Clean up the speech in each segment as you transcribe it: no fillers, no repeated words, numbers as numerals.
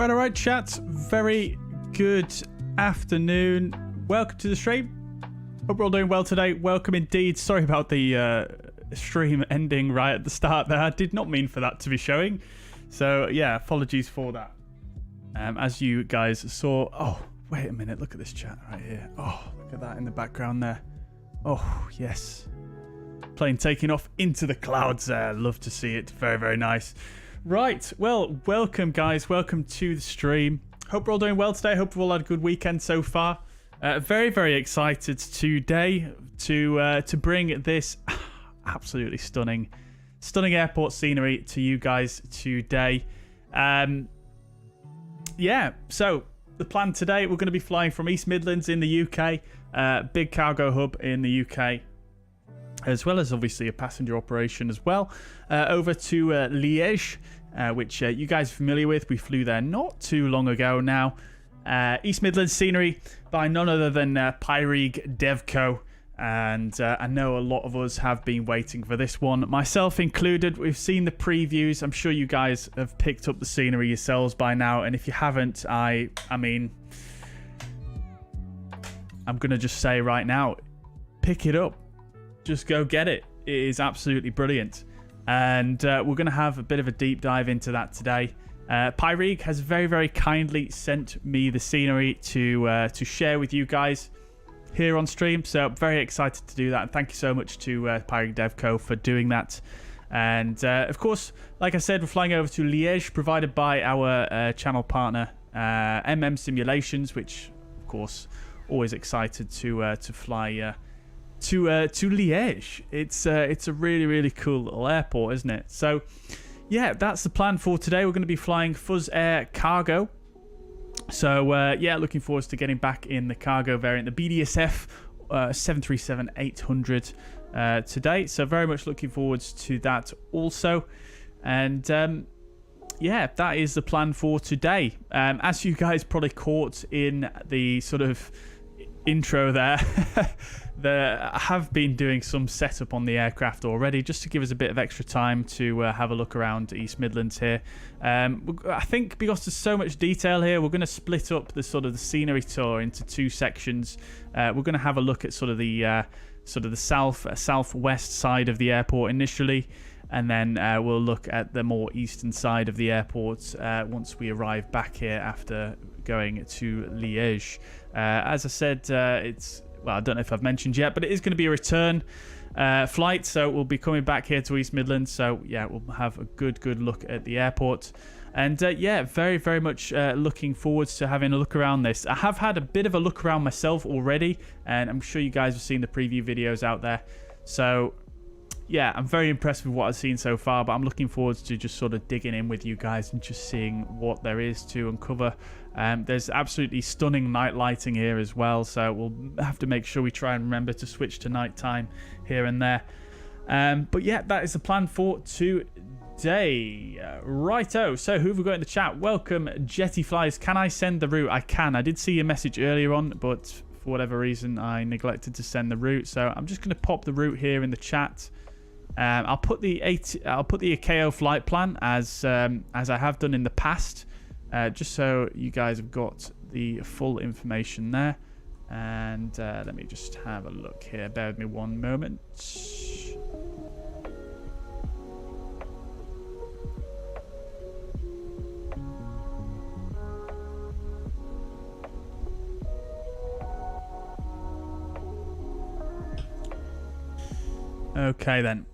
All right, chat. Very good afternoon. Welcome to the stream. Hope we're all doing well today. Welcome indeed. Sorry about the stream ending right at the start there. I did not mean for that to be showing. So, yeah, apologies for that. As you guys saw... Oh, wait a minute. Look at this chat right here. Oh, look at that in the background there. Oh, yes. Plane taking off into the clouds there. Love to see it. Very, very nice. Right. Well, welcome, guys. Welcome to the stream. Hope we're all doing well today. Hope we've all had a good weekend so far. Very, very excited today to bring this absolutely stunning airport scenery to you guys today. Yeah, so the plan today, we're going to be flying from East Midlands in the UK, big cargo hub in the UK, as well as obviously a passenger operation as well, over to Liège, which you guys are familiar with. We flew there not too long ago now. East Midlands scenery by none other than Pyreegue Devco. And I know a lot of us have been waiting for this one, myself included. We've seen the previews. I'm sure you guys have picked up the scenery yourselves by now. And if you haven't, I mean, I'm going to just say right now, pick it up. Just go get it. It is absolutely brilliant. And we're going to have a bit of a deep dive into that today. Pyreegue has very, very kindly sent me the scenery to share with you guys here on stream, so I'm very excited to do that, and thank you so much to Pyreegue Devco for doing that. And of course, like I said, we're flying over to Liège, provided by our channel partner Simulations, which of course always excited to fly to Liège. It's a really, really cool little airport, isn't it? So yeah, that's the plan for today. We're going to be flying fuzzair cargo. So, yeah, looking forward to getting back in the cargo variant, the BDSF 737-800 today. So, very much looking forward to that also. And, yeah, that is the plan for today. As you guys probably caught in the sort of intro there, I have been doing some setup on the aircraft already, just to give us a bit of extra time to have a look around East Midlands here. I think because there's so much detail here, we're going to split up the sort of the scenery tour into two sections. We're going to have a look at sort of the southwest side of the airport initially, and then we'll look at the more eastern side of the airport once we arrive back here after going to Liège. As I said, well, I don't know if I've mentioned yet, but it is going to be a return flight, so we'll be coming back here to East Midlands. So yeah, we'll have a good look at the airport. And yeah, very, very much looking forward to having a look around this. I have had a bit of a look around myself already, and I'm sure you guys have seen the preview videos out there. So yeah, I'm very impressed with what I've seen so far, but I'm looking forward to just sort of digging in with you guys and just seeing what there is to uncover. There's absolutely stunning night lighting here as well, so we'll have to make sure we try and remember to switch to nighttime here and there. But yeah, that is the plan for today. Righto, so who have we got in the chat? Welcome, Jetty Flies. Can I send the route? I can. I did see your message earlier on, but for whatever reason, I neglected to send the route. So I'm just going to pop the route here in the chat. I'll put the ICAO flight plan as I have done in the past, just so you guys have got the full information there. And let me just have a look here. Bear with me one moment. Okay then.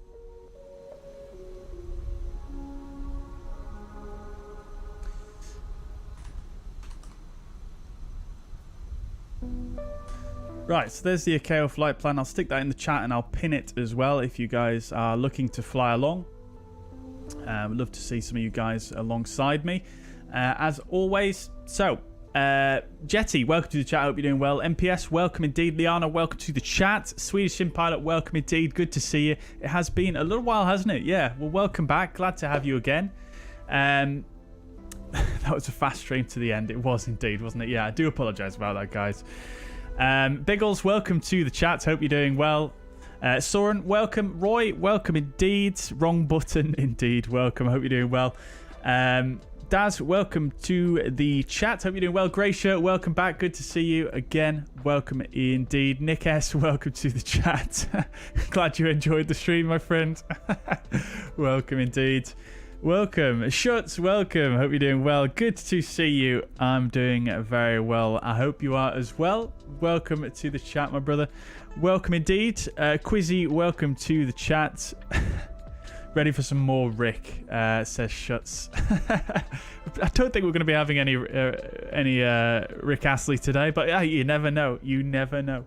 Right, so there's the ICAO flight plan. I'll stick that in the chat and I'll pin it as well if you guys are looking to fly along. I'd love to see some of you guys alongside me, as always. So, Jetty, welcome to the chat. I hope you're doing well. MPS, welcome indeed. Liana, welcome to the chat. Swedish Sim Pilot, welcome indeed. Good to see you. It has been a little while, hasn't it? Yeah, well, welcome back. Glad to have you again. That was a fast stream to the end. It was indeed, wasn't it? Yeah, I do apologise about that, guys. Biggles, welcome to the chat. Hope you're doing well. Soren, welcome. Roy, welcome indeed. Wrong button, indeed. Welcome. Hope you're doing well. Daz, welcome to the chat. Hope you're doing well. Gracia, welcome back. Good to see you again. Welcome indeed. Nick S, welcome to the chat. Glad you enjoyed the stream, my friend. Welcome indeed. Welcome. Schutz, welcome. Hope you're doing well. Good to see you. I'm doing very well. I hope you are as well. Welcome to the chat, my brother. Welcome indeed. Quizzy, welcome to the chat. Ready for some more Rick, says Schutz. I don't think we're going to be having any Rick Astley today, but you never know. You never know.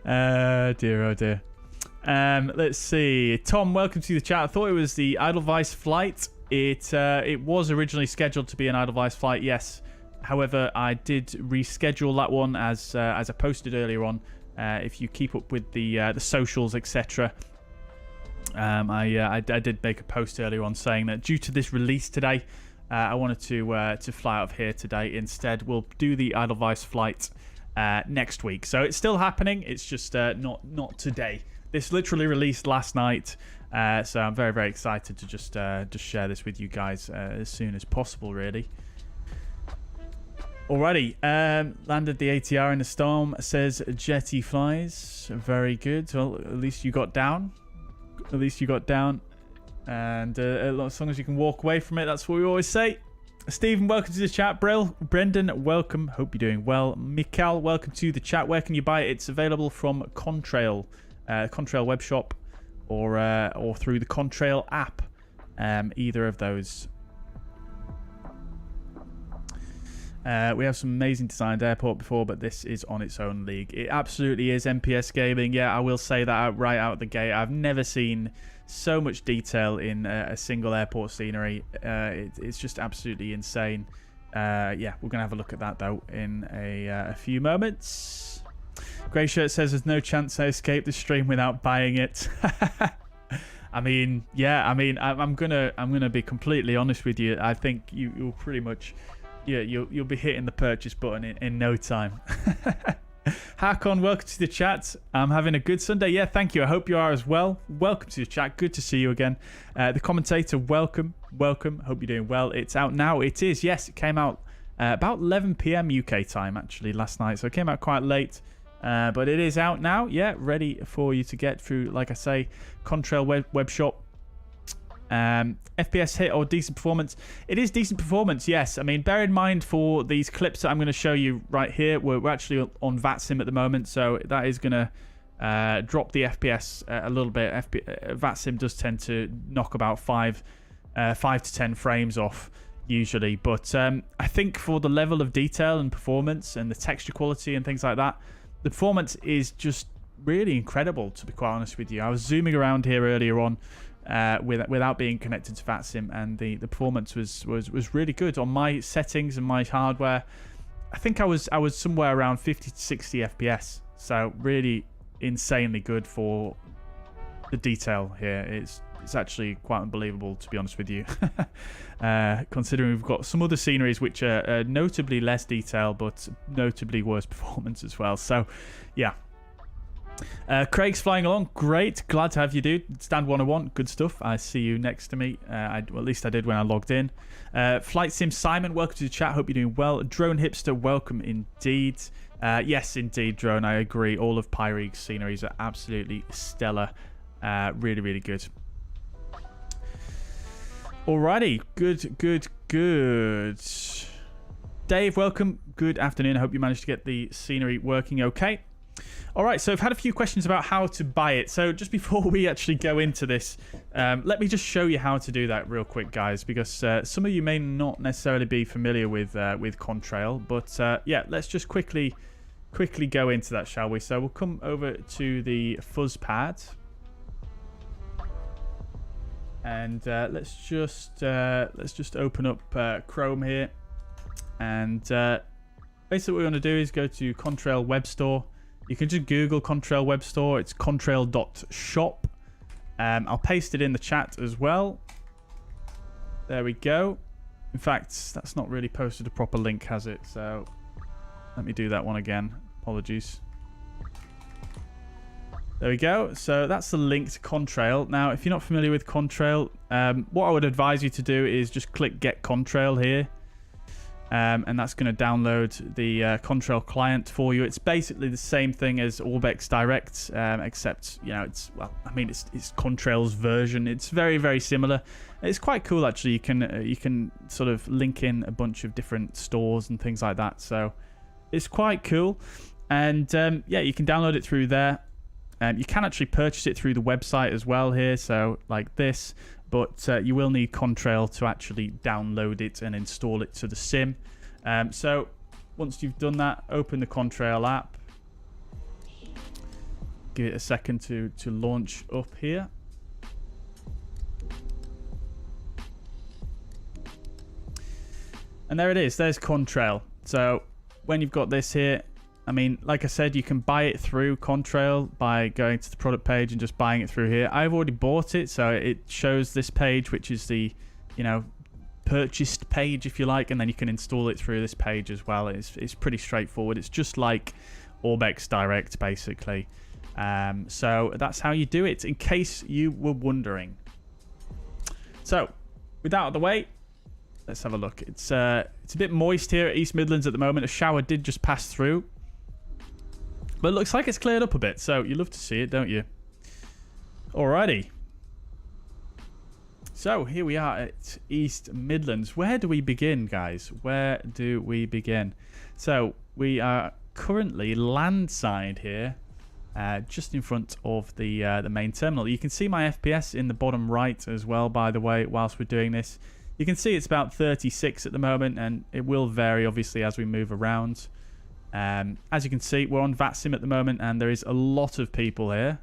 Dear, oh dear. Let's see. Tom, welcome to the chat. I thought it was the Edelweiss flight. It was originally scheduled to be an Edelweiss flight, yes. However, I did reschedule that one as I posted earlier on. If you keep up with the socials, etc. I did make a post earlier on saying that due to this release today, I wanted to fly out of here today. Instead, we'll do the Edelweiss flight next week. So it's still happening. It's just not today. This literally released last night, so I'm very, very excited to just share this with you guys as soon as possible, really. Alrighty, landed the ATR in the storm, says Jetty Flies. Very good. Well, at least you got down. At least you got down. And as long as you can walk away from it, that's what we always say. Stephen, welcome to the chat. Brendan, welcome. Hope you're doing well. Mikal, welcome to the chat. Where can you buy it? It's available from Contrail web shop, or through the Contrail app. Either of those. We have some amazing designed airport before, but this is on its own league. It absolutely is MPS gaming. Yeah, I will say that right out the gate. I've never seen so much detail in a single airport scenery. It's just absolutely insane. Yeah, we're gonna have a look at that though in a few moments. Grey Shirt says there's no chance I escape the stream without buying it. I mean, yeah. I mean, I'm gonna be completely honest with you. I think you'll pretty much. Yeah, you'll be hitting the purchase button in no time. Hakon, welcome to the chat. I'm having a good Sunday. Yeah, thank you. I hope you are as well. Welcome to the chat. Good to see you again. The commentator, welcome. Welcome. Hope you're doing well. It's out now. It is. Yes, it came out about 11 p.m. UK time, actually, last night. So it came out quite late. But it is out now. Yeah, ready for you to get through, like I say, Contrail web shop. FPS hit or decent performance. It is decent performance, yes. I mean, bear in mind for these clips that I'm going to show you right here, we're actually on VATSIM at the moment, so that is going to drop the FPS a little bit. VATSIM does tend to knock about 5 to 10 frames off usually, but I think for the level of detail and performance and the texture quality and things like that, the performance is just really incredible, to be quite honest with you. I was zooming around here earlier on without being connected to VATSIM, and the performance was really good on my settings and my hardware. I think I was somewhere around 50 to 60 FPS, so really insanely good for the detail here. It's actually quite unbelievable, to be honest with you. Considering we've got some other sceneries which are notably less detail but notably worse performance as well. So yeah. Craig's flying along. Great. Glad to have you, dude. Stand 101. Good stuff. I see you next to me. Well, at least I did when I logged in. Flight Sim Simon, welcome to the chat. Hope you're doing well. Drone Hipster, welcome indeed. Yes, indeed, Drone. I agree. All of Pyreegue's sceneries are absolutely stellar. Really, really good. Alrighty. Good. Dave, welcome. Good afternoon. I hope you managed to get the scenery working okay. All right, so I've had a few questions about how to buy it. So just before we actually go into this, let me just show you how to do that real quick, guys, because some of you may not necessarily be familiar with Contrail. But yeah, let's just quickly go into that, shall we? So we'll come over to the fuzz pad, and let's just open up Chrome here, and basically what we're going to do is go to Contrail Web Store. You can just Google Contrail Web Store. It's contrail.shop. I'll paste it in the chat as well. There we go. In fact, that's not really posted a proper link, has it? So let me do that one again. Apologies. There we go. So that's the link to Contrail. Now, if you're not familiar with Contrail, What I would advise you to do is just click Get Contrail here. And that's going to download the Contrail client for you. It's basically the same thing as Orbex Direct, except, you know, it's Contrail's version. It's very, very similar. It's quite cool, actually. You can sort of link in a bunch of different stores and things like that. So it's quite cool. And yeah, you can download it through there. You can actually purchase it through the website as well here, so like this. But you will need Contrail to actually download it and install it to the sim. So once you've done that, open the Contrail app. Give it a second to launch up here. And there it is. There's Contrail. So when you've got this here, I mean, like I said, you can buy it through Contrail by going to the product page and just buying it through here. I've already bought it, so it shows this page, which is the, you know, purchased page, if you like, and then you can install it through this page as well. It's pretty straightforward. It's just like Orbex Direct, basically. So that's how you do it, in case you were wondering. So, with that out of the way, let's have a look. It's a bit moist here at East Midlands at the moment. A shower did just pass through. But it looks like it's cleared up a bit, so you love to see it, don't you? Alrighty. So, here we are at East Midlands. Where do we begin, guys? Where do we begin? So, we are currently landside here, just in front of the main terminal. You can see my FPS in the bottom right as well, by the way, whilst we're doing this. You can see it's about 36 at the moment, and it will vary, obviously, as we move around. As you can see, we're on VATSIM at the moment, and there is a lot of people here.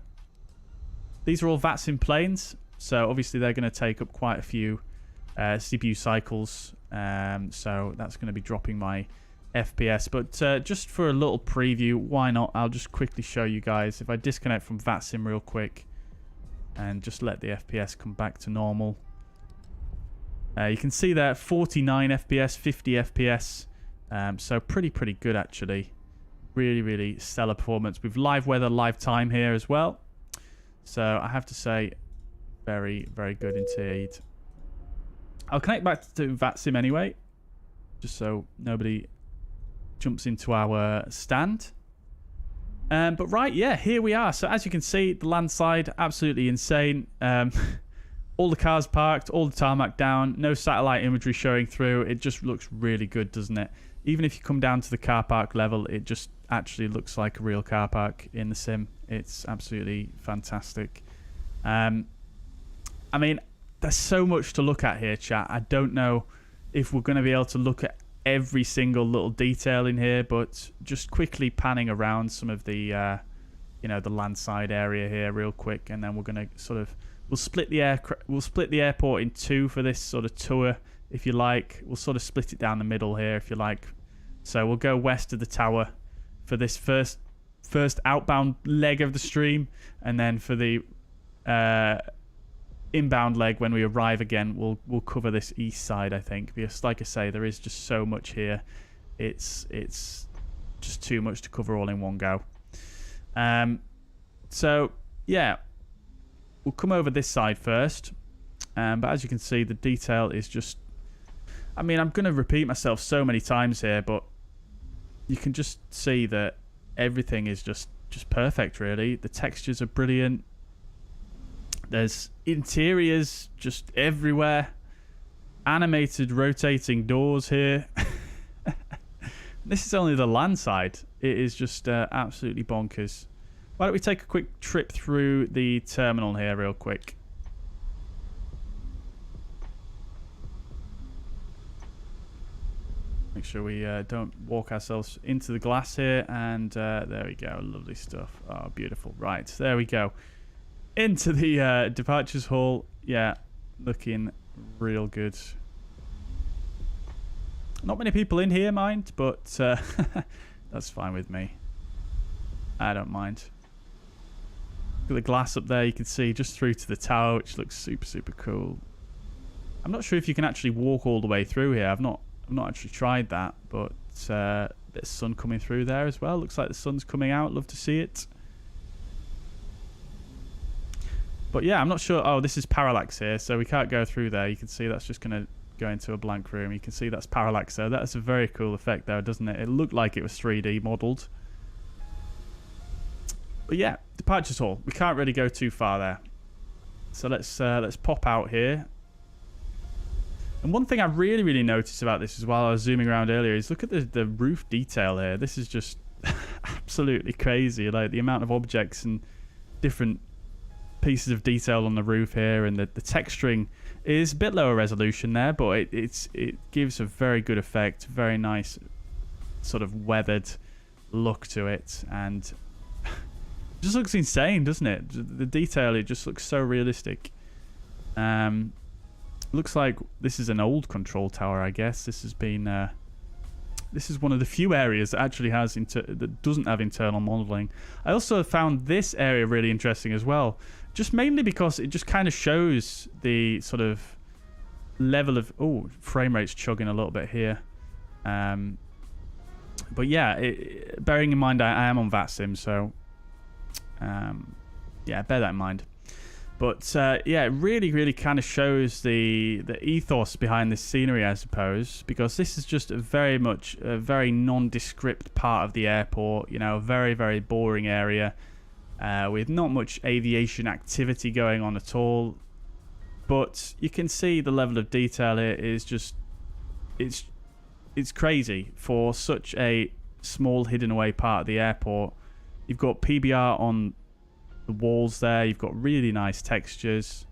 These are all VATSIM planes, so obviously they're going to take up quite a few CPU cycles. So that's going to be dropping my FPS. But just for a little preview, why not? I'll just quickly show you guys. If I disconnect from VATSIM real quick and just let the FPS come back to normal. You can see there 49 FPS, 50 FPS. So pretty good, actually. Really stellar performance. With live weather, live time here as well. So I have to say, very good indeed. I'll connect back to VATSIM anyway, just so nobody jumps into our stand. But right, yeah, here we are. So as you can see, the landside, absolutely insane. All the cars parked, all the tarmac down, no satellite imagery showing through. It just looks really good, doesn't it? Even if you come down to the car park level, it just actually looks like a real car park in the sim. It's absolutely fantastic. I mean, there's so much to look at here, chat. I don't know if we're going to be able to look at every single little detail in here, but just quickly panning around some of the, you know, the landside area here real quick, and then we're going to sort of... We'll split the airport in two for this sort of tour, if you like. We'll sort of split it down the middle here, if you like. So we'll go west of the tower for this first outbound leg of the stream, and then for the inbound leg when we arrive again, we'll cover this east side, I think, because like I say, there is just so much here. It's just too much to cover all in one go. So yeah. We'll come over this side first, but as you can see, the detail is just... I mean, I'm going to repeat myself so many times here, but you can just see that everything is just perfect, really. The textures are brilliant. There's interiors just everywhere. Animated rotating doors here. This is only the land side. It is just absolutely bonkers. Why don't we take a quick trip through the terminal here real quick. Make sure we don't walk ourselves into the glass here. And there we go. Lovely stuff. Oh, beautiful. Right, there we go. Into the departures hall. Yeah, looking real good. Not many people in here, mind, but that's fine with me. I don't mind. Look at the glass up there, you can see just through to the tower, which looks super cool. I'm not sure if you can actually walk all the way through here. I've not actually tried that, but bit of sun coming through there as well. Looks like the sun's coming out. Love to see it. But yeah, I'm not sure. Oh, this is parallax here, so we can't go through there. You can see that's just going to go into a blank room. You can see that's parallax there. That's a very cool effect there, doesn't it? It looked like it was 3D modeled. But yeah, departures hall. We can't really go too far there. So let's pop out here. And one thing I really noticed about this as well, I was zooming around earlier, is look at the roof detail here. This is just absolutely crazy. Like the amount of objects and different pieces of detail on the roof here, and the texturing is a bit lower resolution there, but it gives a very good effect, very nice sort of weathered look to it, and it just looks insane, doesn't it? The detail, it just looks so realistic. Looks like this is an old control tower, I guess. This has been this is one of the few areas that actually has that doesn't have internal modeling. I also found this area really interesting as well, just mainly because it just kind of shows the sort of level of frame rate's chugging a little bit here. But yeah, bearing in mind I am on VATSIM, so yeah, bear that in mind. But yeah, it really kind of shows the ethos behind this scenery, I suppose, because this is just very much a very nondescript part of the airport. You know, a very boring area with not much aviation activity going on at all. But you can see the level of detail here is just it's crazy for such a small hidden away part of the airport. You've got PBR on the walls there. You've got really nice textures.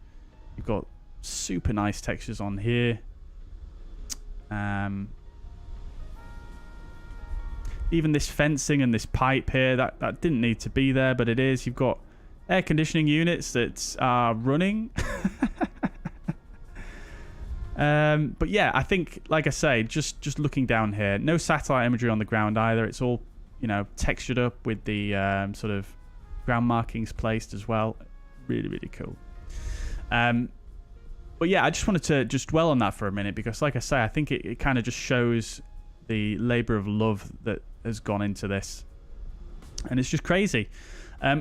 You've got super nice textures on here. Even this fencing and this pipe here, that didn't need to be there, but it is. You've got air conditioning units that are running. But yeah, I think, like I say, just looking down here, no satellite imagery on the ground either. It's all, you know, textured up with the sort of ground markings placed as well. Really cool. But yeah, I just wanted to just dwell on that for a minute, because like I say, I think it kind of just shows the labor of love that has gone into this, and it's just crazy.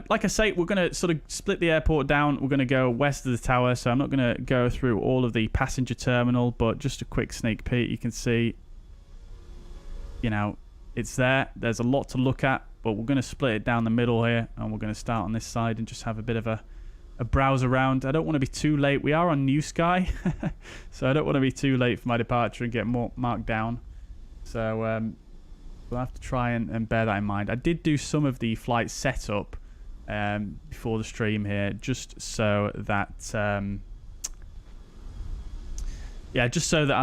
Like I say, we're going to sort of split the airport down. We're going to go west of the tower, so I'm not going to go through all of the passenger terminal, but just a quick sneak peek. You can see, you know, it's there. There's a lot to look at, but we're going to split it down the middle here, and we're going to start on this side and just have a bit of a browse around. I don't want to be too late. We are on Newsky, so I don't want to be too late for my departure and get more marked down. So we'll have to try and bear that in mind. I did do some of the flight setup before the stream here, just so that yeah, just so that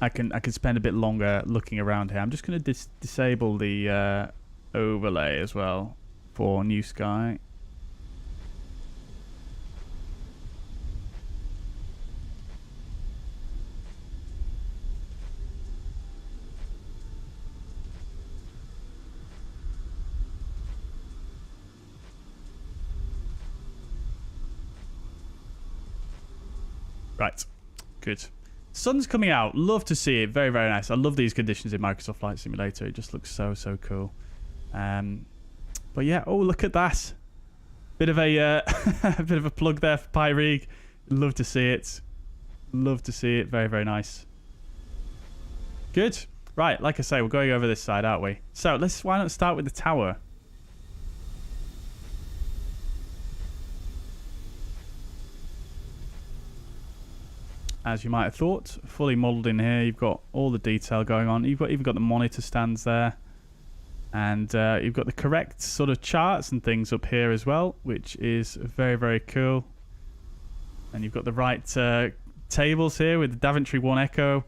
I can spend a bit longer looking around here. I'm just going to disable the overlay as well for Newsky. Right, good. Sun's coming out. Love to see it. Very nice. I love these conditions in Microsoft Flight Simulator. It just looks so cool. But yeah, oh, look at that. Bit of a a bit of a plug there for Pyreegue. Love to see it. Love to see it. Very nice. Good. Right, like I say, we're going over this side, aren't we? So why not start with the tower? As you might have thought, fully modelled in here. You've got all the detail going on. You've even got the monitor stands there. And you've got the correct sort of charts and things up here as well, which is very cool. And you've got the right tables here with the Daventry 1 Echo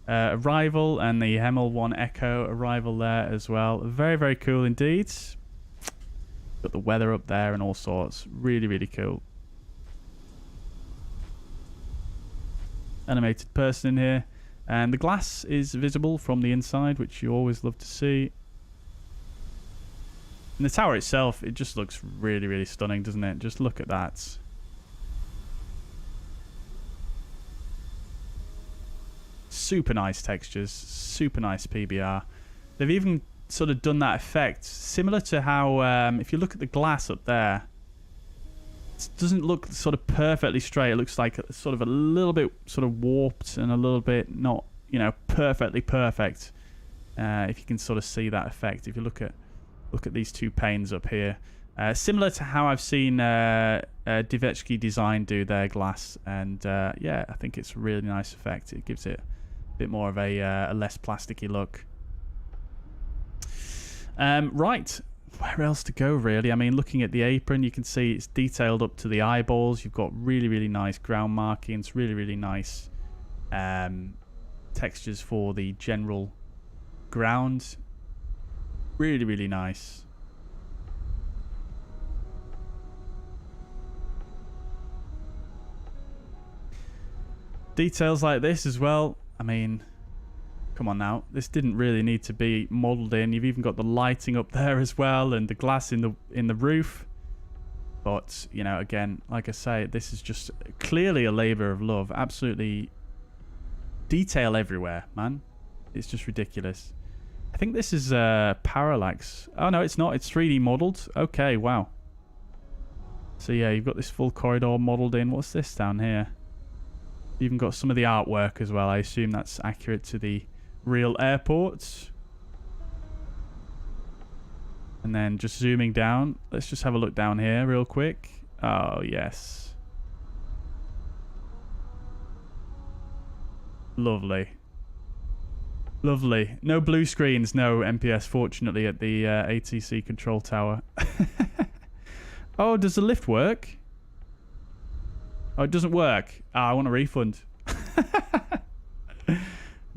arrival and the Hemel 1 Echo arrival there as well. Very cool indeed. Got the weather up there and all sorts. Really cool. Animated person in here, and the glass is visible from the inside, which you always love to see. And the tower itself, it just looks really stunning, doesn't it? Just look at that. Super nice textures, super nice PBR. They've even sort of done that effect, similar to how if you look at the glass up there, it doesn't look sort of perfectly straight. It looks like sort of a little bit sort of warped and a little bit not, you know, perfectly perfect. If you can sort of see that effect, if you look at these two panes up here, similar to how I've seen Divetsky Design do their glass, and yeah, I think it's a really nice effect. It gives it a bit more of a less plasticky look. Right, where else to go really? I mean, looking at the apron, you can see it's detailed up to the eyeballs. You've got really nice ground markings, really nice textures for the general ground. Really nice. Details like this as well. I mean, come on now, this didn't really need to be modeled in. You've even got the lighting up there as well, and the glass in the roof. But you know, again, like I say, this is just clearly a labor of love. Absolutely detail everywhere, man. It's just ridiculous. I think this is parallax. Oh no, it's not. It's 3D modeled. Okay, wow. So yeah, you've got this full corridor modeled in. What's this down here? You've even got some of the artwork as well. I assume that's accurate to the real airports. And then just zooming down, let's just have a look down here real quick. Oh yes, lovely. No blue screens, no MPS, fortunately, at the ATC control tower. Oh, does the lift work? Oh, it doesn't work. I want a refund.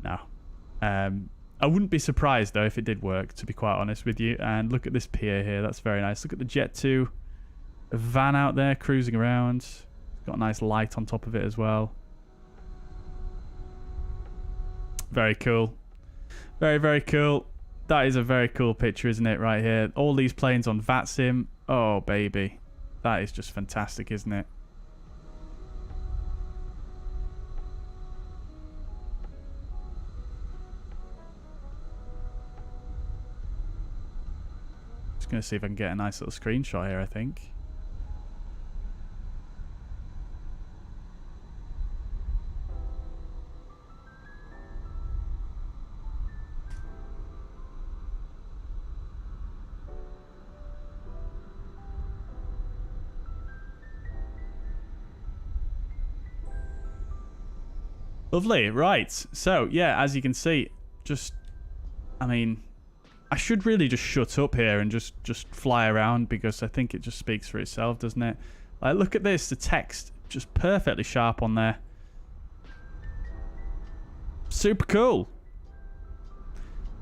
No. I wouldn't be surprised, though, if it did work, to be quite honest with you. And look at this pier here. That's very nice. Look at the Jet 2. A van out there cruising around. It's got a nice light on top of it as well. Very cool. Very cool. That is a very cool picture, isn't it, right here? All these planes on VATSIM. Oh, baby. That is just fantastic, isn't it? Just going to see if I can get a nice little screenshot here, I think. Lovely, right. So, yeah, as you can see, just, I mean, I should really just shut up here and just fly around, because I think it just speaks for itself, doesn't it? Like, look at this, the text, just perfectly sharp on there. Super cool.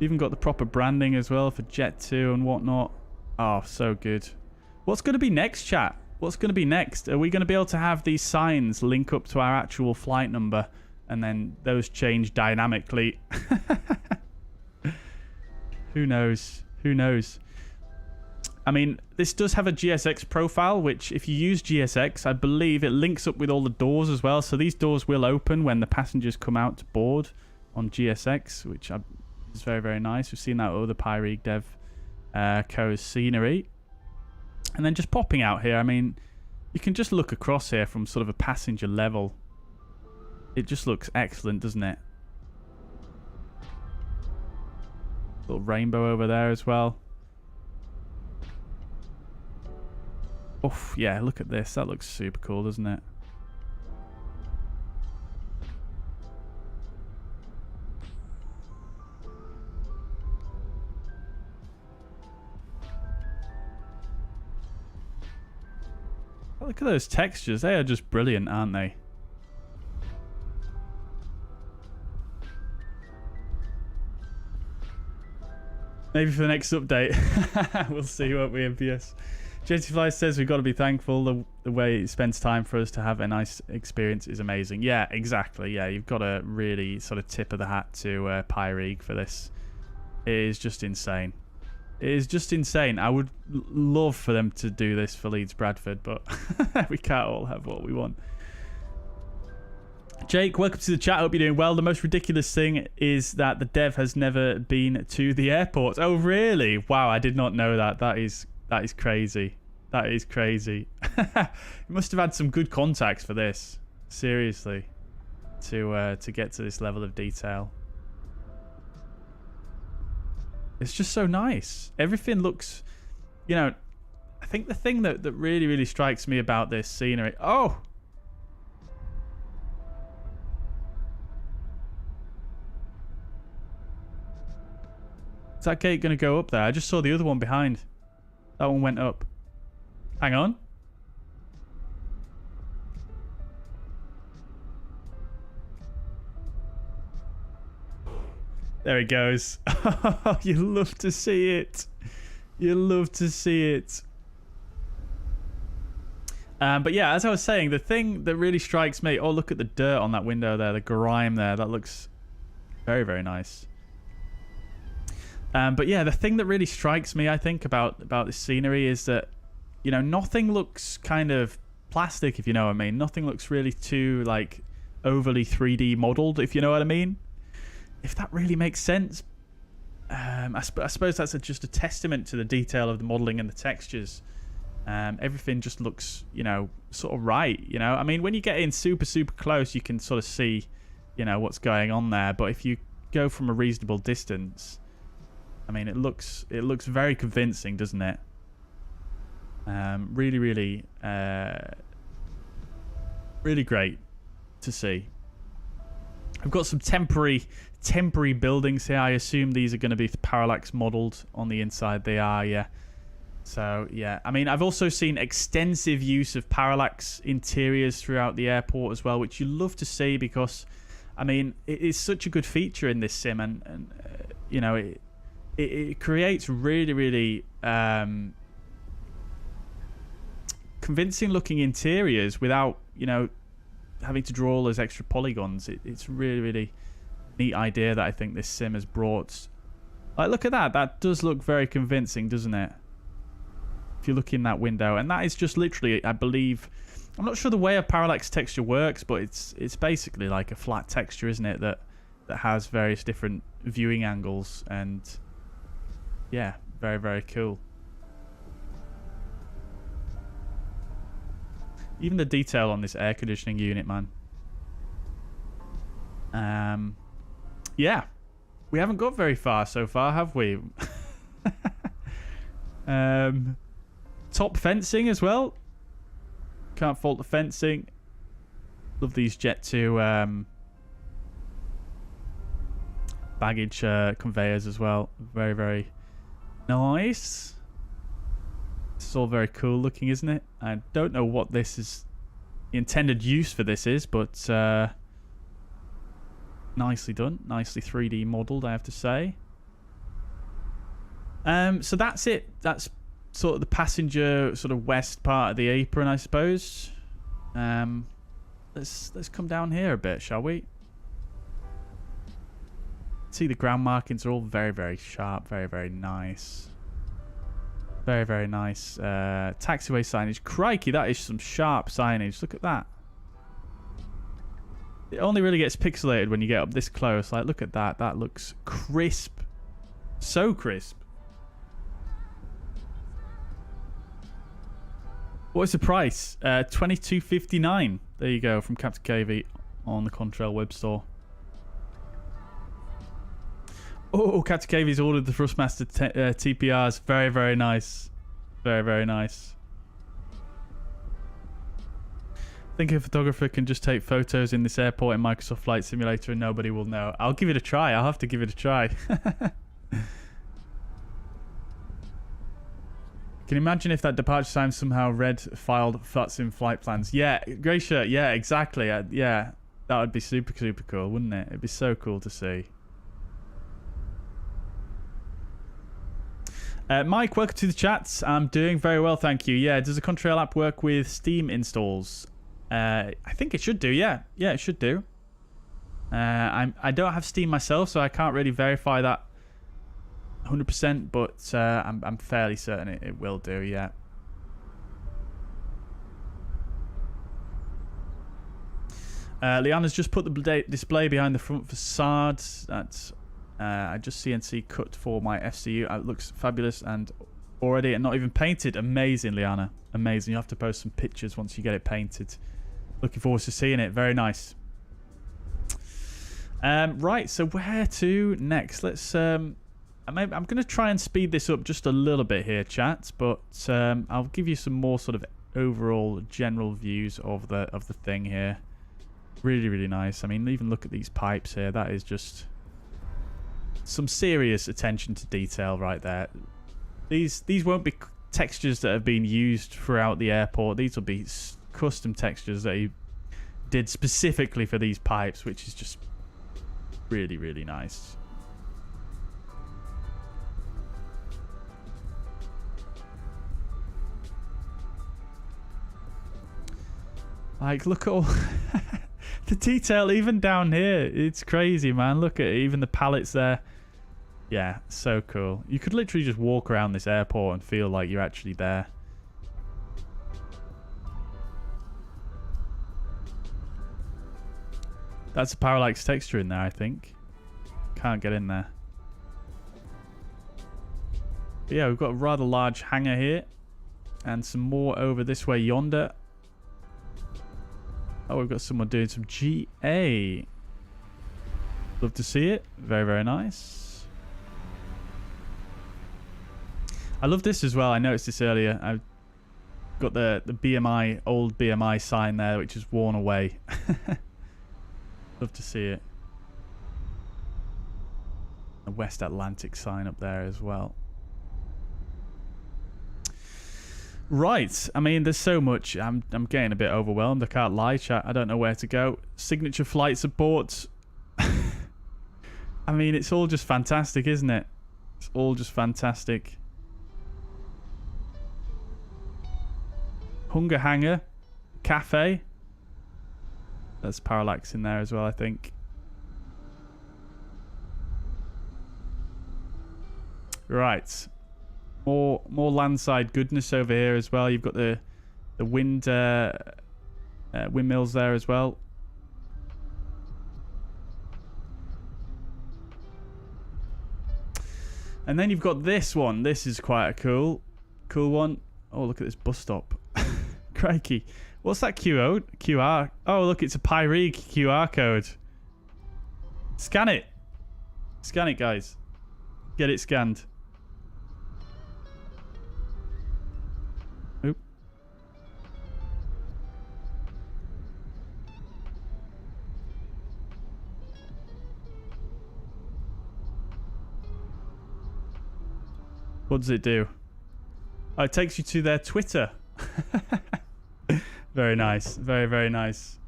Even got the proper branding as well for Jet 2 and whatnot. Oh, so good. What's going to be next, chat? What's going to be next? Are we going to be able to have these signs link up to our actual flight number? And then those change dynamically. Who knows? Who knows? I mean, this does have a GSX profile, which if you use GSX, I believe it links up with all the doors as well. So these doors will open when the passengers come out to board on GSX, which is very nice. We've seen that with the Pyreegue Dev Co's Scenery. And then just popping out here, I mean, you can just look across here from sort of a passenger level. It just looks excellent, doesn't it? Little rainbow over there as well. Oof, yeah, look at this. That looks super cool, doesn't it? Look at those textures. They are just brilliant, aren't they? Maybe for the next update. We'll see, won't we, MPS? JTFly says we've got to be thankful. The way it spends time for us to have a nice experience is amazing. Yeah, exactly. Yeah, you've got to really sort of tip of the hat to Pyreegue for this. It is just insane. It is just insane. I would love for them to do this for Leeds Bradford, but we can't all have what we want. Jake, welcome to the chat. Hope you're doing well. The most ridiculous thing is that the dev has never been to the airport. Oh, really? Wow, I did not know that. That is crazy. That is crazy. You must have had some good contacts for this. Seriously. To get to this level of detail. It's just so nice. Everything looks, you know, I think the thing that really, really strikes me about this scenery. Oh! Is that gate going to go up there? I just saw the other one behind. That one went up. Hang on. There it goes. You love to see it. You love to see it. But yeah, as I was saying, the thing that really strikes me... Oh, look at the dirt on that window there. The grime there. That looks very, very nice. But yeah, the thing that really strikes me, I think, about this scenery is that, you know, nothing looks kind of plastic, if you know what I mean. Nothing looks really too, like, overly 3D modeled, if you know what I mean. If that really makes sense. I suppose that's just a testament to the detail of the modeling and the textures. Everything just looks, you know, sort of right, you know. I mean, when you get in super, super close, you can sort of see, you know, what's going on there. But if you go from a reasonable distance... I mean, it looks very convincing, doesn't it? Really, really, really great to see. I've got some temporary buildings here. I assume these are going to be parallax modeled on the inside. They are, yeah. So, yeah. I mean, I've also seen extensive use of parallax interiors throughout the airport as well, which you love to see because, I mean, it is such a good feature in this sim, and you know, it creates really, really convincing looking interiors without, you know, having to draw all those extra polygons. It's really, really neat idea that I think this sim has brought. Like, look at that. That does look very convincing, doesn't it? If you look in that window. And that is just literally, I believe... I'm not sure the way a parallax texture works, but it's basically like a flat texture, isn't it? That has various different viewing angles and... Yeah, very, very cool. Even the detail on this air conditioning unit, man. Yeah. We haven't got very far so far, have we? Top fencing as well. Can't fault the fencing. Love these Jet 2 baggage conveyors as well. Very, very... nice. It's all very cool looking, isn't it? I don't know what this is, the intended use for this is, but nicely done, nicely 3D modeled, I have to say. So that's it. That's sort of the passenger sort of west part of the apron, I suppose. Let's come down here a bit, shall we? See, the ground markings are all very, very sharp. Very, very nice. Very, very nice. Taxiway signage. Crikey, that is some sharp signage. Look at that. It only really gets pixelated when you get up this close. Like, look at that. That looks crisp. So crisp. What is the price? $22.59. There you go, from Captain KV on the Contrail web store. Oh, Captain KV's ordered the Thrustmaster TPRs. Very, very nice. Very, very nice. I think a photographer can just take photos in this airport in Microsoft Flight Simulator and nobody will know. I'll give it a try. I'll have to give it a try. Can you imagine if that departure time somehow filed VATSIM flight plans? Yeah, great shirt. Yeah, exactly. Yeah, that would be super, super cool, wouldn't it? It'd be so cool to see. Mike, welcome to the chat. I'm doing very well, thank you. Yeah, does the Contrail app work with Steam installs? I think it should do, yeah. Yeah, it should do. I don't have Steam myself, so I can't really verify that 100%, but I'm fairly certain it will do, yeah. Liana's just put the display behind the front facade. That's I just CNC cut for my FCU. It looks fabulous and already not even painted. Amazing, Liana. Amazing. You have to post some pictures once you get it painted. Looking forward to seeing it. Very nice. Right, so where to next? Let's. I'm going to try and speed this up just a little bit here, chat. But I'll give you some more sort of overall general views of the thing here. Really, really nice. I mean, even look at these pipes here. That is just some serious attention to detail right there. These won't be textures that have been used throughout the airport. These will be custom textures that he did specifically for these pipes, which is just really, really nice. Like, look at all the detail even down here. It's crazy, man. Look at it. Even the pallets there. Yeah, so cool. You could literally just walk around this airport and feel like you're actually there. That's a parallax texture in there, I think. Can't get in there. But yeah, we've got a rather large hangar here. And some more over this way yonder. Oh, we've got someone doing some GA. Love to see it. Very, very nice. I love this as well. I noticed this earlier. I've got the BMI, old BMI sign there, which is worn away. Love to see it. The West Atlantic sign up there as well. Right. I mean, there's so much. I'm getting a bit overwhelmed. I can't lie, chat. I don't know where to go. Signature flight support. I mean, it's all just fantastic, isn't it? It's all just fantastic. Hunger Hangar. Cafe. There's parallax in there as well, I think. Right. More landside goodness over here as well. You've got the wind windmills there as well. And then you've got this one. This is quite a cool one. Oh, look at this bus stop. Crikey. What's that QR? Oh, look, it's a Pyreegue QR code. Scan it. Scan it, guys. Get it scanned. Oop. What does it do? Oh, it takes you to their Twitter. Very nice. Very, very nice.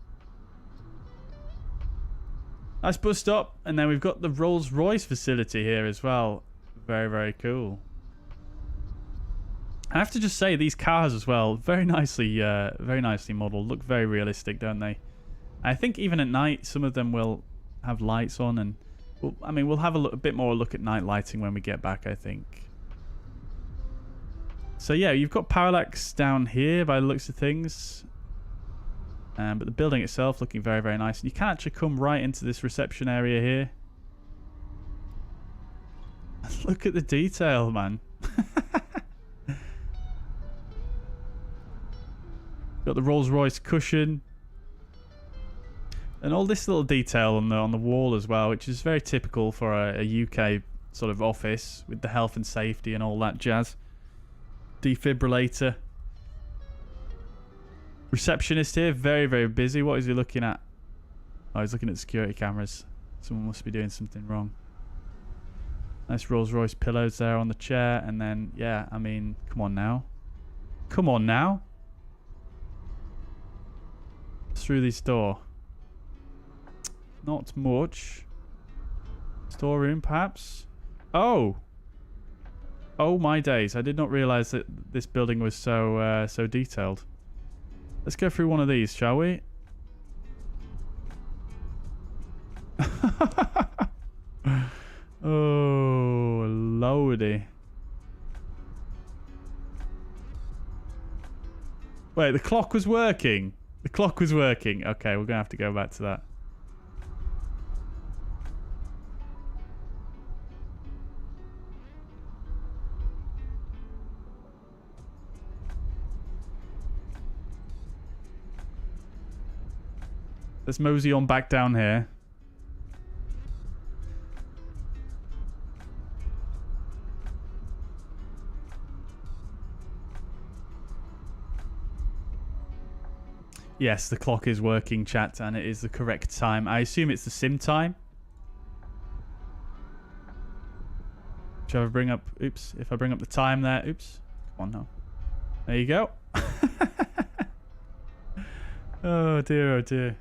Nice bus stop. And then we've got the Rolls-Royce facility here as well. Very, very cool. I have to just say, these cars as well, very nicely modeled. Look very realistic, don't they? I think even at night, some of them will have lights on. And we'll have a bit more look at night lighting when we get back, I think. So yeah, you've got parallax down here by the looks of things. But the building itself looking very, very nice. And you can actually come right into this reception area here. Look at the detail, man. Got the Rolls-Royce cushion. And all this little detail on the wall as well, which is very typical for a UK sort of office with the health and safety and all that jazz. Defibrillator. Receptionist here, very, very busy. What is he looking at? Oh, he's looking at security cameras. Someone must be doing something wrong. Nice Rolls-Royce pillows there on the chair. And then, yeah, I mean, come on now. Come on now. Through this door. Not much. Storeroom, perhaps. Oh! Oh my days! I did not realise that this building was so so detailed. Let's go through one of these, shall we? Oh, lordy! Wait, the clock was working. The clock was working. Okay, we're going to have to go back to that. Let's mosey on back down here. Yes, the clock is working, chat, and it is the correct time. I assume it's the sim time. Shall I bring up... Oops. If I bring up the time there... Oops. Come on now. There you go. Oh, dear, oh, dear.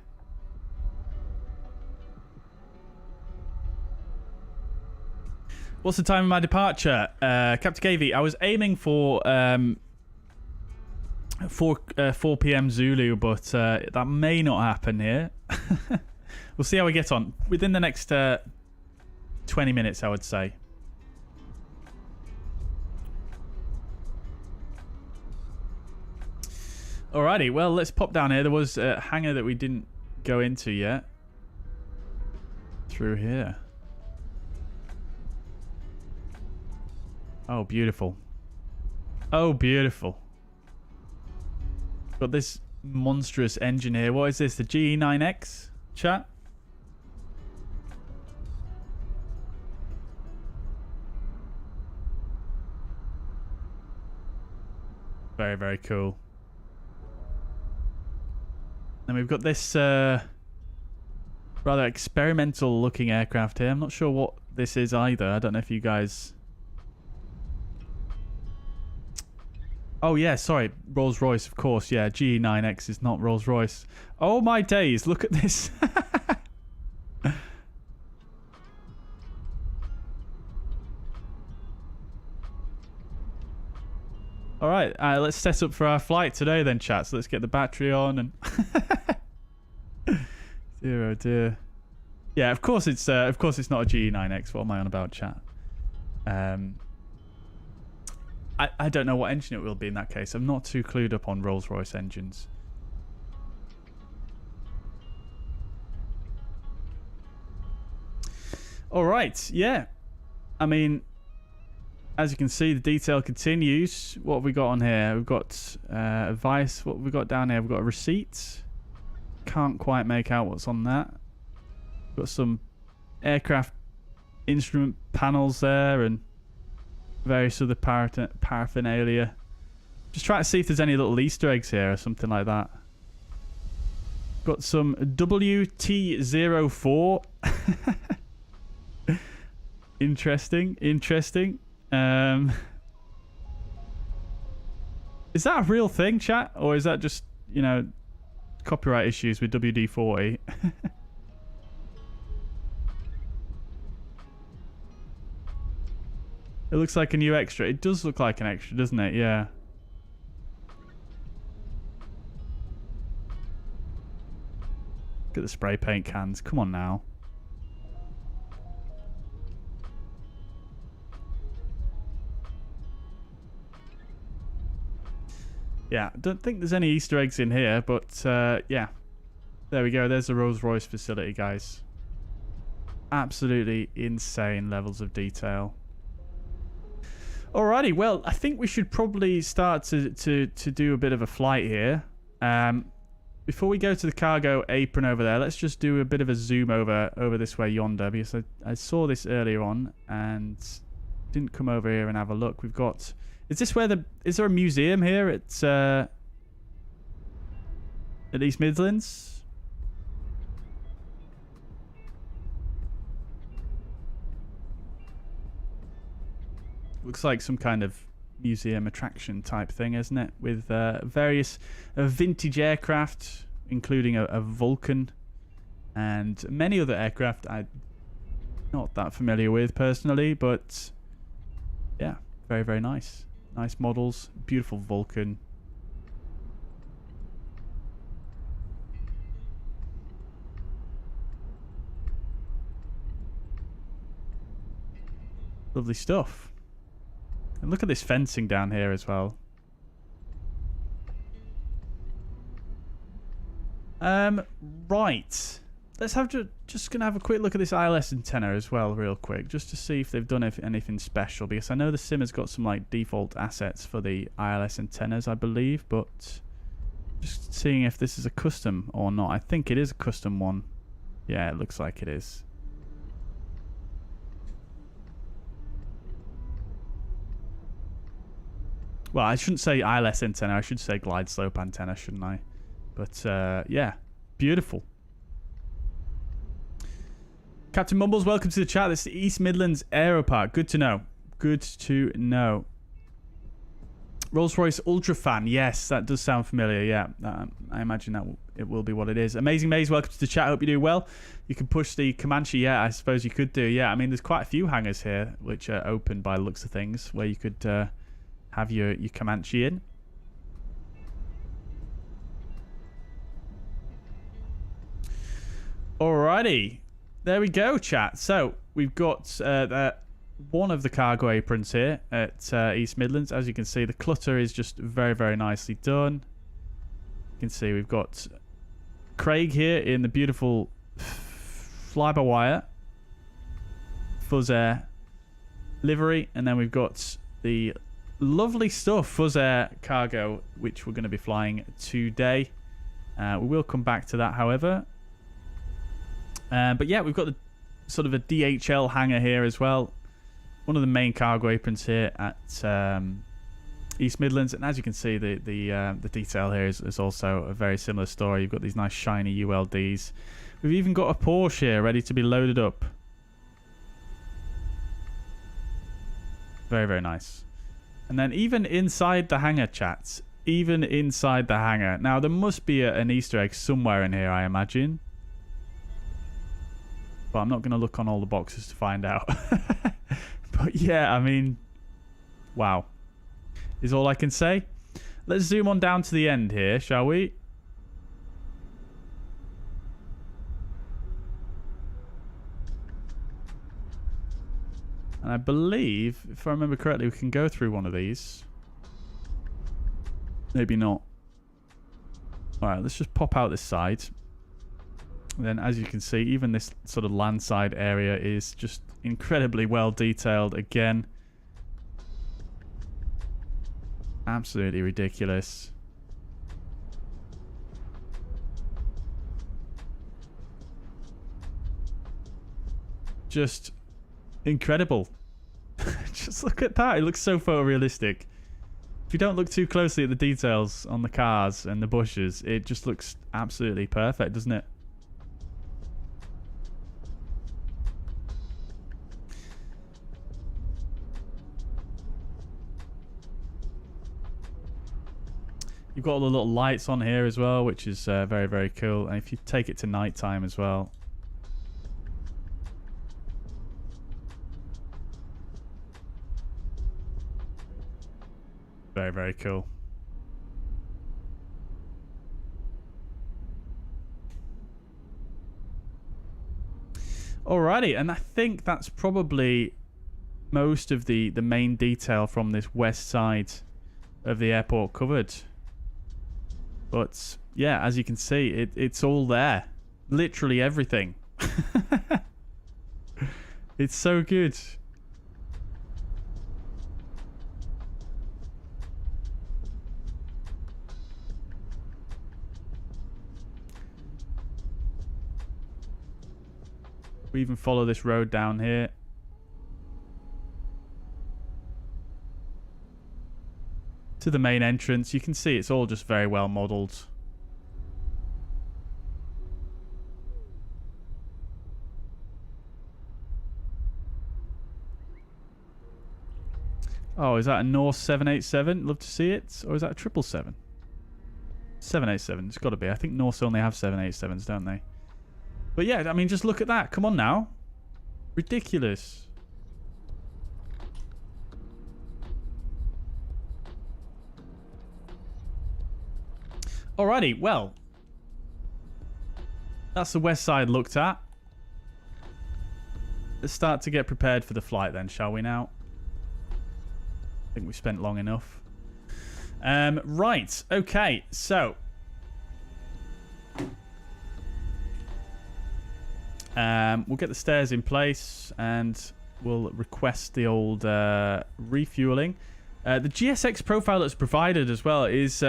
What's the time of my departure? Captain KV, I was aiming for 4 p.m. Zulu, but that may not happen here. We'll see how we get on. Within the next 20 minutes, I would say. Alrighty, well, let's pop down here. There was a hangar that we didn't go into yet. Through here. Oh, beautiful. Oh, beautiful. Got this monstrous engine here. What is this? The GE9X? Chat? Very, very cool. And we've got this rather experimental looking aircraft here. I'm not sure what this is either. I don't know if you guys... Oh, yeah, sorry. Rolls-Royce, of course. Yeah, GE9X is not Rolls-Royce. Oh, my days. Look at this. All right, let's set up for our flight today then, chat. So let's get the battery on and... Dear, oh dear. Yeah, of course it's not a GE9X. What am I on about, chat? I don't know what engine it will be in that case. I'm not too clued up on Rolls-Royce engines. All right, yeah. I mean, as you can see, the detail continues. What have we got on here? We've got advice. What have we got down here? We've got a receipt. Can't quite make out what's on that. Got some aircraft instrument panels there and various other paraphernalia. Just trying to see if there's any little Easter eggs here or something like that. Got some WT04. Interesting. Is that a real thing, chat? Or is that just, you know, copyright issues with WD-40? It looks like a new extra. It does look like an extra, doesn't it? Yeah. Look at the spray paint cans. Come on now. Yeah, I don't think there's any Easter eggs in here, but yeah. There we go. There's the Rolls-Royce facility, guys. Absolutely insane levels of detail. Alrighty, well, I think we should probably start to do a bit of a flight here. Before we go to the cargo apron over there, let's just do a bit of a zoom over this way yonder, because I saw this earlier on and didn't come over here and have a look. We've got... Is there a museum here at East Midlands? Looks like some kind of museum attraction type thing, isn't it? With various vintage aircraft, including a Vulcan and many other aircraft I'm not that familiar with personally, but yeah, very, very nice. Nice models, beautiful Vulcan. Lovely stuff. And look at this fencing down here as well. Right. Let's have just gonna have a quick look at this ILS antenna as well, real quick, just to see if they've done anything special. Because I know the sim has got some like default assets for the ILS antennas, I believe, but just seeing if this is a custom or not. I think it is a custom one. Yeah, it looks like it is. Well, I shouldn't say ILS antenna. I should say glide slope antenna, shouldn't I? But yeah, beautiful. Captain Mumbles, welcome to the chat. This is the East Midlands Aeropark. Good to know. Good to know. Rolls-Royce Ultra Fan. Yes, that does sound familiar. Yeah, I imagine that it will be what it is. Amazing Maze, welcome to the chat. Hope you do well. You can push the Comanche. Yeah, I suppose you could do. Yeah, I mean, there's quite a few hangars here which are open by the looks of things where you could have your Comanche in. Alrighty. There we go, chat. So we've got one of the cargo aprons here at East Midlands. As you can see, the clutter is just very, very nicely done. You can see we've got Craig here in the beautiful fly-by-wire fuzzair livery. And then we've got the lovely stuff, fuzzair cargo, which we're going to be flying today. We will come back to that, however. But yeah, we've got the sort of a DHL hangar here as well. One of the main cargo aprons here at East Midlands. And as you can see, the detail here is also a very similar story. You've got these nice shiny ULDs. We've even got a Porsche here ready to be loaded up. Very, very nice. And then even inside the hangar, chats. Even inside the hangar. Now, there must be an Easter egg somewhere in here, I imagine. But I'm not going to look on all the boxes to find out. But yeah, I mean, wow. Is all I can say. Let's zoom on down to the end here, shall we? And I believe, if I remember correctly, we can go through one of these. Maybe not. Alright, let's just pop out this side. And then, as you can see, even this sort of landside area is just incredibly well detailed again. Absolutely ridiculous. Just incredible. Just look at that. It looks so photorealistic. If you don't look too closely at the details on the cars and the bushes, it just looks absolutely perfect, doesn't it? You've got all the little lights on here as well, which is very, very cool. And if you take it to nighttime as well. Very, very cool. Alrighty, and I think that's probably most of the main detail from this west side of the airport covered. But yeah, as you can see, it's all there. Literally everything. It's so good. We even follow this road down here. To the main entrance. You can see it's all just very well modelled. Oh, is that a Norse 787? Love to see it. Or is that a 777? 787. It's got to be. I think Norse only have 787s, don't they? But yeah, I mean, just look at that. Come on now. Ridiculous. Alrighty, well. That's the west side looked at. Let's start to get prepared for the flight then, shall we now? I think we've spent long enough. Right, okay, so. We'll get the stairs in place and we'll request the old refueling. The GSX profile that's provided as well is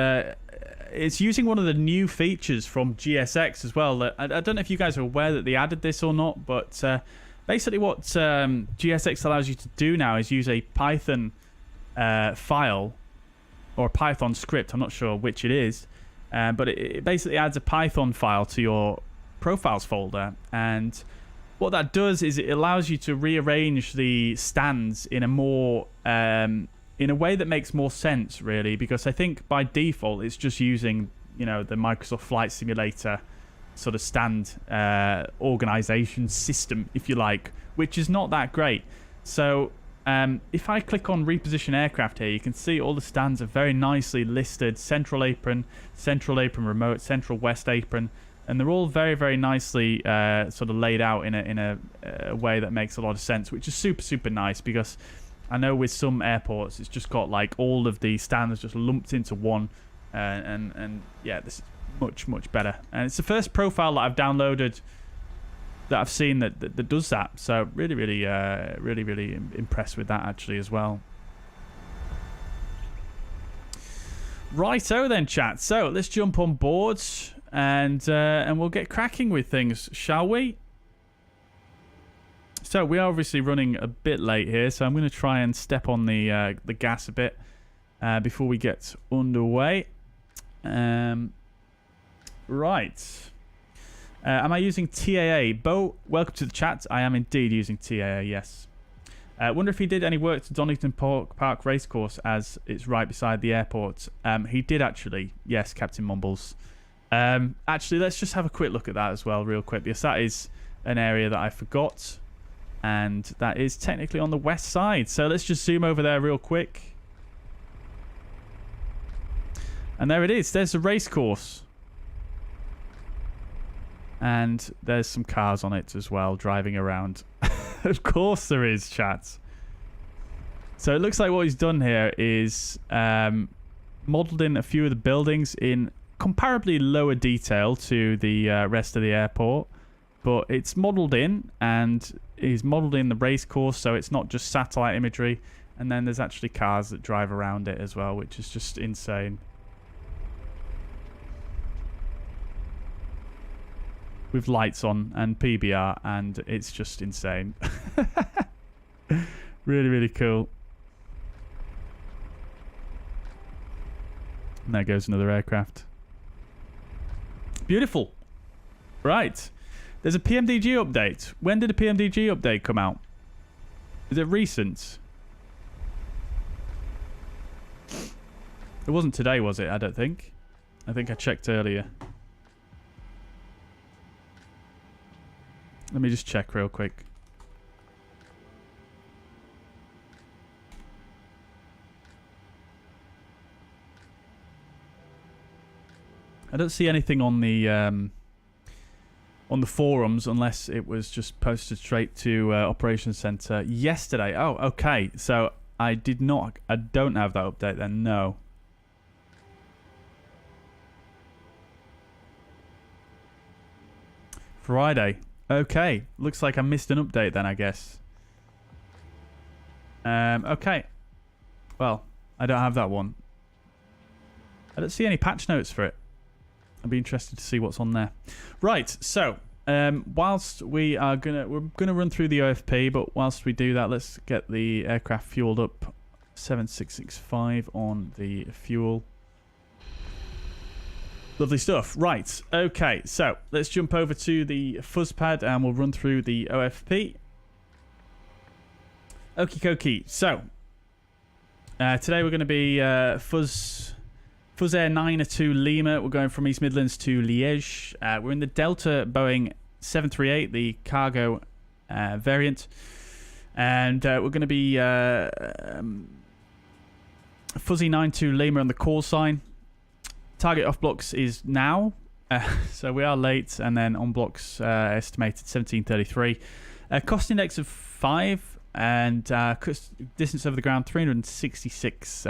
it's using one of the new features from GSX as well. I don't know if you guys are aware that they added this or not, but basically what GSX allows you to do now is use a Python file or a Python script. I'm not sure which it is, but it basically adds a Python file to your profiles folder, and what that does is it allows you to rearrange the stands in a more in a way that makes more sense, really, because I think by default it's just using, you know, the Microsoft Flight Simulator sort of stand organization system, if you like, which is not that great. So if I click on reposition aircraft here, you can see all the stands are very nicely listed: central apron remote, central west apron, and they're all very, very nicely sort of laid out in a way that makes a lot of sense, which is super, super nice, because I know with some airports it's just got like all of the stands just lumped into one, and yeah, this is much, much better. And it's the first profile that I've downloaded that I've seen that does that. So really, really impressed with that actually as well. Righto then, chat. So let's jump on board and we'll get cracking with things, shall we? So we are obviously running a bit late here, so I'm going to try and step on the gas a bit before we get underway. Right. Am I using TAA? Bo, welcome to the chat. I am indeed using TAA, yes. I wonder if he did any work to Donington Park Racecourse, as it's right beside the airport. He did actually, yes, Captain Mumbles. Actually, let's just have a quick look at that as well real quick, because that is an area that I forgot. And that is technically on the west side. So let's just zoom over there real quick. And there it is. There's the race course. And there's some cars on it as well, driving around. Of course there is, chat. So it looks like what he's done here is modelled in a few of the buildings in comparably lower detail to the rest of the airport. But it's modelled in, and he's modelled in the race course, so it's not just satellite imagery. And then there's actually cars that drive around it as well, which is just insane. With lights on and PBR, and it's just insane. Really, really cool. And there goes another aircraft. Beautiful. Right. There's a PMDG update. When did a PMDG update come out? Is it recent? It wasn't today, was it? I don't think. I think I checked earlier. Let me just check real quick. I don't see anything on the forums, unless it was just posted straight to Operations Center yesterday. Oh, okay. So I don't have that update then. No. Friday. Okay. Looks like I missed an update then, I guess. Okay. Well, I don't have that one. I don't see any patch notes for it. I'd be interested to see what's on there. Right, so whilst we're gonna run through the OFP, but whilst we do that, let's get the aircraft fueled up. 7665 on the fuel. Lovely stuff. Right, okay, so let's jump over to the fuzz pad and we'll run through the OFP. Okie dokie. So today we're going to be fuzzair 902 Lima. We're going from East Midlands to Liège. We're in the Delta Boeing 738, the cargo variant. And we're going to be fuzzy 92 Lima on the call sign. Target off blocks is now. So we are late. And then on blocks estimated 1733. Cost index of 5. And distance over the ground 366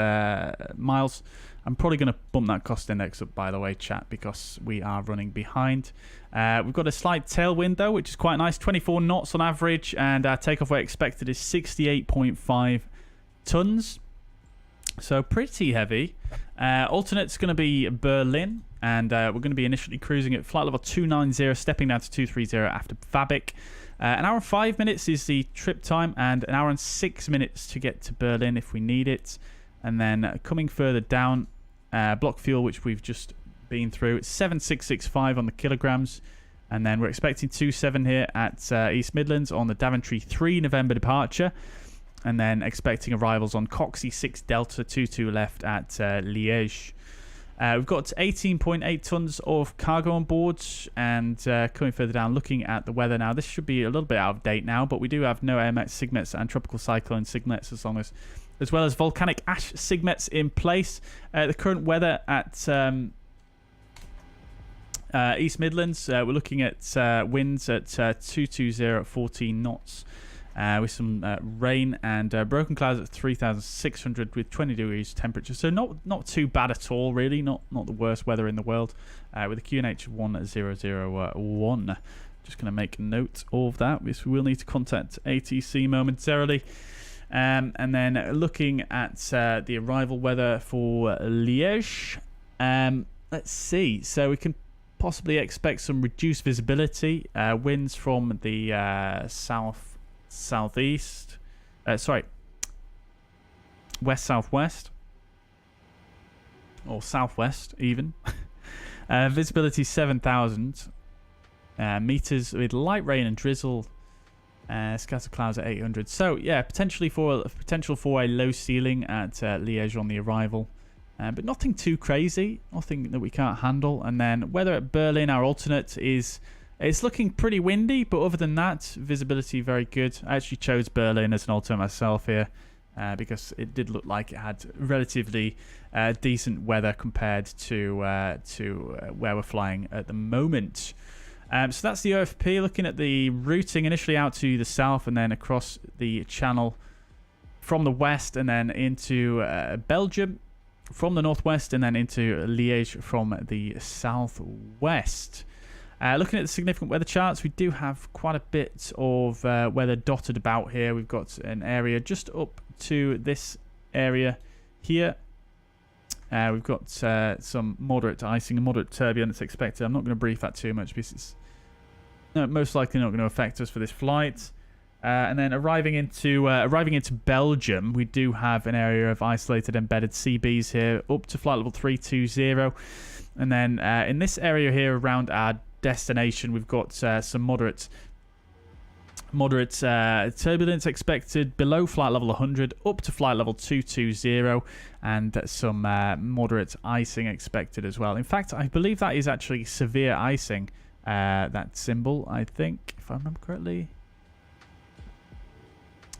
miles. I'm probably going to bump that cost index up, by the way, chat, because we are running behind. We've got a slight tailwind, though, which is quite nice. 24 knots on average, and our takeoff weight expected is 68.5 tons. So pretty heavy. Alternate's going to be Berlin, and we're going to be initially cruising at flight level 290, stepping down to 230 after Fabic. An hour and 5 minutes is the trip time, and an hour and 6 minutes to get to Berlin if we need it. And then coming further down, block fuel, which we've just been through, it's 7665 on the kilograms. And then we're expecting 27 here at East Midlands on the Daventry 3 November departure. And then expecting arrivals on Coxie 6 Delta 22 left at Liège. We've got 18.8 tons of cargo on board, and coming further down, looking at the weather now. This should be a little bit out of date now, but we do have no AMX signets and tropical cyclone signets, as well as volcanic ash signets in place. The current weather at East Midlands, we're looking at winds at 220 at 14 knots. With some rain and broken clouds at 3,600 with 20 degrees temperature. So not too bad at all, really. Not the worst weather in the world. With a QNH 1001. Just going to make a note of that, because we will need to contact ATC momentarily. And then looking at the arrival weather for Liège. Let's see. So we can possibly expect some reduced visibility. Winds from the southeast, west-southwest, or southwest even. Visibility 7,000 meters with light rain and drizzle. Scatter clouds at 800. So yeah, potential for a low ceiling at Liège on the arrival, but nothing too crazy, nothing that we can't handle. And then weather at Berlin, our alternate is. It's looking pretty windy, but other than that, visibility very good. I actually chose Berlin as an alternate myself here because it did look like it had relatively decent weather compared to where we're flying at the moment. So that's the OFP. Looking at the routing, initially out to the south and then across the channel from the west and then into Belgium from the northwest and then into Liège from the southwest. Looking at the significant weather charts, we do have quite a bit of weather dotted about here. We've got an area just up to this area here. We've got some moderate icing and moderate turbulence expected. I'm not going to brief that too much because it's most likely not going to affect us for this flight. And then arriving into Belgium, we do have an area of isolated embedded CBs here up to flight level 320. And then in this area here around our destination, we've got some moderate turbulence expected below flight level 100 up to flight level 220, and some moderate icing expected as well. In fact, I believe that is actually severe icing, that symbol, I think, if I remember correctly.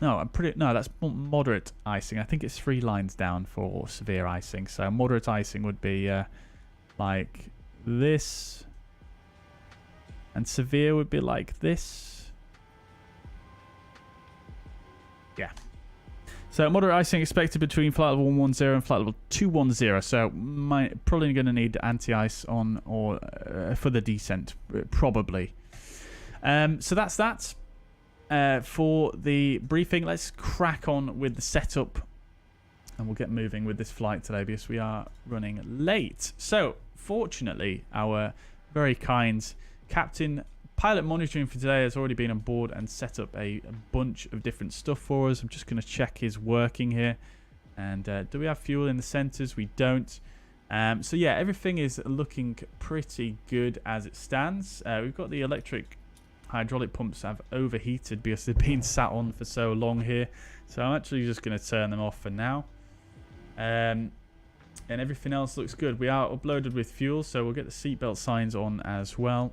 No, that's moderate icing. I think it's 3 lines down for severe icing. So moderate icing would be like this. And severe would be like this. Yeah. So moderate icing expected between flight level 110 and flight level 210. So probably going to need anti-ice on or for the descent, probably. So that's that for the briefing. Let's crack on with the setup. And we'll get moving with this flight today because we are running late. So fortunately, our very kind captain pilot monitoring for today has already been on board and set up a bunch of different stuff for us. I'm just going to check his working here. And do we have fuel in the centers? We don't. So yeah, everything is looking pretty good as it stands. We've got the electric hydraulic pumps have overheated because they've been sat on for so long here. So I'm actually just going to turn them off for now. And everything else looks good. We are uploaded with fuel, so we'll get the seatbelt signs on as well.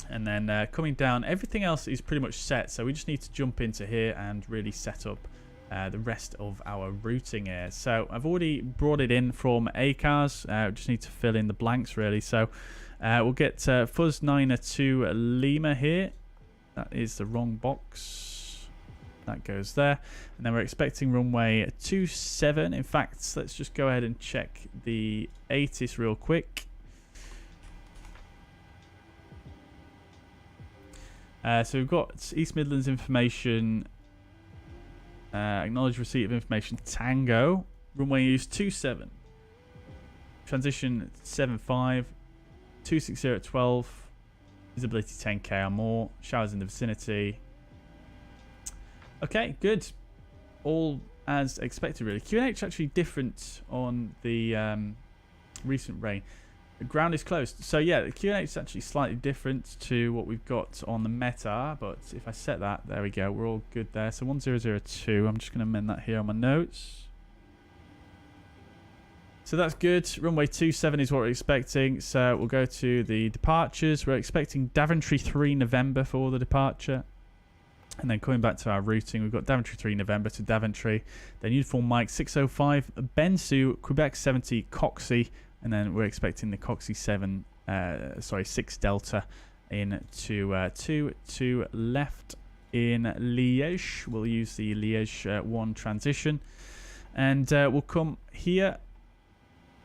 And then coming down, everything else is pretty much set. So we just need to jump into here and really set up the rest of our routing here. So I've already brought it in from ACARS. Just need to fill in the blanks really. So we'll get Fuzz 902 Lima here. That is the wrong box. that goes there. And then we're expecting runway 27. In fact, let's just go ahead and check the ATIS real quick. So we've got East Midlands information, acknowledge receipt of information, Tango, runway use 27, transition 75, 260 at 12, visibility 10k or more, showers in the vicinity. Okay, good. All as expected, really. QNH actually different on the recent rain. The ground is closed. So yeah, the QNH is actually slightly different to what we've got on the Meta. But if I set that, there we go. We're all good there. So 1002. I'm just going to amend that here on my notes. So that's good. Runway 27 is what we're expecting. So we'll go to the departures. We're expecting Daventry 3 November for the departure. And then coming back to our routing, we've got Daventry 3 November to Daventry. Then Uniform Mike 605, Bensu, Quebec 70, Coxie. And then we're expecting the Coxie 6 Delta in to 2 left in Liège. We'll use the Liège 1 transition. And we'll come here.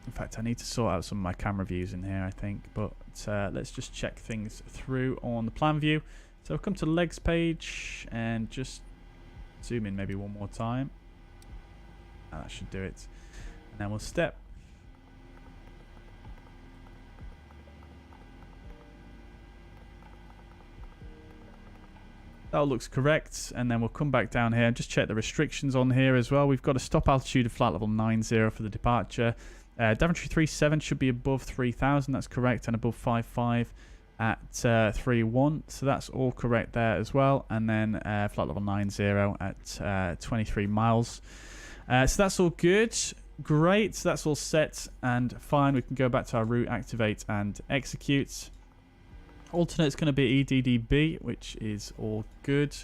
In fact, I need to sort out some of my camera views in here, I think. But let's just check things through on the plan view. So I'll come to legs page and just zoom in maybe one more time. That should do it. And then we'll step. That all looks correct, and then we'll come back down here and just check the restrictions on here as well. We've got a stop altitude of flight level 90 for the departure. Daventry 37 should be above 3000, that's correct, and above 55 at 31, so that's all correct there as well. And then flight level 90 at 23 miles. So that's all good. Great, so that's all set and fine. We can go back to our route, activate and execute. Alternate is going to be EDDB, which is all good.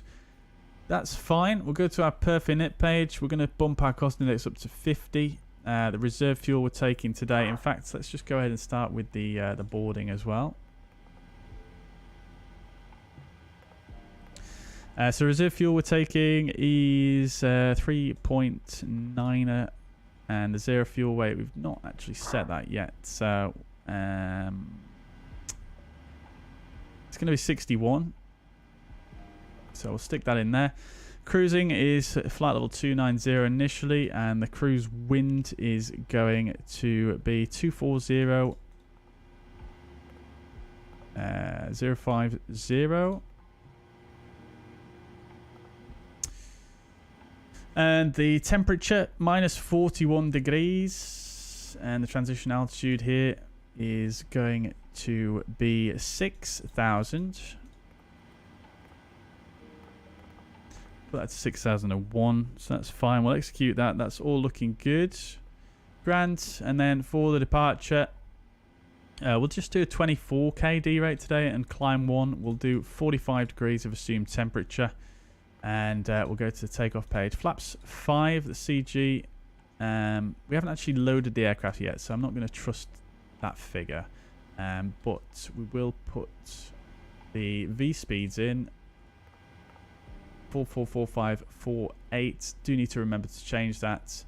That's fine. We'll go to our perf init page. We're going to bump our cost index up to 50. The reserve fuel we're taking today. In fact, let's just go ahead and start with the boarding as well. So reserve fuel we're taking is 3.9, and the zero fuel weight, we've not actually set that yet. So it's going to be 61. So we'll stick that in there. Cruising is flight level 290 initially, and the cruise wind is going to be 240 050. And the temperature minus 41 degrees, and the transition altitude here is going to be 6,000. Put that to 6,001, so that's fine. We'll execute that. That's all looking good. Grand. And then for the departure, we'll just do a 24k D rate today, and climb 1. We'll do 45 degrees of assumed temperature. And we'll go to the takeoff page. Flaps 5, the CG. We haven't actually loaded the aircraft yet, so I'm not going to trust that figure. But we will put the V speeds in. 444548. Do need to remember to change that.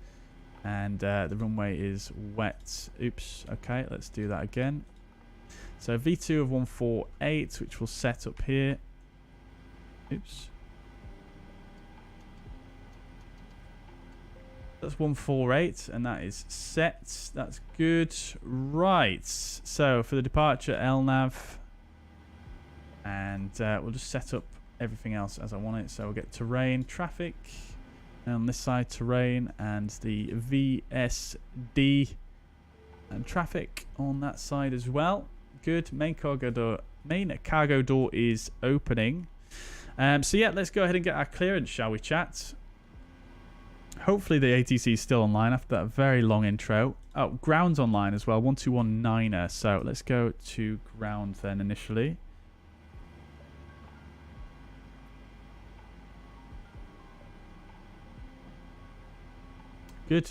And the runway is wet. Oops. Okay, let's do that again. So V2 of 148, which we'll set up here. Oops. That's 148, and that is set. That's good. Right. So for the departure, LNAV. And we'll just set up everything else as I want it. So we'll get terrain, traffic, and on this side terrain, and the VSD and traffic on that side as well. Good. Main cargo door is opening. So yeah, let's go ahead and get our clearance, shall we, chat? Hopefully the ATC is still online after that very long intro. Oh, ground's online as well, 1219er. So let's go to ground then initially. Good.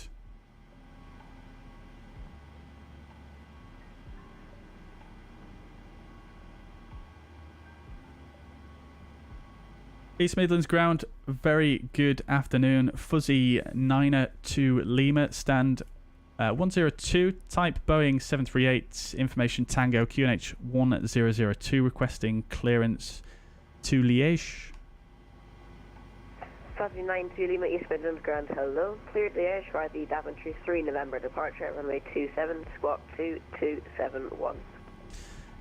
East Midlands ground, very good afternoon. Fuzzy 9-2 Lima, stand 102, type Boeing 738, information Tango QNH 1002, requesting clearance to Liège. Fuzzy 9-2 Lima, East Midlands ground, hello. Cleared Liège via the Daventry 3 November departure at runway 27, squawk 2271.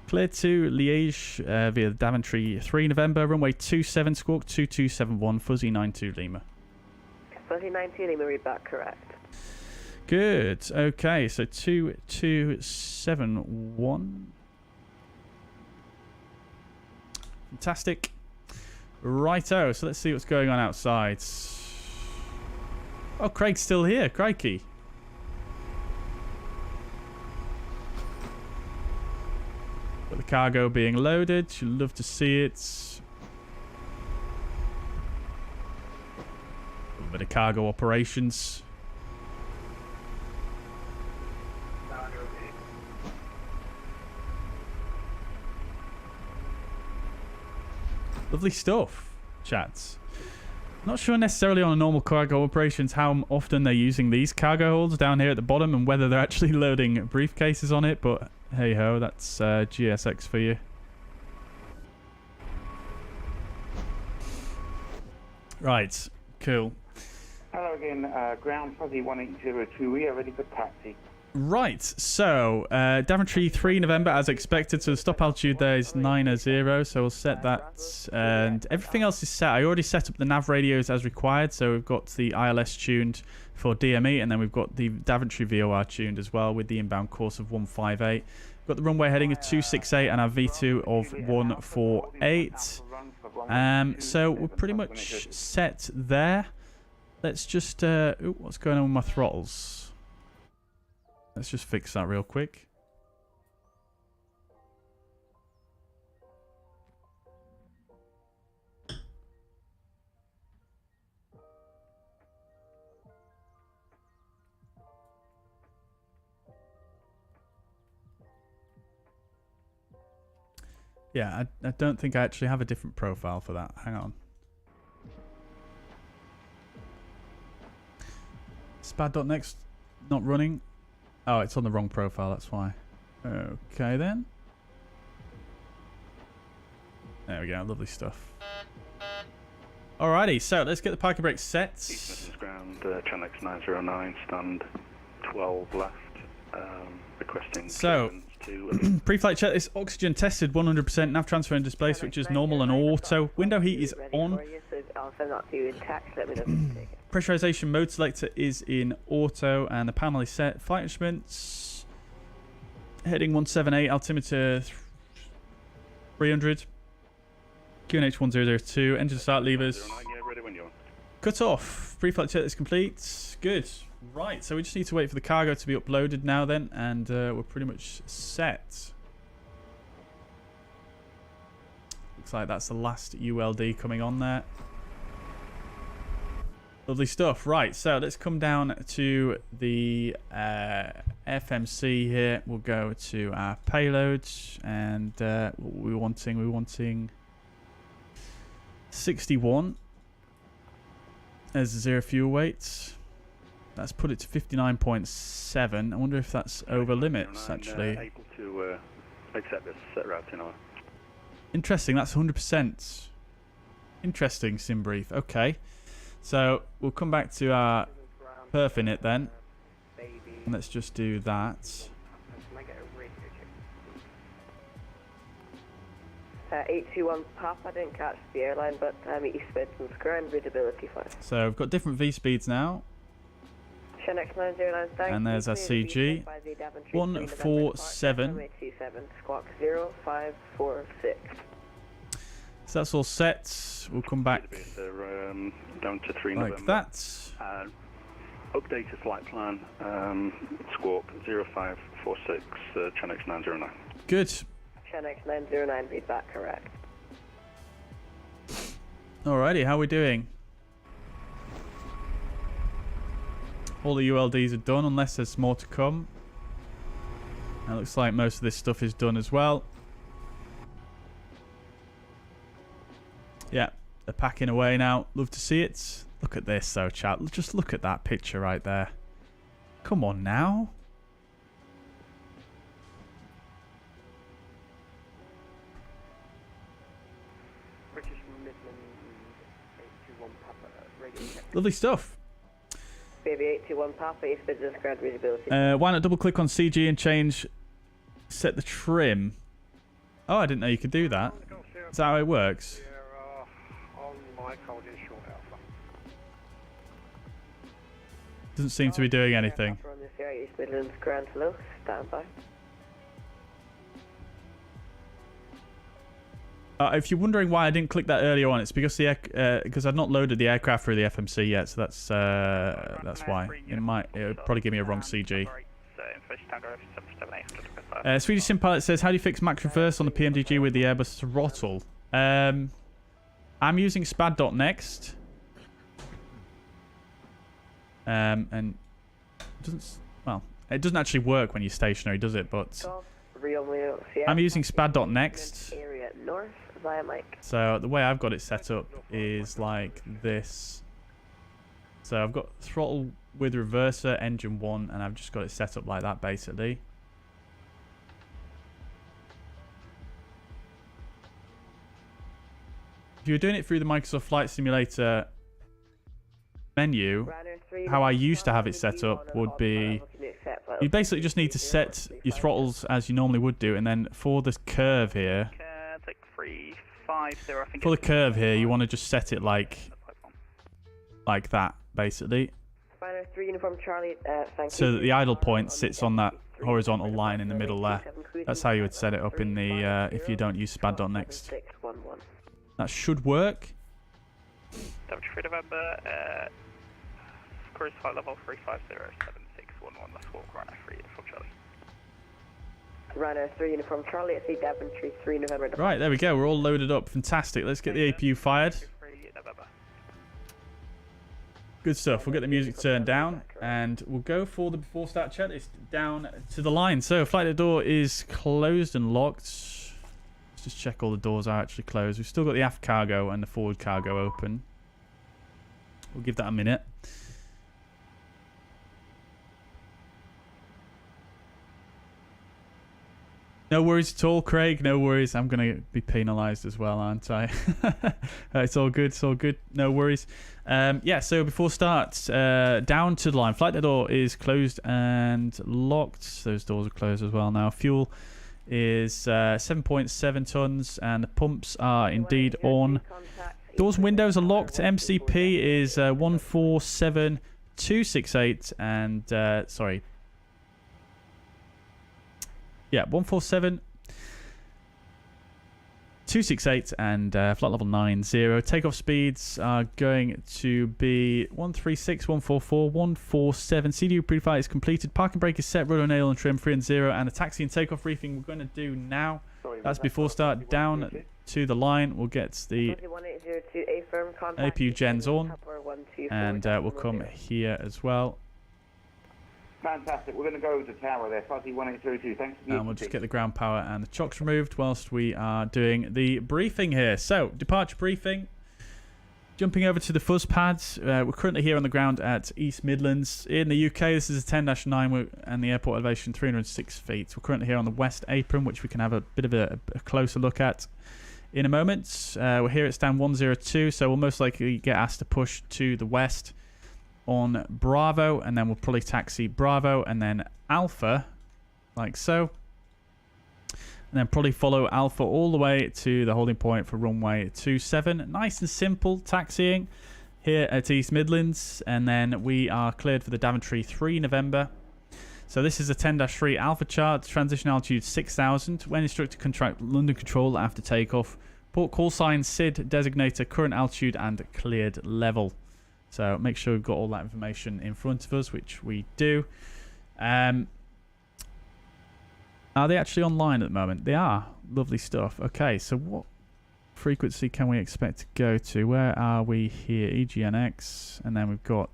Clear to Liège via the Daventry 3 November, runway 27, squawk 2271, Fuzzy 9-2 Lima. Fuzzy 9-2 Lima, read back correct. Good. Okay, so 2271. Fantastic. Righto, so let's see what's going on outside. Oh, Craig's still here. Crikey. Got the cargo being loaded. You'd love to see it. A little bit of cargo operations. Lovely stuff, chats. Not sure necessarily on a normal cargo operations how often they're using these cargo holds down here at the bottom and whether they're actually loading briefcases on it, but hey ho, that's GSX for you. Right, cool. Hello again, ground Fuzzy 1802, we are ready for taxi. Right, so Daventry 3 November as expected, so the stop altitude there is 9:0, so we'll set that, and everything else is set. I already set up the nav radios as required, so we've got the ILS tuned for DME, and then we've got the Daventry VOR tuned as well with the inbound course of 158. We've got the runway heading of 268 and our V2 of 148. So we're pretty much set there. Let's just, ooh, what's going on with my throttles? Let's just fix that real quick. Yeah, I don't think I actually have a different profile for that. Hang on. Spad.next not running. Oh, it's on the wrong profile, that's why. Okay, then. There we go, lovely stuff. Alrighty, so let's get the parking brake set. East Midlands ground, Channel 909, stand 12 left, requesting so, to... pre-flight check, this oxygen tested 100%, nav transfer and display switch is normal and auto. Window heat is on. Pressurization mode selector is in auto and the panel is set. Flight instruments, heading 178, altimeter 300, QNH 1002, engine start levers. Cut off. Pre-flight check is complete. Good. Right, so we just need to wait for the cargo to be uploaded now then, and we're pretty much set. Looks like that's the last ULD coming on there. Lovely stuff. Right, so let's come down to the FMC here. We'll go to our payloads, and what we're wanting, we're wanting 61 as the zero fuel weight. That's put it to 59.7. I wonder if that's over limits, actually. Able to accept this set routing on. Interesting, that's 100%. Interesting, sim brief. Okay. So we'll come back to our perf in it then. And let's just do that. 821 Pop, I didn't catch the airline, but East Midlands ground readability fine. So we've got different V speeds now. Chinook 909, thank and there's our CG. 147. Squawk 0546. So that's all set. We'll come back down to 3 like November. that. Updated flight plan, squawk 0546, Chinook 909. Good. Chinook 909, read back correct. Alrighty, how are we doing? All the ULDs are done, unless there's more to come. It looks like most of this stuff is done as well. Yeah, are packing away now. Love to see it. Look at this though, chat. Just look at that picture right there. Come on now. British Midlands 821 Papa radio check. Lovely stuff. Baby 821 Papa, East Midlands ground visibility. Why not double click on CG and change, set the trim? Oh, I didn't know you could do that. Is that how it works? On my code is short alpha. Doesn't seem to be doing anything. Papa on this area, East Midlands ground hello, stand by. If you're wondering why I didn't click that earlier on, it's because because I've not loaded the aircraft through the FMC yet, so that's why. It'll probably give me a wrong CG. Swedish Sim Pilot says, how do you fix max reverse on the PMDG with the Airbus throttle? I'm using spad.next. And it doesn't actually work when you're stationary, does it? But I'm using spad.next. So the way I've got it set up is like this. So I've got throttle with reverser, engine 1, and I've just got it set up like that basically. If you were doing it through the Microsoft Flight Simulator menu, how I used to have it set up would be, you basically just need to set your throttles as you normally would do, and then for this curve here, for the curve here, you want to just set it like that, basically. So that the idle point sits on that horizontal line in the middle there. That's how you would set it up in the if you don't use spad.next. That should work. November, cruise flight level 3507611, let's walk runner 3 from Charlie. Runner 3 uniform Charlie, it's the Daventry 3 November. Right, there we go, we're all loaded up. Fantastic. Let's get the APU fired. Good stuff. We'll get the music turned down and we'll go for the before start checklist down to the line. So flight door is closed and locked. Let's just check all the doors are actually closed. We've still got the aft cargo and the forward cargo open. We'll give that a minute. No worries at all, Craig. No worries. I'm going to be penalised as well, aren't I? It's all good. It's all good. No worries. Yeah, so before start, down to the line. Flight door is closed and locked. Those doors are closed as well now. Fuel is 7.7 tons and the pumps are indeed on. Doors and windows are locked. MCP is 147268 and, sorry. Yeah, 147268 and flight level 90. Takeoff speeds are going to be 136, 144, 147. CDU pre-flight is completed. Parking brake is set. Rudder nail and trim 3 and 0. And the taxi and takeoff briefing we're going to do now. That's before start. Down to the line. We'll get the APU gens on. And we'll come here as well. Fantastic. We're going to go to tower there, Fuzzy 1832. Thanks for the and we'll just get the ground power and the chocks removed whilst we are doing the briefing here. So, departure briefing. Jumping over to the fuzz pads. We're currently here on the ground at East Midlands. In the UK, this is a 10-9 and the airport elevation 306 feet. We're currently here on the west apron, which we can have a bit of a closer look at in a moment. We're here at stand 102, so we'll most likely get asked to push to the west on Bravo, and then we'll probably taxi Bravo and then Alpha, like so. And then probably follow Alpha all the way to the holding point for runway 27. Nice and simple taxiing here at East Midlands. And then we are cleared for the Daventry 3 November. So this is a 10-3 Alpha chart. Transition altitude 6,000. When instructed, contract London control after takeoff. Port call sign, SID, designator, current altitude and cleared level. So make sure we've got all that information in front of us, which we do. Are they actually online at the moment? They are. Lovely stuff. Okay, so what frequency can we expect to go to? Where are we here? EGNX, and then we've got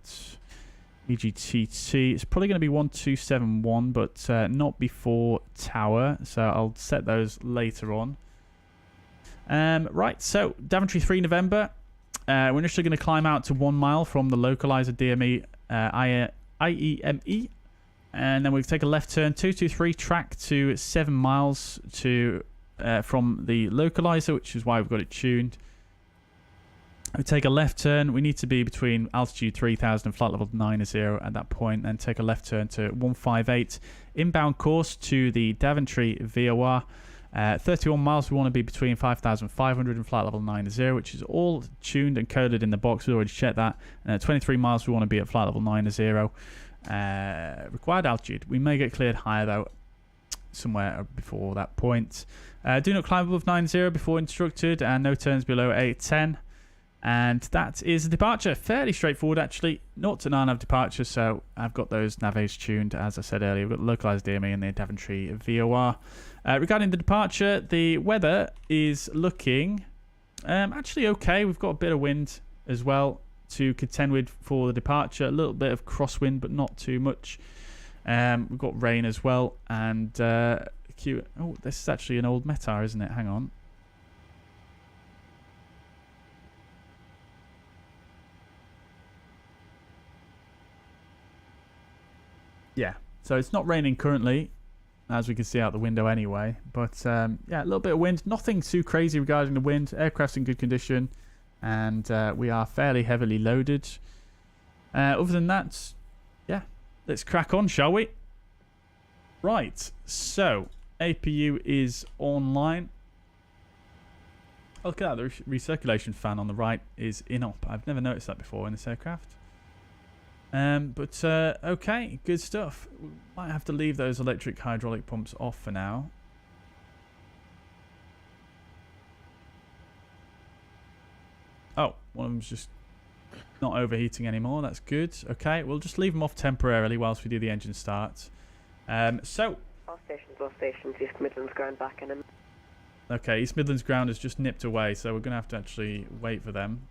EGTT. It's probably going to be 1271, but not before tower. So I'll set those later on. Right, so Daventry 3 November. We're initially going to climb out to 1 mile from the localizer DME IEME. And then we take a left turn 223 track to 7 miles to from the localizer, which is why we've got it tuned. We take a left turn. We need to be between altitude 3000 and flight level 90 at that point. Then take a left turn to 158 inbound course to the Daventry VOR. 31 miles, we want to be between 5,500 and flight level 90, which is all tuned and coded in the box. We already checked that. And at 23 miles, we want to be at flight level 90. Required altitude. We may get cleared higher, though, somewhere before that point. Do not climb above 90 before instructed, and no turns below 810. And that is a departure. Fairly straightforward, actually. 0 to 9 of departure, so I've got those navs tuned, as I said earlier. We've got the localized DME and the Daventry VOR. Regarding the departure, the weather is looking actually okay. We've got a bit of wind as well to contend with for the departure. A little bit of crosswind, but not too much. We've got rain as well. And oh, this is actually an old METAR, isn't it? Hang on. Yeah, so it's not raining currently, as we can see out the window anyway. But yeah, a little bit of wind. Nothing too crazy regarding the wind. Aircraft's in good condition, and we are fairly heavily loaded. Other than that, yeah, let's crack on, shall we? Right, so APU is online. Look at that, the recirculation fan on the right is in-op. I've never noticed that before in this aircraft. Okay, good stuff. We might have to leave those electric hydraulic pumps off for now. Oh, one of them's just not overheating anymore. That's good. Okay, we'll just leave them off temporarily whilst we do the engine start. All stations, East Midlands ground back in. Okay, East Midlands ground has just nipped away, so we're going to have to actually wait for them.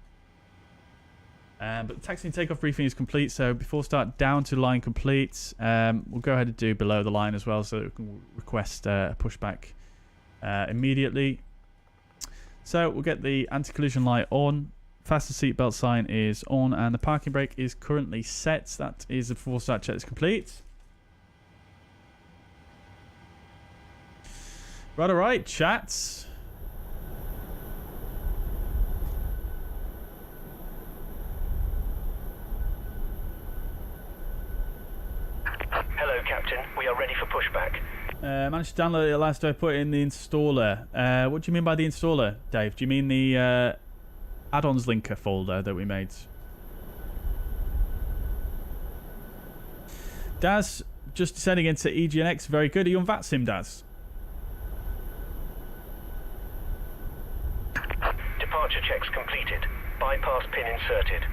But the taxi and takeoff briefing is complete, so before start, down to line complete. We'll go ahead and do below the line as well, so that we can request a pushback immediately. So we'll get the anti-collision light on, fasten seatbelt sign is on, and the parking brake is currently set. That is the before start check is complete. Right, alright, chats. Hello, Captain. We are ready for pushback. Managed to download it last I put in the installer. What do you mean by the installer, Dave? Do you mean the add-ons linker folder that we made? Daz, just descending into EGNX. Very good. Are you on VATSIM, Daz? Departure checks completed. Bypass pin inserted.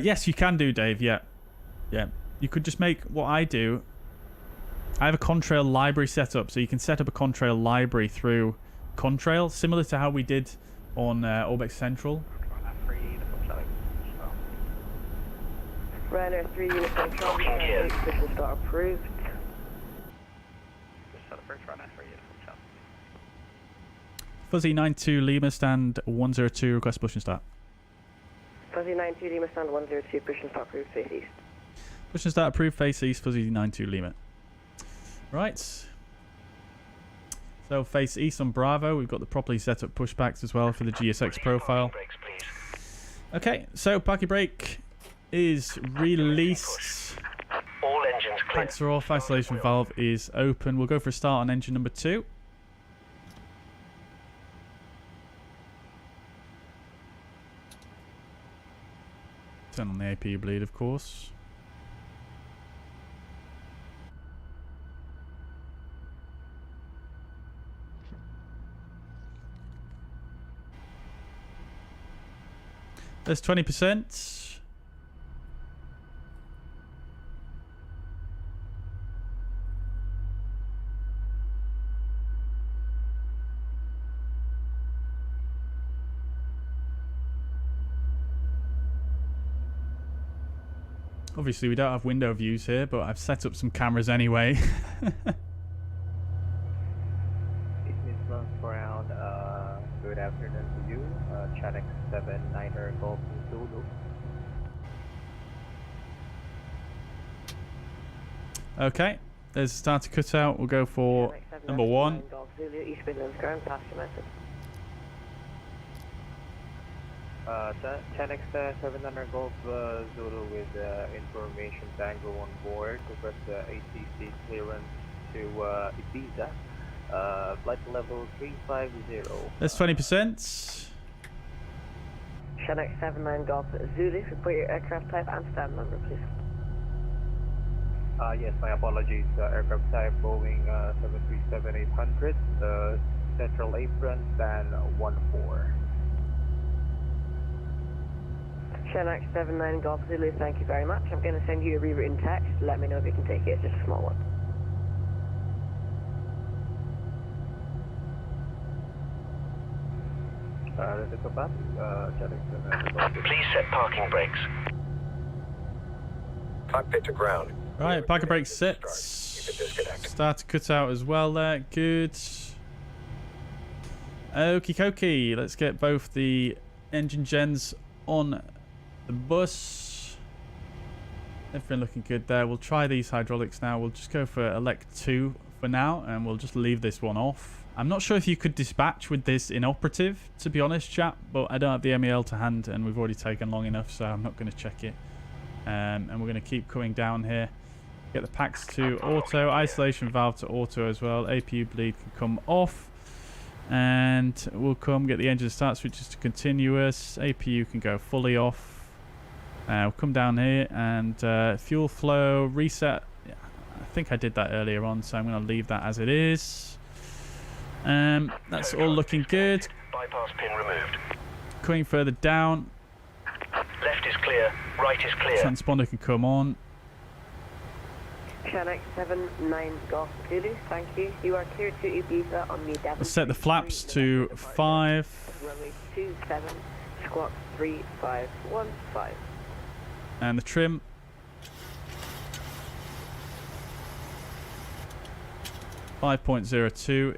Yes, you can do, Dave. Yeah. You could just make what I do. I have a Contrail library set up, so you can set up a Contrail library through Contrail, similar to how we did on Orbex Central. Ryanair 3 unit control, mission start approved. Fuzzy 92 Lima stand 102 request push and start. Fuzzy 92 Lima stand 102 push and start approved face east. Push and start approved face east Fuzzy 92 Lima. Right. So face east on Bravo. We've got the properly set up pushbacks as well for the GSX profile. Okay, so parking brake is released. All engines clear. Packs are off. Isolation valve is open. We'll go for a start on engine number 2. Turn on the APU bleed, of course. There's 20%. Obviously, we don't have window views here, but I've set up some cameras anyway. Channel 79er Golf Zulu. Okay, there's a starter cutout. We'll go for number 1. Golf Zulu, East Midlands ground, pass your message. Channel 79er Golf Zulu with information tango on board. Request ACC clearance to Ibiza. Flight level 350. That's 20%. Chinook 79 Golf Zulu, report your aircraft type and stand number, please. Yes, my apologies. Aircraft type Boeing 737-800. Central apron, stand 14. Chinook 79 Golf Zulu, thank you very much. I'm going to send you a rewritten text. Let me know if you can take it, just a small one. Please set parking brakes. Cockpit to ground. Right, parking brake set. You can disconnect. Starter cutout as well there. Good. Okie dokie. Let's get both the engine gens on the bus. Everything looking good there. We'll try these hydraulics now. We'll just go for elect 2 for now, and we'll just leave this one off. I'm not sure if you could dispatch with this inoperative, to be honest, chap, but I don't have the MEL to hand, and we've already taken long enough, so I'm not going to check it. And we're going to keep coming down here. Get the packs to auto, isolation valve to auto as well. APU bleed can come off, and we'll come get the engine start switches to continuous. APU can go fully off. We'll come down here and fuel flow reset. Yeah, I think I did that earlier on, so I'm going to leave that as it is. That's all looking good. Bypass pin removed. Coming further down. Left is clear, right is clear. Transponder can come on. Chinook 79 Golf Zulu, thank you. You are cleared to Ibiza on the Devon. Let's set the flaps to 5. Runway 27, squawk 3515. And the trim. .02.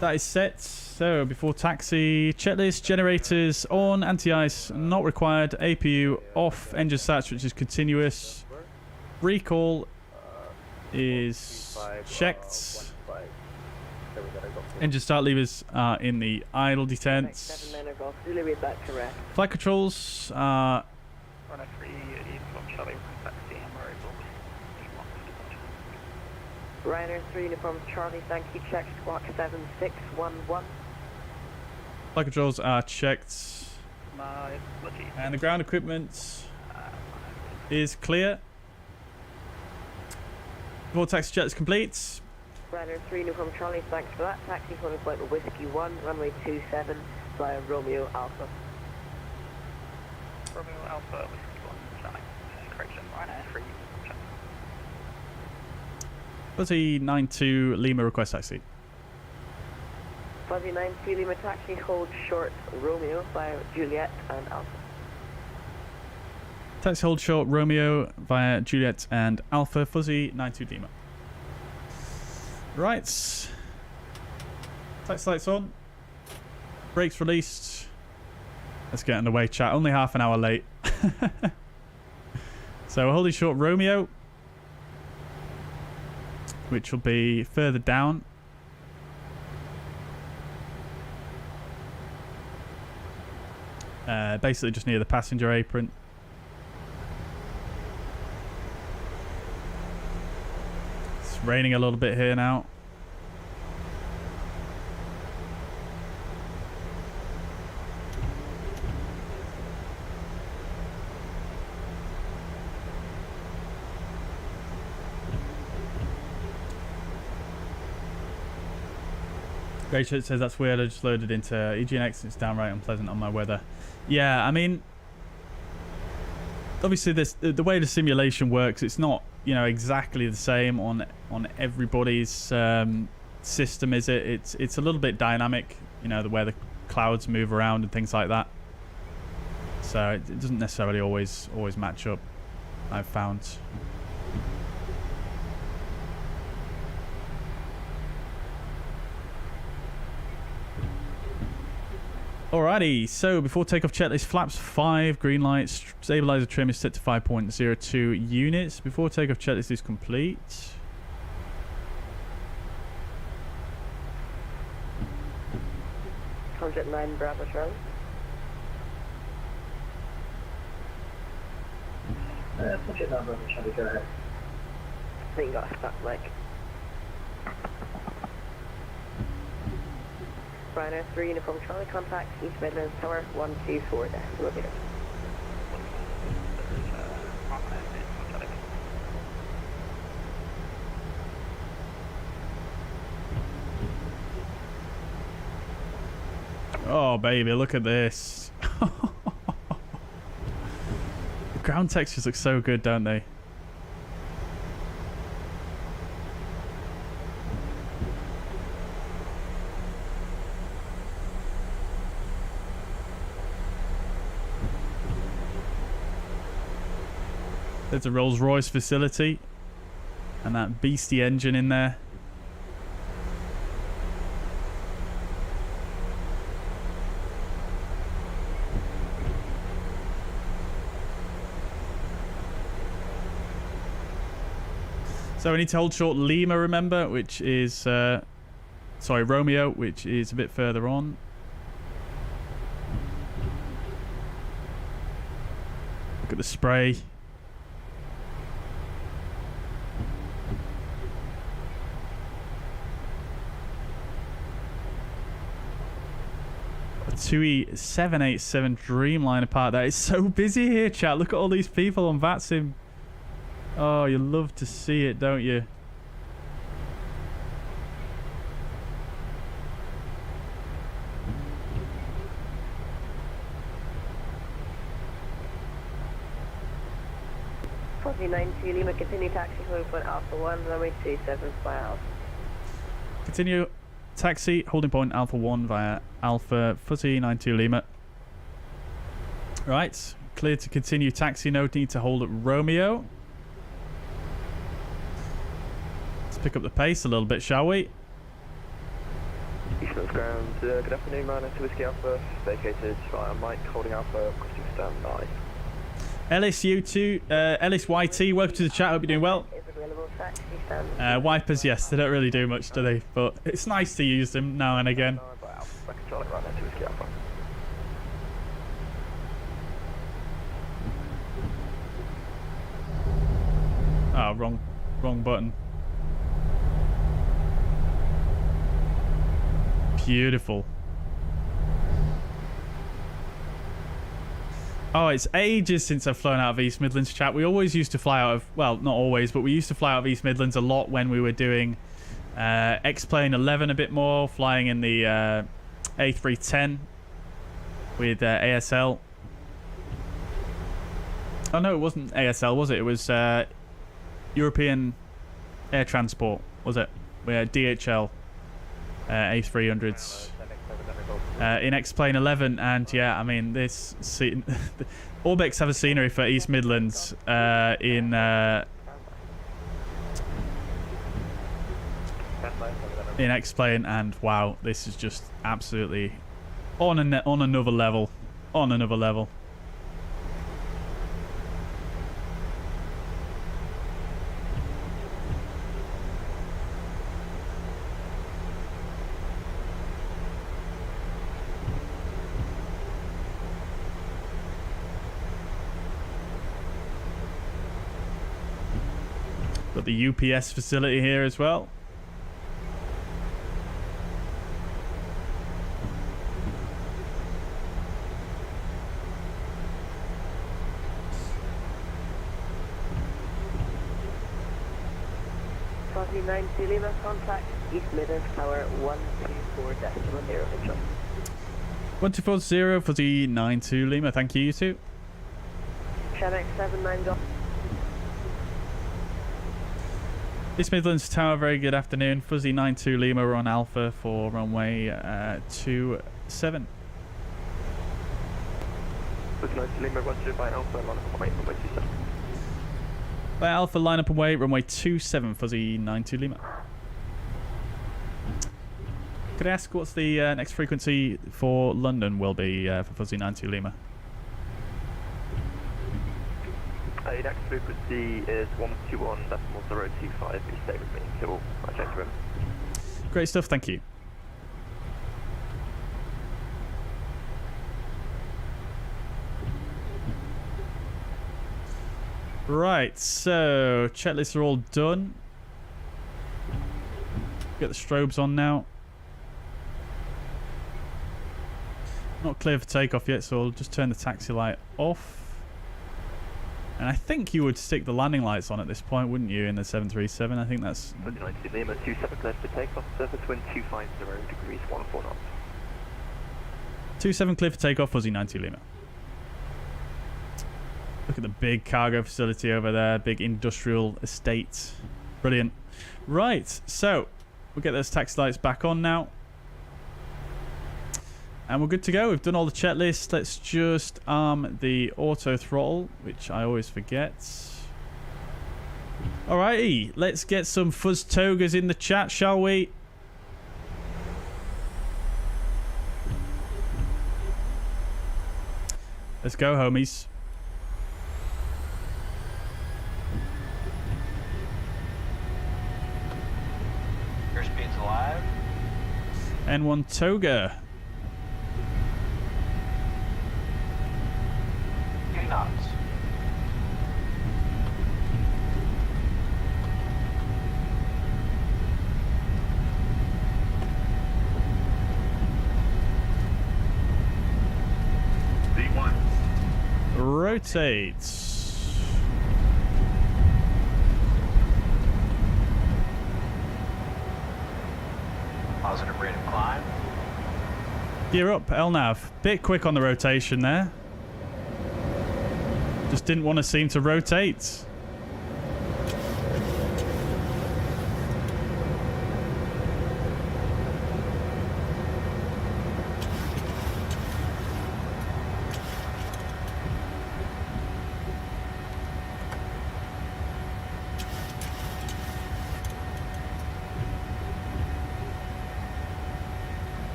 That is set. So before taxi, checklist, generators on, anti-ice not required, APU off, engine start switch is continuous, recall is checked, engine start levers are in the idle detents, flight controls are Runner 3 is from Charlie from taxi and we're able Ryanair 3 uniform Charlie, thank you. Check squawk 7611. flight controls are checked, and the ground equipment is clear. Before taxi jet is complete. Ryanair 3 uniform Charlie, thanks for that. Taxi for flight with Whiskey 1, runway 27, via Romeo Alpha. Romeo Alpha, Whiskey 1, Charlie. Correction, Ryanair 3. Fuzzy 92 Lima request taxi. Fuzzy 92 Lima taxi, hold short Romeo via Juliet and Alpha. Taxi hold short Romeo via Juliet and Alpha. Fuzzy 92 Lima. Right. Taxi lights on. Brakes released. Let's get underway, chat. Only half an hour late. So we're holding short Romeo, which will be further down. Basically just near the passenger apron. It's raining a little bit here now. Rachel says that's weird. I just loaded into EGNX and it's downright unpleasant on my weather. Yeah, I mean, obviously the way the simulation works, it's not, you know, exactly the same on everybody's system, is it? It's a little bit dynamic, you know, the way the clouds move around and things like that. So it doesn't necessarily always match up, I've found. Alrighty, so before takeoff checklist, flaps 5, green light, stabilizer trim is set to 5.02 units. Before takeoff checklist is complete. Contact 9 Bravo Charlie. Contact 9 Bravo Charlie, go ahead. I think you got a stuck mic. Ryanair 3 Uniform Charlie, contact East Midlands Tower 124 decimal meter. Oh baby, look at this. The ground textures look so good, don't they? There's a Rolls-Royce facility and that beastie engine in there. So we need to hold short Lima, remember, which is, sorry, Romeo, which is a bit further on. Look at the spray. A 2E787 Dreamliner part. That is so busy here, chat. Look at all these people on VATSIM. Oh, you love to see it, don't you? Fuzzy92 Lima, continue taxi holding point Alpha 1, runway 27 by Alpha. Continue taxi, holding point Alpha 1 via Alpha Fuzzy92 Lima. Right, clear to continue taxi, no need to hold at Romeo. Let's pick up the pace a little bit, shall we? East Midlands ground, good afternoon, Ryanair 2 Whiskey Alpha, vacated via Mike, holding Alpha, crossing stand 9. LSU2, LSYT, welcome to the chat, hope you're doing well. Wipers, yes, they don't really do much, do they? But it's nice to use them now and again. Oh, wrong button. Beautiful. Oh, it's ages since I've flown out of East Midlands, chat. We always used to fly out of, well, not always, but we used to fly out of East Midlands a lot when we were doing X-Plane 11 a bit more, flying in the A310 with ASL. Oh, no, it wasn't ASL, was it? It was European Air Transport, was it? We had DHL A300s. In X-Plane 11, and yeah, I mean, this Orbex have a scenery for East Midlands in X-Plane, and wow, this is just absolutely on another level, Got the UPS facility here as well. Fuzzy92 Lima, contact East Midlands Tower 124.0 control. 1240 Fuzzy92 Lima, thank you, you two. GSX 79 Golf. East Midlands Tower, very good afternoon. Fuzzy92 Lima, we're on Alpha for runway 27. Fuzzy92 Lima, roger by Alpha, line up and wait, runway 27. By Alpha, line up and wait, runway 27, Fuzzy92 Lima. Could I ask what's the next frequency for London will be for Fuzzy 92 Lima? The next frequency is 121.025. Please stay with me until I check the room. Great stuff, thank you. Right, so checklists are all done. Get the strobes on now. Not clear for takeoff yet, so I'll just turn the taxi light off. And I think you would stick the landing lights on at this point, wouldn't you, in the 737? I think that's... 90 Lima, 27 clear for takeoff, surface wind 250 degrees, 14 knots. 27 clear for takeoff, Fuzzy 90 Lima. Look at the big cargo facility over there, big industrial estate. Brilliant. Right, so we'll get those taxi lights back on now. And we're good to go. We've done all the checklists. Let's just arm the auto throttle, which I always forget. Alrighty, let's get some fuzz togas in the chat, shall we? Let's go, homies. Airspeed's alive. N1 toga. 3 knots. V1. Rotates. Positive rate of climb. Gear up, LNAV. Bit quick on the rotation there. Just didn't want to seem to rotate.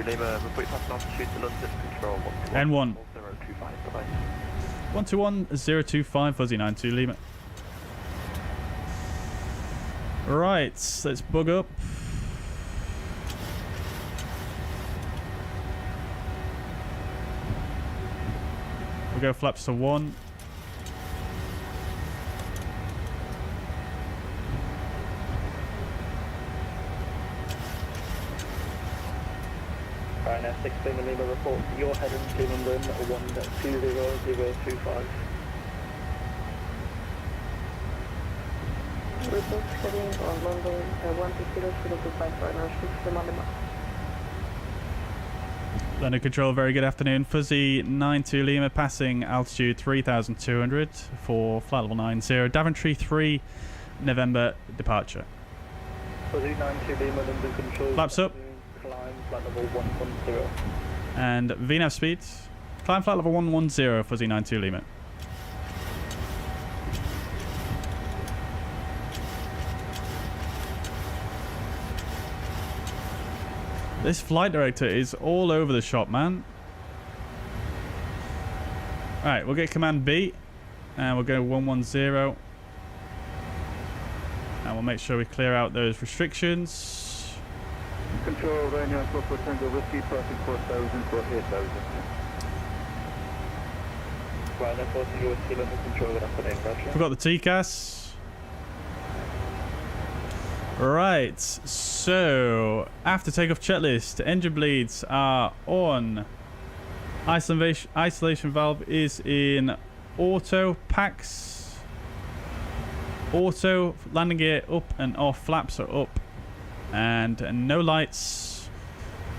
Lima, report passing altitude to London, control N1. 025, bye-bye. 121.025, Fuzzy 92 Lima. Right, let's bug up. We'll go flaps to 1. Ryanair 16 Lima report, you're heading to London 120.025. Report heading on London 120.025 Ryanair 16 Lima. London Control, very good afternoon. Fuzzy 92 Lima passing altitude 3,200 for flight level 90. Daventry 3 November departure. Fuzzy 92 Lima, London Control. Flaps up. Climb flight level 110. And VNAV speed. Climb flight level 110, Fuzzy 92 Lima. This flight director is all over the shop, man. Alright, we'll get command B. And we'll go 110. And we'll make sure we clear out those restrictions. Control, Ryanair 44 Tango Whiskey, passing 4,000 for 8,000. Ryanair 4 Tango Whiskey, London Control, good afternoon, Roger. Forgot the TCAS. Right, so after takeoff checklist, engine bleeds are on. Isolation valve is in auto. Packs auto. Landing gear up and off. Flaps are up. And no lights.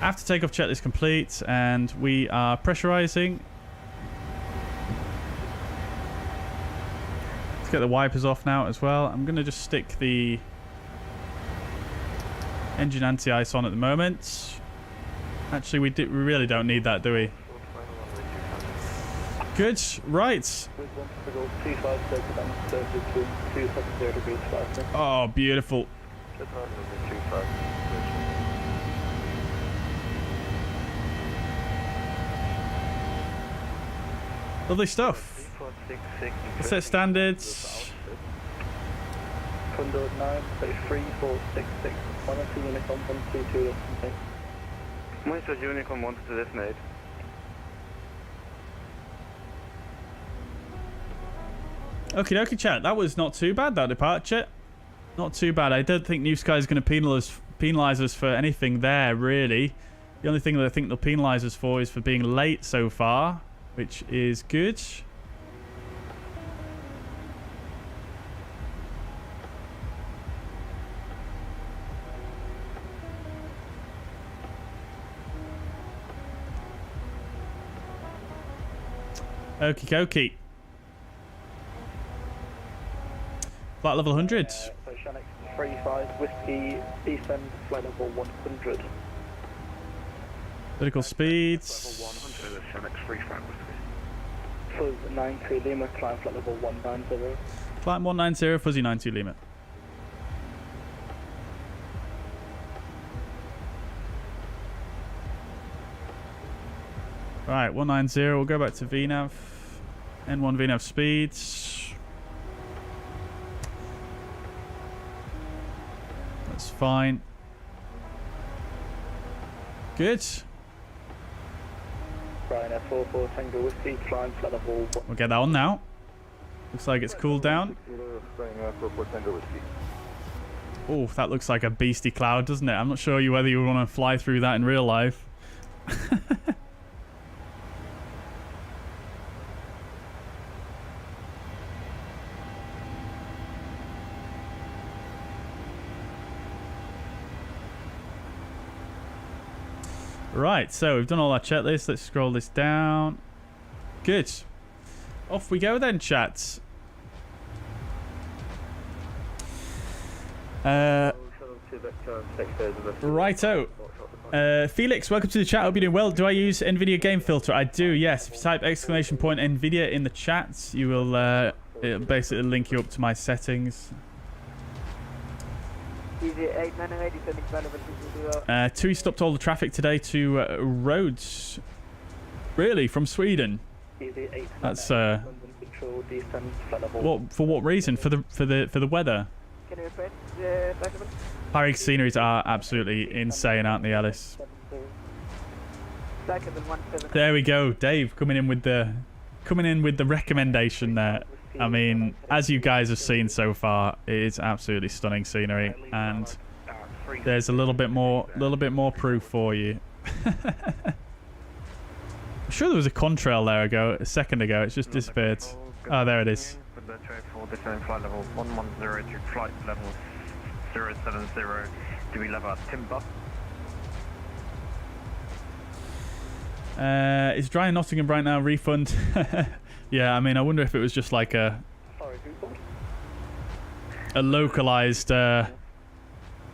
After takeoff checklist complete, and we are pressurizing. Let's get the wipers off now as well. I'm going to just stick the engine anti-ice on at the moment. Actually, we really don't need that, do we? Good. Right. Oh, beautiful. Lovely stuff. Let's set standards. Condor 9, 3466, 102 Unicorn 122. Monitor Unicorn 1 to destinate. Okie dokie, chat. That was not too bad, that departure. Not too bad. I don't think Newsky is going to penalise us for anything there, really. The only thing that I think they'll penalise us for is for being late so far, which is good. Okie dokie. Flight level 100. So Shanix 35, Whiskey, descend, flight level 100. Vertical speeds. Level 100, Shanix 35 Whiskey. Fuzz 92 Lima, climb flight level 190. Flight 190, Fuzzy 92 Lima. Right, 190, we'll go back to VNAV. N1 VNAV speeds. That's fine. Good. Ryanair 44 Tango Whiskey, climb flight level 1. We'll get that on now. Looks like it's cooled down. Oh, that looks like a beastie cloud, doesn't it? I'm not sure whether you want to fly through that in real life. Right, so we've done all our checklist. Let's scroll this down. Good. Off we go then, chat. Righto. Felix, welcome to the chat. Hope you're doing well. Do I use NVIDIA Game Filter? I do, yes. If you type !NVIDIA in the chat, you will it'll basically link you up to my settings. TUI stopped all the traffic today to Rhodes. Really? From Sweden? That's what, for what reason? For the weather? Pyreegue sceneries are absolutely insane, aren't they, Alice? There we go, Dave coming in with the recommendation there. I mean, as you guys have seen so far, it is absolutely stunning scenery, and there's a little bit more proof for you. I'm sure there was a contrail there a second ago. It's just disappeared. Oh, there it is. Flight level 110 to flight level 070 to be level timber. It's dry in Nottingham right now. Refund. Yeah, I mean, I wonder if it was just like a localized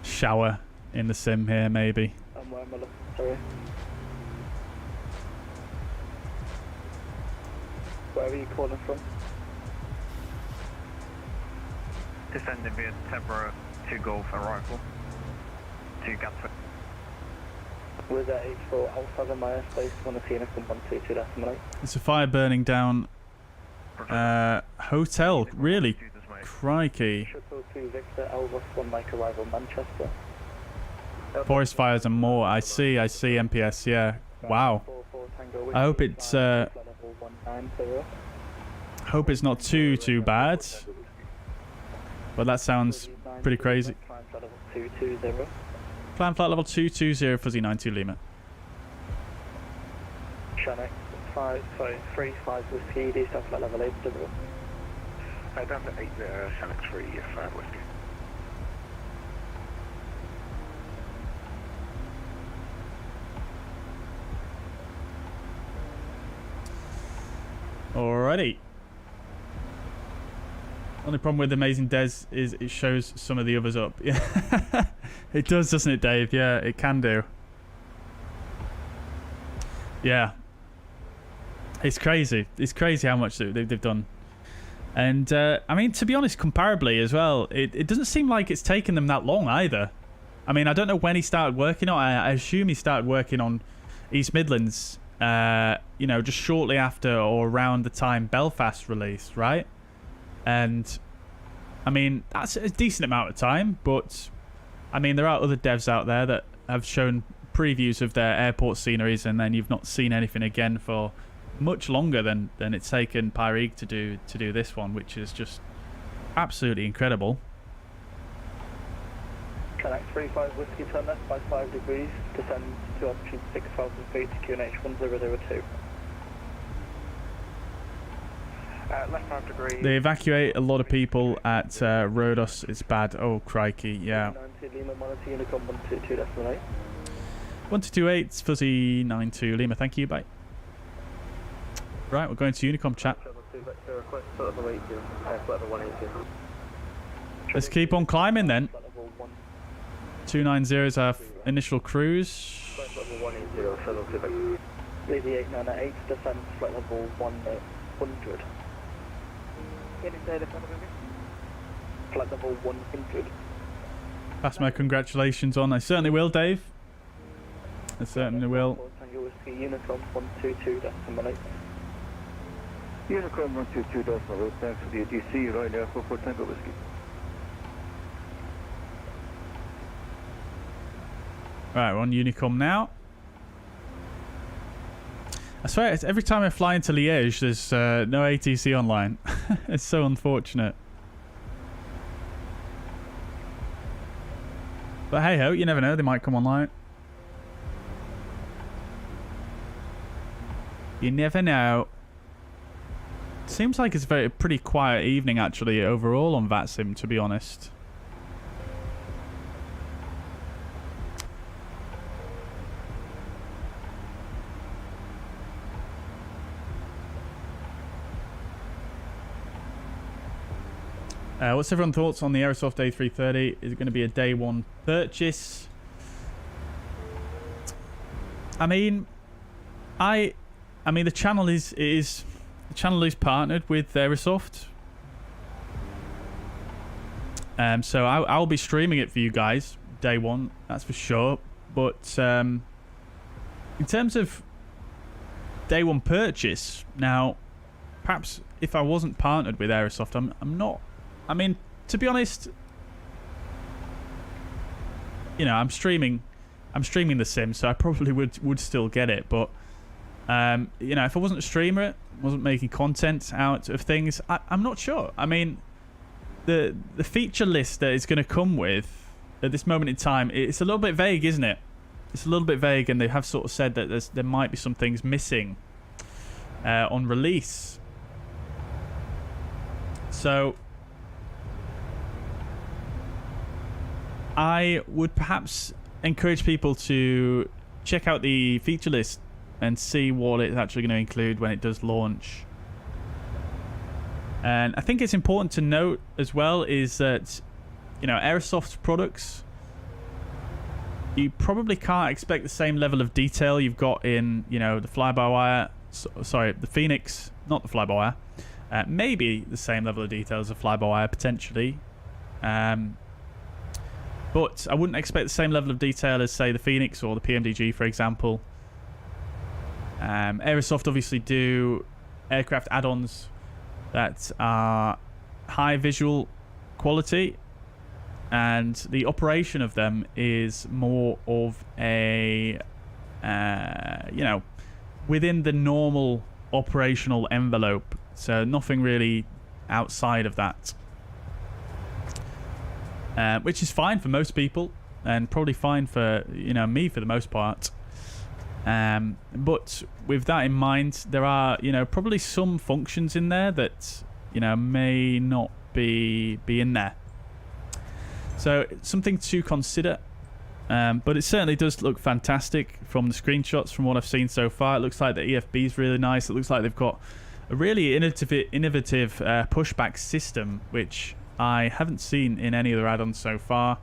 shower in the sim here, maybe. Where are you calling from? Descending via Tebra to Golf arrival to Gatwick. With that H4 outside of my airspace, 122.8. It's a fire burning down hotel. Really? Crikey. Forest fires and more. I see MPS, yeah. Wow. I hope it's hope it's not too bad. But that sounds pretty crazy. Climb flight level 220, Fuzzy 92 Lima. Shanix 35 Whiskey, descent flight level 8 0. Down to 8 Shanix 3 Whiskey. Alrighty. Only problem with Amazing Des is it shows some of the others up. Yeah, it does, doesn't it, Dave? Yeah, it can do. Yeah. It's crazy. It's crazy how much they've done. And, I mean, to be honest, comparably as well, it doesn't seem like it's taken them that long either. I mean, I don't know when he started working on it. I assume he started working on East Midlands you know, just shortly after or around the time Belfast released, right? And I mean, that's a decent amount of time, but I mean, there are other devs out there that have shown previews of their airport sceneries, and then you've not seen anything again for much longer than it's taken Pyreegue to do this one, which is just absolutely incredible. Connect 35 whiskey, turn left by 5 degrees, descend to altitude 6,000 feet to QNH 1002. Left 5 degrees. They evacuate a lot of people at Rhodos. It's bad. Oh, crikey, yeah. 90 Lima monitor Unicom 122.8. 1228, fuzzy 92 Lima, thank you, bye. Right, we're going to Unicom chat. Let's keep on climbing then. 290 is our initial cruise. Lady 898, descend flight level 100. Flight level 100. Pass my congratulations on. I certainly will, Dave. I certainly will. Unicom 122.8. Unicom 122.8, thanks for the DC, right now, 44 Tango Whiskey. Right, we're on Unicom now. I swear, every time I fly into Liège, there's no ATC online. It's so unfortunate. But hey ho, you never know, they might come online. You never know. Seems like it's a pretty quiet evening actually overall on VATSIM, to be honest. What's everyone's thoughts on the Aerosoft A330? Is it going to be a day one purchase? I mean, the channel is partnered with Aerosoft, so I'll be streaming it for you guys day one, that's for sure. But in terms of day one purchase, now perhaps if I wasn't partnered with Aerosoft, I'm not. I mean, to be honest, you know, I'm streaming The Sims, so I probably would still get it. But you know, if I wasn't a streamer, wasn't making content out of things, I'm not sure. I mean, the feature list that it's going to come with at this moment in time, it's a little bit vague, isn't it? It's a little bit vague, and they have sort of said that there might be some things missing on release. So I would perhaps encourage people to check out the feature list and see what it's actually going to include when it does launch. And I think it's important to note as well is that, you know, Aerosoft's products, you probably can't expect the same level of detail you've got in, you know, the fly-by-wire, sorry, the Fenix, not the fly-by-wire. Maybe the same level of detail as a fly-by-wire, potentially. But I wouldn't expect the same level of detail as, say, the Fenix or the PMDG, for example. Aerosoft obviously do aircraft add-ons that are high visual quality, and the operation of them is more of a, you know, within the normal operational envelope. So nothing really outside of that. Which is fine for most people, and probably fine for, you know, me for the most part. But with that in mind, there are, you know, probably some functions in there that, you know, may not be in there. So something to consider. But it certainly does look fantastic from the screenshots, from what I've seen so far. It looks like the EFB is really nice. It looks like they've got a really innovative pushback system, which I haven't seen in any of the add-ons so far,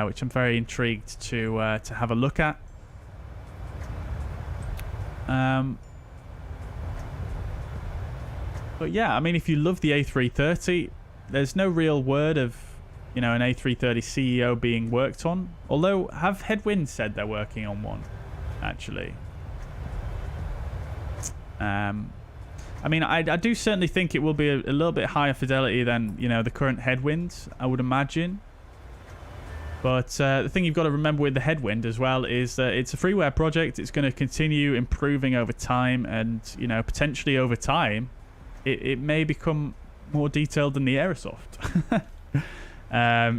which I'm very intrigued to have a look at. But yeah, I mean, if you love the A330, there's no real word of, you know, an A330 CEO being worked on. Although, have Headwind said they're working on one, actually? I mean, I do certainly think it will be a little bit higher fidelity than, you know, the current headwind, I would imagine. But the thing you've got to remember with the headwind as well is that it's a freeware project. It's going to continue improving over time, and, you know, potentially over time, it may become more detailed than the Aerosoft.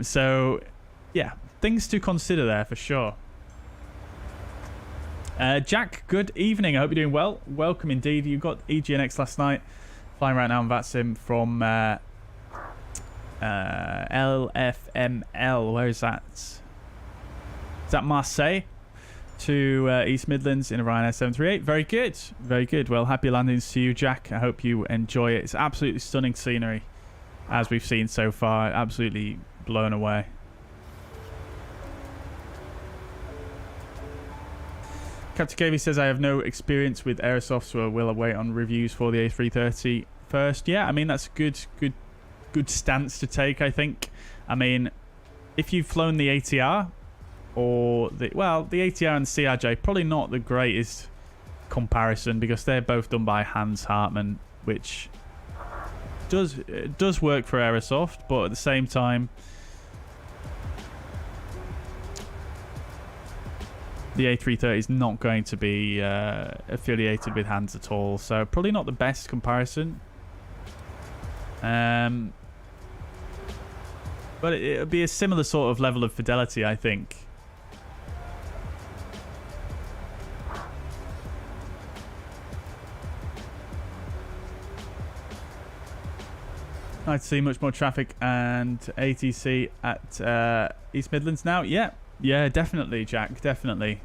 So, yeah, things to consider there for sure. Jack, good evening. I hope you're doing well. Welcome indeed. You got EGNX last night. Flying right now on VATSIM from LFML. Where is that? Is that Marseille? To East Midlands in a Ryanair 738. Very good. Very good. Well, happy landings to you, Jack. I hope you enjoy it. It's absolutely stunning scenery, as we've seen so far. Absolutely blown away. Captain KV says, I have no experience with Aerosoft, so I will await on reviews for the A330 first. Yeah, I mean, that's a good stance to take, I think. I mean, if you've flown the ATR or the ATR and the CRJ, probably not the greatest comparison because they're both done by Hans Hartmann, which does work for Aerosoft, but at the same time, the A330 is not going to be affiliated with Hans at all, so probably not the best comparison. But it'll be a similar sort of level of fidelity, I think. I'd see much more traffic and ATC at East Midlands now. Yeah, definitely, Jack, definitely.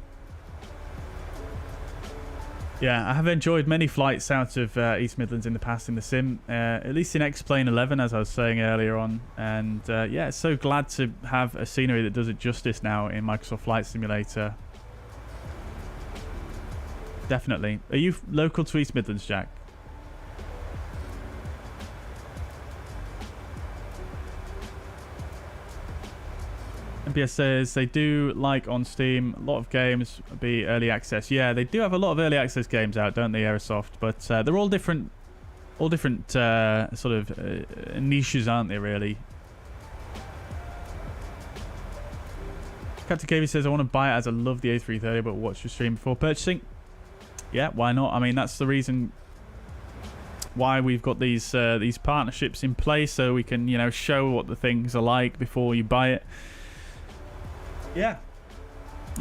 Yeah, I have enjoyed many flights out of East Midlands in the past in the sim, at least in X-Plane 11, as I was saying earlier on. And yeah, so glad to have a scenery that does it justice now in Microsoft Flight Simulator. Definitely. Are you local to East Midlands, Jack? MPS says they do like on Steam a lot of games be early access. Yeah, they do have a lot of early access games out, don't they, Aerosoft? But they're all different sort of niches, aren't they, really? Captain KV says I want to buy it as I love the A330, but watch your stream before purchasing. Yeah, why not? I mean, that's the reason why we've got these partnerships in place, so we can, you know, show what the things are like before you buy it. Yeah,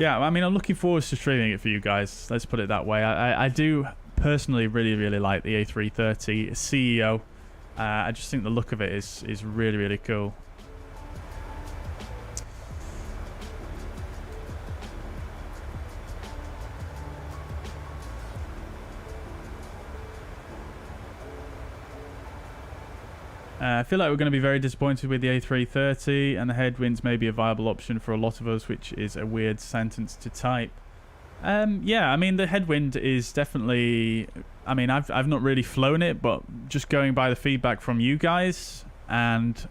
I mean, I'm looking forward to streaming it for you guys. Let's put it that way. I do personally really like the A330 CEO. I just think the look of it is really cool. I feel like we're going to be very disappointed with the A330, and the headwinds may be a viable option for a lot of us, which is a weird sentence to type. Yeah, I mean, the headwind is definitely... I mean, I've not really flown it, but just going by the feedback from you guys and,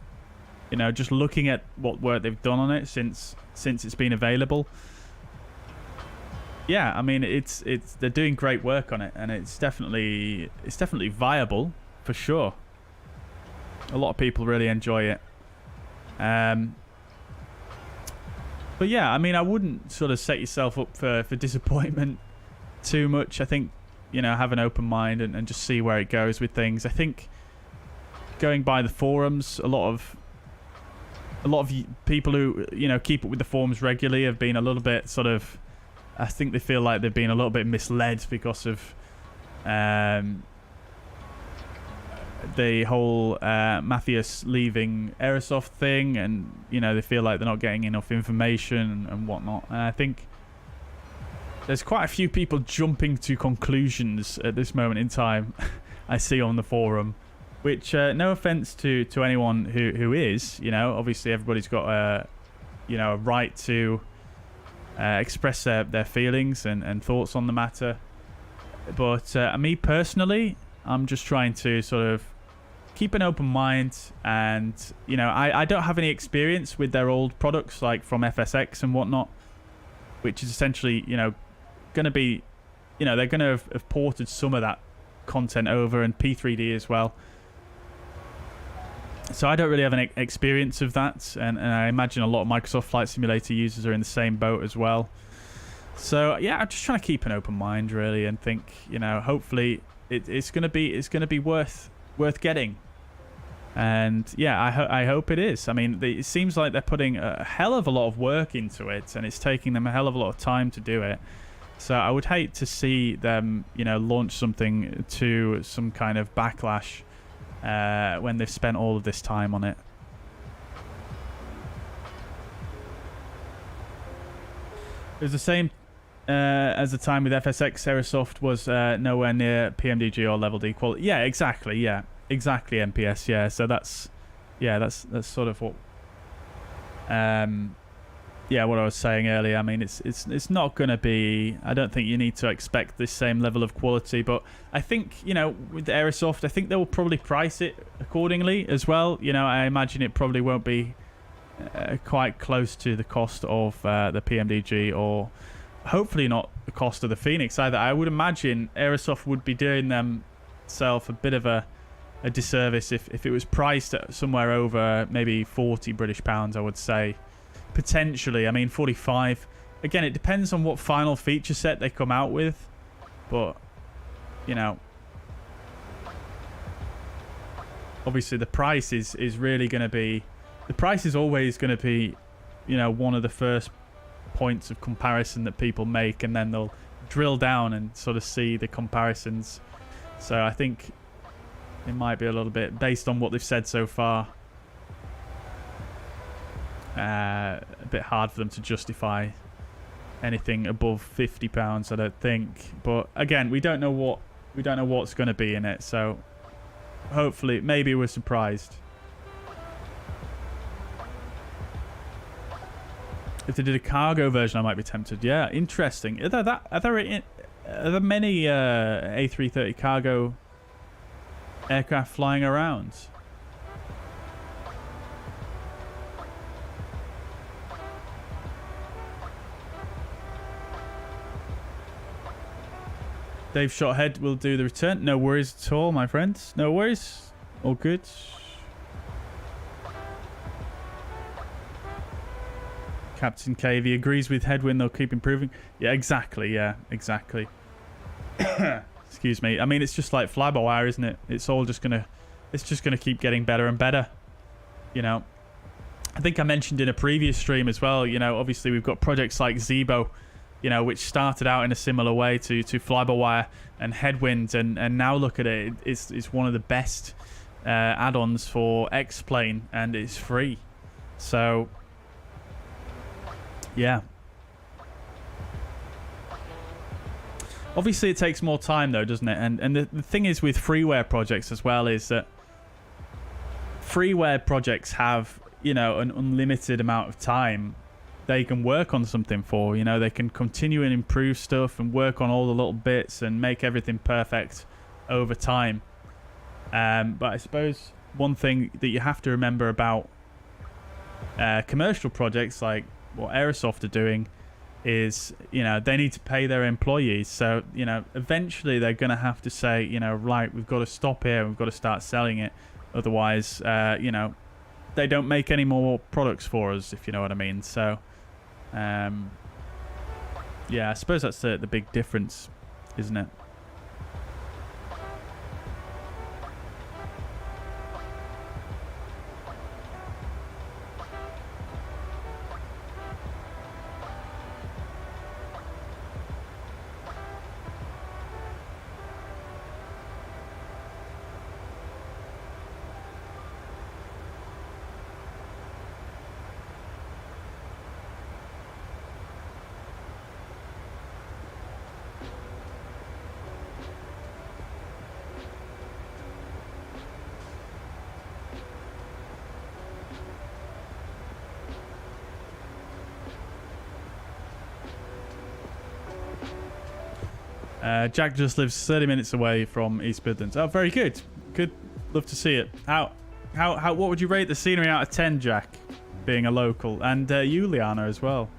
you know, just looking at what work they've done on it since it's been available. Yeah, I mean, they're doing great work on it, and it's definitely viable for sure. A lot of people really enjoy it. But yeah, I mean, I wouldn't sort of set yourself up for disappointment too much. I think, you know, have an open mind and just see where it goes with things. I think going by the forums, a lot of people who, you know, keep up with the forums regularly have been a little bit sort of, I think they feel like they've been a little bit misled because of the whole Matthias leaving Aerosoft thing, and, you know, they feel like they're not getting enough information and whatnot. And I think there's quite a few people jumping to conclusions at this moment in time. I see on the forum, which no offense to anyone who is, you know, obviously everybody's got a right to express their feelings and thoughts on the matter. But me personally, I'm just trying to sort of keep an open mind, and, you know, I don't have any experience with their old products, like from FSX and whatnot, which is essentially, you know, going to be, you know, they're going to have ported some of that content over, and P3D as well. So I don't really have an experience of that, and I imagine a lot of Microsoft Flight Simulator users are in the same boat as well. So yeah, I'm just trying to keep an open mind really, and think, you know, hopefully it's gonna be worth getting. And yeah, I hope it is. I mean, it seems like they're putting a hell of a lot of work into it, and it's taking them a hell of a lot of time to do it. So I would hate to see them, you know, launch something to some kind of backlash when they've spent all of this time on it. It was the same as the time with FSX. Aerosoft was nowhere near PMDG or level D quality. Yeah, exactly. Yeah, exactly. MPS. Yeah. So that's sort of what what I was saying earlier. I mean, it's not going to be. I don't think you need to expect the same level of quality, but I think, you know, with Aerosoft, I think they will probably price it accordingly as well. You know, I imagine it probably won't be quite close to the cost of the PMDG, or hopefully not the cost of the Fenix either. I would imagine Aerosoft would be doing themselves a bit of a disservice if it was priced at somewhere over maybe £40 I would say. Potentially, I mean 45. Again, it depends on what final feature set they come out with, but you know, obviously the price is really going to be, the price is always going to be, you know, one of the first points of comparison that people make, and then they'll drill down and sort of see the comparisons. So I think it might be a little bit, based on what they've said so far, a bit hard for them to justify anything above £50, I don't think. But again, we don't know what's going to be in it, so hopefully maybe we're surprised. If they did a cargo version, I might be tempted. Yeah, interesting. Are there many A330 cargo aircraft flying around? Dave Shothead will do the return. No worries at all, my friends. No worries. All good. Captain KV agrees with Headwind. They'll keep improving. Yeah, exactly. Yeah, exactly. Excuse me. I mean, it's just like fly-by-wire, isn't it? It's all just gonna keep getting better and better. You know, I think I mentioned in a previous stream as well. You know, obviously we've got projects like Zebo, you know, which started out in a similar way to fly-by-wire and Headwind, and now look at it. It's one of the best add-ons for X-Plane, and it's free. So yeah. Obviously it takes more time though, doesn't it? And the thing is with freeware projects as well is that freeware projects have, you know, an unlimited amount of time they can work on something for. You know, they can continue and improve stuff and work on all the little bits and make everything perfect over time. But I suppose one thing that you have to remember about commercial projects like what Aerosoft are doing is, you know, they need to pay their employees. So, you know, eventually they're going to have to say, you know, right, we've got to stop here, we've got to start selling it. Otherwise, you know, they don't make any more products for us, if you know what I mean. So, yeah, I suppose that's the big difference, isn't it? Jack just lives 30 minutes away from East Midlands. Oh, very good. Good. Love to see it. What would you rate the scenery out of 10, Jack? Being a local. And you, Liana, as well.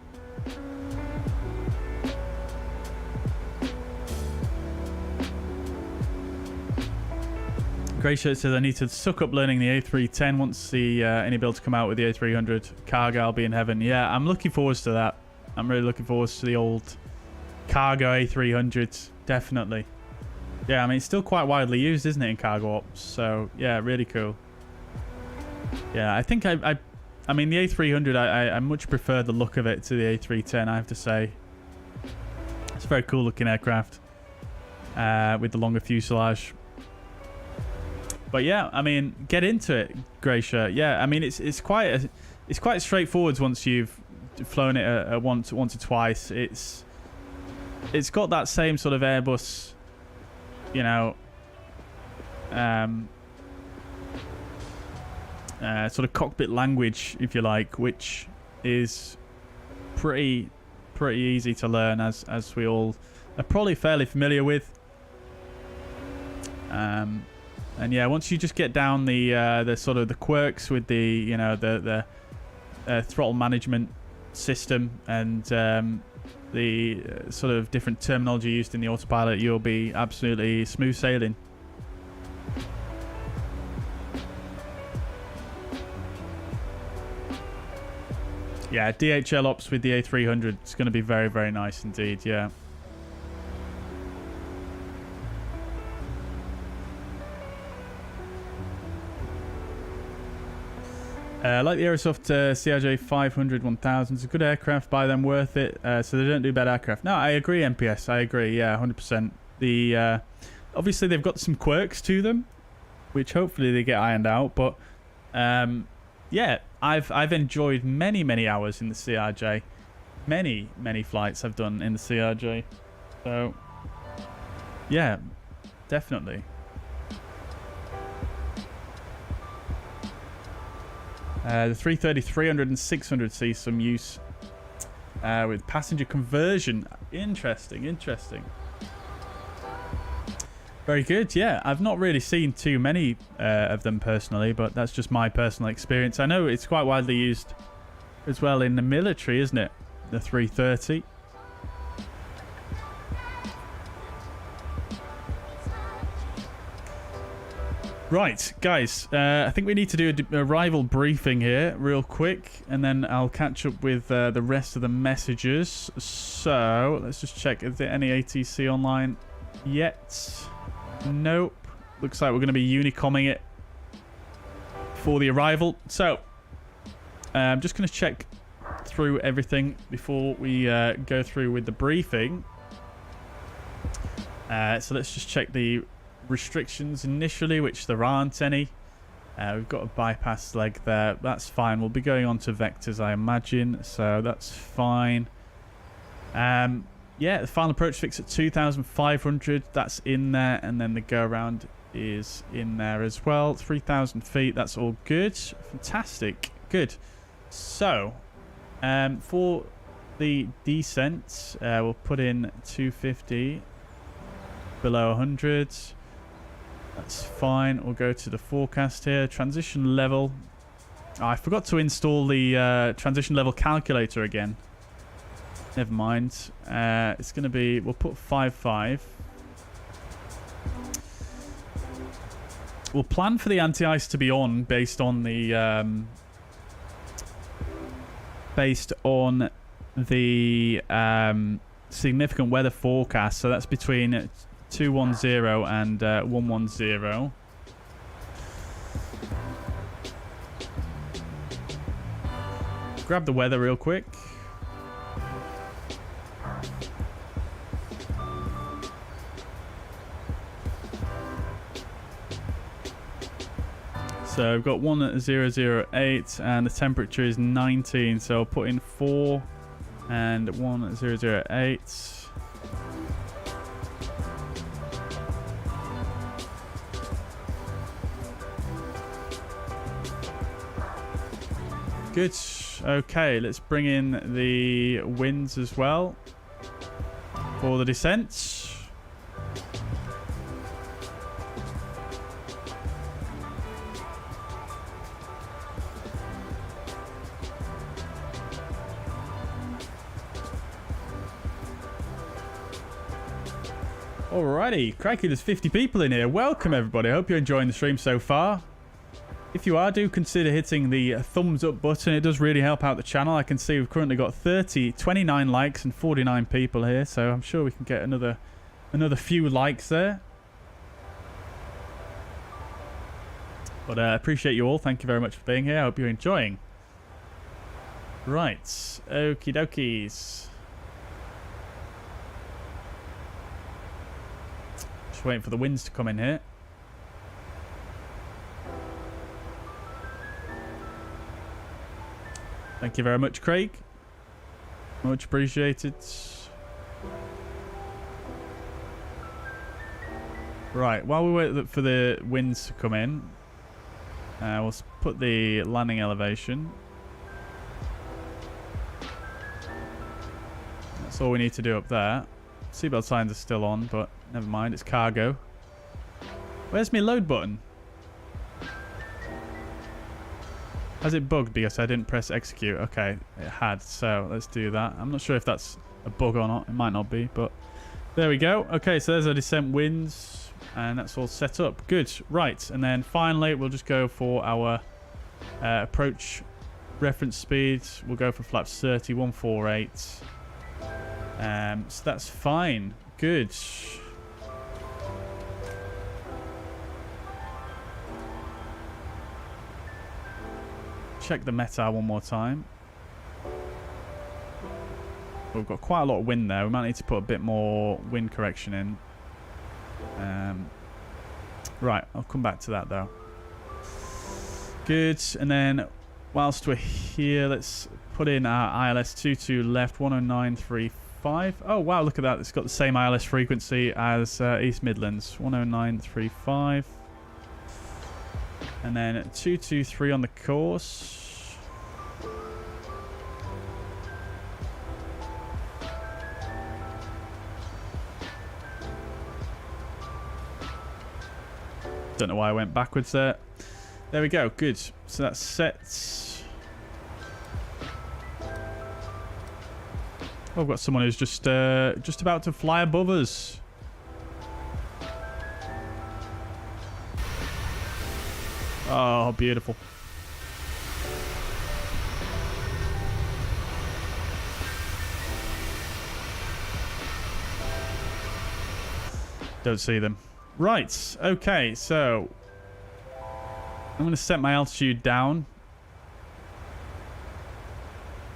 Grey Shirt says I need to suck up learning the A310 once the any builds come out with the A300. Cargo, I'll be in heaven. Yeah, I'm looking forward to that. I'm really looking forward to the old cargo A300s. Definitely. Yeah, I mean, it's still quite widely used, isn't it, in cargo ops? So, yeah, really cool. Yeah, I think I mean, the A300, I much prefer the look of it to the A310, I have to say. It's a very cool looking aircraft with the longer fuselage. But yeah, I mean, get into it, Grey Shirt. Yeah, I mean, it's quite straightforward once you've flown it once or twice. It's got that same sort of Airbus, you know, sort of cockpit language, if you like, which is pretty easy to learn, as we all are probably fairly familiar with. And yeah, once you just get down the sort of the quirks with the, you know, the throttle management system and the sort of different terminology used in the autopilot, you'll be absolutely smooth sailing. Yeah, DHL ops with the A300 is going to be very, very nice indeed, yeah. Like the Aerosoft CRJ 500 1000, it's a good aircraft, buy them, worth it, so they don't do bad aircraft. No, I agree, MPS, I agree, yeah, 100%. The obviously they've got some quirks to them, which hopefully they get ironed out, but yeah, I've enjoyed many hours in the CRJ. Many flights I've done in the CRJ. So yeah, definitely. The 330, 300 and 600 see some use with passenger conversion. Interesting. Very good, yeah. I've not really seen too many of them personally, but that's just my personal experience. I know it's quite widely used as well in the military, isn't it? The 330. Right, guys, I think we need to do a arrival briefing here real quick, and then I'll catch up with the rest of the messages. So, let's just check. Is there any ATC online yet? Nope. Looks like we're going to be unicomming it for the arrival. So, I'm just going to check through everything before we go through with the briefing. So, let's just check the restrictions initially, which there aren't any. We've got a bypass leg there. That's fine. We'll be going on to vectors, I imagine, so that's fine. Yeah, the final approach fix at 2,500, that's in there, and then the go around is in there as well. 3,000 feet, that's all good. Fantastic. Good. So for the descent, we'll put in 250 below 100. That's fine. We'll go to the forecast here. Transition level. Oh, I forgot to install the transition level calculator again. Never mind. It's going to be... We'll put 5.5. We'll plan for the anti-ice to be on based on the... significant weather forecast. So that's between 210 and 110. Grab the weather real quick. So we've got 1008 and the temperature is 19. So I'll put in 4 and 1008. Good. Okay, let's bring in the winds as well for the descent. Alrighty, crikey, there's 50 people in here. Welcome, everybody. I hope you're enjoying the stream so far. If you are, do consider hitting the thumbs up button. It does really help out the channel. I can see we've currently got 29 likes and 49 people here, so I'm sure we can get another few likes there. But I appreciate you all. Thank you very much for being here. I hope you're enjoying. Right, okie dokies. Just waiting for the winds to come in here. Thank you very much, Craig. Much appreciated. Right, while we wait for the winds to come in, we'll put the landing elevation. That's all we need to do up there. Seatbelt signs are still on, but never mind, it's cargo. Where's my load button? Has it bugged because I didn't press execute? Okay, it had, so let's do that. I'm not sure if that's a bug or not. It might not be, but there we go. Okay, so there's our descent winds, and that's all set up. Good, right, and then finally we'll just go for our approach reference speed. We'll go for flaps 30, 148. So that's fine. Good. Check the METAR one more time. We've got quite a lot of wind there. We might need to put a bit more wind correction in. Right, I'll come back to that though. Good, and then whilst we're here, let's put in our ILS 22 left 10935. Oh wow, look at that. It's got the same ILS frequency as East Midlands, 10935. And then 223 on the course. Don't know why I went backwards there. There we go. Good. So that's set. Oh, I've got someone who's just about to fly above us. Oh, beautiful. Don't see them. Right. Okay, so I'm going to set my altitude down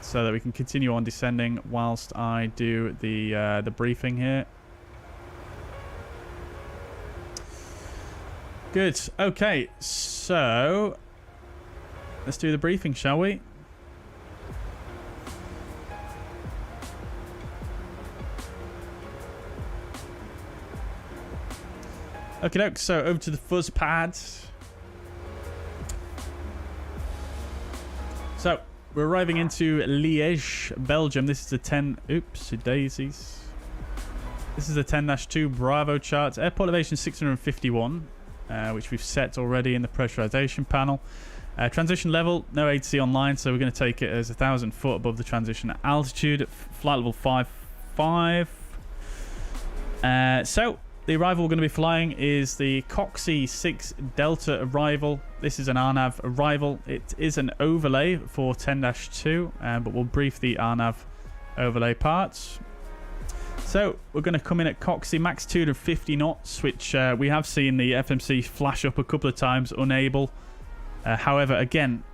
so that we can continue on descending whilst I do the briefing here. Good. Okay, so let's do the briefing, shall we? Okay, doke. So over to the fuzz pad. So we're arriving into Liège, Belgium. This is a 10. Oops, daisies. This is a 10-2 Bravo chart. Airport elevation 651. Which we've set already in the pressurization panel. Transition level, no ATC online, so we're going to take it as 1,000 foot above the transition altitude. Flight level 55. So the arrival we're going to be flying is the Coxie 6 Delta arrival. This is an RNAV arrival. It is an overlay for 10-2, but we'll brief the RNAV overlay parts. So we're going to come in at Coxie max 250 knots, which we have seen the FMC flash up a couple of times, unable. However, again,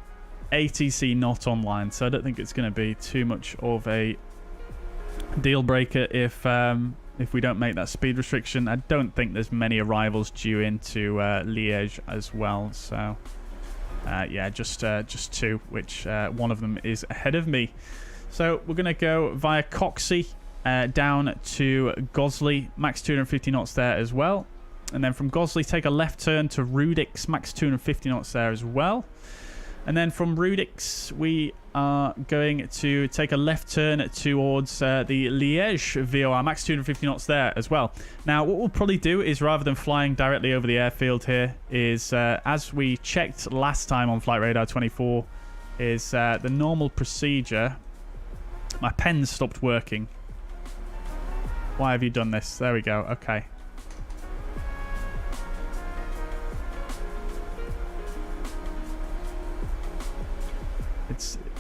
ATC not online, so I don't think it's going to be too much of a deal breaker if we don't make that speed restriction. I don't think there's many arrivals due into Liège as well, so yeah, just two, which one of them is ahead of me. So we're going to go via Coxie. Down to Gosley, max 250 knots there as well. And then from Gosley, take a left turn to Rudix, max 250 knots there as well. And then from Rudix, we are going to take a left turn towards the Liège VOR, max 250 knots there as well. Now, what we'll probably do is, rather than flying directly over the airfield here, is, as we checked last time on Flight Radar 24, is the normal procedure. My pen stopped working. Why have you done this? There we go. Okay.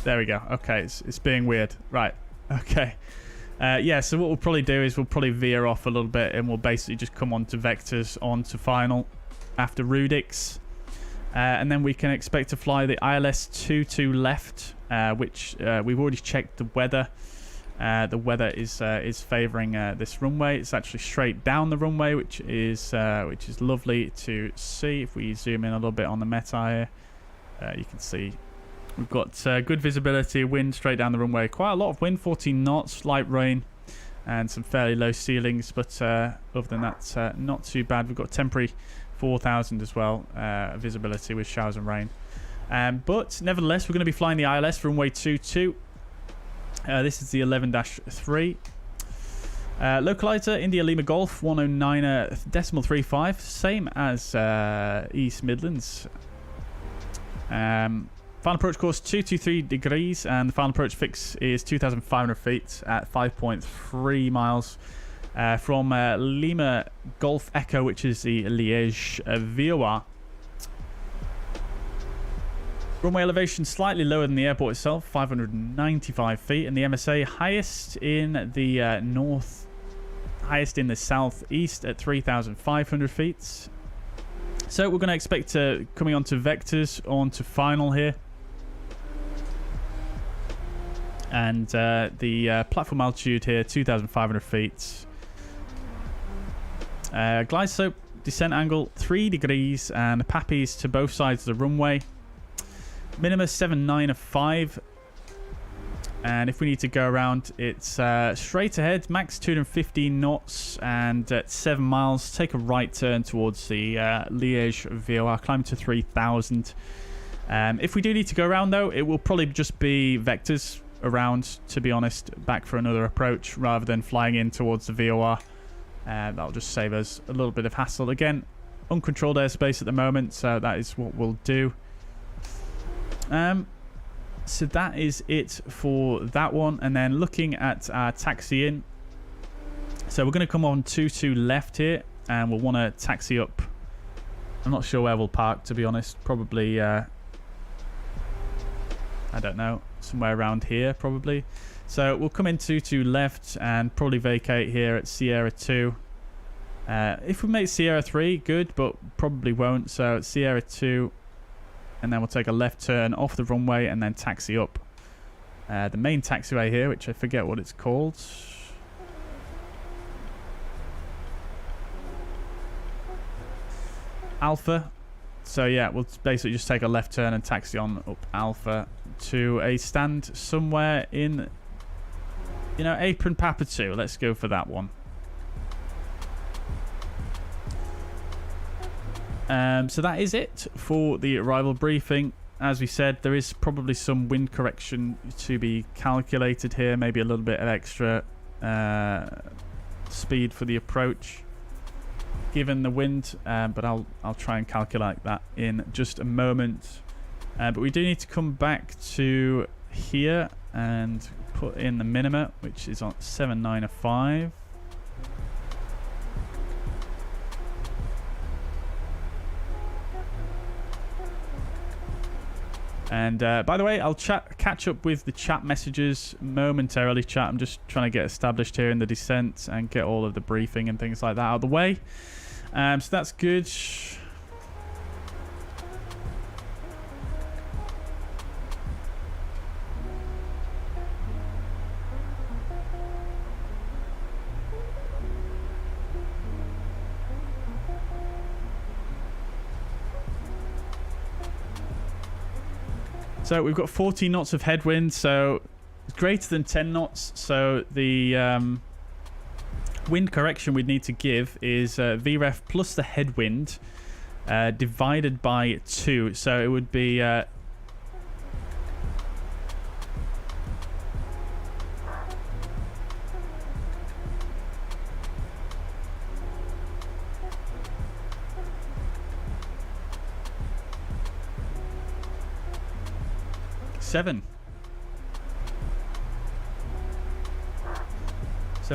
There we go. Okay, it's being weird. Right. Okay. Yeah, so what we'll probably do is we'll probably veer off a little bit and we'll basically just come on to vectors, on to final after Rudix. And then we can expect to fly the ILS 22 left, which we've already checked the weather. The weather is favouring this runway. It's actually straight down the runway, which is lovely to see. If we zoom in a little bit on the META here, you can see we've got good visibility, wind straight down the runway. Quite a lot of wind, 14 knots, light rain, and some fairly low ceilings. But other than that, not too bad. We've got temporary 4,000 as well, visibility with showers and rain. But nevertheless, we're going to be flying the ILS for runway 22. This is the 11-3. Localizer, India Lima Golf, 109.35, same as East Midlands. Final approach course 223 degrees, and the final approach fix is 2,500 feet at 5.3 miles from Lima Golf Echo, which is the Liège VOA. Runway elevation slightly lower than the airport itself, 595 feet, and the MSA highest in the north, highest in the southeast at 3,500 feet. So we're going to expect coming onto vectors, onto final here. And the platform altitude here, 2,500 feet. Glide slope, descent angle, 3 degrees, and pappies to both sides of the runway. Minimum 7.9 and if we need to go around, it's straight ahead, max 215 knots, and at 7 miles take a right turn towards the Liège VOA, climb to 3,000. If we do need to go around though, it will probably just be vectors around, to be honest, back for another approach rather than flying in towards the VOA. That'll just save us a little bit of hassle. Again, uncontrolled airspace at the moment, so that is what we'll do. So that is it for that one. And then looking at our taxi in, so we're going to come on 22 left here, and we'll want to taxi up. I'm not sure where we'll park, to be honest. Probably I don't know, somewhere around here probably. So we'll come in 22 left and probably vacate here at Sierra 2. If we make Sierra 3, good, but probably won't. So Sierra 2, and then we'll take a left turn off the runway and then taxi up the main taxiway here, which I forget what it's called. Alpha. So yeah, we'll basically just take a left turn and taxi on up Alpha to a stand somewhere in, you know, Apron Papa 2. Let's go for that one. So that is it for the arrival briefing. As we said, there is probably some wind correction to be calculated here, maybe a little bit of extra speed for the approach given the wind, but I'll try and calculate that in just a moment. But we do need to come back to here and put in the minima, which is on 795. And by the way, I'll catch up with the chat messages momentarily, chat. I'm just trying to get established here in the descent and get all of the briefing and things like that out of the way. So that's good. So we've got 40 knots of headwind, so it's greater than 10 knots. So the wind correction we'd need to give is VREF plus the headwind divided by 2. So it would be 7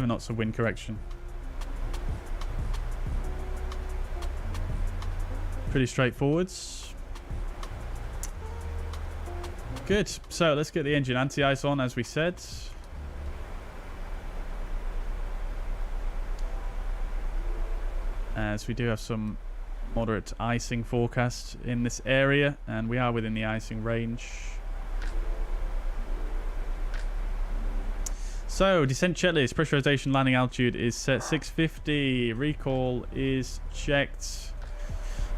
knots of wind correction. Pretty straightforward. Good. So let's get the engine anti-ice on, as we said. As we do have some moderate icing forecast in this area, and we are within the icing range. So descent checklist, pressurization, landing altitude is set 650. Recall is checked.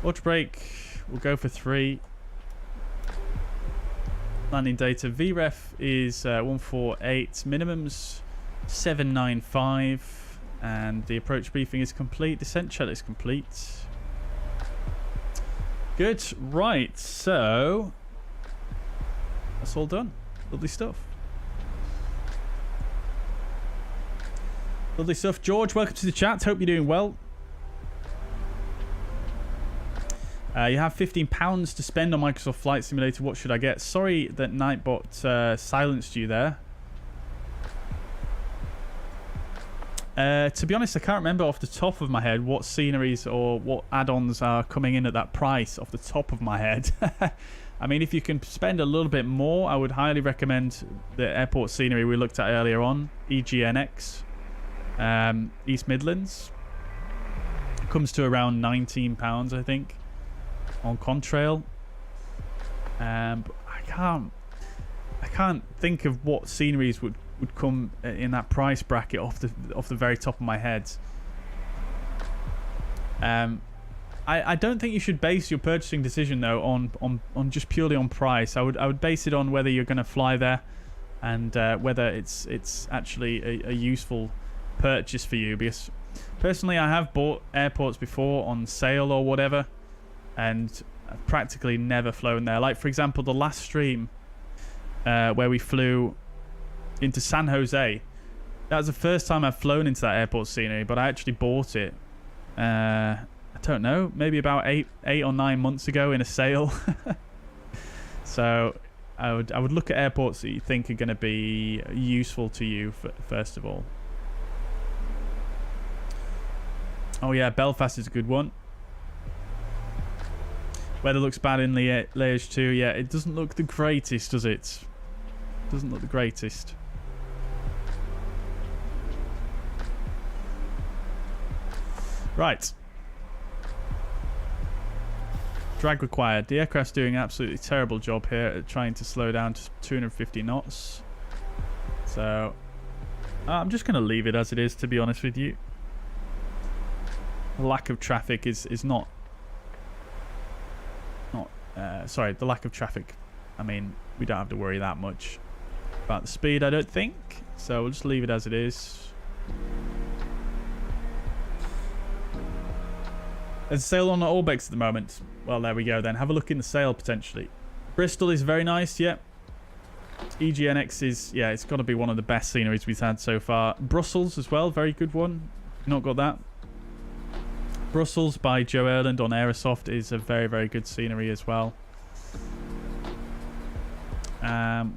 Auto brake, we'll go for 3. Landing data, VREF is 148, minimums 795, and the approach briefing is complete. Descent checklist complete. Good. Right, so that's all done. Lovely stuff. Lovely stuff. George, welcome to the chat. Hope you're doing well. You have £15 to spend on Microsoft Flight Simulator. What should I get? Sorry that Nightbot silenced you there. To be honest, I can't remember off the top of my head what sceneries or what add-ons are coming in at that price off the top of my head. I mean, if you can spend a little bit more, I would highly recommend the airport scenery we looked at earlier on, EGNX, East Midlands. It comes to around £19, I think, on Contrail. But I can't think of what sceneries would come in that price bracket off the very top of my head. I don't think you should base your purchasing decision though on just purely on price. I would base it on whether you're going to fly there and whether it's actually a useful purchase for you. Because personally, I have bought airports before on sale or whatever, and I've practically never flown there. Like for example, the last stream where we flew into San Jose. That was the first time I've flown into that airport scenery, but I actually bought it. I don't know, maybe about eight or 9 months ago in a sale. So I would look at airports that you think are going to be useful to you first of all. Oh yeah, Belfast is a good one. Weather looks bad in Liège too. Yeah, it doesn't look the greatest, does it? Doesn't look the greatest. Right. Drag required. The aircraft's doing an absolutely terrible job here at trying to slow down to 250 knots. So I'm just going to leave it as it is, to be honest with you. The lack of traffic is not sorry, the lack of traffic, I mean, we don't have to worry that much about the speed, I don't think. So we'll just leave it as it is. There's a sale on the Orbex at the moment. Well, there we go then. Have a look in the sale potentially. Bristol is very nice, yep. EGNX is, yeah, it's got to be one of the best sceneries we've had so far. Brussels as well, very good one. Not got that. Brussels by Joe Erland on Aerosoft is a very, very good scenery as well.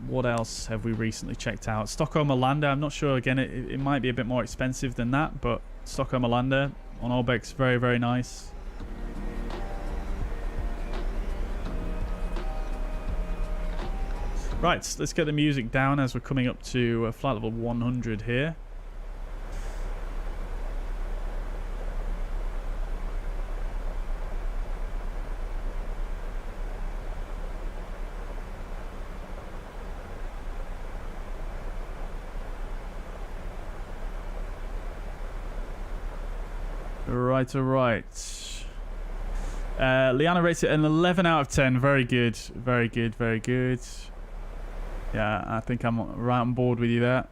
What else have we recently checked out? Stockholm Arlanda, I'm not sure, again, it might be a bit more expensive than that, but Stockholm Arlanda on Orbex, very, very nice. Right, let's get the music down as we're coming up to flight level 100 here. Right. Liana rates it an 11 out of 10. Very good. Very good. Very good. Yeah, I think I'm right on board with you there.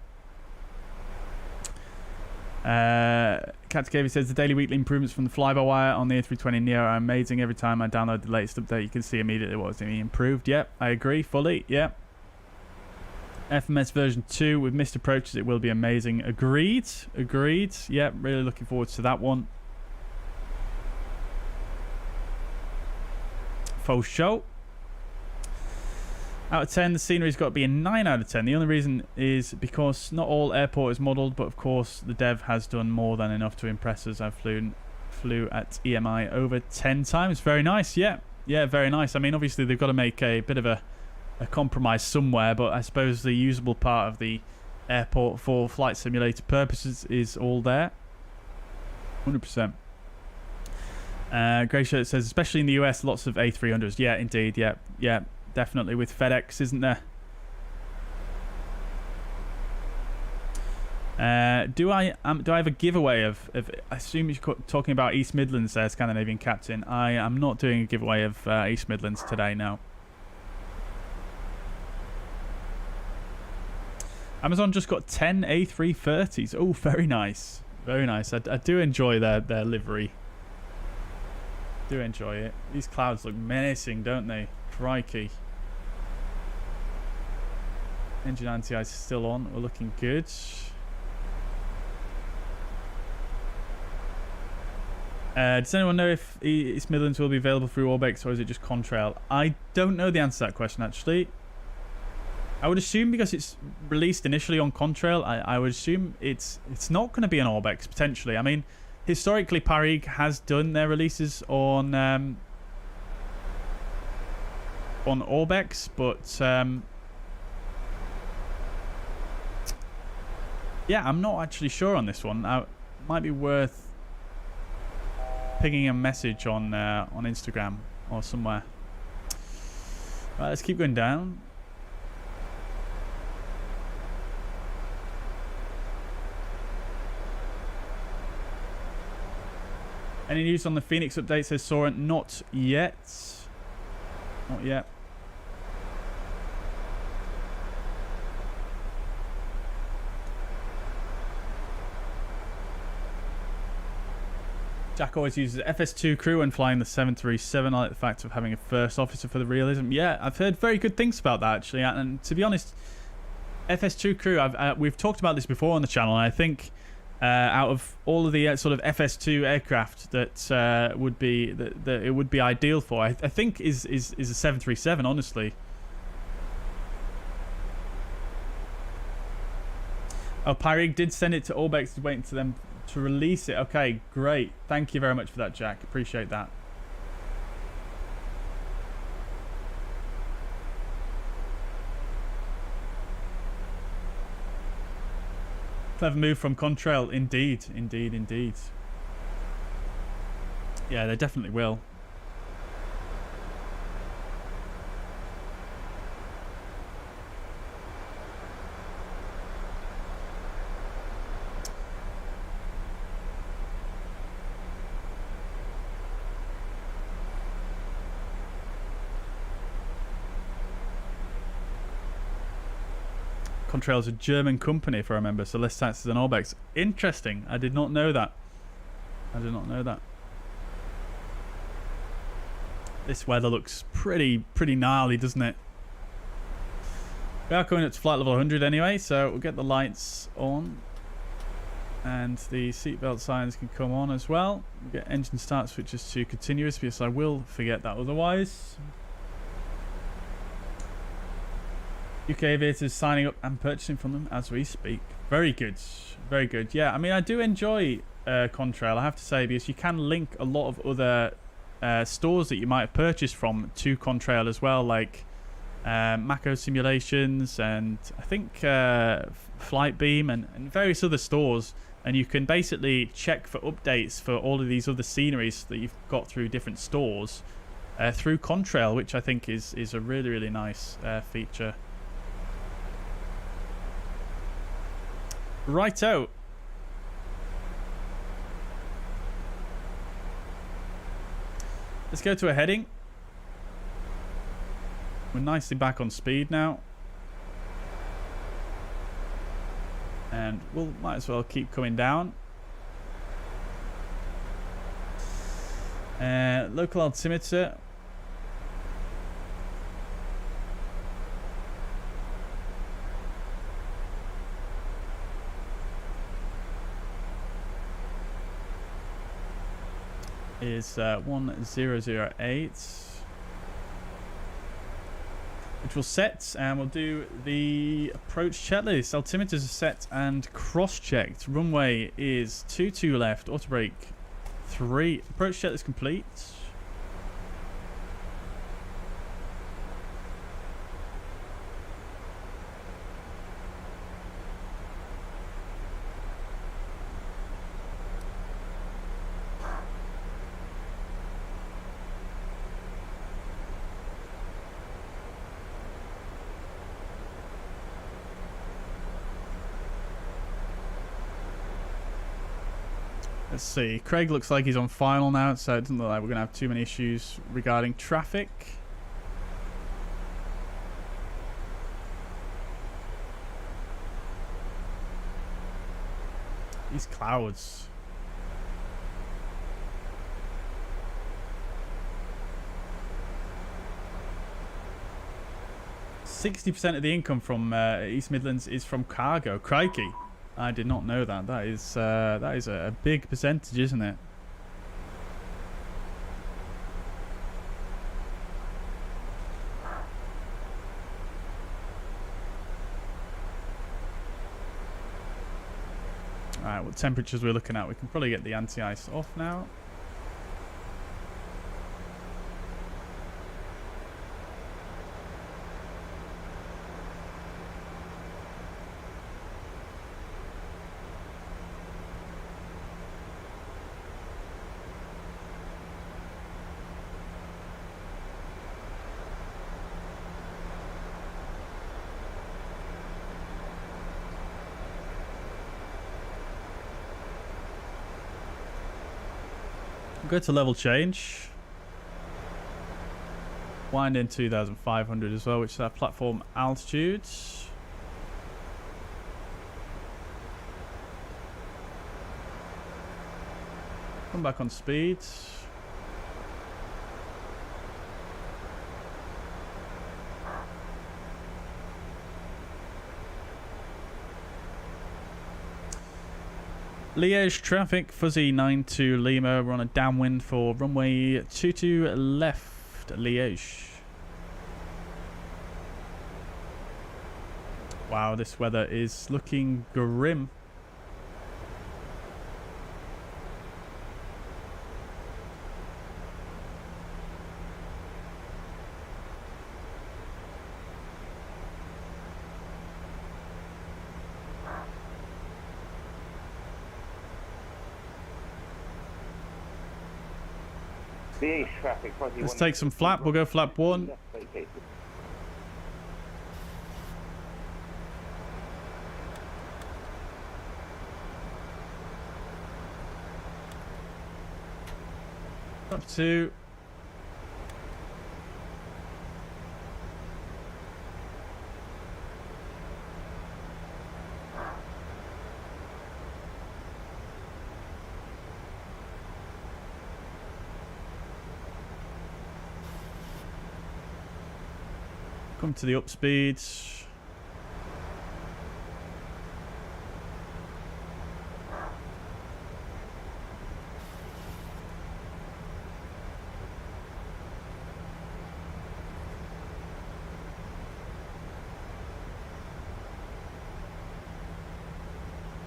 Cat Cavey says the daily weekly improvements from the fly-by-wire on the A320neo are amazing. Every time I download the latest update, you can see immediately what was being improved. Yep, I agree fully. Yep. FMS version 2 with missed approaches, it will be amazing. Agreed. Agreed. Yep, really looking forward to that one. Faux show. Out of 10, the scenery's got to be a 9 out of 10. The only reason is because not all airport is modelled, but of course the dev has done more than enough to impress us. I flew at EMI over 10 times. Very nice, yeah. Yeah, very nice. I mean, obviously they've got to make a bit of a compromise somewhere, but I suppose the usable part of the airport for flight simulator purposes is all there. 100%. Grey Shirt says, especially in the US, lots of A300s. Yeah, indeed. Yeah, definitely with FedEx, isn't there? Do I have a giveaway of I assume you're talking about East Midlands there, Scandinavian Captain. I am not doing a giveaway of East Midlands today, no. Amazon just got 10 A330s. Oh, very nice. Very nice. I do enjoy their livery. Do enjoy it. These clouds look menacing, don't they? Crikey. Engine anti-ice is still on. We're looking good. Does anyone know if East Midlands will be available through Orbex, or is it just Contrail? I don't know the answer to that question, actually. I would assume because it's released initially on Contrail, I would assume it's not going to be on Orbex, potentially. I mean, historically, Pyreegue has done their releases on Orbex, but yeah, I'm not actually sure on this one. It might be worth pinging a message on Instagram or somewhere. Right, let's keep going down. Any news on the Fenix update, says Soren? Not yet. Not yet. Jack always uses FS2 crew when flying the 737. I like the fact of having a first officer for the realism. Yeah, I've heard very good things about that, actually. And to be honest, FS2 crew, we've talked about this before on the channel, and I think out of all of the sort of FS2 aircraft that would be that it would be ideal for, I think is a 737, honestly. Oh, Pyreegue did send it to Orbex, waiting for them to release it. Okay, great. Thank you very much for that, Jack. Appreciate that. Clever move from Contrail. Indeed. Yeah, they definitely will. Contrail is a German company, if I remember, so less taxes than Orbex. Interesting. I did not know that. This weather looks pretty gnarly, doesn't it? We are coming up to flight level 100 anyway, so we'll get the lights on. And the seatbelt signs can come on as well. We'll get engine start switches to continuous, because I will forget that otherwise. UK aviators signing up and purchasing from them as we speak. Very good. Yeah, I mean, I do enjoy Contrail, I have to say, because you can link a lot of other stores that you might have purchased from to Contrail as well, like Mako Simulations and I think Flightbeam and various other stores, and you can basically check for updates for all of these other sceneries that you've got through different stores through Contrail, which I think is a really nice feature. Righto. Let's go to a heading. We're nicely back on speed now. And we'll might as well keep coming down. Local altimeter. Is 1008, which will set, and we'll do the approach checklist. Altimeters are set and cross-checked. Runway is 22 left. Auto brake 3. Approach checklist complete. Let's see. Craig looks like he's on final now, so it doesn't look like we're going to have too many issues regarding traffic. These clouds. 60% of the income from East Midlands is from cargo. Crikey. I did not know that. That is a big percentage, isn't it? Alright, what temperatures we're looking at? We can probably get the anti-ice off now. Go to level change. Wind in 2,500 as well, which is our platform altitude. Come back on speed. Liège traffic, fuzzy 92 Lima. We're on a downwind for runway 22 left, Liège. Wow, this weather is looking grim. Traffic, Let's take some flap. We'll go flap 1. Flap 2. Come to the up speed.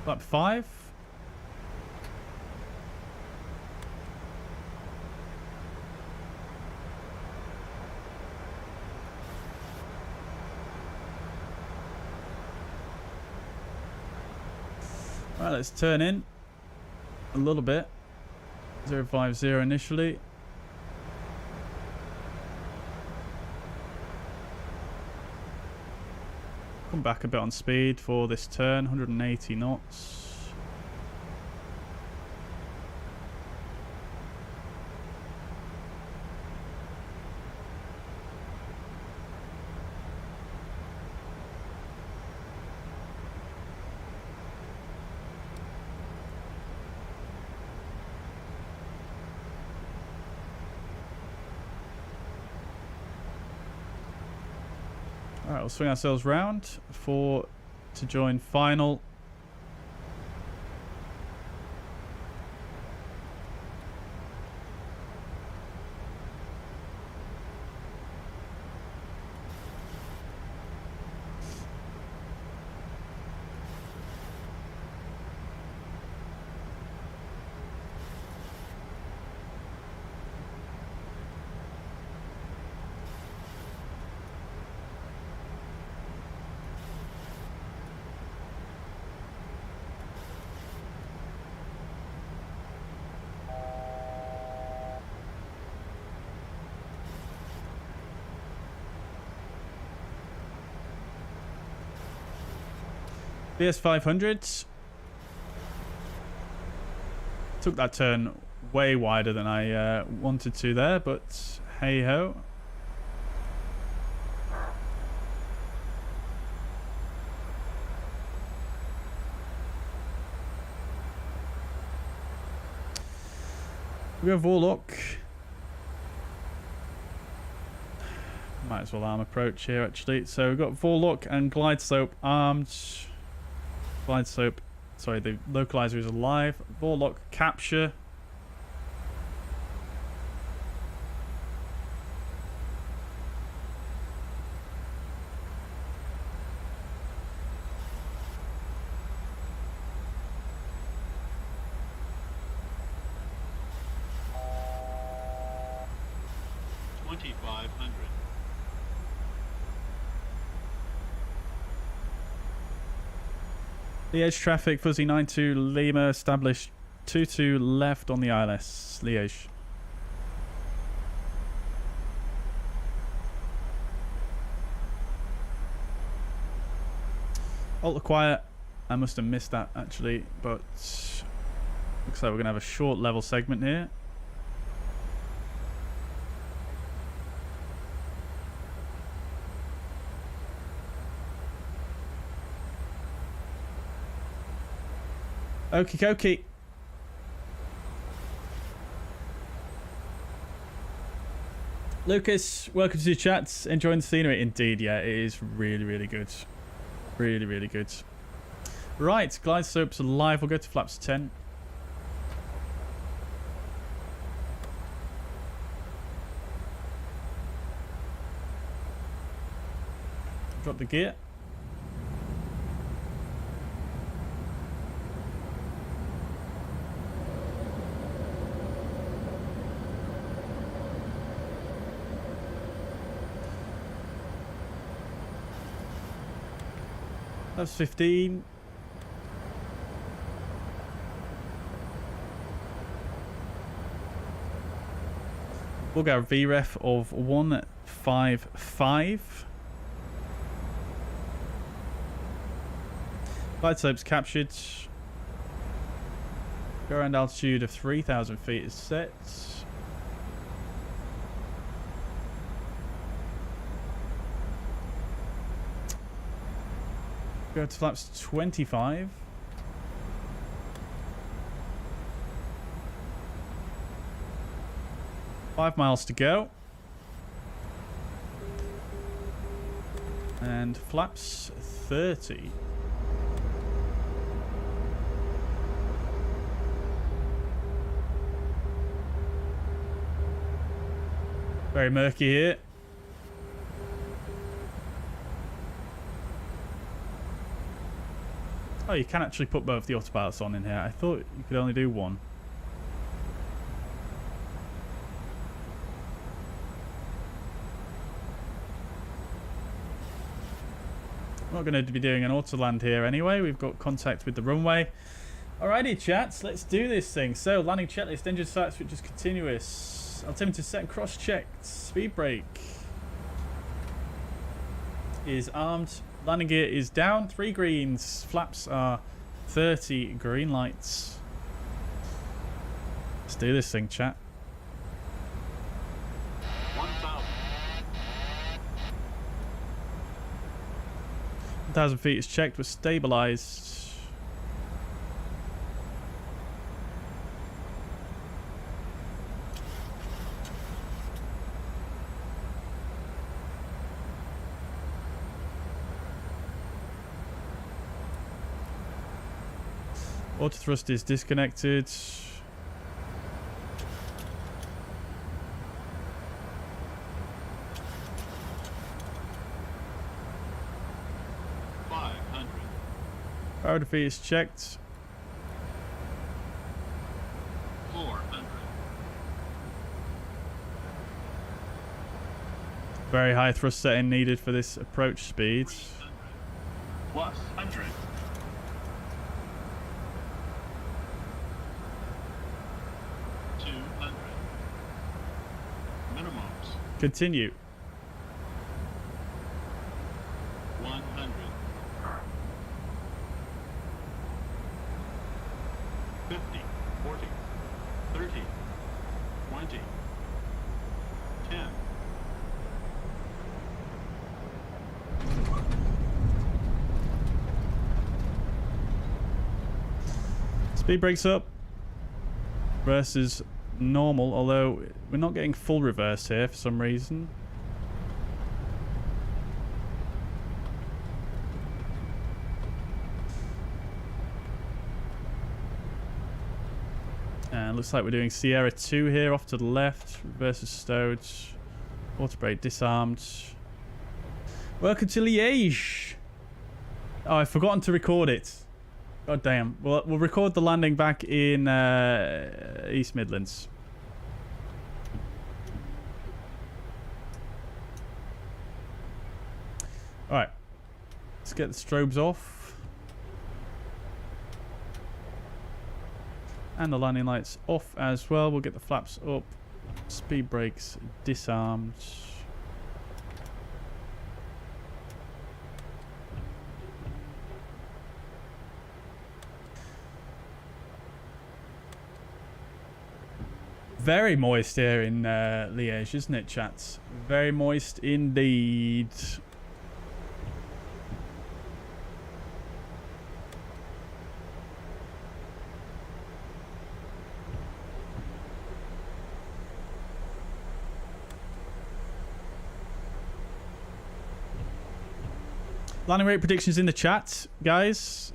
Lap 5. Right, let's turn in a little bit. 050 initially. Come back a bit on speed for this turn, 180 knots. Alright, we'll swing ourselves round to join final. BS 500. Took that turn way wider than I wanted to there, but hey ho. We have Warlock. Might as well arm approach here actually. So we've got Vorlock and Glide Slope armed. Glide Slope, sorry, the localizer is alive. Vorlock capture. Liège traffic, Fuzzy 92 Lima established 22 left on the ILS, Liège. Ultra quiet, I must have missed that actually, but looks like we're going to have a short level segment here. Okie dokie. Lucas, welcome to the chats. Enjoying the scenery? Indeed, yeah, it is really, really good. Really, really good. Right, glide slopes alive. We'll go to flaps 10. Drop the gear. That's 15. We'll go VREF of 155. Glide slopes captured. Go around altitude of 3,000 feet is set. Go to flaps 25. Five miles to go. And flaps 30. Very murky here. Oh, you can actually put both the autopilots on in here. I thought you could only do one. We're not going to be doing an auto land here anyway. We've got contact with the runway. Alrighty, chats, let's do this thing. So, landing checklist, engine sight switch is continuous. Altimeter set and cross checked. Speed brake is armed. Landing gear is down, 3 greens. Flaps are 30 green lights. Let's do this thing, chat. 1,000 feet is checked, we're stabilized. Auto thrust is disconnected. Power defeat is checked. 400. Very high thrust setting needed for this approach speed. Plus 100. 200. Minimums. Continue. 100. 50. 40. 20. 10. Speed brakes up. Versus normal, although we're not getting full reverse here for some reason. Looks like we're doing Sierra 2 here off to the left. Reverse is stowed. Auto brake disarmed. Welcome to Liège. Oh, I've forgotten to record it. God damn. We'll record the landing back in East Midlands. Alright. Let's get the strobes off. And the landing lights off as well. We'll get the flaps up. Speed brakes disarmed. Very moist here in Liège, isn't it, chats? Very moist indeed. Landing rate predictions in the chat, guys.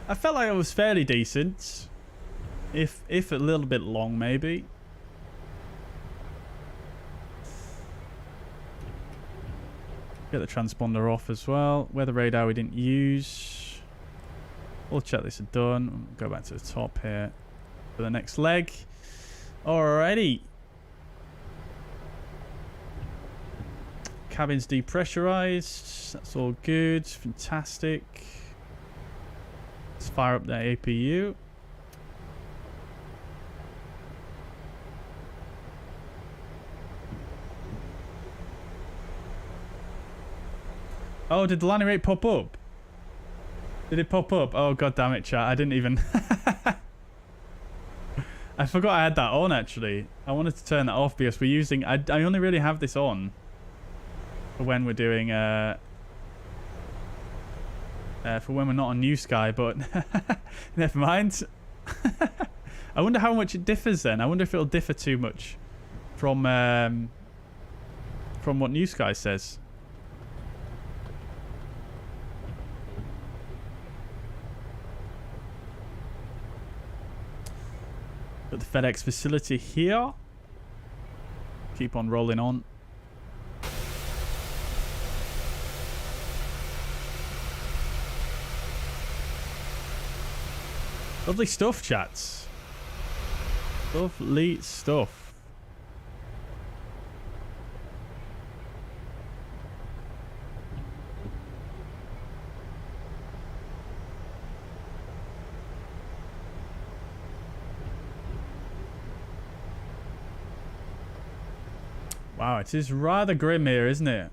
I felt like it was fairly decent. If a little bit long, maybe. Get the transponder off as well. Weather radar we didn't use. We'll check this is done. Go back to the top here for the next leg. Alrighty. Cabin's depressurized. That's all good. Fantastic. Let's fire up the APU. Oh, did the landing rate pop up? Did it pop up? Oh, god damn it, chat. I didn't even... I forgot I had that on, actually. I wanted to turn that off because we're using... I only really have this on for when we're doing... for when we're not on Newsky, but... Never mind. I wonder how much it differs then. I wonder if it'll differ too much from what Newsky says. Got the FedEx facility here. Keep on rolling on. Lovely stuff, chats. Lovely stuff. Wow, it is rather grim here, isn't it?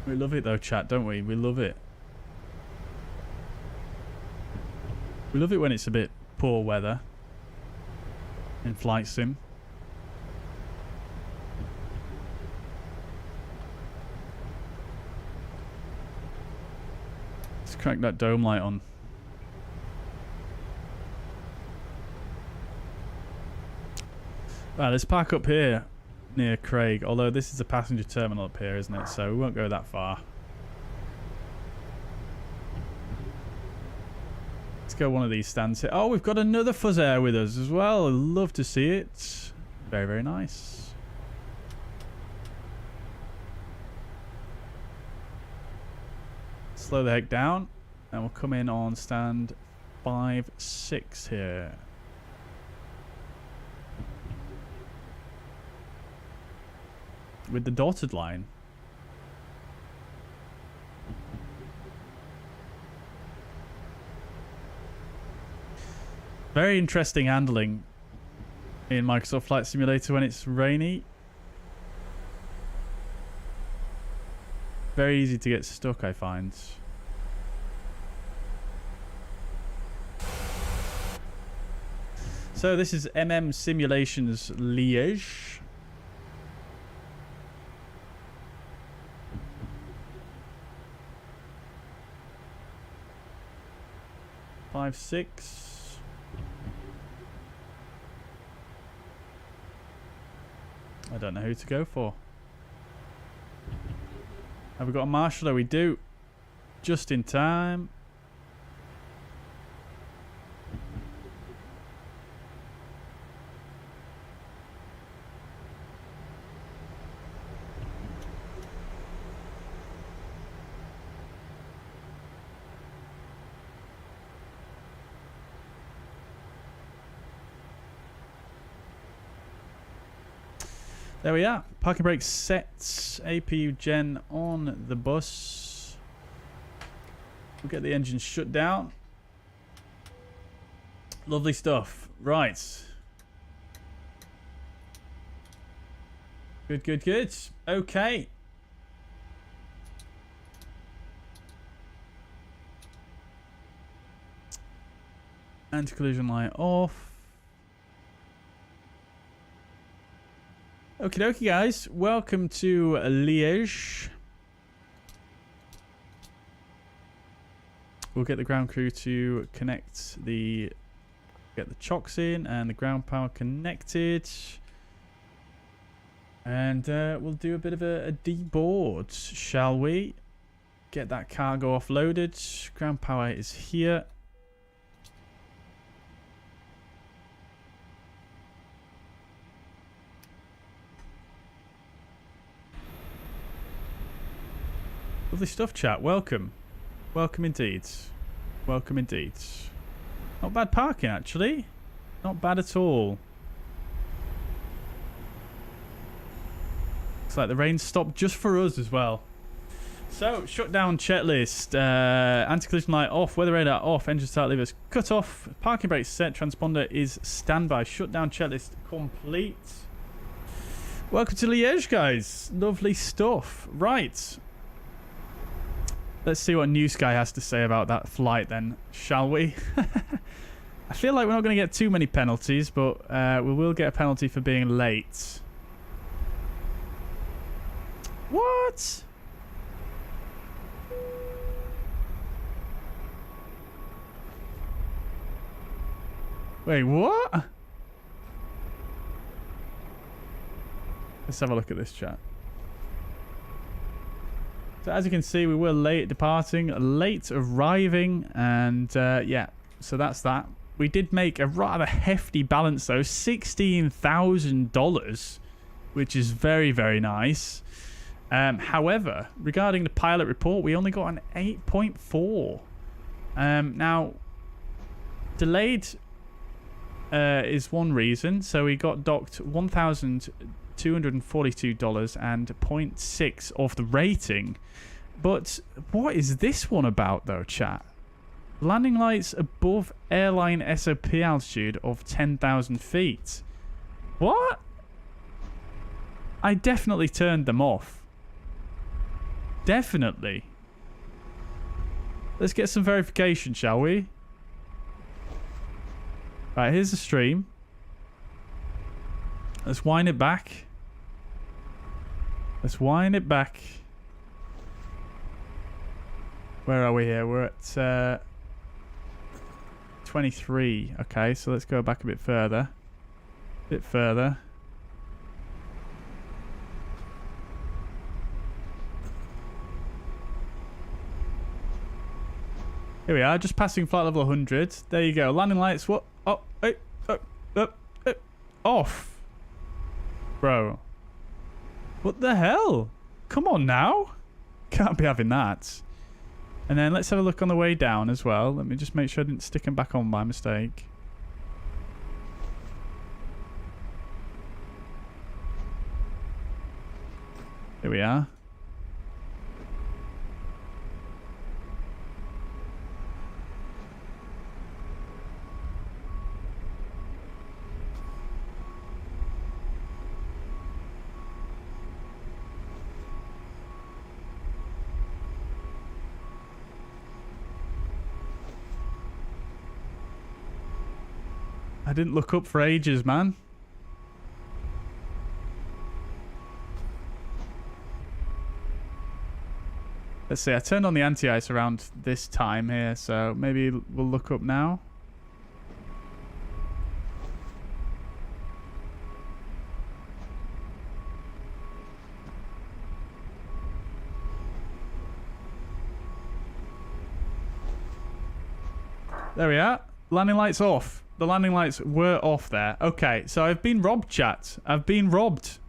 We love it though, chat, don't we? We love it. We love it when it's a bit poor weather in flight sim. Let's crack that dome light on. Right, let's park up here near Craig, although this is a passenger terminal up here, isn't it? So we won't go that far. Let's go one of these stands here. Oh, we've got another fuzzair with us as well. I'd love to see it. Very, very nice. Slow the heck down, and we'll come in on stand 5-6 here. With the dotted line. Very interesting handling in Microsoft Flight Simulator when it's rainy. Very easy to get stuck, I find. So this is Simulations Liège. Five, 6. I don't know who to go for. Have we got a marshal? We do. Just in time. There we are. Parking brake set. APU gen on the bus. We'll get the engine shut down. Lovely stuff. Right. Good, good, good. Okay. Anti-collision light off. Okie dokie, guys. Welcome to Liège. We'll get the ground crew to connect the... Get the chocks in and the ground power connected. And we'll do a bit of a deboard, shall we? Get that cargo offloaded. Ground power is here. Lovely stuff, chat. Welcome. Welcome indeed. Welcome indeed. Not bad parking, actually. Not bad at all. Looks like the rain stopped just for us as well. So, shutdown checklist. Anti-collision light off. Weather radar off. Engine start levers cut off. Parking brake set. Transponder is standby. Shutdown checklist complete. Welcome to Liège, guys. Lovely stuff. Right. Let's see what Newsky has to say about that flight then, shall we? I feel like we're not going to get too many penalties, but we will get a penalty for being late. What? Wait, what? Let's have a look at this chat. So as you can see, we were late departing, late arriving, and yeah, so that's that. We did make a rather hefty balance though, $16,000, which is very, very nice. However, regarding the pilot report, we only got an 8.4. Now, delayed is one reason, so we got docked $1,242 and 0.6 of the rating. But what is this one about though, chat? Landing lights above airline SOP altitude of 10,000 feet. What? I definitely turned them off. Definitely. Let's get some verification, shall we? Right, here's the stream. Let's wind it back. Let's wind it back. Where are we here? We're at 23. Okay, so let's go back a bit further. A bit further. Here we are, just passing flight level 100. There you go. Landing lights. What? Oh, hey, off. Bro. What the hell? Come on now. Can't be having that. And then let's have a look on the way down as well. Let me just make sure I didn't stick them back on by mistake. Here we are. I didn't look up for ages, man. Let's see, I turned on the anti-ice around this time here, so maybe we'll look up now. There we are. Landing lights off. The landing lights were off there. Okay, so I've been robbed, chat. I've been robbed.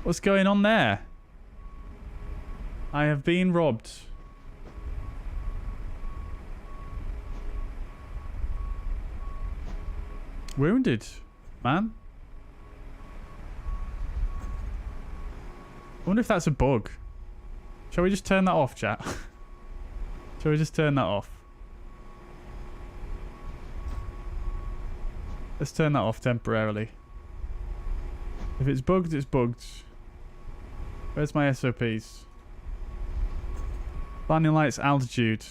What's going on there? I have been robbed. Wounded, man. I wonder if that's a bug. Shall we just turn that off, chat? Shall we just turn that off? Let's turn that off temporarily. If it's bugged, it's bugged. Where's my SOPs? Landing lights, altitude.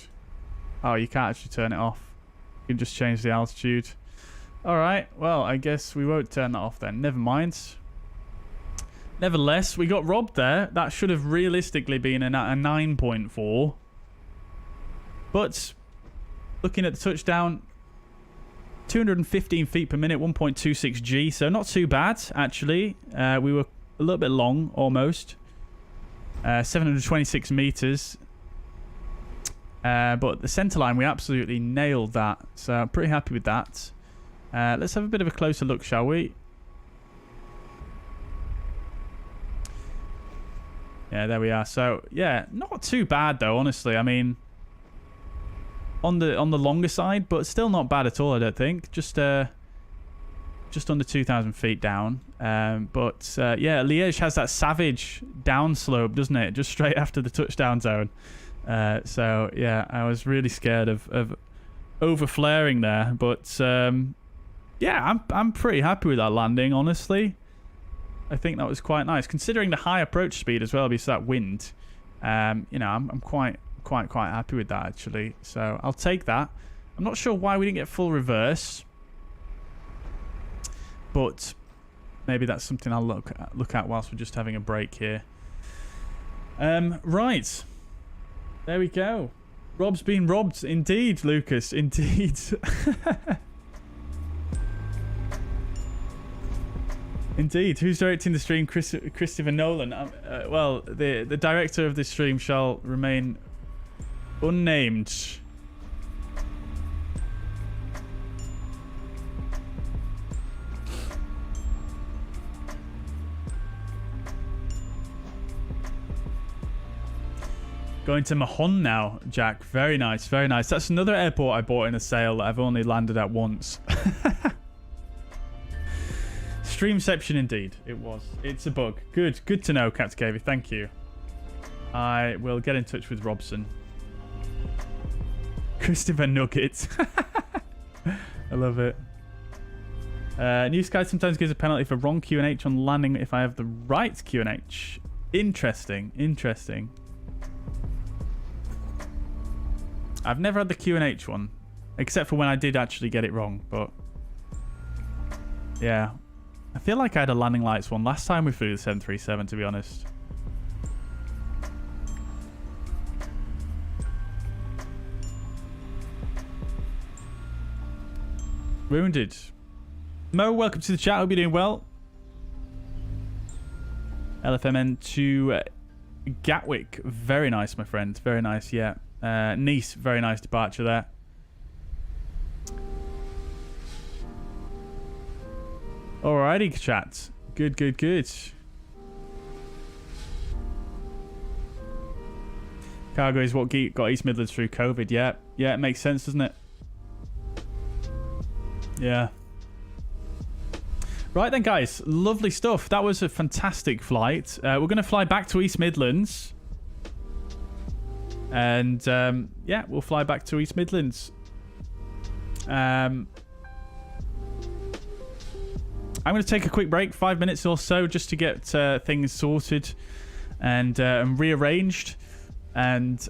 Oh, you can't actually turn it off. You can just change the altitude. Alright, well, I guess we won't turn that off then. Never mind. Nevertheless, we got robbed there. That should have realistically been a 9.4. But, looking at the touchdown, 215 feet per minute, 1.26 G. So not too bad, actually. We were a little bit long, almost. 726 meters. But the center line, we absolutely nailed that. So I'm pretty happy with that. Let's have a bit of a closer look, shall we? Yeah, there we are. So, yeah, not too bad, though, honestly. I mean, on the longer side, but still not bad at all, I don't think. Just under 2,000 feet down. Yeah, Liège has that savage downslope, doesn't it? Just straight after the touchdown zone. So, yeah, I was really scared of overflaring there. But, yeah, I'm pretty happy with that landing, honestly. I think that was quite nice. Considering the high approach speed as well, because of that wind, you know, I'm quite happy with that, actually. So I'll take that. I'm not sure why we didn't get full reverse, but maybe that's something I'll look at whilst we're just having a break here. Right, there we go. Rob's been robbed, indeed, Lucas, indeed. Indeed. Who's directing the stream? Christopher Nolan. Well, the director of this stream shall remain unnamed. Going to Mahon now, Jack. Very nice, very nice. That's another airport I bought in a sale that I've only landed at once. Streamception indeed. It was. It's a bug. Good to know, Captain Cavey. Thank you. I will get in touch with Robson. Christopher Nugget. I love it. Newsky sometimes gives a penalty for wrong QNH on landing if I have the right QNH. Interesting. Interesting. I've never had the QNH one, except for when I did actually get it wrong, but yeah. I feel like I had a landing lights one last time we flew the 737, to be honest. Wounded. Mo, welcome to the chat. Hope you're doing well. LFMN to Gatwick. Very nice, my friend. Very nice, yeah. Nice, very nice departure there. Alrighty, chat. Good. Cargo is what got East Midlands through COVID. Yeah, it makes sense, doesn't it? Yeah. Right then, guys. Lovely stuff. That was a fantastic flight. We're going to fly back to East Midlands. And, yeah, we'll fly back to East Midlands. I'm going to take a quick break, 5 minutes or so, just to get things sorted and rearranged. And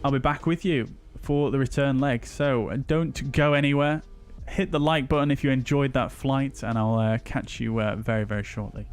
I'll be back with you for the return leg. So don't go anywhere. hit the like button if you enjoyed that flight, and I'll catch you very, very shortly.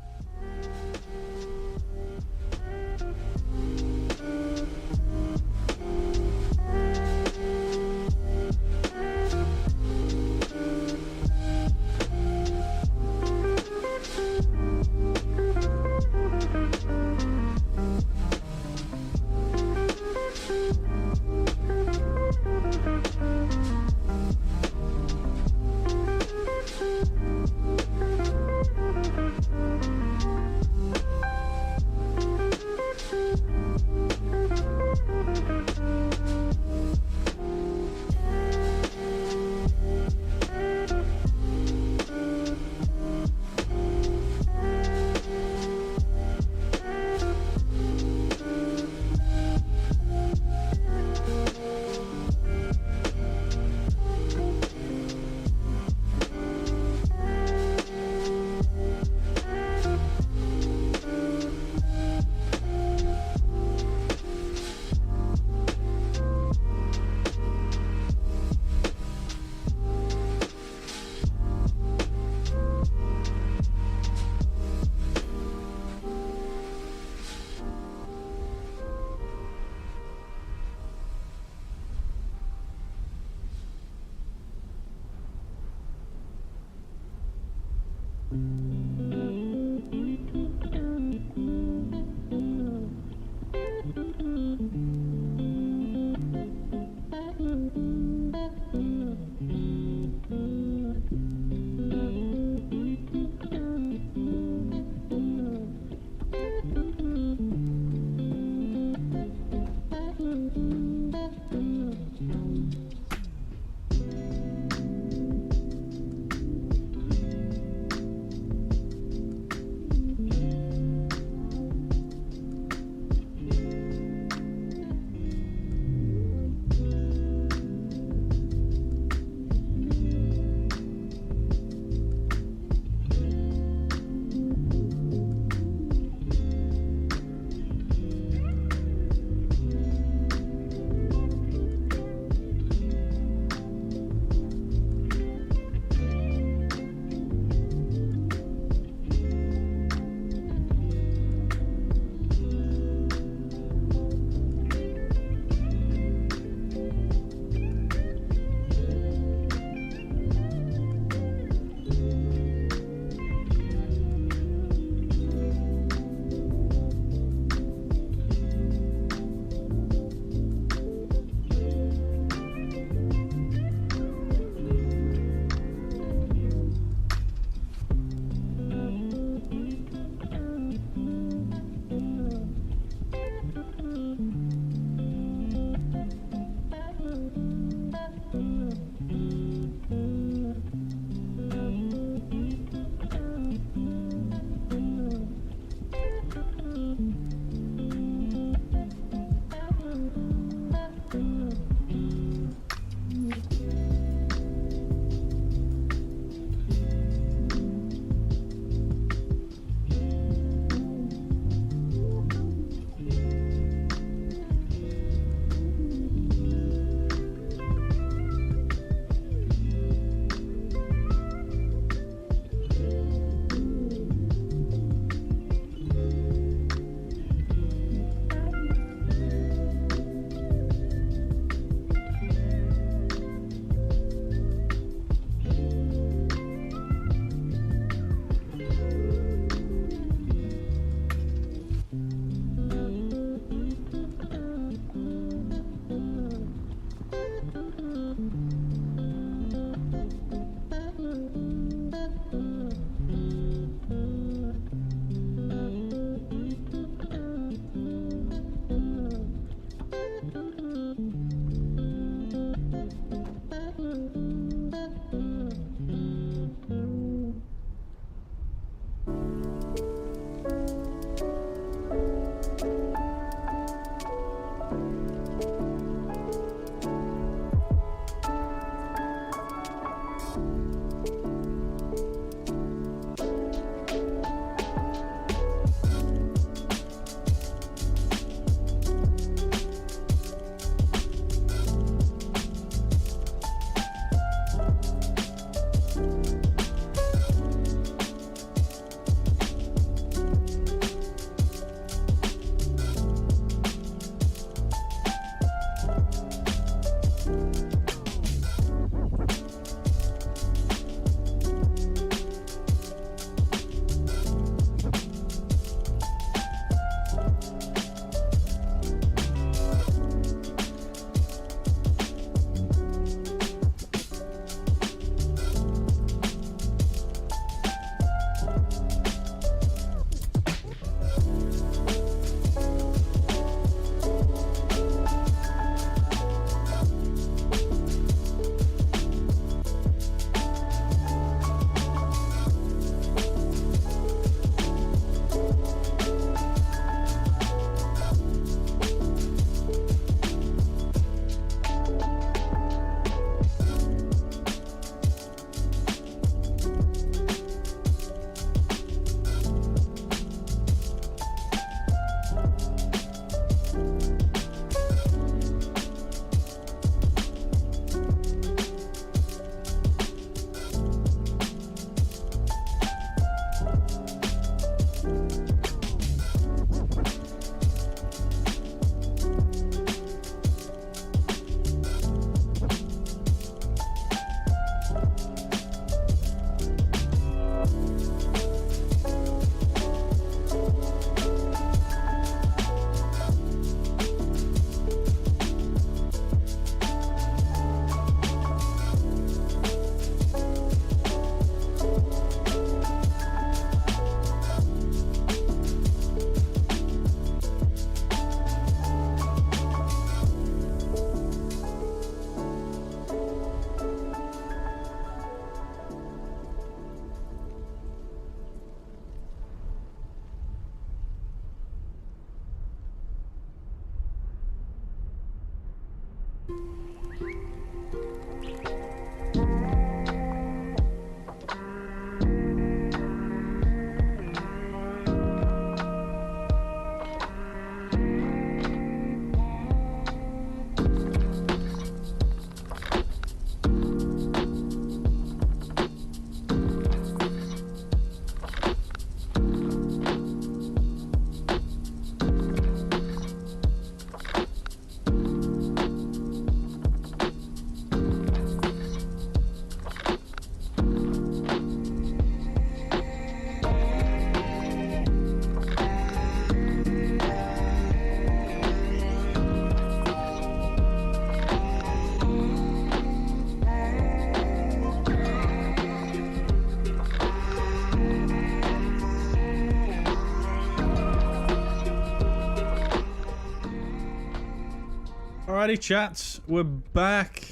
Alrighty, chats, we're back.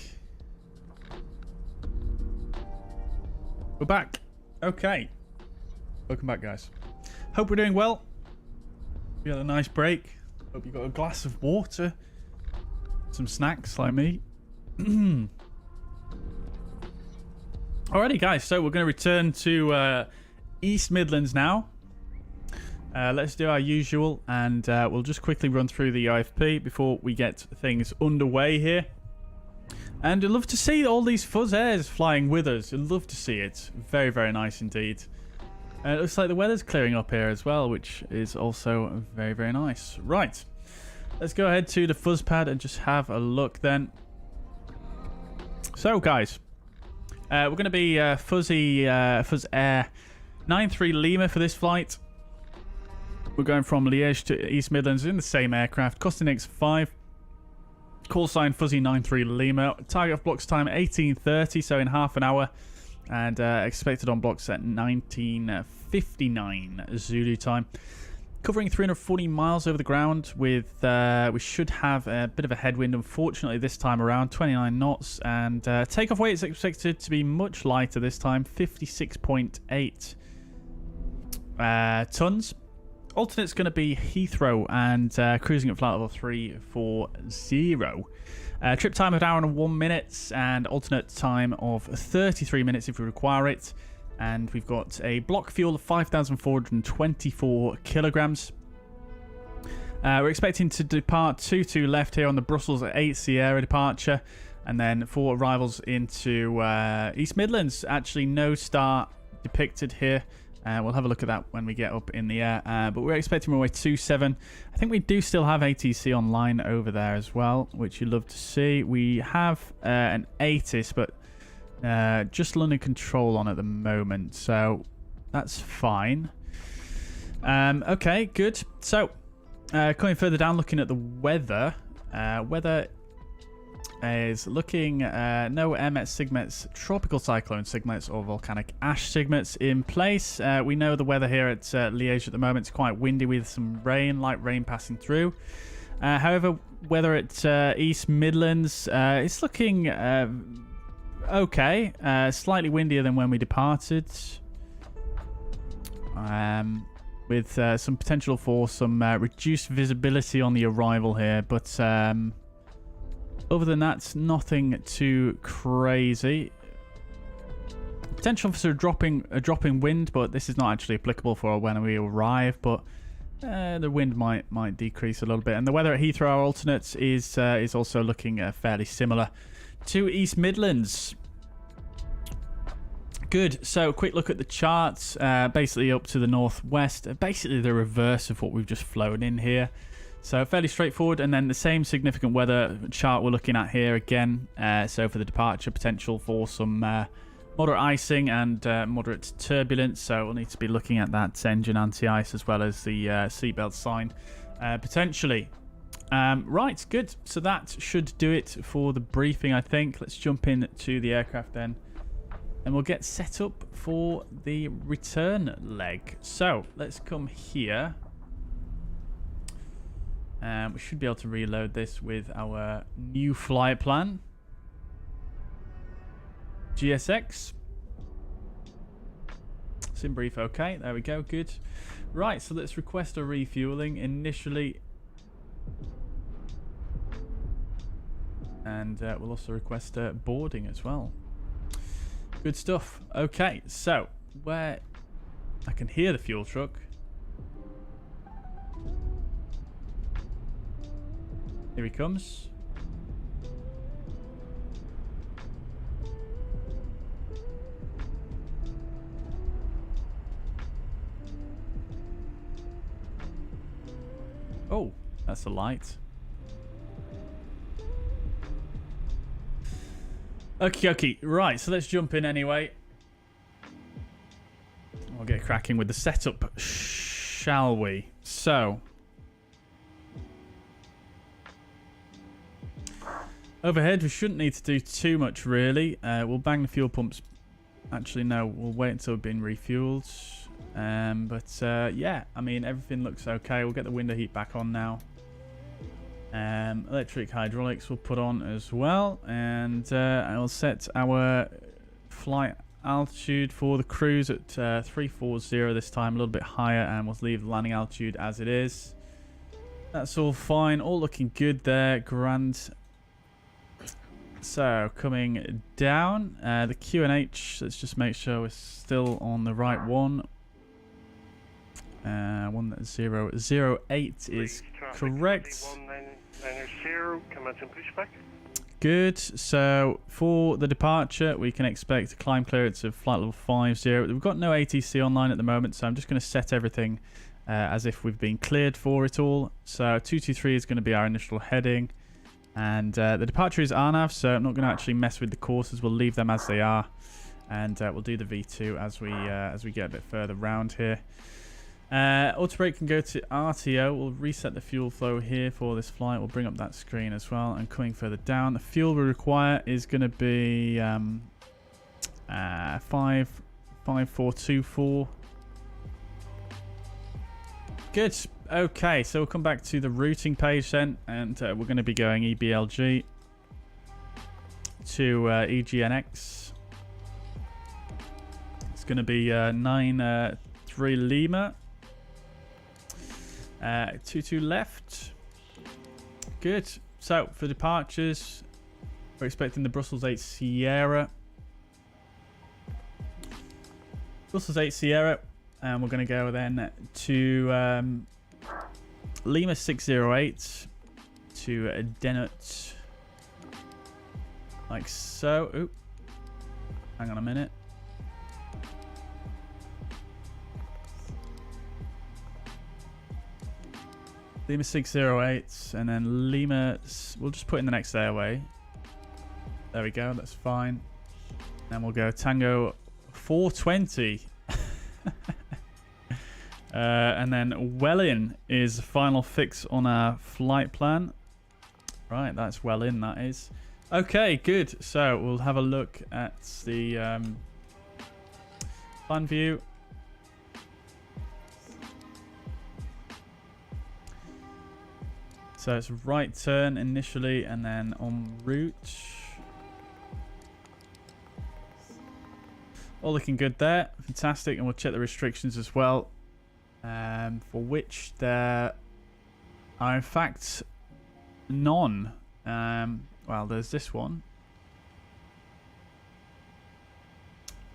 We're back. Okay. Welcome back, guys. Hope we're doing well. We had a nice break. Hope you got a glass of water. Some snacks like me. Alrighty, guys. So we're going to return to East Midlands now. Let's do our usual, and we'll just quickly run through the IFP before we get things underway here. And I'd love to see all these fuzzairs flying with us. I'd love to see it. Very, very nice indeed. It looks like the weather's clearing up here as well, which is also very, very nice. Right. Let's go ahead to the fuzz pad and just have a look then. So, guys. We're going to be fuzzair 93 Lima for this flight. We're going from Liège to East Midlands in the same aircraft. Costinix 5. Call sign Fuzzy 93 Lima. Target off blocks time 18:30, so in half an hour. And expected on blocks at 19:59 Zulu time. Covering 340 miles over the ground with, we should have a bit of a headwind, unfortunately, this time around, 29 knots. And takeoff weight is expected to be much lighter this time, 56.8 tons. Alternate's going to be Heathrow and cruising at flight level 340. Trip time of 1 hour and 1 minute and alternate time of 33 minutes if we require it. And we've got a block fuel of 5,424 kilograms. We're expecting to depart 22 left here on the Brussels 8 Sierra departure. And then for arrivals into East Midlands, actually no star depicted here. We'll have a look at that when we get up in the air. But we're expecting runway 27. I think we do still have ATC online over there as well, which you'd love to see. We have an ATIS, but just London control on at the moment. So that's fine. Okay, good. So coming further down, looking at the weather. Weather is looking no MS Signets, tropical cyclone Signets or volcanic ash Signets in place. We know the weather here at Liège at the moment is quite windy with some rain, light rain passing through. However, weather at East Midlands it's looking okay, slightly windier than when we departed, with some potential for some reduced visibility on the arrival here, but other than that, nothing too crazy. Potential for a dropping wind, but this is not actually applicable for when we arrive. But the wind might decrease a little bit. And the weather at Heathrow, our alternate, is also looking fairly similar to East Midlands. Good. So, quick look at the charts. Basically up to the northwest. Basically the reverse of what we've just flown in here. So fairly straightforward, and then the same significant weather chart we're looking at here again. So for the departure, potential for some moderate icing and moderate turbulence. So we'll need to be looking at that engine anti-ice as well as the seatbelt sign potentially. Right, good. So that should do it for the briefing, I think. Let's jump in to the aircraft then, and we'll get set up for the return leg. So let's come here. We should be able to reload this with our new flight plan. GSX. Sim brief, okay. There we go, good. Right, so let's request a refueling initially. And we'll also request boarding as well. Good stuff. Okay, so where I can hear the fuel truck. Here he comes. Oh, that's a light. Okay, right, so let's jump in anyway. We'll get cracking with the setup, shall we? So, overhead, we shouldn't need to do too much, really. We'll bang the fuel pumps. Actually, no, we'll wait until we've been refueled. Yeah, I mean, everything looks okay. We'll get the window heat back on now. Electric hydraulics will put on as well, and I will set our flight altitude for the cruise at 340 this time, a little bit higher, and we'll leave the landing altitude as it is. That's all fine, all looking good there, grand. So coming down, the QNH, let's just make sure we're still on the right one. 1008 is correct. 1990, commencing pushback. Good. So for the departure, we can expect a climb clearance of flight level 50. We've got no ATC online at the moment, so I'm just going to set everything as if we've been cleared for it all. So 223 is going to be our initial heading, and the departure is RNAV, so I'm not going to actually mess with the courses. We'll leave them as they are, and we'll do the V2 as we get a bit further round here. Auto brake can go to RTO. We'll reset the fuel flow here for this flight. We'll bring up that screen as well. And coming further down, the fuel we require is going to be 55424. Good. Okay, so we'll come back to the routing page then, and we're going to be going EBLG to EGNX. It's going to be 93 Lima. 22 left. Good. So for departures, we're expecting the Brussels 8 Sierra. Brussels 8 Sierra, and we're going to go then to Lima 608 to Denot, like so. Oop. Hang on a minute. Lima 608, and then Lima, we'll just put in the next airway. There we go, that's fine. Then we'll go Tango 420. And then Welling is the final fix on our flight plan. Right, that's Welling, that is. Okay, good. So we'll have a look at the plan view. So it's right turn initially, and then en route. All looking good there. Fantastic. And we'll check the restrictions as well, for which there are in fact none. Well, there's this one.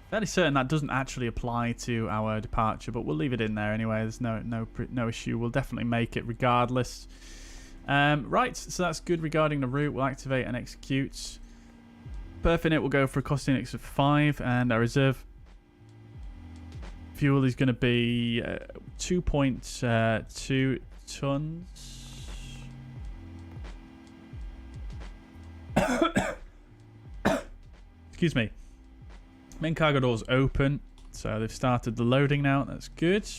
Fairly certain that doesn't actually apply to our departure, but we'll leave it in there anyway. There's no issue. We'll definitely make it regardless. Right, so that's good regarding the route. We'll activate and execute. Perfect. It will go for a cost index of 5, and our reserve fuel is going to be 2.2 tons. Excuse me. Main cargo doors open, so they've started the loading now. That's good.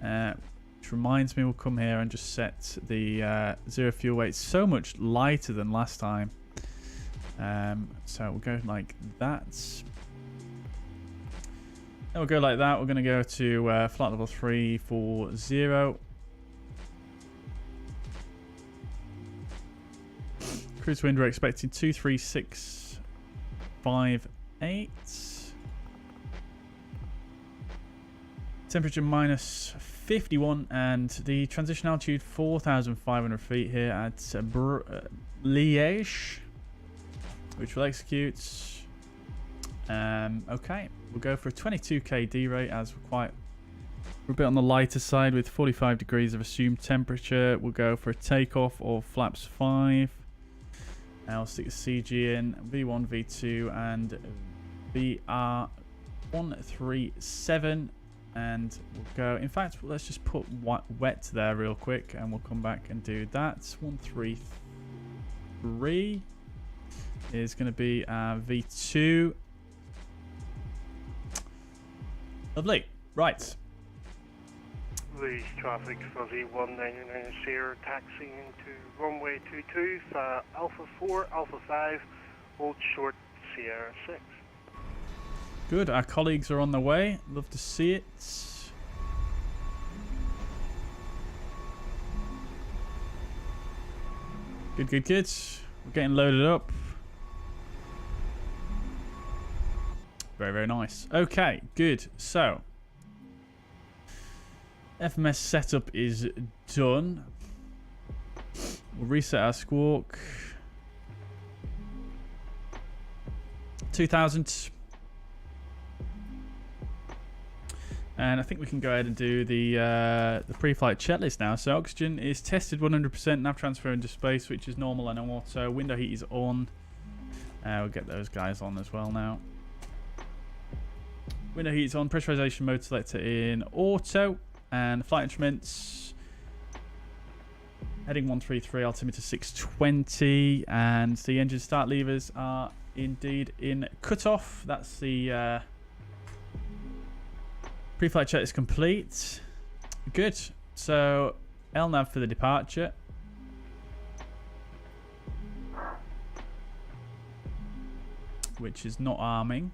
Which reminds me, we'll come here and just set the zero fuel weight so much lighter than last time. So we'll go like that. Then we'll go like that. We're going to go to flight level 340. Cruise wind, we're expecting 23658. Temperature minus 51, and the transition altitude 4,500 feet here at Liège, which will execute. Okay, we'll go for a 22k D rate, as we're a bit on the lighter side with 45 degrees of assumed temperature. We'll go for a takeoff of flaps 5. I'll stick a CG in, V1, V2, and VR137. And we'll go, in fact, let's just put wet there real quick, and we'll come back and do that. 133 is going to be V2. Lovely. Right. Liège traffic fuzzy 1990, taxiing into runway 22, Alpha 4, Alpha 5, hold short Sierra 6. Good, our colleagues are on the way. Love to see it. Good, good, good. We're getting loaded up. Very, very nice. Okay, good. So, FMS setup is done. We'll reset our squawk. 2000. And I think we can go ahead and do the pre-flight checklist now. So oxygen is tested 100%, nav transfer into space, which is normal and auto. Window heat is on. We'll get those guys on as well now. Window heat is on. Pressurization mode selector in auto. And flight instruments. Heading 133, altimeter 620. And the engine start levers are indeed in cutoff. That's the pre-flight check is complete. Good. So LNAV for the departure. Which is not arming.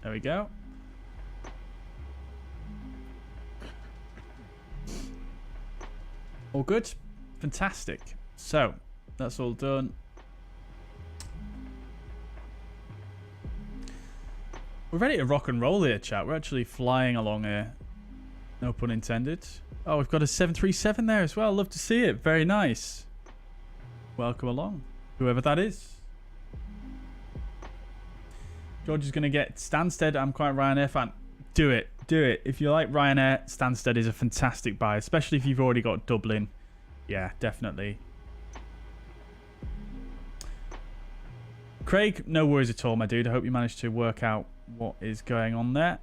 There we go. All good. Fantastic. So, that's all done. We're ready to rock and roll here, chat. We're actually flying along here. No pun intended. Oh, we've got a 737 there as well. Love to see it. Very nice. Welcome along, whoever that is. George is going to get Stansted. I'm quite a Ryanair fan. Do it. Do it. If you like Ryanair, Stansted is a fantastic buy, especially if you've already got Dublin. Yeah, definitely. Craig, no worries at all, my dude. I hope you managed to work out what is going on there.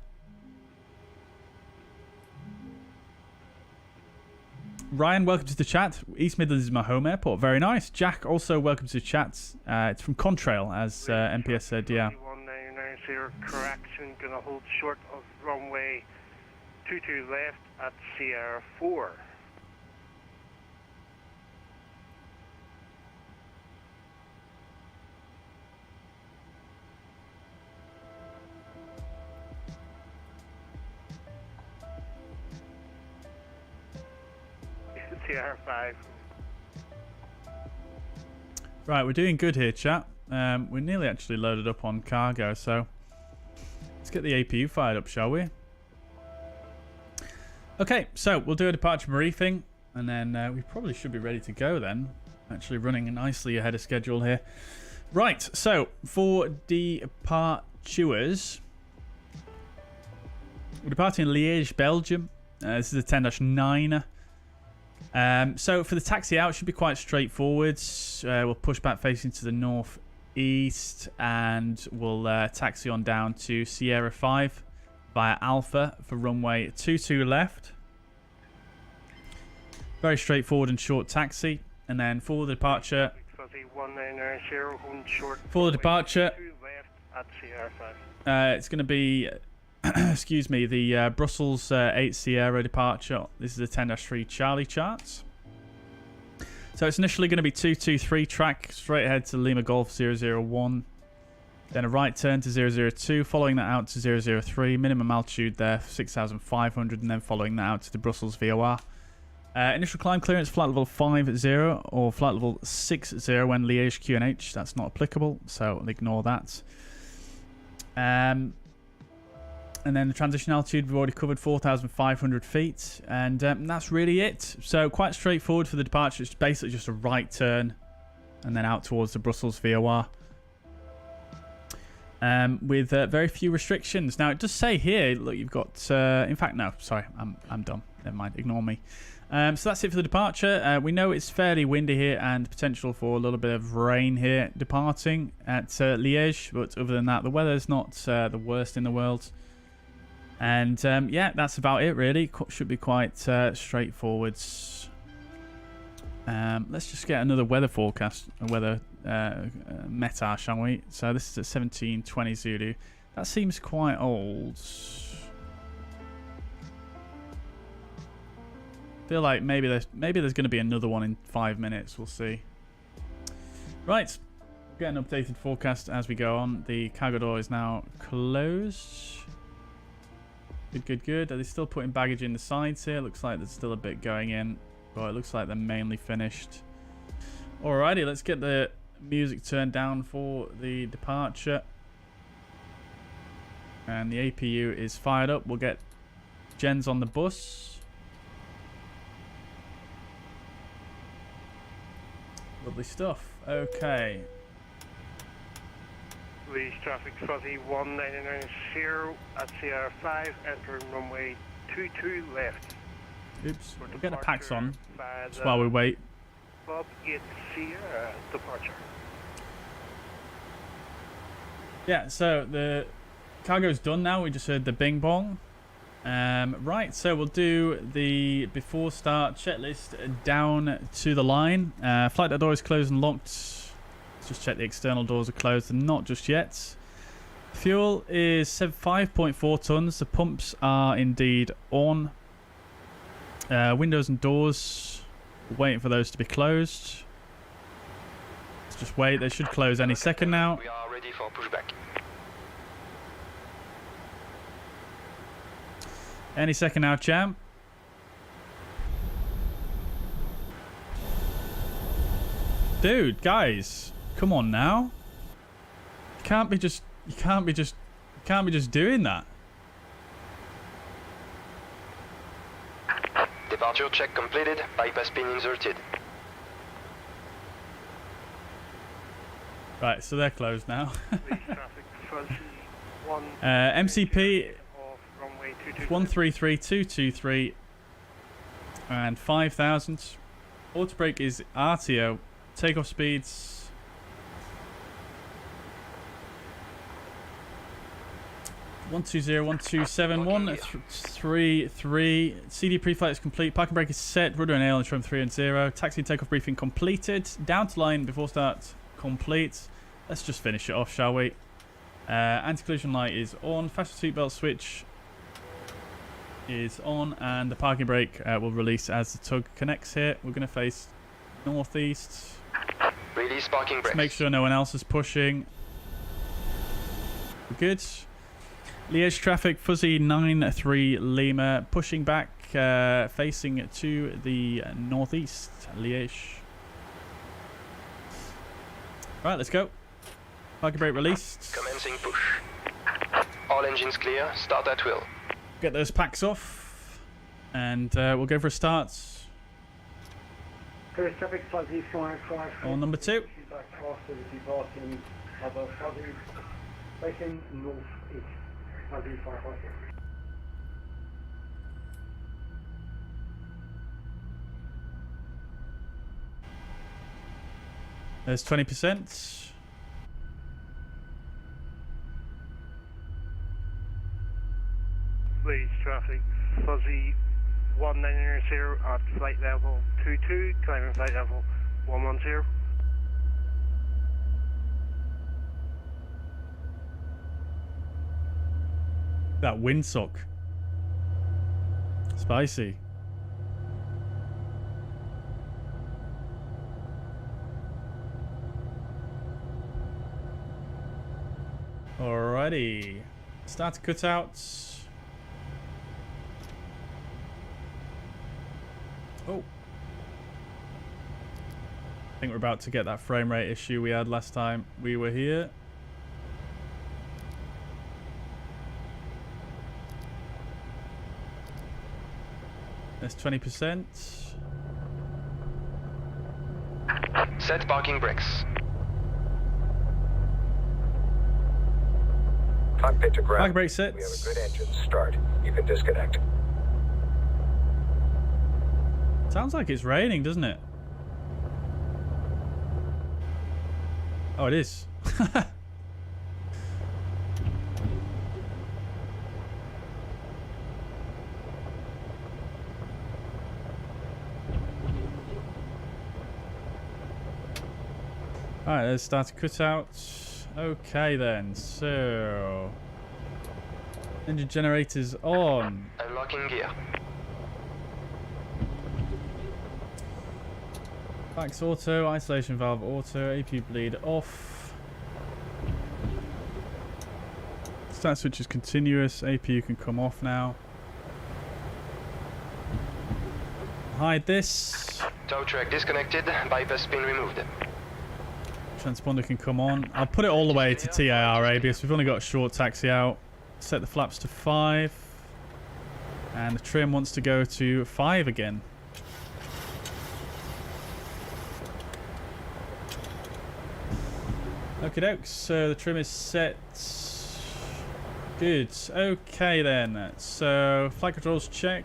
Ryan, welcome to the chat. East Midlands is my home airport. Very nice. Jack, also welcome to the chat. It's from Contrail, as MPS said, yeah. 1990, correction, gonna hold short of runway 22 left at Sierra 4. Sierra 5. Right, we're doing good here, chat. We're nearly actually loaded up on cargo, so let's get the APU fired up, shall we? Okay, so we'll do a departure briefing, and then we probably should be ready to go then. Actually running nicely ahead of schedule here. Right, so for departures, we're departing Liège, Belgium. This is a 10-9. So for the taxi out, it should be quite straightforward. We'll push back facing to the northeast, and we'll taxi on down to Sierra 5 via Alpha for runway 22 left. Very straightforward and short taxi. And then for the departure, it's going to be excuse me, the Brussels 8 Sierra departure. This is a 10-3 Charlie charts. So it's initially going to be 223 track straight ahead to Lima Golf 001. Then a right turn to 002, following that out to 003. Minimum altitude there, 6,500, and then following that out to the Brussels VOR. Initial climb clearance, flight level 50 or flight level 60 when Liège QNH. That's not applicable, so ignore that. And then the transition altitude, we've already covered 4,500 feet. And that's really it. So quite straightforward for the departure. It's basically just a right turn and then out towards the Brussels VOR. With very few restrictions. Now, it does say here, look, you've got... in fact, no, sorry, I'm done. Never mind, ignore me. So that's it for the departure. We know it's fairly windy here and potential for a little bit of rain here departing at Liège. But other than that, the weather's not the worst in the world. And yeah, that's about it really. Should be quite straightforward. Let's just get another weather forecast, a weather METAR, shall we? So this is at 1720 Zulu. That seems quite old. Feel like maybe there's going to be another one in 5 minutes. We'll see. Right, get an updated forecast as we go on. The cargo door is now closed. Good, good, good. Are they still putting baggage in the sides here? Looks like there's still a bit going in. Well, it looks like they're mainly finished. Alrighty, let's get the music turned down for the departure. And the APU is fired up. We'll get Jens on the bus. Lovely stuff. Okay. Liège traffic fuzzy 1990 at CR5, entering runway 22 left. Oops, we'll get the packs on just the while we wait. Bob 8 Sierra departure. Yeah, so the cargo's done now. We just heard the bing bong. Right, so we'll do the before start checklist down to the line. Flight deck door is closed and locked. Just check the external doors are closed and not just yet. Fuel is 5.4 tons. The pumps are indeed on. Windows and doors, we're waiting for those to be closed. Let's just wait. They should close any second now. We are ready for pushback. Any second now, champ. Dude, guys, come on now. You can't be just doing that. Departure check completed. Bypass pin inserted. Right, so they're closed now. Liège traffic fuzzy 1 MCP off runway 22. 133223 and 5,000. Auto brake is RTO. Takeoff speeds 120, 127, 133. CD pre-flight is complete. Parking brake is set. Rudder and aileron trim 3 and 0. Taxi and takeoff briefing completed. Down to line before start complete. Let's just finish it off, shall we? Anti-collision light is on. Fasten seatbelt switch is on, and the parking brake will release as the tug connects here. We're going to face northeast. Release parking brakes. Make sure no one else is pushing. We're good. Liège traffic, fuzzy 93 Lima, pushing back, facing to the northeast, Liège. Right, let's go. Parking brake released. Commencing push. All engines clear. Start at will. Get those packs off, and we'll go for a start. Traffic fuzzy 555. On number 2. Facing northeast. Fuzzy 556. There's 20%. Liège traffic fuzzy 1990 at flight level 22, climbing flight level 110. That windsock. Spicy. Alrighty. Start to cut out. Oh. I think we're about to get that frame rate issue we had last time we were here. There's 20%. Set parking brakes. Cockpit to ground. Parking brake set. We have a good engine start. You can disconnect. Sounds like it's raining, doesn't it? Oh, it is. Alright, let's start to cut out. Okay then, so engine generators on. Unlocking gear. Backs auto, isolation valve auto, AP bleed off. Start switch is continuous. APU can come off now. Hide this. Tow track disconnected. Bypass pin removed. Transponder can come on. I'll put it all the way to TIRA because we've only got a short taxi out. Set the flaps to 5. And the trim wants to go to 5 again. Okie dokes, so the trim is set. Good. Okay then. So flight controls check.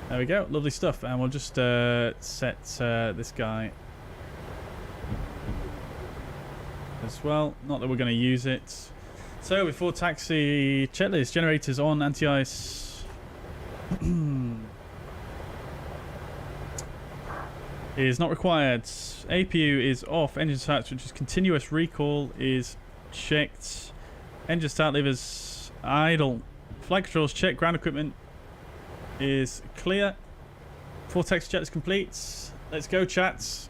There we go. Lovely stuff. And we'll just set this guy as well. Not that we're going to use it. So before taxi, checklist, generators on, anti-ice is not required. APU is off. Engine start, which is continuous. Recall is checked. Engine start levers idle. Flight controls check. Ground equipment is clear. Before taxi jet is complete. Let's go, chats.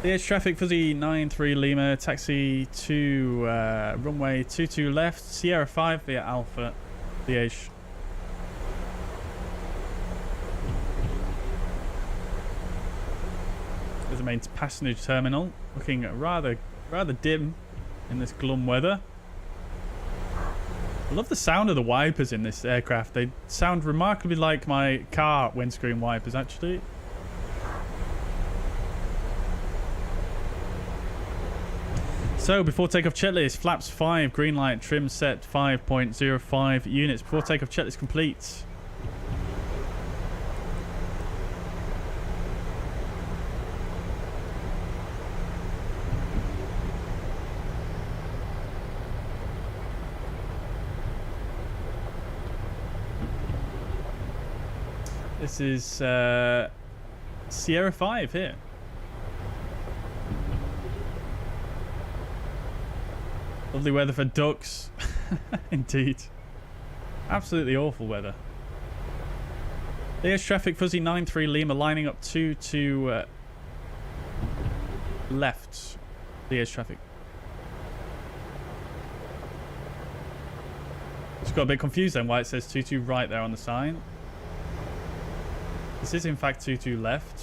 Liège traffic, fuzzy 93 Lima, taxi to runway 22 left, Sierra 5 via Alpha, Liège. There's the main passenger terminal, looking rather dim in this glum weather. I love the sound of the wipers in this aircraft. They sound remarkably like my car windscreen wipers, actually. So before takeoff checklist, flaps 5, green light, trim set 5.05 units. Before takeoff checklist complete. This is Sierra 5 here. Lovely weather for ducks. Indeed. Absolutely awful weather. Liège traffic, fuzzy 93 Lima, lining up 2 to left. Liège traffic. Just got a bit confused then why it says 22 right there on the sign. This is in fact 22 left.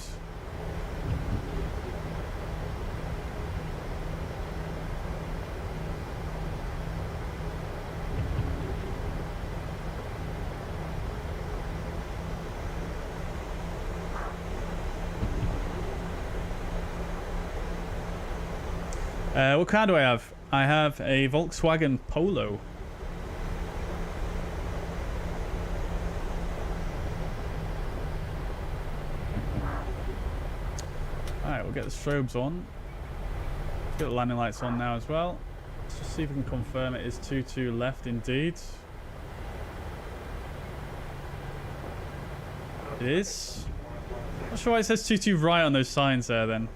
What car do I have? I have a Volkswagen Polo. Alright, we'll get the strobes on. Get the landing lights on now as well. Let's just see if we can confirm it is 22 left indeed. It is. Not sure why it says 22 right on those signs there then.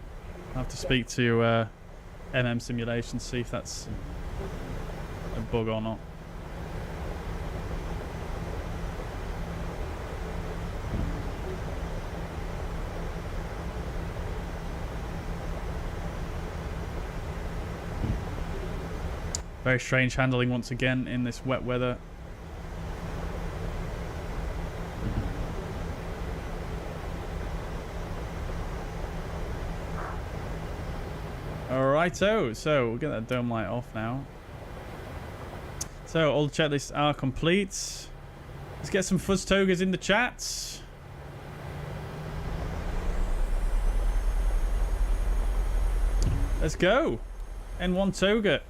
I'll have to speak to MM Simulation, see if that's a bug or not. Very strange handling once again in this wet weather. Alrighto, so we'll get that dome light off now. So all the checklists are complete. Let's get some fuzz togas in the chats. Let's go. N1 toga.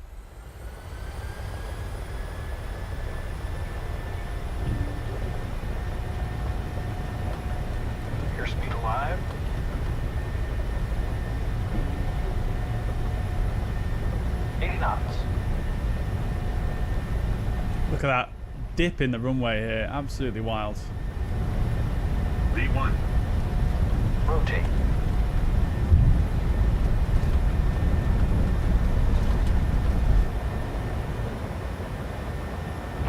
Airspeed alive. Look at that dip in the runway here. Absolutely wild. V1. Rotate.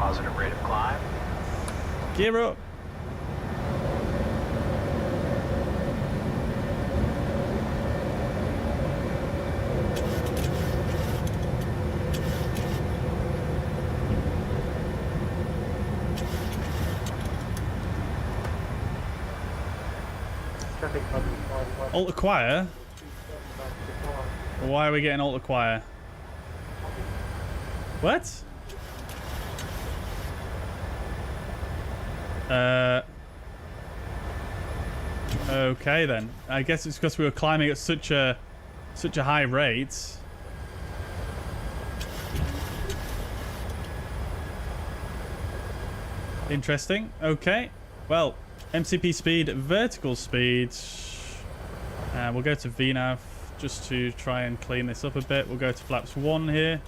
positive rate of climb. Gear up. Alt acquire? Why are we getting alt acquire? What? Okay then. I guess it's because we were climbing at such a high rate. Interesting. Okay. Well, MCP speed, vertical speed. We'll go to VNav just to try and clean this up a bit. We'll go to flaps 1 here.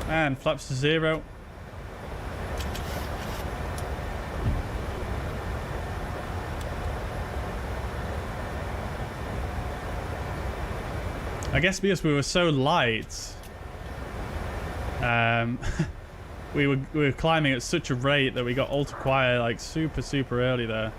And flaps to 0. I guess because we were so light, we were climbing at such a rate that we got alt acquire like super early there.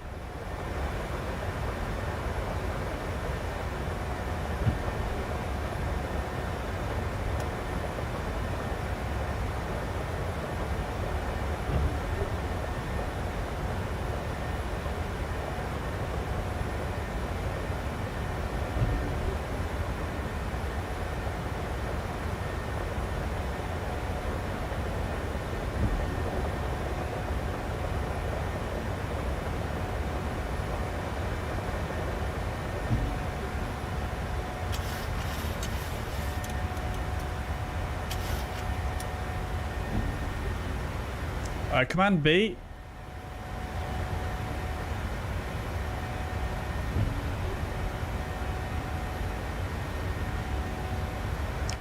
Alright, Command B.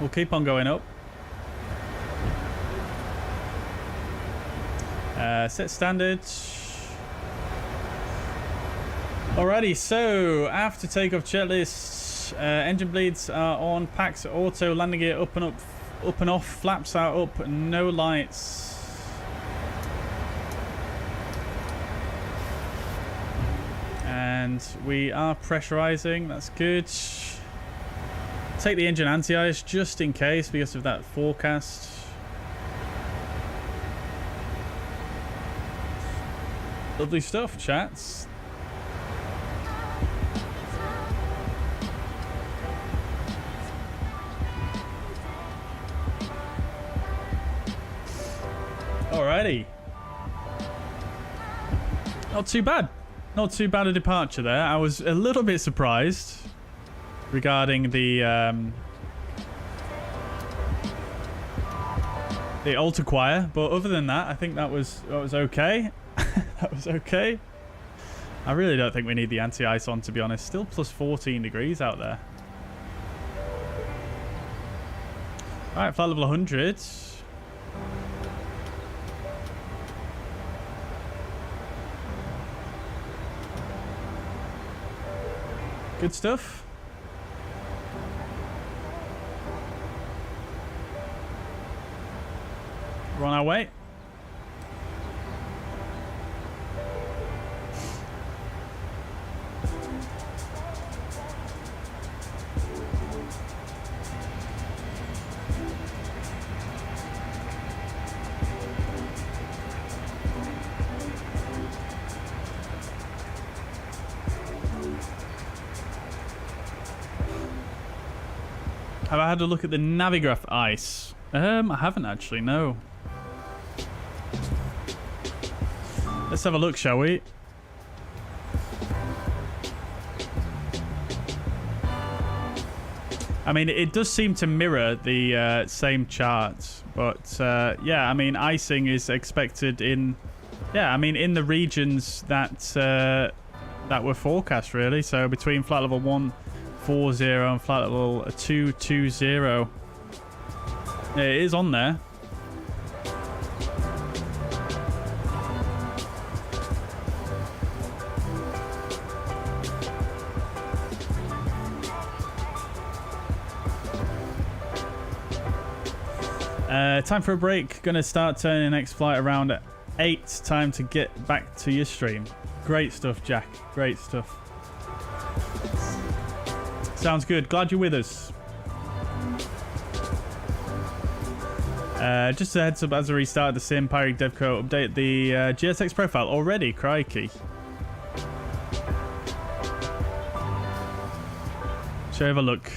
We'll keep on going up. Set standard. Alrighty, so after takeoff checklists, engine bleeds are on, packs auto, landing gear up and off, flaps are up, no lights. And we are pressurizing, that's good. Take the engine anti-ice just in case because of that forecast. Lovely stuff, chats. Alrighty. Not too bad. Not too bad a departure there. I was a little bit surprised regarding the alt acquire, but other than that, I think that was okay. That was okay. I really don't think we need the anti-ice on, to be honest. Still plus 14 degrees out there. All right, flight level 100. Good stuff. We're on our way. Have I had a look at the Navigraph ice? I haven't actually, no. Let's have a look, shall we? I mean, it does seem to mirror the same chart, but yeah, I mean, icing is expected in, yeah, I mean, in the regions that that were forecast, really. So between flight level 1, 40 and flight level 220. Yeah, it is on there. Time for a break. Gonna start turning the next flight around at 8. Time to get back to your stream. Great stuff, Jack. Great stuff. Sounds good. Glad you're with us. Just a heads up, as I restarted the sim, Pyreegue Devco update the GSX profile already. Crikey. Shall we have a look?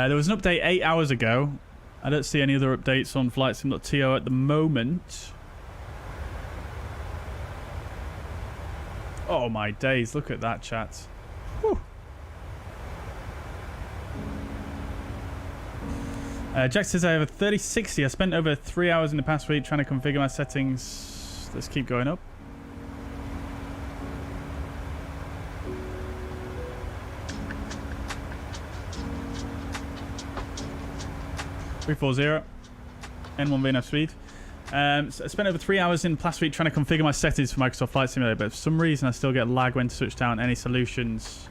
There was an update 8 hours ago. I don't see any other updates on flightsim.to at the moment. Oh my days, look at that, chat. Whew. Jack says I have a 3060. I spent over 3 hours in the past week trying to configure my settings. Let's keep going up. N1 VNF speed. So I spent over 3 hours in last week trying to configure my settings for Microsoft Flight Simulator, but for some reason I still get lag when to switch down. Any solutions?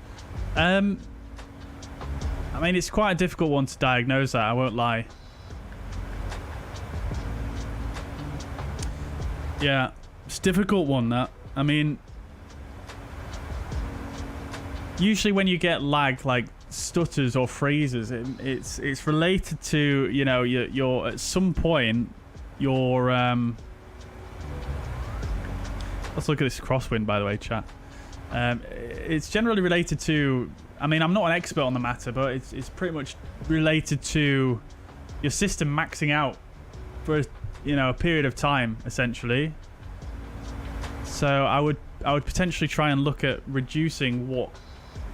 I mean, it's quite a difficult one to diagnose, that, I won't lie. Yeah, it's a difficult one, that. I mean, usually when you get lag, like stutters or freezes, it's related to, you know, your at some point your let's look at this crosswind, by the way, chat. It's generally related to, I mean, I'm not an expert on the matter, but it's pretty much related to your system maxing out for a period of time, essentially. So I would potentially try and look at reducing what,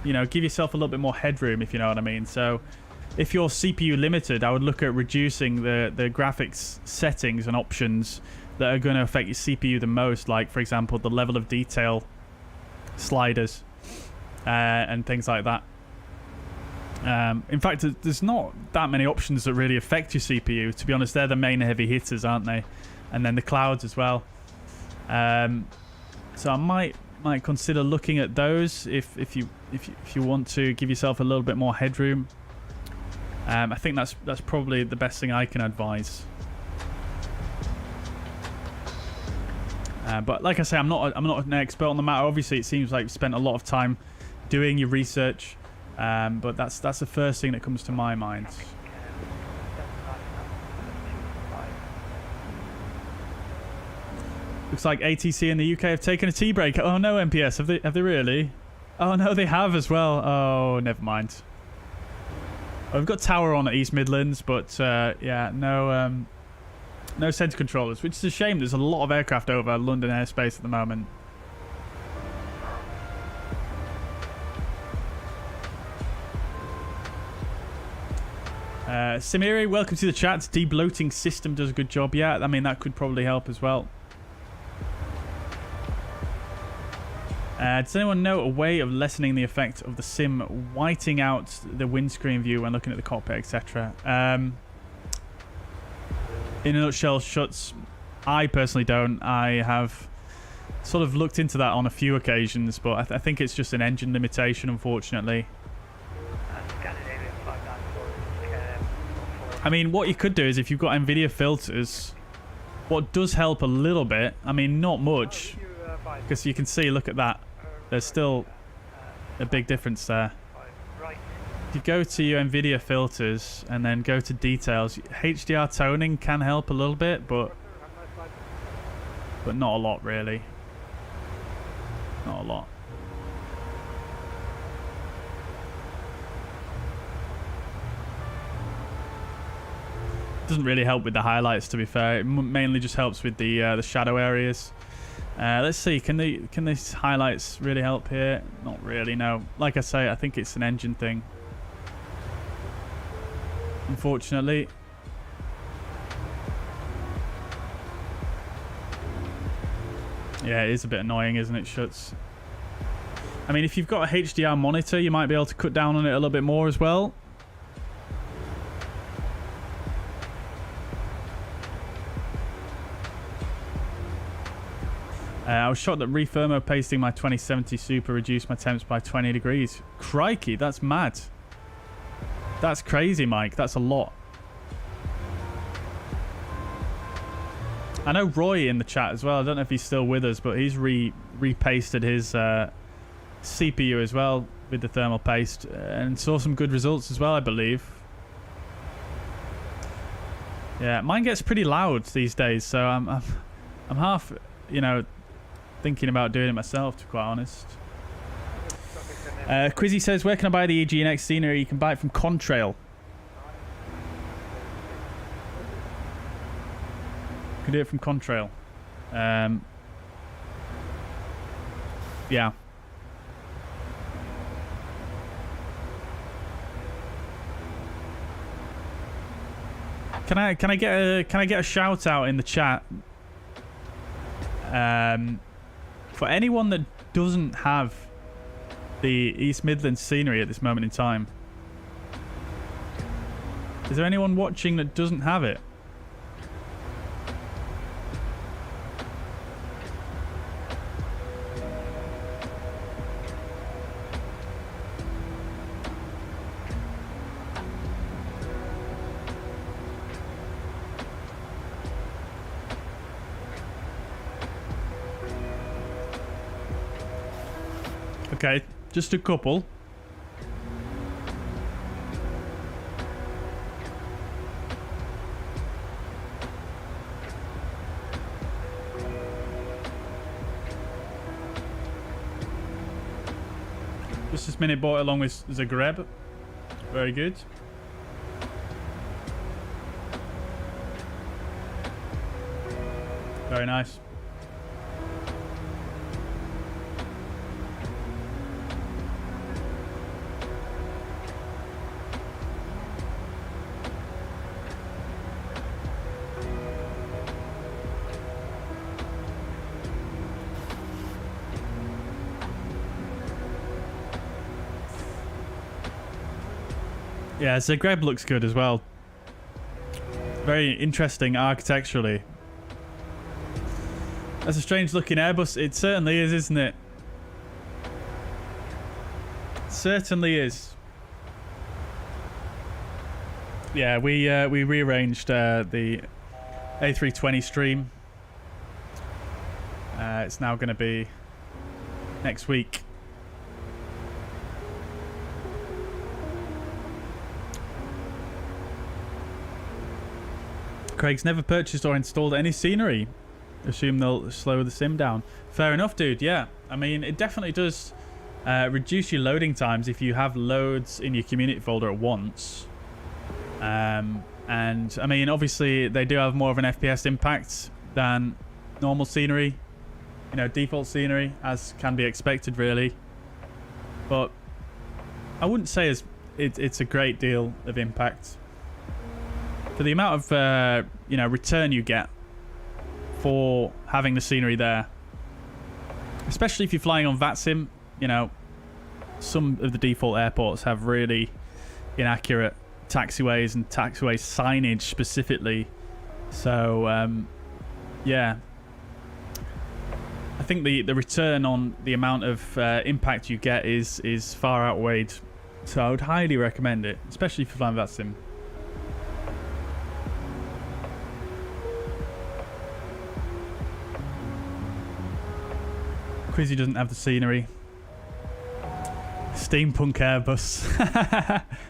give yourself a little bit more headroom, if you know what I mean. So if you're CPU limited, I would look at reducing the graphics settings and options that are going to affect your CPU the most, like, for example, the level of detail sliders and things like that. In fact, there's not that many options that really affect your CPU. To be honest, they're the main heavy hitters, aren't they? And then the clouds as well. So I might consider looking at those if you want to give yourself a little bit more headroom. I think that's probably the best thing I can advise. But like I say, I'm not an expert on the matter. Obviously, it seems like you've spent a lot of time doing your research, but that's the first thing that comes to my mind. Looks like ATC in the UK have taken a tea break. Oh no, MPS, have they really? Oh no, they have as well. Oh, never mind. We've got tower on at East Midlands, but yeah, no center controllers, which is a shame. There's a lot of aircraft over London airspace at the moment. Samiri, welcome to the chat. Debloating system does a good job. Yeah, I mean, that could probably help as well. Does anyone know a way of lessening the effect of the sim whiting out the windscreen view when looking at the cockpit, etc.? In a nutshell, Shuts, I personally don't. I have sort of looked into that on a few occasions, but I think it's just an engine limitation, unfortunately. I mean, what you could do is, if you've got NVIDIA filters, what does help a little bit, I mean, not much, because you can see, look at that. There's still a big difference there. If you go to your NVIDIA filters and then go to details, HDR toning can help a little bit, but not a lot, really. Not a lot. Doesn't really help with the highlights, to be fair. It mainly just helps with the shadow areas. Let's see, can these highlights really help here? Not really, no. Like I say, I think it's an engine thing, unfortunately. Yeah, it is a bit annoying, isn't it, Schutz? I mean, if you've got a HDR monitor, you might be able to cut down on it a little bit more as well. I was shocked that rethermo pasting my 2070 Super reduced my temps by 20 degrees. Crikey, that's mad. That's crazy, Mike. That's a lot. I know Roy in the chat as well. I don't know if he's still with us, but he's repasted his CPU as well with the thermal paste and saw some good results as well, I believe. Yeah, mine gets pretty loud these days, so I'm half, you know, thinking about doing it myself, to be quite honest. Quizzy says, where can I buy the EGNX Scenery? You can buy it from Contrail. You can do it from Contrail. Yeah. Can I get a shout out in the chat? For anyone that doesn't have the East Midlands Scenery at this moment in time. Is there anyone watching that doesn't have it? Okay, just a couple. Just this minute bought it along with Zagreb. Very good. Very nice. Yeah, Zagreb looks good as well. Very interesting architecturally. That's a strange looking Airbus. It certainly is, isn't it? It certainly is. Yeah, we rearranged the A320 stream. It's now going to be next week. Craig's never purchased or installed any scenery. Assume they'll slow the sim down. Fair enough, dude. Yeah, I mean, it definitely does reduce your loading times if you have loads in your community folder at once. And I mean, obviously, they do have more of an FPS impact than normal scenery. You know, default scenery, as can be expected, really. But I wouldn't say it's a great deal of impact. For the amount of you know, return you get for having the scenery there, especially if you're flying on VATSIM, you know, some of the default airports have really inaccurate taxiways and taxiway signage specifically. So yeah, I think the return on the amount of impact you get is far outweighed. So I would highly recommend it, especially if you're flying VATSIM. Quizzy doesn't have the scenery. Steampunk Airbus.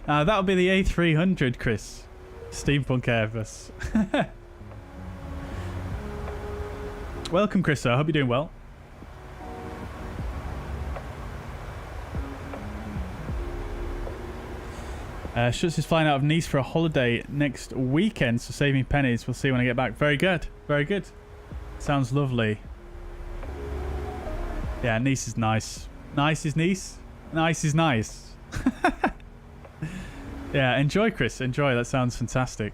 That'll be the A300, Chris. Steampunk Airbus. Welcome, Chris. I hope you're doing well. Schutz is flying out of Nice for a holiday next weekend, so saving pennies. We'll see when I get back. Very good. Very good. Sounds lovely. Yeah, Nice is nice. Nice is Nice. Nice is nice. Yeah, enjoy, Chris. Enjoy. That sounds fantastic.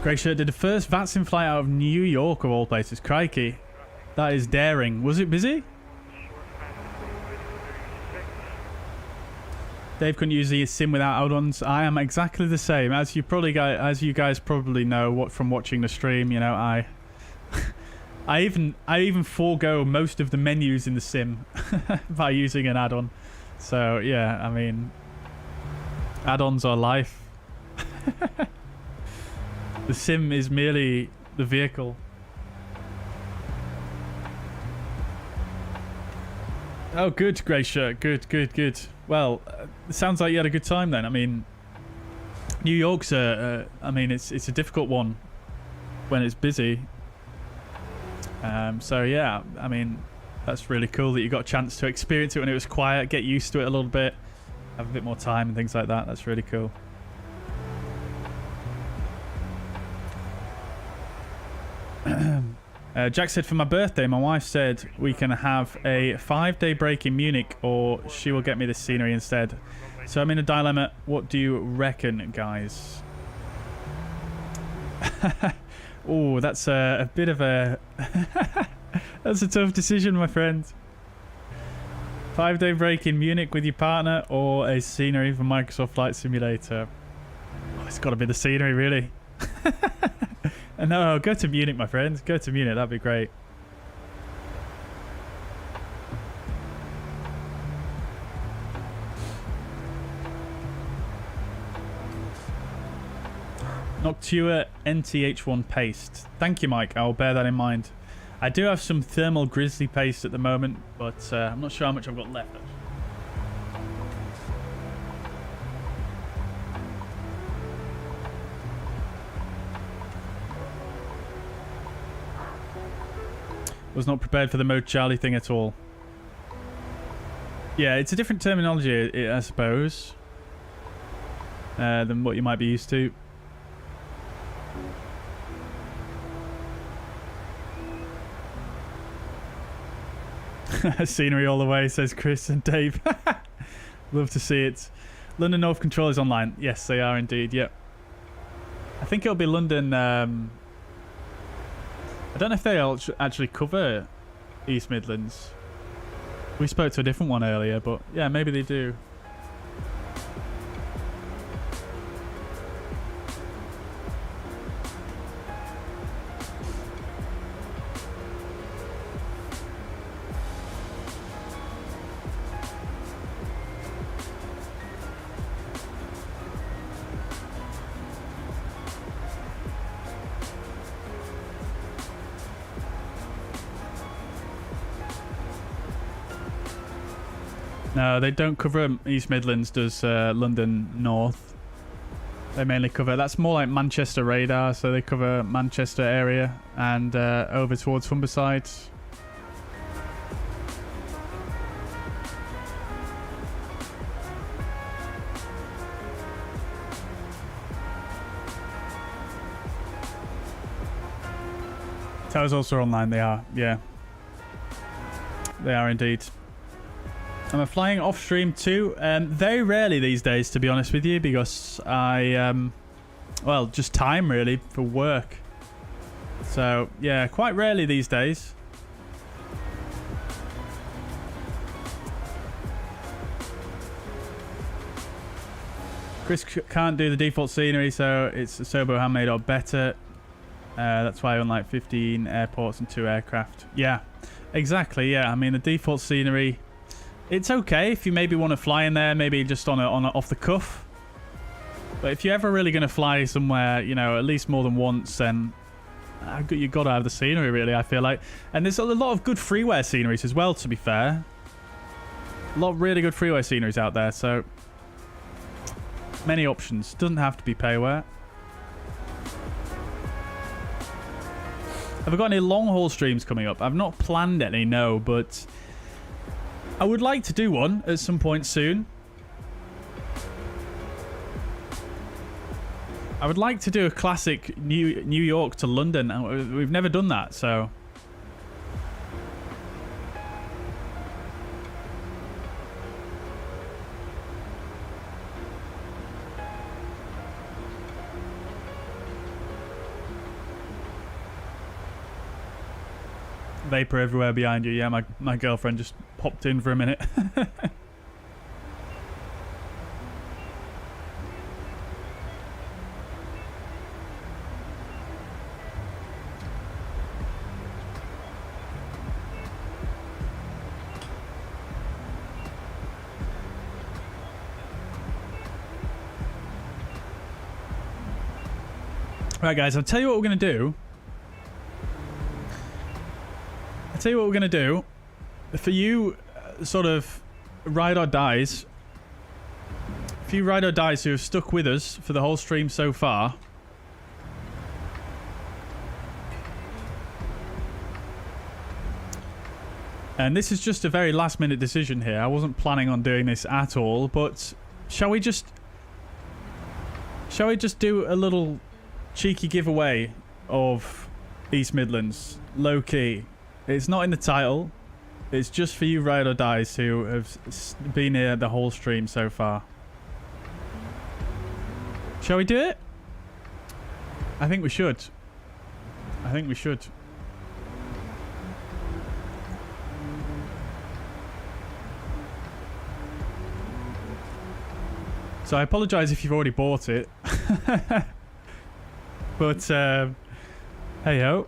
Grey Shirt did the first VATSIM flight out of New York, of all places. Crikey. That is daring. Was it busy? Dave couldn't use the sim without add-ons. I am exactly the same. As you guys probably know from watching the stream, you know, I even forego most of the menus in the sim by using an add-on. So yeah, I mean, add-ons are life. The sim is merely the vehicle. Oh, good, Grey Shirt. Good. Well, it sounds like you had a good time then. I mean, New York's I mean, it's a difficult one when it's busy. So yeah, I mean, that's really cool that you got a chance to experience it when it was quiet, get used to it a little bit, have a bit more time and things like that. That's really cool. Jack said, for my birthday, my wife said we can have a 5-day break in Munich or she will get me the scenery instead. So I'm in a dilemma. What do you reckon, guys? Oh, that's a bit of a... That's a tough decision, my friend. 5-day break in Munich with your partner or a scenery for Microsoft Flight Simulator? Oh, it's got to be the scenery, really. No, go to Munich, my friend. Go to Munich. That'd be great. Noctua NTH1 paste. Thank you, Mike. I'll bear that in mind. I do have some thermal grizzly paste at the moment, but I'm not sure how much I've got left. Was not prepared for the Mode Charlie thing at all. Yeah, it's a different terminology, I suppose, than what you might be used to. Scenery all the way, says Chris and Dave. Love to see it. London North Control is online. Yes, they are indeed. Yep. I think it'll be London. I don't know if they'll actually cover East Midlands. We spoke to a different one earlier, but yeah, maybe they do. No, they don't cover East Midlands, does London North. They mainly cover, that's more like Manchester radar, so they cover Manchester area and over towards Humberside. Towers also online, they are, yeah. They are indeed. Am I flying off stream too? Very rarely these days, to be honest with you, because I, well, just time really for work. So yeah, quite rarely these days. Chris can't do the default scenery, so it's a Sobo handmade or better. That's why I own like 15 airports and 2 aircraft. Yeah, exactly. Yeah, I mean the default scenery. It's okay if you maybe want to fly in there, maybe just on a off the cuff. But if you're ever really going to fly somewhere, you know, at least more than once, then you've got to have the scenery, really, I feel like. And there's a lot of good freeware sceneries as well, to be fair. A lot of really good freeware sceneries out there, so many options. Doesn't have to be payware. Have I got any long-haul streams coming up? I've not planned any, no, but I would like to do one at some point soon. I would like to do a classic New York to London. We've never done that, so... Vapor everywhere behind you. Yeah, my girlfriend just popped in for a minute. Right, guys, I'll tell you what we're going to do. For you, sort of, ride or dies. For you ride or dies who have stuck with us for the whole stream so far. And this is just a very last-minute decision here. I wasn't planning on doing this at all, but shall we just do a little cheeky giveaway of East Midlands, low key? It's not in the title. It's just for you ride or dies who have been here the whole stream so far. Shall we do it? I think we should. So I apologise if you've already bought it. But, hey-ho.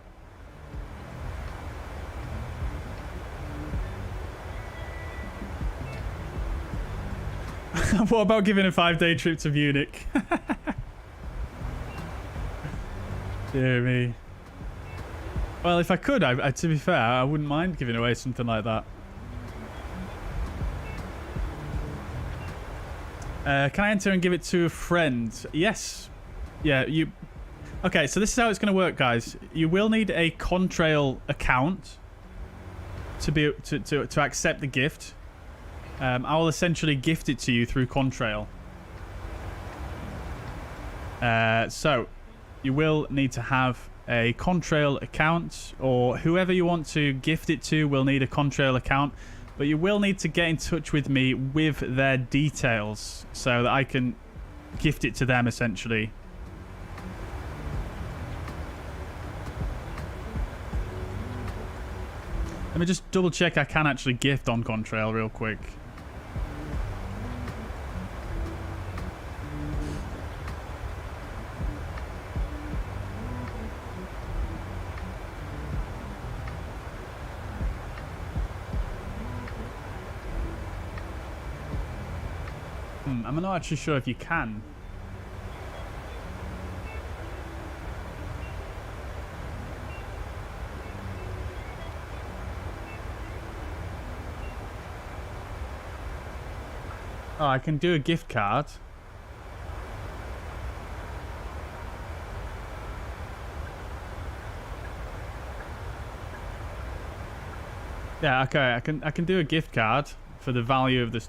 What about giving a 5-day trip to Munich? Dear me. Well, if I could, to be fair, I wouldn't mind giving away something like that. Can I enter and give it to a friend? Yes. Yeah, you... Okay, so this is how it's going to work, guys. You will need a Contrail account to be to accept the gift. I will essentially gift it to you through Contrail. So you will need to have a Contrail account, or whoever you want to gift it to will need a Contrail account. But you will need to get in touch with me with their details so that I can gift it to them, essentially. Let me just double check I can actually gift on Contrail real quick. I'm not actually sure if you can. Oh, I can do a gift card. Yeah, okay. I can do a gift card for the value of this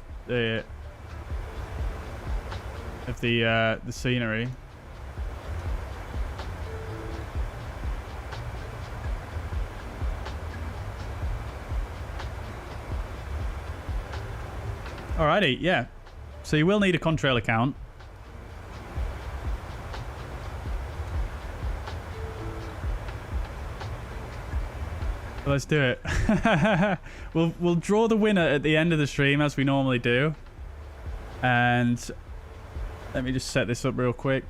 the scenery. Alrighty, yeah. So you will need a Contrail account. Let's do it. We'll draw the winner at the end of the stream as we normally do. And let me just set this up real quick.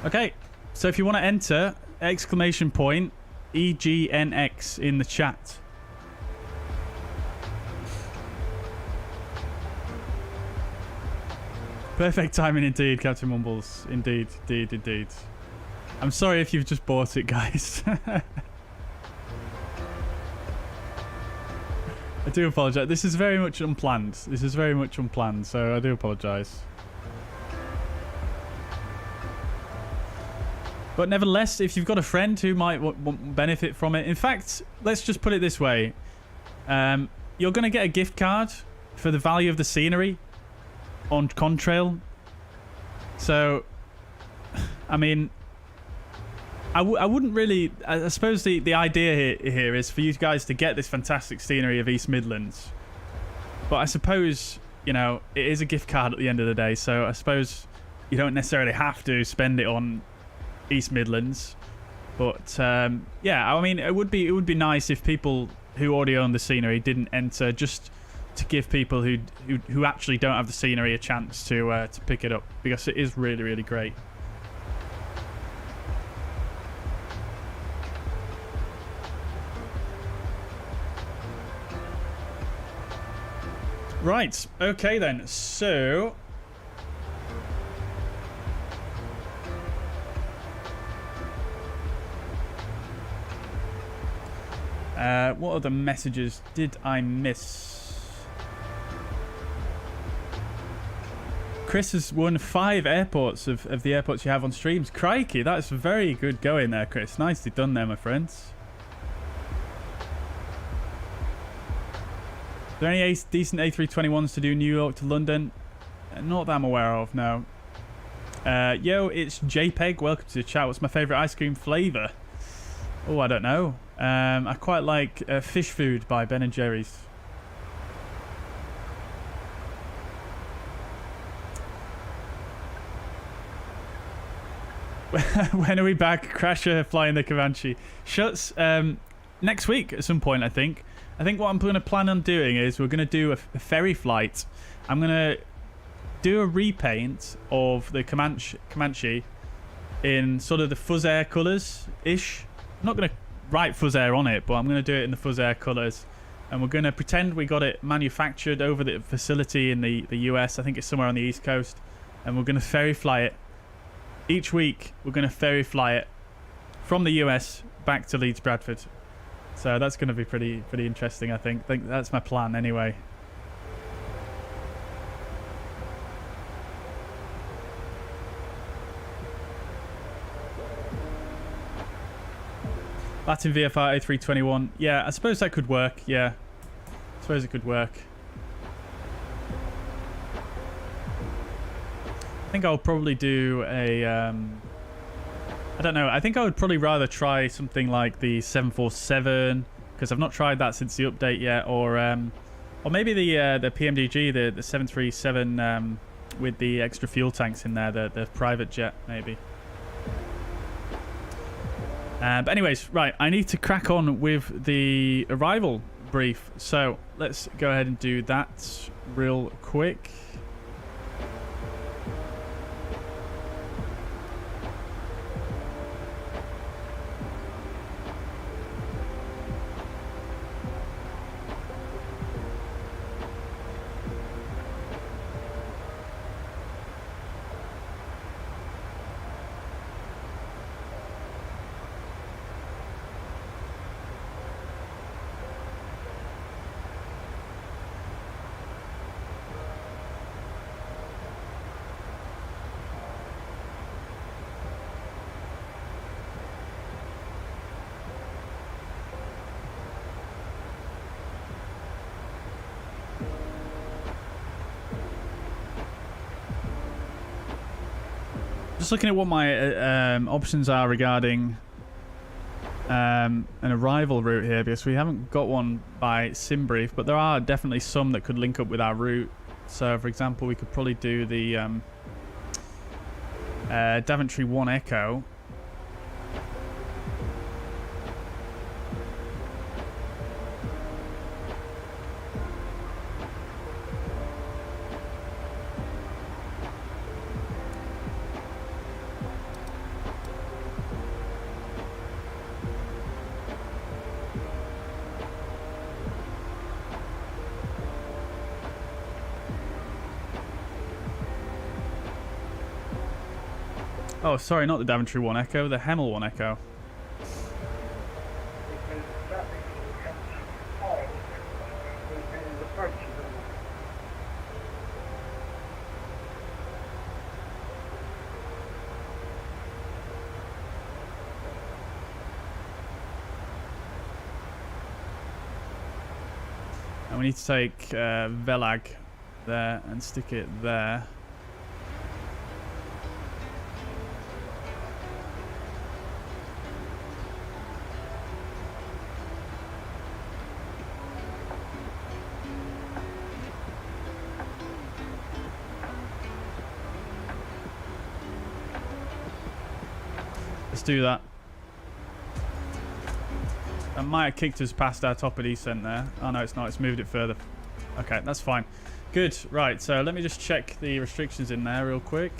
Okay, so if you want to enter, exclamation point, EGNX in the chat. Perfect timing indeed, Captain Mumbles. Indeed, indeed, indeed. I'm sorry if you've just bought it, guys. I do apologise. This is very much unplanned. So I do apologise. But nevertheless, if you've got a friend who might benefit from it... In fact, let's just put it this way. You're going to get a gift card for the value of the scenery on Contrail. So, I mean... I wouldn't really... I suppose the idea here is for you guys to get this fantastic scenery of East Midlands. But I suppose you know, it is a gift card at the end of the day, so I suppose you don't necessarily have to spend it on East Midlands. But yeah, I mean, it would be nice if people who already own the scenery didn't enter, just to give people who actually don't have the scenery a chance to pick it up, because it is really, really great. Right, okay then, so what other messages did I miss? Chris has won 5 airports of the airports you have on streams. Crikey, that's very good going there, Chris. Nicely done there, my friends. Are there any decent A321s to do New York to London? Not that I'm aware of, no. Yo, it's JPEG. Welcome to the chat. What's my favourite ice cream flavour? Oh, I don't know. I quite like Fish Food by Ben & Jerry's. When are we back? Crasher flying the Comanche. Shuts next week at some point, I think. I think what I'm going to plan on doing is we're going to do a ferry flight. I'm going to do a repaint of the Comanche in sort of the fuzzair colours-ish. I'm not going to write fuzzair on it, but I'm going to do it in the fuzzair colours. And we're going to pretend we got it manufactured over the facility in the US. I think it's somewhere on the East Coast. And we're going to ferry fly it. Each week, we're going to ferry fly it from the US back to Leeds, Bradford. So that's going to be pretty interesting, I think. That's my plan anyway. Latin VFR A321. Yeah, I suppose that could work. Yeah, I suppose it could work. I think I'll probably do a... I don't know. I think I would probably rather try something like the 747, because I've not tried that since the update yet, or maybe the PMDG, the 737 with the extra fuel tanks in there, the private jet maybe. But anyways, right, I need to crack on with the arrival brief, so let's go ahead and do that real quick. Just looking at what my options are regarding an arrival route here, because we haven't got one by SimBrief, but there are definitely some that could link up with our route. So, for example, we could probably do the Daventry 1 Echo. Oh, sorry, not the Daventry 1 Echo, the Hemel 1 Echo. And we need to take Velag there and stick it there. Let's do that. That might have kicked us past our top of descent there. Oh no, it's not. It's moved it further. Okay, that's fine. Good. Right, so let me just check the restrictions in there real quick.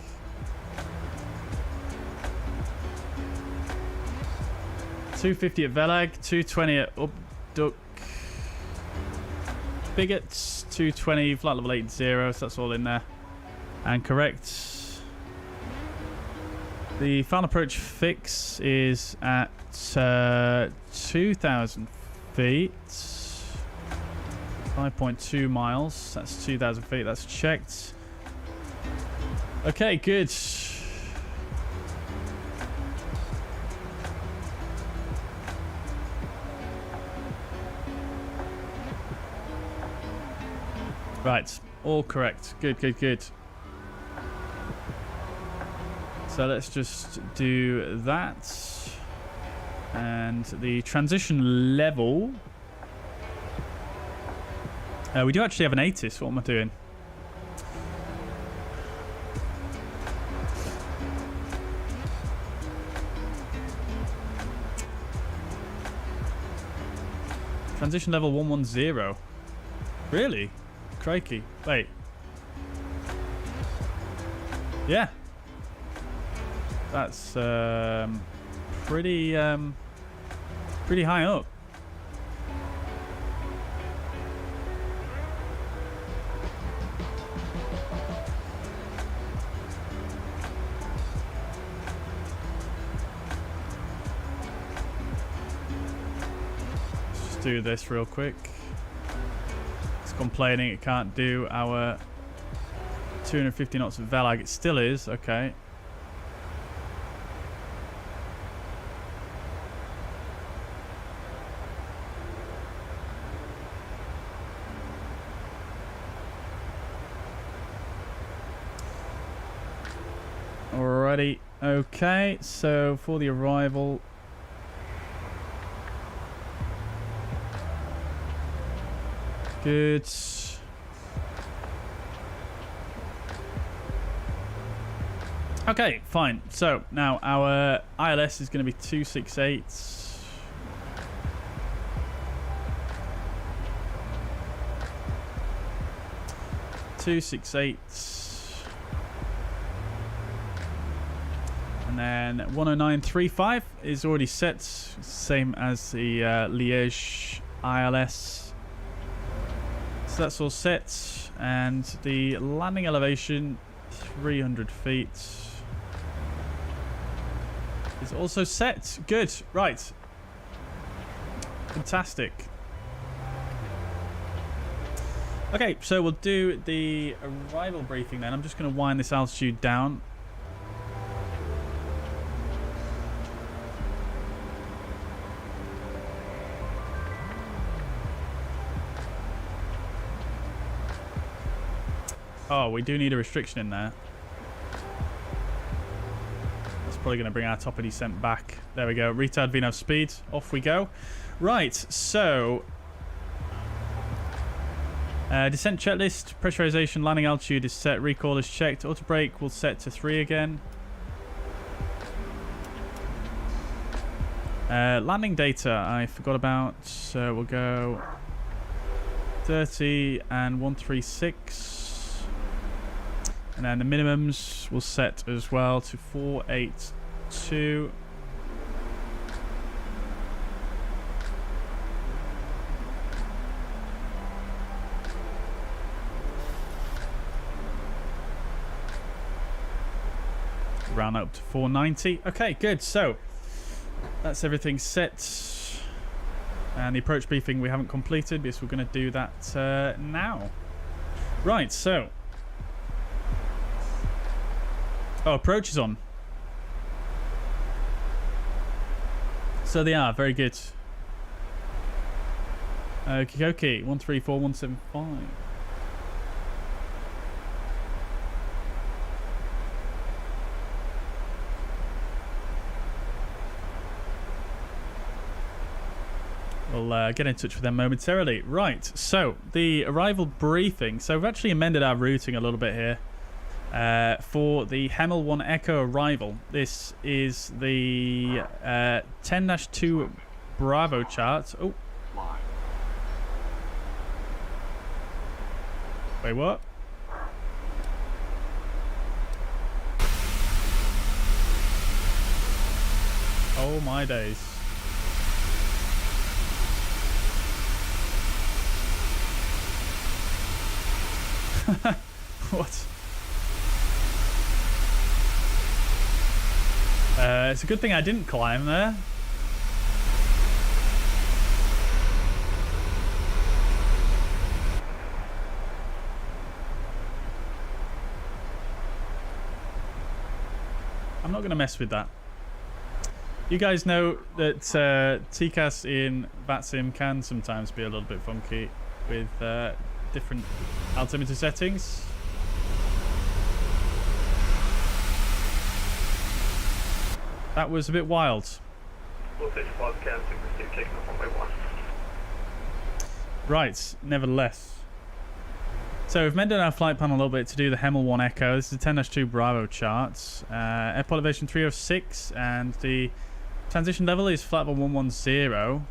$250 at Velag, 220 at Upduck Bigots, 220 flight level 80, so that's all in there. And correct. The final approach fix is at 2,000 feet. 5.2 miles. That's 2,000 feet. That's checked. Okay, good. Right, all correct. Good, good, good. So let's just do that. And the transition level. We do actually have an ATIS. What am I doing? Transition level 110. Really? Crikey. Wait. Yeah. That's pretty high up. Let's just do this real quick. Complaining it can't do our 250 knots of Velag. It still is. Okay. Alrighty. Okay. So for the arrival. Good. Okay, fine. So now our ILS is going to be 268. And then 109.35 is already set, same as the Liège ILS. So that's all set, and the landing elevation 300 feet is also set. Good. Right. Fantastic. Okay, so we'll do the arrival briefing then. I'm just going to wind this altitude down. Oh, we do need a restriction in there. That's probably going to bring our top of descent back. There we go. Retard VNAV speed. Off we go. Right, so... descent checklist. Pressurization. Landing altitude is set. Recall is checked. Auto brake will set to 3 again. Landing data I forgot about. So we'll go 30 and 136. And then the minimums will set as well to 482. Round up to 490. Okay, good. So that's everything set. And the approach briefing we haven't completed because we're going to do that now. Right, so... Oh, approach is on. So they are. Very good. Okay. 134175. We'll get in touch with them momentarily. Right, so the arrival briefing. So we've actually amended our routing a little bit here. for the Hemel 1 Echo arrival. This is the 10-2 Bravo chart. Oh. Wait, what? Oh my days. What? It's a good thing I didn't climb there. I'm not going to mess with that. You guys know that TCAS in VATSIM can sometimes be a little bit funky with different altimeter settings. That was a bit wild. Right, nevertheless. So we've mended our flight plan a little bit to do the Hemel 1 Echo. This is the 10-2 Bravo charts. Airport elevation 306 and the transition level is flat level 110.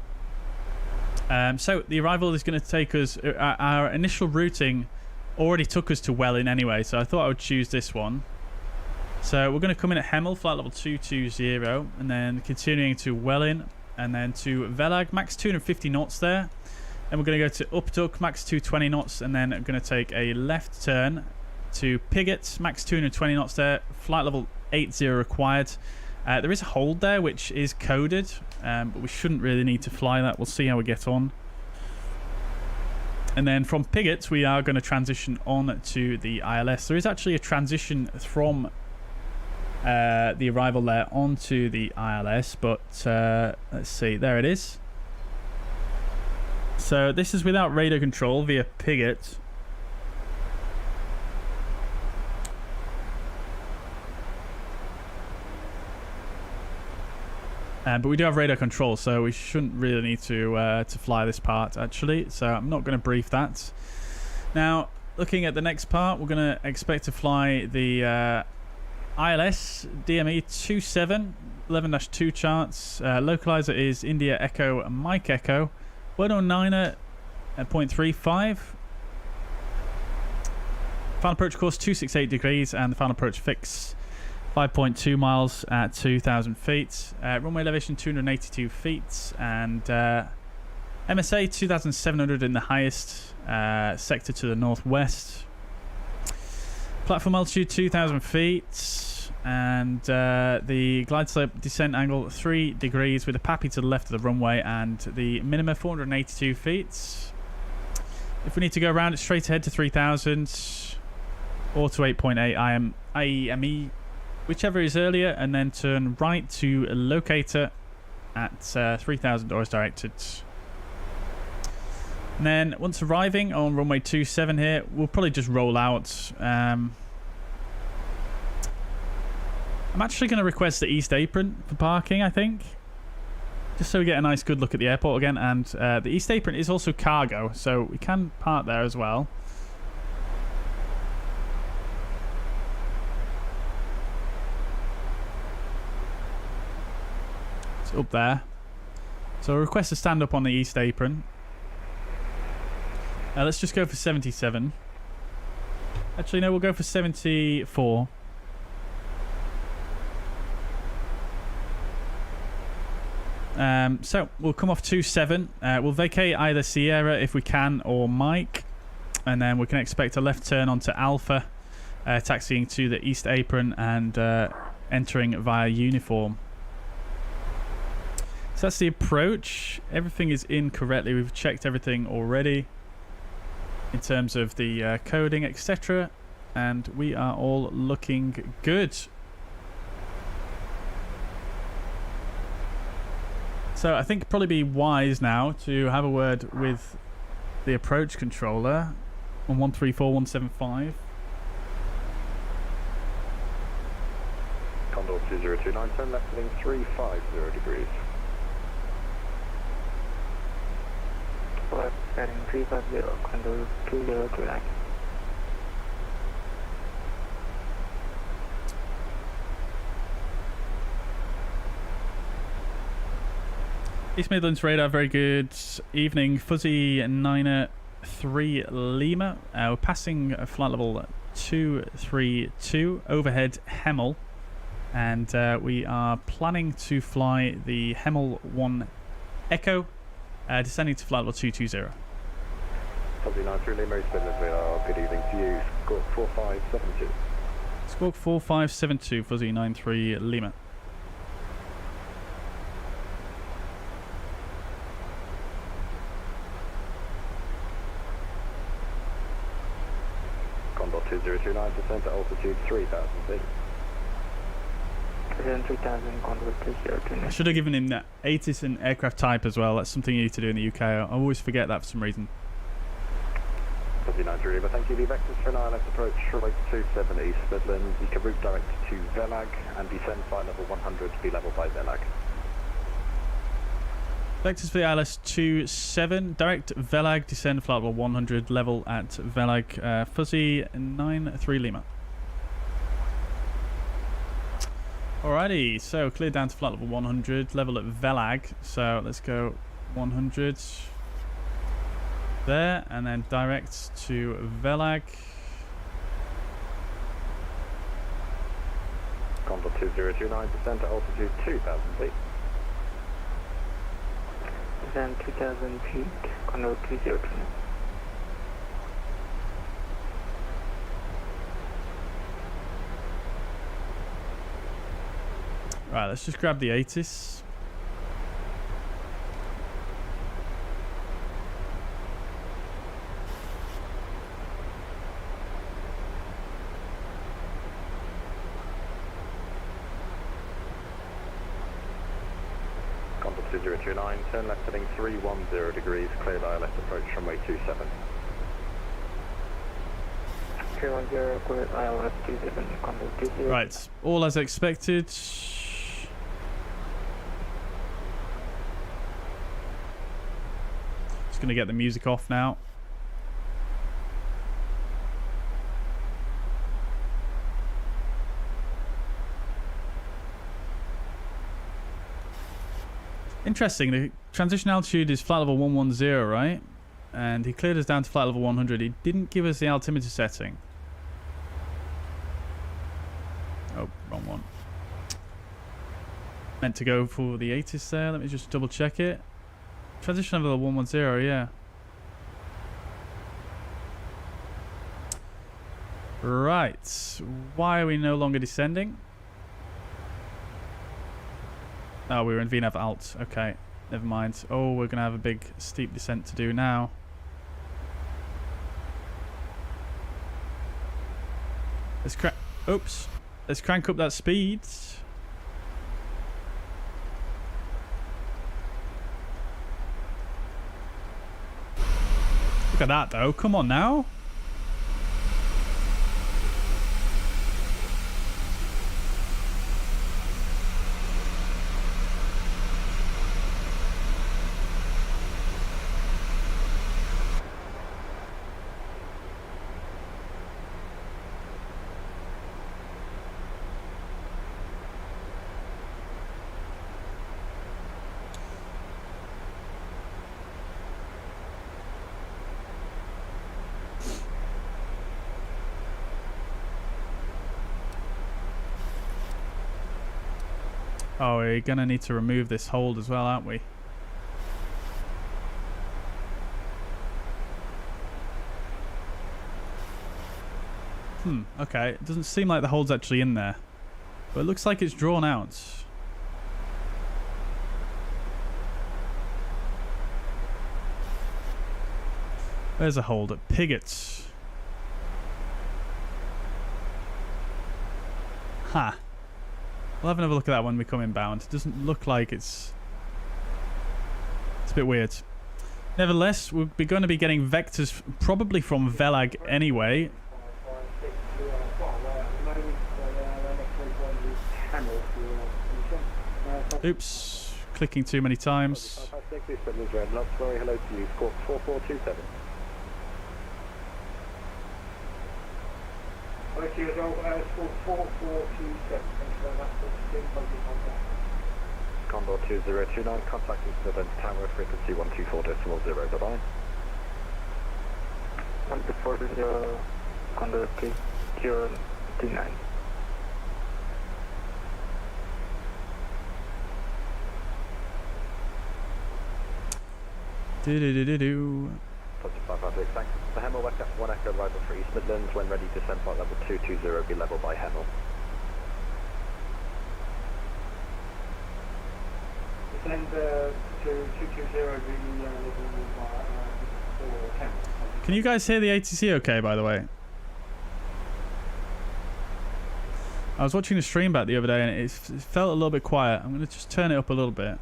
So the arrival is going to take us, our initial routing already took us to Welling anyway, so I thought I would choose this one. So we're going to come in at Hemel, flight level 220, and then continuing to Welling, and then to Velag, max 250 knots there. Then we're going to go to Upduck, max 220 knots, and then going to take a left turn to Pigot, max 220 knots there, flight level 80 required. There is a hold there which is coded, but we shouldn't really need to fly that. We'll see how we get on. And then from Pigot we are going to transition on to the ILS. There is actually a transition from the arrival there onto the ILS, but let's see, there it is. So this is without radar control via Pigot. But we do have radar control, so we shouldn't really need to fly this part actually, so I'm not going to brief that. Now looking at the next part, we're going to expect to fly the ILS DME 27 11-2 charts. Localizer is India Echo Mike Echo 109er at 0.35. Final approach course 268 degrees, and the final approach fix 5.2 miles at 2,000 feet. Runway elevation 282 feet, and MSA 2,700 in the highest sector to the northwest. Platform altitude 2,000 feet, and the glide slope descent angle 3 degrees with a PAPI to the left of the runway, and the minima 482 feet. If we need to go around it, straight ahead to 3,000 or to 8.8 IEME, whichever is earlier, and then turn right to a locator at 3,000 doors directed. And then once arriving on runway 27 here, we'll probably just roll out. I'm actually going to request the east apron for parking, I think, just so we get a nice good look at the airport again. And the east apron is also cargo, so we can park there as well. It's up there, so I'll request to stand up on the east apron. Let's just go for 77. Actually, no, we'll go for 74. So we'll come off 27. We'll vacate either Sierra if we can, or Mike, and then we can expect a left turn onto Alpha, taxiing to the east apron and entering via uniform. So that's the approach. Everything is in correctly. We've checked everything already in terms of the coding, etc., and we are all looking good. So I think it'd probably be wise now to have a word with the approach controller on 134175. Condor 2029, turn left heading 350 degrees. Left heading 350, Condor 2029. East Midlands radar, very good evening. Fuzzy 93 Lima. We're passing flight level 232 overhead Hemel, and we are planning to fly the Hemel 1 Echo, descending to flight level 220. Fuzzy 93 Lima, East Midlands radar, good evening to you. Squawk 4572. Squawk 4572, Fuzzy 93 Lima. Condor 2029, descent at altitude 3000 feet. 3000, Condor 2029. I should have given him that ATIS and aircraft type as well. That's something you need to do in the UK. I always forget that for some reason. Fuzzy 93 Lima, thank you. The vectors for an ILS approach runway 27 East Midlands. You can route direct to Velag and descend flight level 100 to be level by Velag. Vectors for the ILS 27, direct Velag, descend flight level 100, level at Velag, Fuzzy 93 Lima. Alrighty, so clear down to flight level 100, level at Velag, so let's go 100 there, and then direct to Velag. Condor 2029, descent at altitude 2000 feet. Descent 2000 feet, Condor 2029. Right, let's just grab the ATIS. Condor 2029, turn left heading 310 degrees, cleared ILS approach runway 27. 310, cleared ILS 27, Condor 20. Right, all as expected. Just gonna get the music off now. Interesting, the transition altitude is flight level 110, right? And he cleared us down to flight level 100. He didn't give us the altimeter setting. Oh, wrong one. Meant to go for the ATIS there. Let me just double check it. Transition level 110, yeah. Right. Why are we no longer descending? Oh, we were in VNAV alt. Okay, never mind. Oh, we're going to have a big steep descent to do now. Let's oops. Let's crank up that speed. Look at that, though. Come on now. Oh, we're going to need to remove this hold as well, aren't we? Okay. It doesn't seem like the hold's actually in there. But it looks like it's drawn out. There's a hold at Piggott. Ha. We'll have another look at that when we come inbound. It doesn't look like it's a bit weird. Nevertheless, we're going to be getting vectors probably from Velag anyway. Oops, clicking too many times. Hello to you, squawk 4427. Okay, squawk 4427. Condor 2029, contacting East Midlands Tower, frequency 124.0, bye-bye. 124.0, Condor 029. Do-do-do-do-do. 556, thanks. The Hemel, West 1 Echo, arrival for East Midlands. When ready, descend flight level 220, be level by Hemel. Descend to 220, level for 10. Can you guys hear the ATC okay, by the way? I was watching the stream back the other day and it felt a little bit quiet. I'm going to just turn it up a little bit.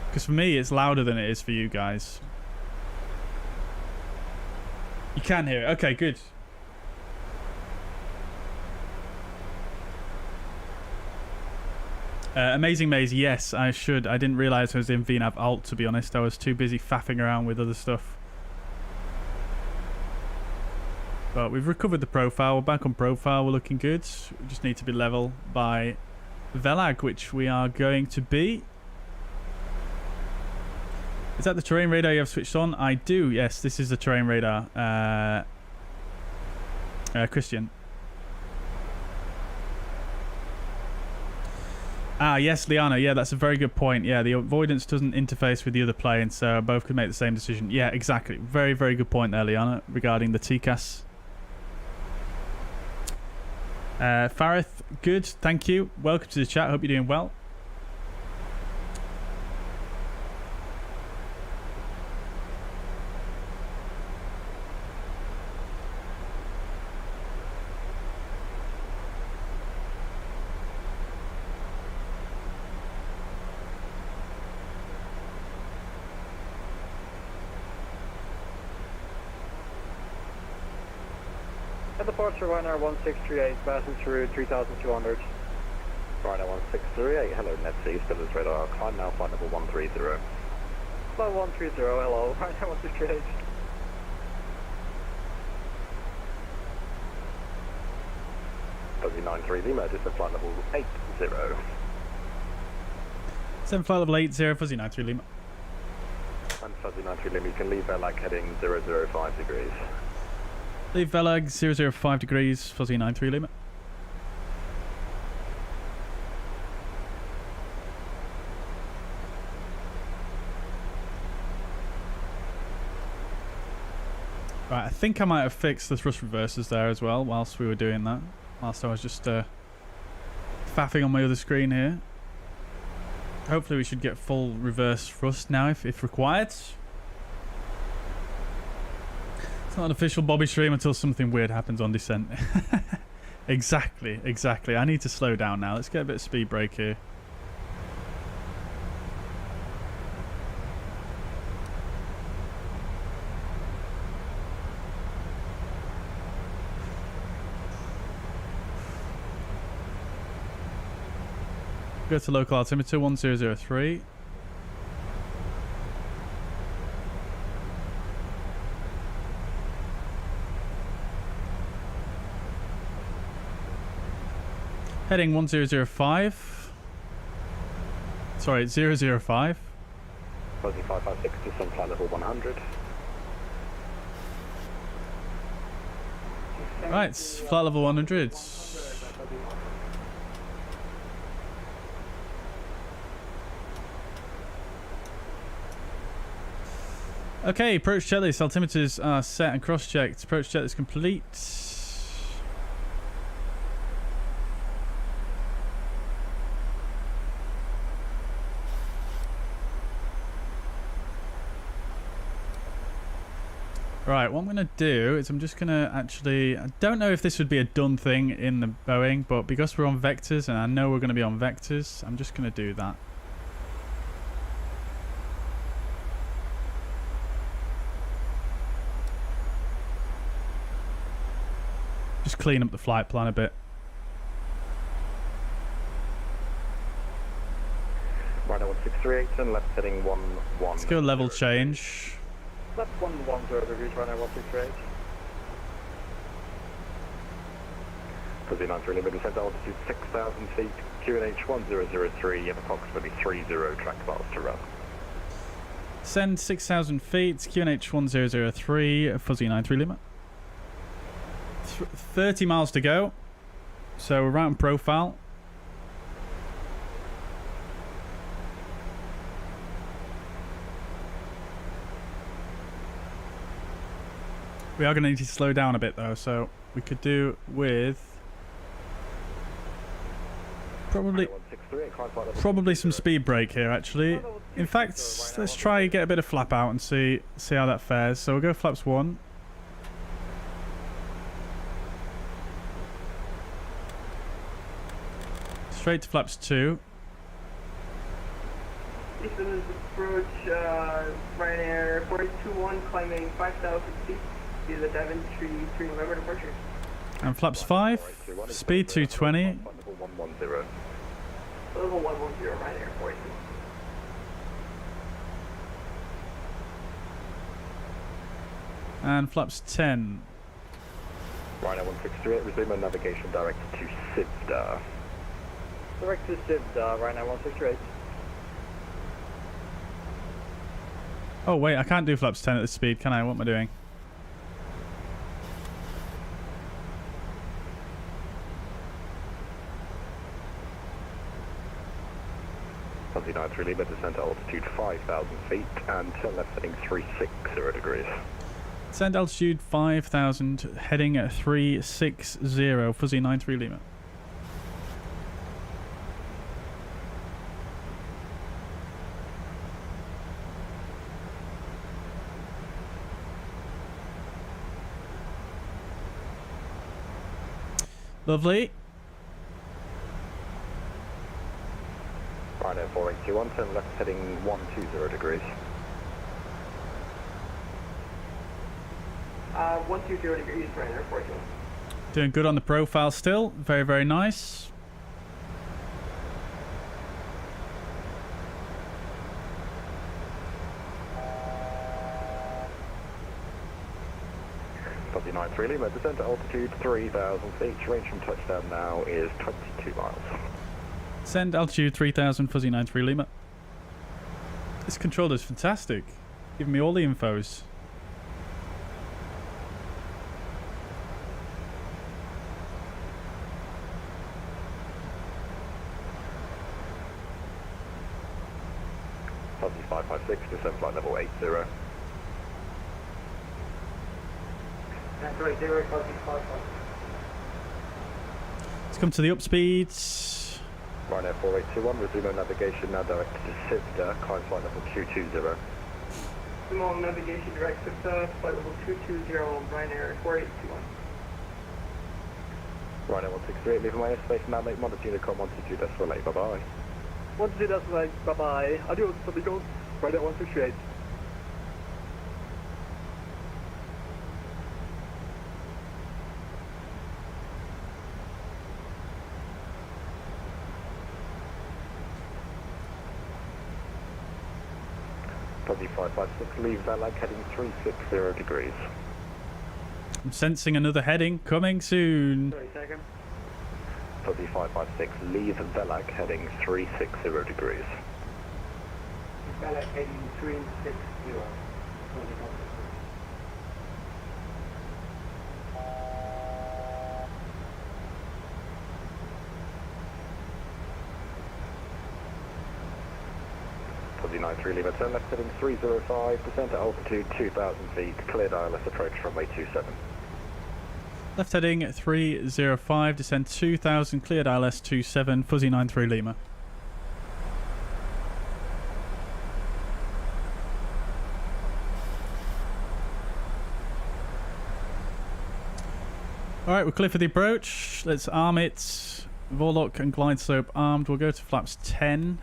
Because for me, it's louder than it is for you guys. You can hear it. Okay, good. Amazing Maze, yes, I should. I didn't realise I was in VNAV Alt, to be honest. I was too busy faffing around with other stuff. But we've recovered the profile. We're back on profile. We're looking good. We just need to be level by Velag, which we are going to be. Is that the terrain radar you have switched on? I do, yes. This is the terrain radar. Christian. Ah, yes, Liana. Yeah, that's a very good point. Yeah, the avoidance doesn't interface with the other plane, so both could make the same decision. Yeah, exactly. Very, very good point there, Liana, regarding the TCAS. Farith, good. Thank you. Welcome to the chat. Hope you're doing well. Departure Ryanair 1638, passenger route 3200. Ryanair 1638, hello, NetC, still as radar, climb now, flight level 130. Flight 130, hello, Ryanair 1638. Fuzzy 93 Lima, just at flight level 80. 7 flight level 80, Fuzzy 93 Lima. And Fuzzy 93 Lima, you can leave there like heading 005 degrees. Leave Velag 005 degrees, Fuzzy 93 Lima. Right, I think I might have fixed the thrust reversers there as well whilst we were doing that. Whilst I was just faffing on my other screen here. Hopefully we should get full reverse thrust now if required. Not an official Bobby stream until something weird happens on descent. Exactly. I need to slow down now. Let's get a bit of speed brake here. Go to local altimeter 1003. Heading 1005. Sorry, 005. Fuzzy 556 to some flight level 100. Right, flight level 100. Okay, approach checklist. Altimeters are set and cross-checked. Approach checklist complete. Right, what I'm going to do is I'm just going to actually... I don't know if this would be a done thing in the Boeing, but because we're on vectors, and I know we're going to be on vectors, I'm just going to do that. Just clean up the flight plan a bit. Right now 1638 and left heading 11. Let's go level change. Left 110 degrees, Ryanair 1638. Fuzzy 93 Lima, descent altitude 6,000 feet, QNH 1003, you have approximately 30 track miles to run. Send 6,000 feet, QNH 1003, Fuzzy 93 Lima. 30 miles to go. So we're right on profile. We are going to need to slow down a bit though, so we could do with probably some speed brake here actually. In fact, let's try and get a bit of flap out and see how that fares. So we'll go flaps 1. Straight to flaps 2. East Midlands approach, Ryanair 421 climbing 5,000 feet to the Daventry 3 November departure. And flaps 5, speed 220. Level 110. Level 110, Ryanair 421. And flaps 10. Ryanair 1638, resume on navigation direct to Sivda. Direct to Sivda, Ryanair 168. Oh wait, I can't do flaps 10 at this speed, can I? What am I doing? Fuzzy 93 Lima, descent altitude 5,000 feet and turn left heading 360 degrees. Send altitude 5,000, heading at 360, Fuzzy 93 Lima. Lovely. Ryanair 4821, turn left heading 120 degrees. 120 degrees, Ryanair 421. Doing good on the profile still. Very, very nice. Fuzzy 93 Lima, descent altitude 3,000 feet, range from touchdown now is 22 miles. Send altitude 3,000, Fuzzy 93 Lima. This controller's fantastic. Giving me all the infos. Fuzzy 556, descent flight level 80. That's right, 0, Fuzzy 55. Let's come to the up speeds. Ryanair 4821, resume on navigation now direct to Sivda, climb flight level 220. Resume navigation direct to flight level 220, Ryanair 4821. Ryanair 168, leaving my airspace now, make monitor Unicom 122.8, bye-bye. 122.8, bye-bye. Adios, amigos. Ryanair 168. Fuzzy 556, leave Valag heading 360 degrees. I'm sensing another heading coming soon. 30 seconds. Fuzzy 556, leave Velag heading 360 degrees. Velag heading 360. Fuzzy 93 Lima, turn left heading 305, descent at altitude 2,000 feet, cleared ILS approach runway 27. Left heading 305, descend 2,000, cleared ILS 27, Fuzzy 93 Lima. Alright, we're clear for the approach. Let's arm it. Vorlock and glide slope armed. We'll go to flaps 10.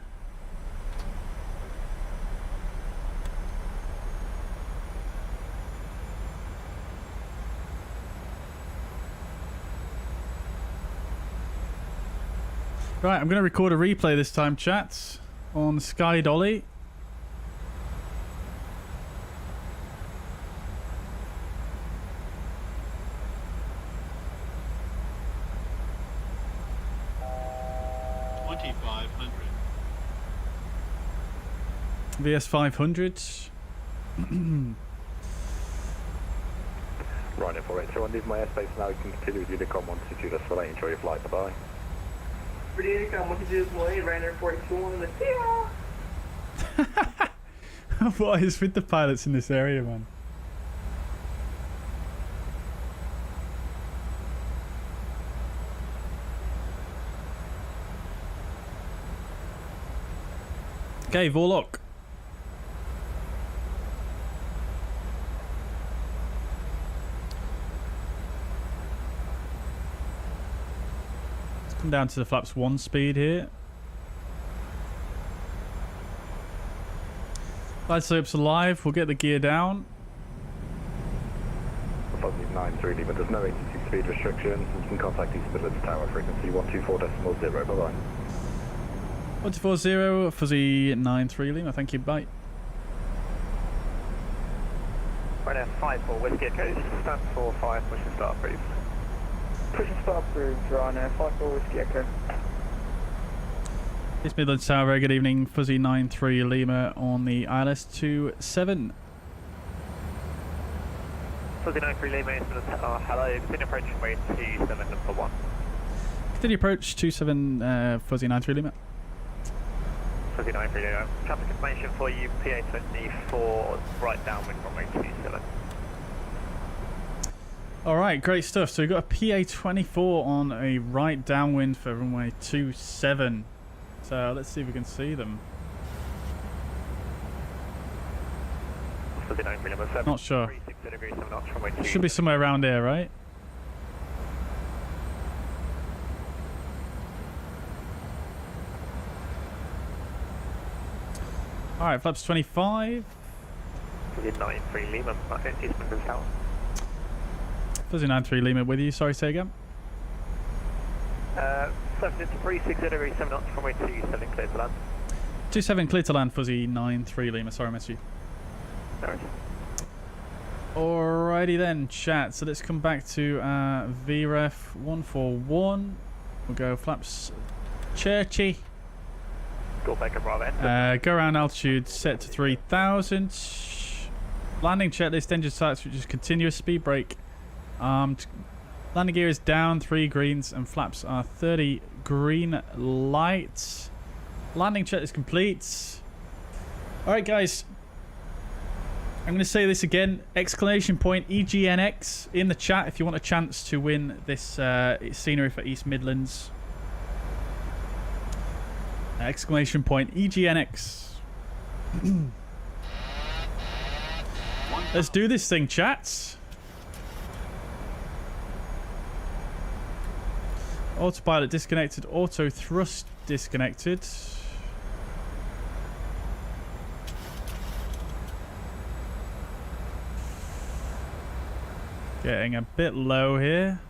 Right, I'm going to record a replay this time, chat, on Sky Dolly. VS 500. Ryanair 482, I leave my airspace now. You can continue with Unicom 122. That's what I enjoy your flight. Bye-bye. For the Unicom 122 Malay, Ryanair 482 on the TR. What is with the pilots in this area, man? Okay, Vorlock. Let's come down to the flaps 1 speed here. Glide slopes alive. We'll get the gear down. Fuzzy 93 Lima, there's no ATC speed restriction. You can contact East Midlands Tower, frequency 124.0. Bye-bye. 140, Fuzzy 93 Lima. Thank you. Bye. Ryanair 54 Whiskey Echo, stand for 5, push and start approved. Push and start approved, Ryanair 54 Whiskey Echo. East Midlands Tower, very good evening. Fuzzy 93 Lima on the ILS 27. Fuzzy 93 Lima, East Midlands Tower, hello, continue approach runway 27 number 1. Continue approach 27 Fuzzy 93 Lima. Fuzzy 93 Lima, traffic information for you, PA24, right downwind runway 27. Alright, great stuff. So we've got a PA24 on a right downwind for runway 27. So let's see if we can see them. Not sure. Should be somewhere around here, right? Alright, flaps 25. Fuzzy 93 Lima, East Midlands Tower. Fuzzy 93 Lima with you, sorry, say again. 736 degrees, 7 knots, runway 27, clear to land. 27 clear to land, Fuzzy 93 Lima, sorry I missed you. No worries. Alrighty then, chat. So let's come back to VREF 141. We'll go flaps churchy. Go back and Bravo. Go around altitude set to 3000. Landing checklist, engine sights, which is continuous, speed brake. Landing gear is down, 3 greens, and flaps are 30 green lights. Landing check is complete. Alright guys, I'm going to say this again, exclamation point EGNX in the chat if you want a chance to win this scenery for East Midlands. Exclamation point EGNX. Let's do this thing, chats. Autopilot disconnected, auto thrust disconnected. Getting a bit low here.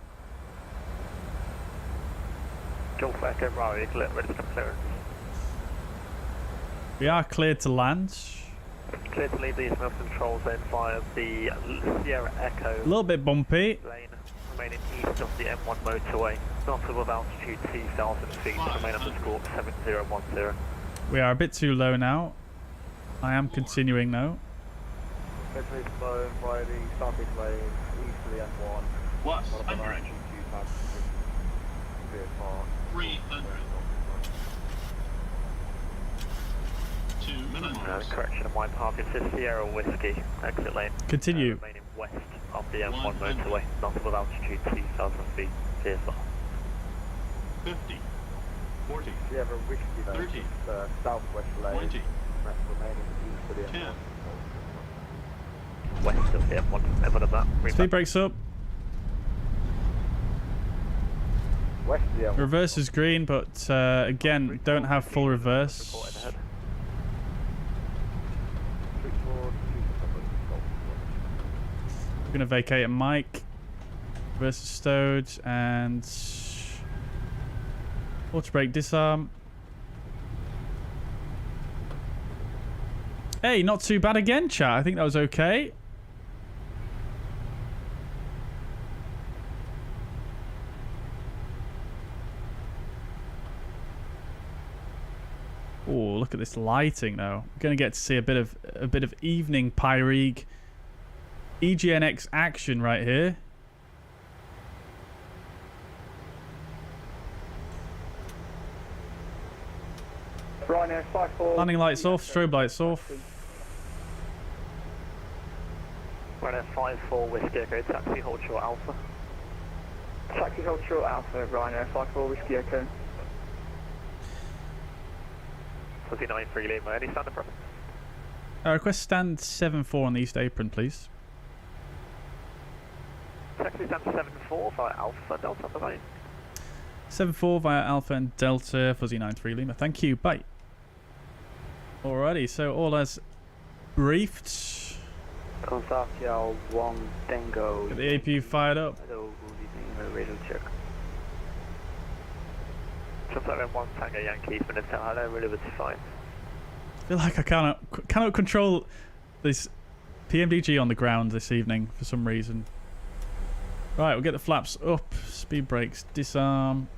Golf Echo Bravo, ready to come clearance. We are cleared to land. Clear to leave the East Midlands control zone via the Sierra Echo. A little bit bumpy. Lane remaining east of the M1 motorway. Not above altitude 2,000 feet. Remain underscore 7010. We are a bit too low now. I am continuing though. Especially slow via the southeast lane, east of the M1. Plus, under engine. 300. To minimize. Correction of my part, this is Sierra Whiskey, exit lane. Continue. Remaining west of the M1 motorway, not above altitude 2,000 feet. CSR. 50. 40. Sierra Whiskey lane, 30. Southwest lane. 20. Remaining east of the M1. 10. West of the M1, never done that. Speed brakes up. West of the M1. Reverse is green, but again, don't have full reverse. We're going to vacate a mic. Reverse is stowed and auto brake disarm. Hey, not too bad again, chat. I think that was okay. Oh, look at this lighting though. We're going to get to see a bit of evening Pyreegue EGNX action right here. Ryanair 54. Landing lights off, strobe lights off. Ryanair 54 Whiskey Echo, taxi hold short Alpha. Taxi hold short Alpha, Ryanair 54 Whiskey Echo. Fuzzy 93 Lima, any stand up? Request stand 7-4 on the east apron, please. Taxi stand 74 via Alpha Delta, bye. 7-4 via Alpha and Delta, Fuzzy 93 Lima. Thank you, bye. Alrighty, so all as briefed. Consortia 1 Tango. Get the APU fired up. Hello, good evening, radio check. Consortia 1 Tango Yankee, Fenix, hello, Liberty 5. I feel like I cannot control this PMDG on the ground this evening for some reason. Right, we'll get the flaps up, speed brakes, disarm.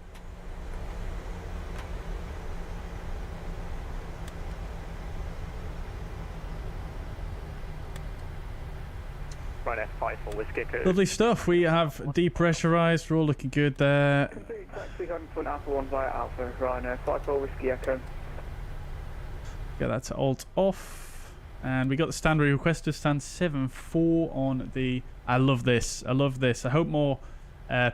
Ryanair 54 Whiskey Echo. Lovely stuff. We have depressurized. We're all looking good there. Taxi on front Alpha 1 via Alpha, Ryanair 54 Whiskey Echo. Get that to alt off. And we got the stand we requested, stand 7-4 on the... I love this. I love this. I hope more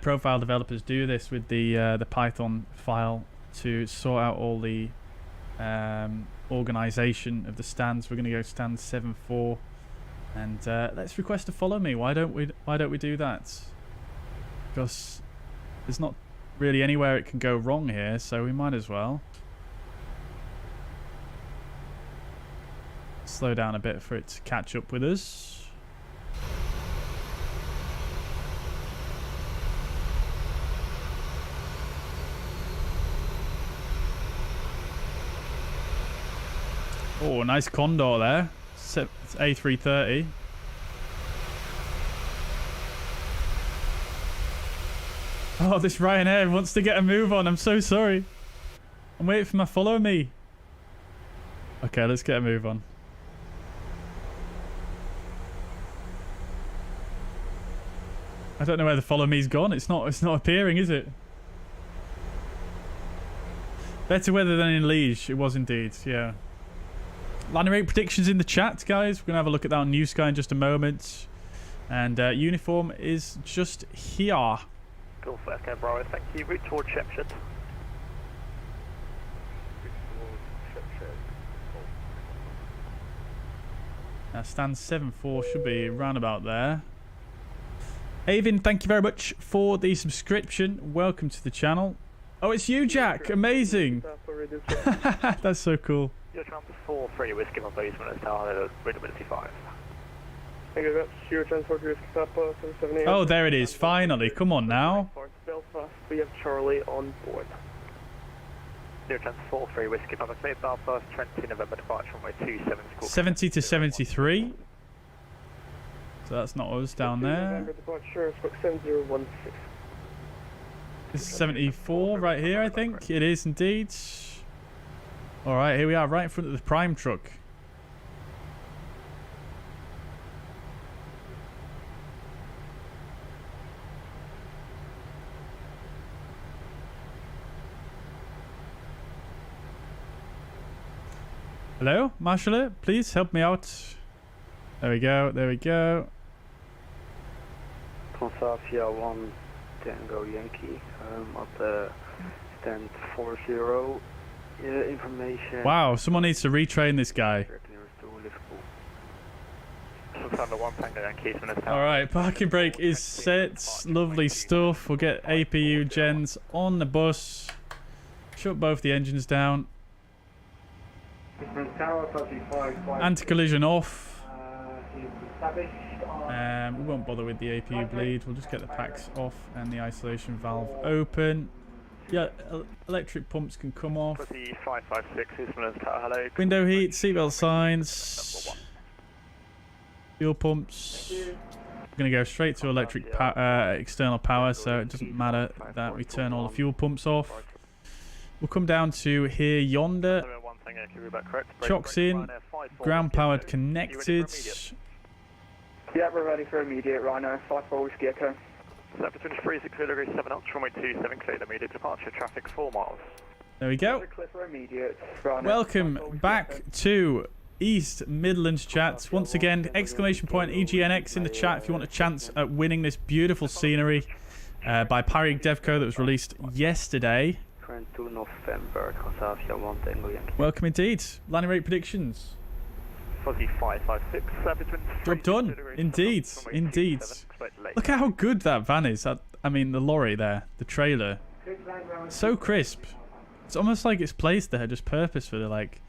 profile developers do this with the Python file to sort out all the organization of the stands. We're going to go stand 7-4. And let's request to follow me. Why don't we do that? Because there's not really anywhere it can go wrong here, so we might as well slow down a bit for it to catch up with us. Oh, nice condor there. It's A330. Oh, this Ryanair wants to get a move on. I'm so sorry. I'm waiting for my follow me. Okay, let's get a move on. I don't know where the follow me's gone. It's not appearing, is it? Better weather than in Liège. It was indeed, yeah. Landing rate predictions in the chat, guys. We're going to have a look at that on Newsky in just a moment. And uniform is just here. Cool, okay, bro. Thank you. Route towards Shepshed. Now, stand 7-4 should be round about there. Avin, thank you very much for the subscription. Welcome to the channel. Oh, it's you, Jack. Amazing. That's so cool. You're trying to 4-3 Whiskey on basement and Tower, Readability 5. Thank you, that's your transport risk Papa 778. Oh, there it is. Finally. Come on now. Belfast, we have Charlie on board. You're trying to 4-3 Whiskey Papa, Clear Belfast, 20 November departure from way 27. 70 to 73. So that's not us down there. November departure, 7016. This is 74 right here, I think. It is indeed. Alright, here we are, right in front of the prime truck. Hello, Marshall, please help me out. There we go, there we go. Consortia 1 Tango Yankee, at the stand 40. Information. Wow, someone needs to retrain this guy. Alright, parking brake is set. Lovely stuff. We'll get APU gens on the bus. Shut both the engines down. Anti-collision off. We won't bother with the APU bleed. We'll just get the packs off and the isolation valve open. Yeah, electric pumps can come off. Window heat, seatbelt signs, fuel pumps. We're going to go straight to electric external power, so it doesn't matter that we turn all the fuel pumps off. We'll come down to here yonder. Chocks in. Ground powered connected. Yeah, we're ready for immediate Rhino, 54 Whiskey Echo. Set between 36 degrees 7 knots, runway 27 clear, immediate departure, traffic 4 miles. There we go. Clear for immediate, Rhino. Welcome back to East Midlands chat. Once again, exclamation point EGNX in the chat if you want a chance at winning this beautiful scenery by Pyreegue Devco that was released yesterday. November, Welcome indeed. Landing rate predictions. Fuzzy 556, between Job done. Indeed. Indeed. Look at how good that van is. I mean, the lorry there, the trailer. So crisp. It's almost like it's placed there just purposefully, like,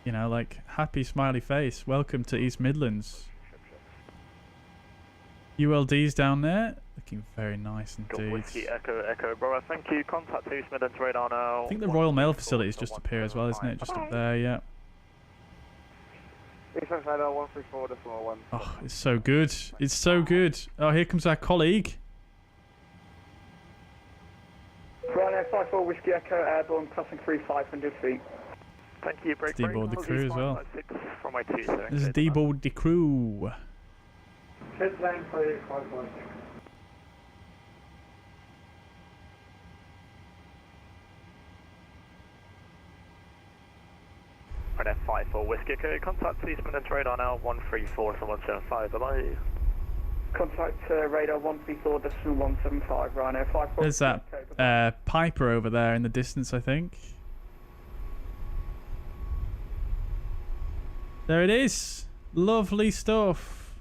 you know, like happy smiley face. Welcome to East Midlands. ULD's down there. Looking very nice indeed. Whiskey Echo, bro. Thank you. Contact East Midlands radar now. I think the Royal Mail facilities just up here as well, isn't it? Just up there, yeah. Oh, it's so good. It's so good. Oh, here comes our colleague. Rhino, 54 Whiskey Echo, airborne, crossing through 500 feet. Thank you. Break, D-board the crew as well. From my 27. This is D-board the crew. Pit lane clear, 516. Right, 54 Whiskey Echo, contact East Midlands radar now, 134.175, bye-bye. Contact radar 134.175, Rhino, 54. There's that Piper over there in the distance, I think. There it is. Lovely stuff.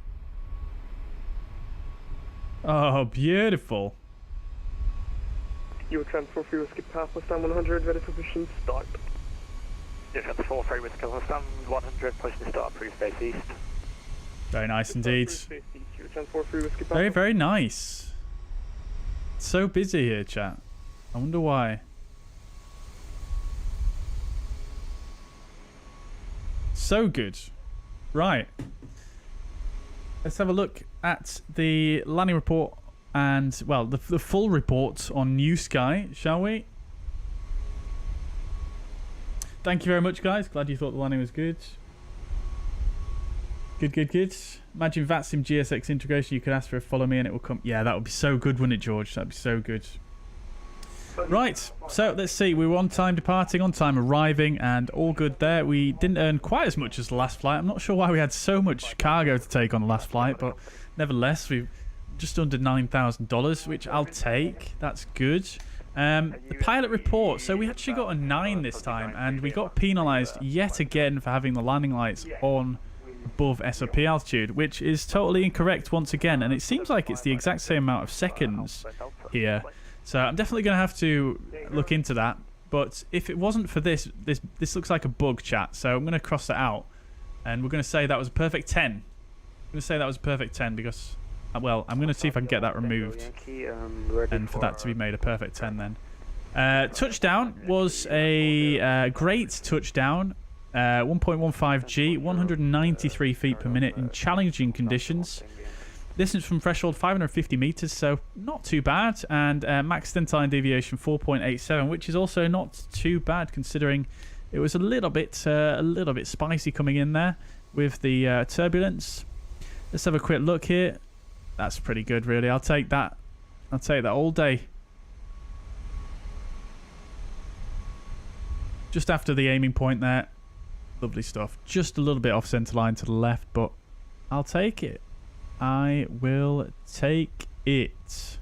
Oh, beautiful. You will transfer free Whiskey Papa, stand 100, ready for pushing start. You transfer free Whiskey Papa, stand 100, pushing start, approved space east. Very nice indeed. Very, very nice. It's so busy here, chat. I wonder why. So good. Right. Let's have a look at the landing report and, well, the full report on Newsky, shall we? Thank you very much, guys. Glad you thought the landing was good. Good. Imagine VATSIM GSX integration. You could ask for a follow me and it will come. Yeah, that would be so good, wouldn't it, George? That'd be so good. Right, so let's see. We were on time departing, on time arriving, and all good there. We didn't earn quite as much as the last flight. I'm not sure why we had so much cargo to take on the last flight, but nevertheless, we've just under $9,000, which I'll take. That's good. The pilot report. So we actually got a 9 this time, and we got penalised yet again for having the landing lights on above SOP altitude, which is totally incorrect once again, and it seems like it's the exact same amount of seconds here. So I'm definitely going to have to look into that. But if it wasn't for this looks like a bug, chat. So I'm going to cross that out, and we're going to say that was a perfect 10. I'm going to say that was a perfect 10 because, well, I'm going to see if I can get that removed, and for that to be made a perfect 10 then. Touchdown was a great touchdown. 1.15 G, 193 feet per minute in challenging conditions. Distance from threshold 550 meters, so not too bad. And max centile deviation 4.87, which is also not too bad considering it was a little bit spicy coming in there with the turbulence. Let's have a quick look here. That's pretty good, really. I'll take that. I'll take that all day. Just after the aiming point there. Lovely stuff. Just a little bit off centre line to the left, but I'll take it. I will take it.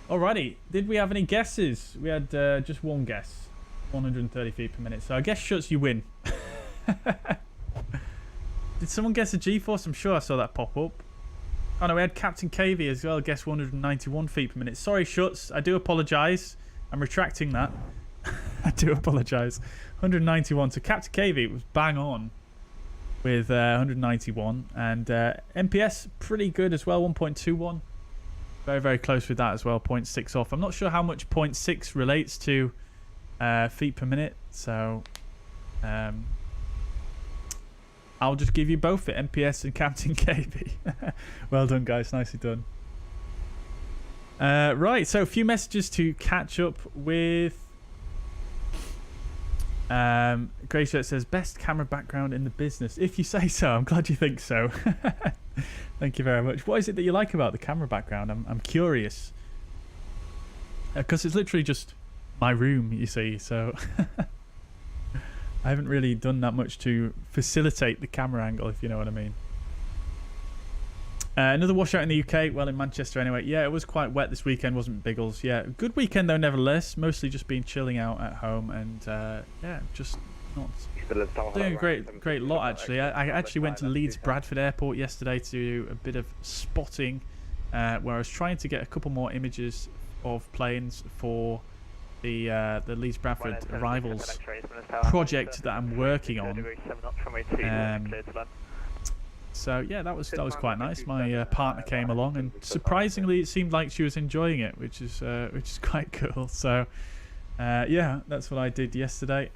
Alrighty. Did we have any guesses? We had just one guess. 130 feet per minute. So I guess Shuts, you win. Did someone guess a G-force? I'm sure I saw that pop up. Oh no, we had Captain KV as well. Guess 191 feet per minute. Sorry, Shuts. I do apologise. I'm retracting that. I do apologise. 191. So Captain KV was bang on with 191. And MPS, pretty good as well. 1.21. Very, very close with that as well. 0.6 off. I'm not sure how much 0.6 relates to feet per minute. So I'll just give you both it. MPS and Captain KV. Well done, guys. Nicely done. Right. So a few messages to catch up with. Grey Shirt says, best camera background in the business. If you say so, I'm glad you think so. Thank you very much. What is it that you like about the camera background? I'm curious. Because it's literally just my room, you see, so I haven't really done that much to facilitate the camera angle, if you know what I mean. Another washout in the UK, well, in Manchester anyway. Yeah, it was quite wet this weekend, wasn't Biggles? Yeah, good weekend though, nevertheless. Mostly just been chilling out at home and yeah, just not doing a great lot actually. I actually went to Leeds Bradford Airport yesterday to do a bit of spotting, where I was trying to get a couple more images of planes for the Leeds Bradford arrivals project that I'm working on. So yeah, that was quite nice. My partner came along, and surprisingly, it seemed like she was enjoying it, which is quite cool. So yeah, that's what I did yesterday.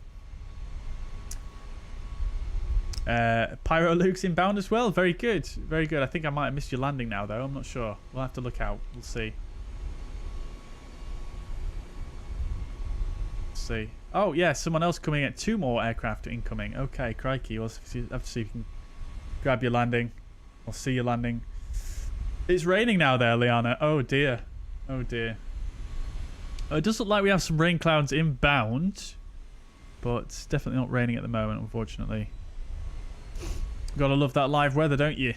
Pyro Luke's inbound as well. Very good, very good. I think I might have missed your landing now, though. I'm not sure. We'll have to look out. We'll see. Let's see. Oh yeah, someone else coming at 2 more aircraft incoming. Okay, crikey. We'll have to see if you can grab your landing. I'll see your landing. It's raining now there, Liana. Oh dear. Oh dear. It does look like we have some rain clouds inbound, but it's definitely not raining at the moment, unfortunately. Gotta love that live weather, don't you?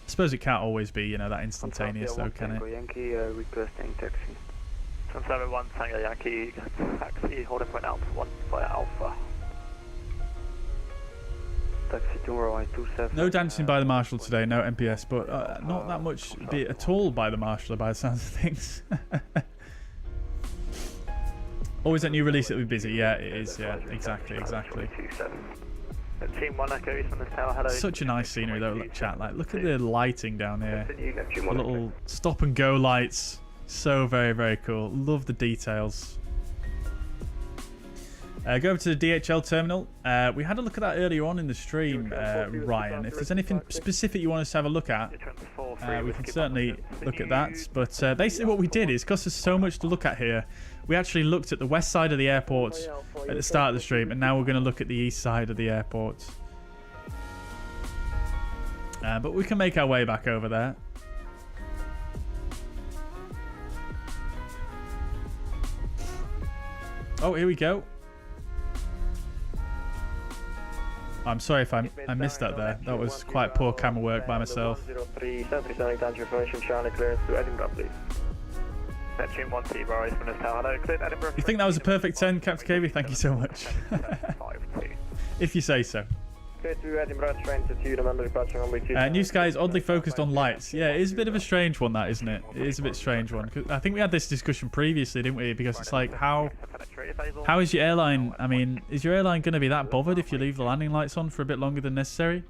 I suppose it can't always be, you know, that instantaneous though, can it? Yankee requesting taxi. 171 Tango Yankee, taxi, holding point Alpha 1 via Alpha. Taxi tomorrow, 27. No dancing by the Marshal today, no MPS, but not that much at all by the Marshal by the sounds of things. Always that new release, it'll be busy. Yeah, it is. Yeah, exactly. Team 1 Echo East Midlands Tower, hello. Such a nice scenery though, chat. Like, look at the lighting down here. The little stop and go lights. So very, very cool. Love the details. Go over to the DHL terminal. We had a look at that earlier on in the stream, Ryan. If there's anything specific you want us to have a look at, we can certainly look at that. But basically what we did is, because there's so much to look at here, we actually looked at the west side of the airport at the start of the stream, and now we're going to look at the east side of the airport. But we can make our way back over there. Oh, here we go. I'm sorry if I missed that there. That was quite poor camera work by myself. You think that was a perfect 10, Captain KV? Thank you so much. If you say so. Newsky is oddly focused on lights. Yeah, it is a bit of a strange one, that, isn't it? It is a bit strange one. I think we had this discussion previously, didn't we? Because it's like, how is your airline? I mean, is your airline going to be that bothered if you leave the landing lights on for a bit longer than necessary?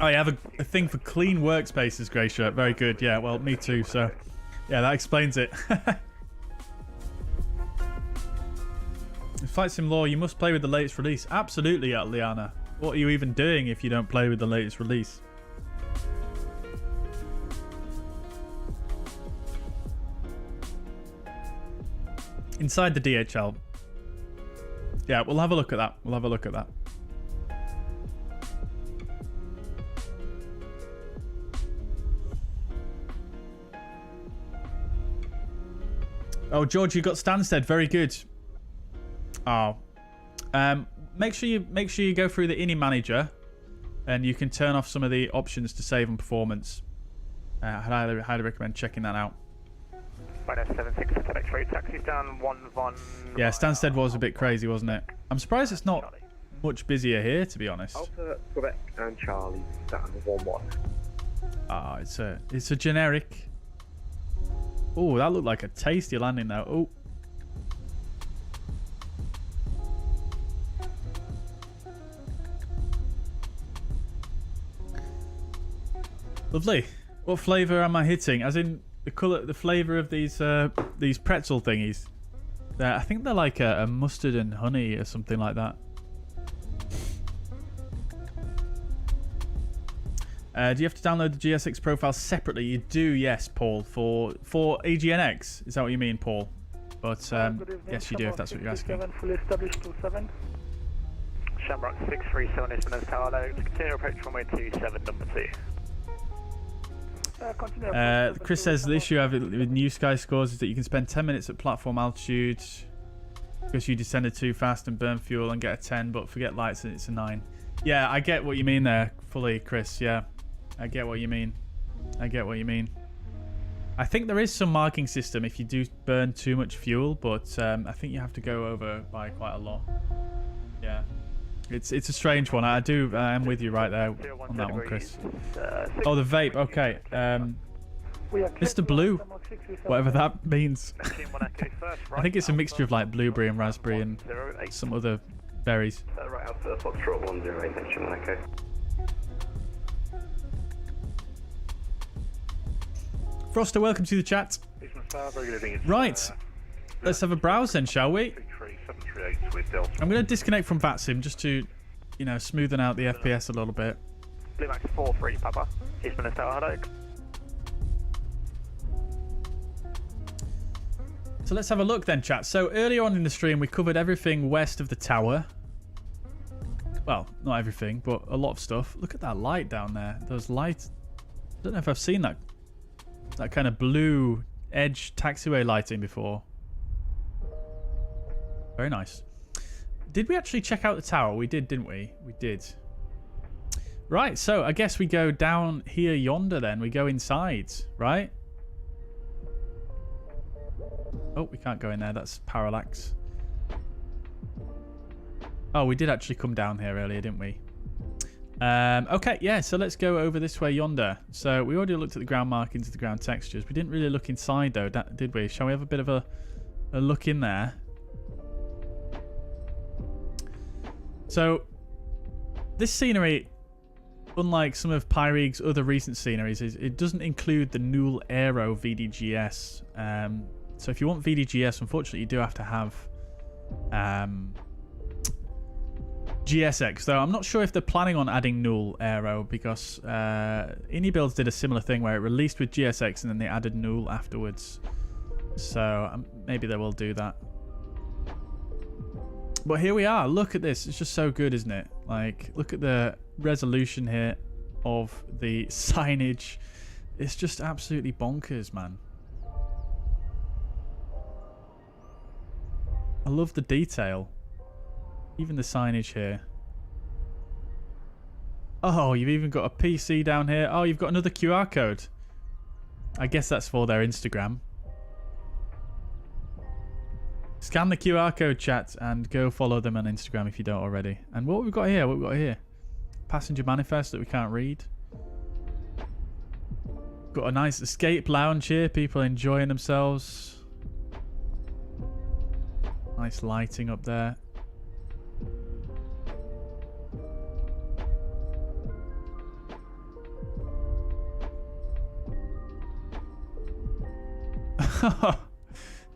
Oh, you have a thing for clean workspaces, Grey Shirt. Very good. Yeah, well, me too. So, yeah, that explains it. Flight Sim Law, you must play with the latest release. Absolutely, Liana. What are you even doing if you don't play with the latest release? Inside the DHL. Yeah, we'll have a look at that. We'll have a look at that. Oh, George, you got Stansted. Very good. Oh, make sure you go through the INI manager, and you can turn off some of the options to save on performance. I highly recommend checking that out. 76 taxis down 11. Yeah, Stansted was a bit crazy, wasn't it? I'm surprised it's not much busier here, to be honest. Alpha, Quebec, and Charlie down 11. Ah, it's a generic. Oh, that looked like a tasty landing now. Oh. Lovely. What flavour am I hitting? As in the flavor of these pretzel thingies. I think they're like a mustard and honey or something like that. Do you have to download the GSX profile separately? You do, yes, Paul. For EGNX, is that what you mean, Paul? But yes, you do if that's what you're asking. Fully established 27. Shamrock 637 is Midlands Tower. Continue approach runway 27, number 2. Chris says the issue I have with Newsky scores is that you can spend 10 minutes at platform altitude because you descended too fast and burn fuel and get a 10, but forget lights and it's a 9. Yeah, I get what you mean there fully, Chris. Yeah, I get what you mean. I get what you mean. I think there is some marking system if you do burn too much fuel, but I think you have to go over by quite a lot. Yeah. It's a strange one. I am with you right there on that one, Chris. Oh, the vape. Okay. Mr. Blue, whatever that means. I think it's a mixture of like blueberry and raspberry and some other berries. Right after Foxtrot 108, thank you, okay. Froster, welcome to the chat. Right. Let's have a browse then, shall we? I'm going to disconnect from VATSIM just to, you know, smoothen out the FPS a little bit. Blue Max 43, Papa. East Midlands Tower, hello. So let's have a look then, chat. So earlier on in the stream, we covered everything west of the tower. Well, not everything, but a lot of stuff. Look at that light down there. Those lights. I don't know if I've seen that kind of blue edge taxiway lighting before. Very nice. Did we actually check out the tower? We did, didn't we? We did. Right, so I guess we go down here yonder then. We go inside, right? Oh, we can't go in there. That's parallax. Oh, we did actually come down here earlier, didn't we? Okay, yeah, so let's go over this way yonder. So we already looked at the ground markings, the ground textures. We didn't really look inside though, did we? Shall we have a bit of a look in there? So this scenery, unlike some of Pyreegue's other recent sceneries, it doesn't include the Null Aero VDGS. So if you want VDGS, unfortunately, you do have to have GSX. Though I'm not sure if they're planning on adding Null Aero because EBLG did a similar thing where it released with GSX and then they added Null afterwards. So maybe they will do that. But here we are. Look at this. It's just so good, isn't it? Like, look at the resolution here of the signage. It's just absolutely bonkers, man. I love the detail. Even the signage here. Oh, you've even got a PC down here. Oh, you've got another QR code. I guess that's for their Instagram. Scan the QR code, chat, and go follow them on Instagram if you don't already. And what we've got here? What we've got here? Passenger manifest that we can't read. Got a nice escape lounge here. People enjoying themselves. Nice lighting up there.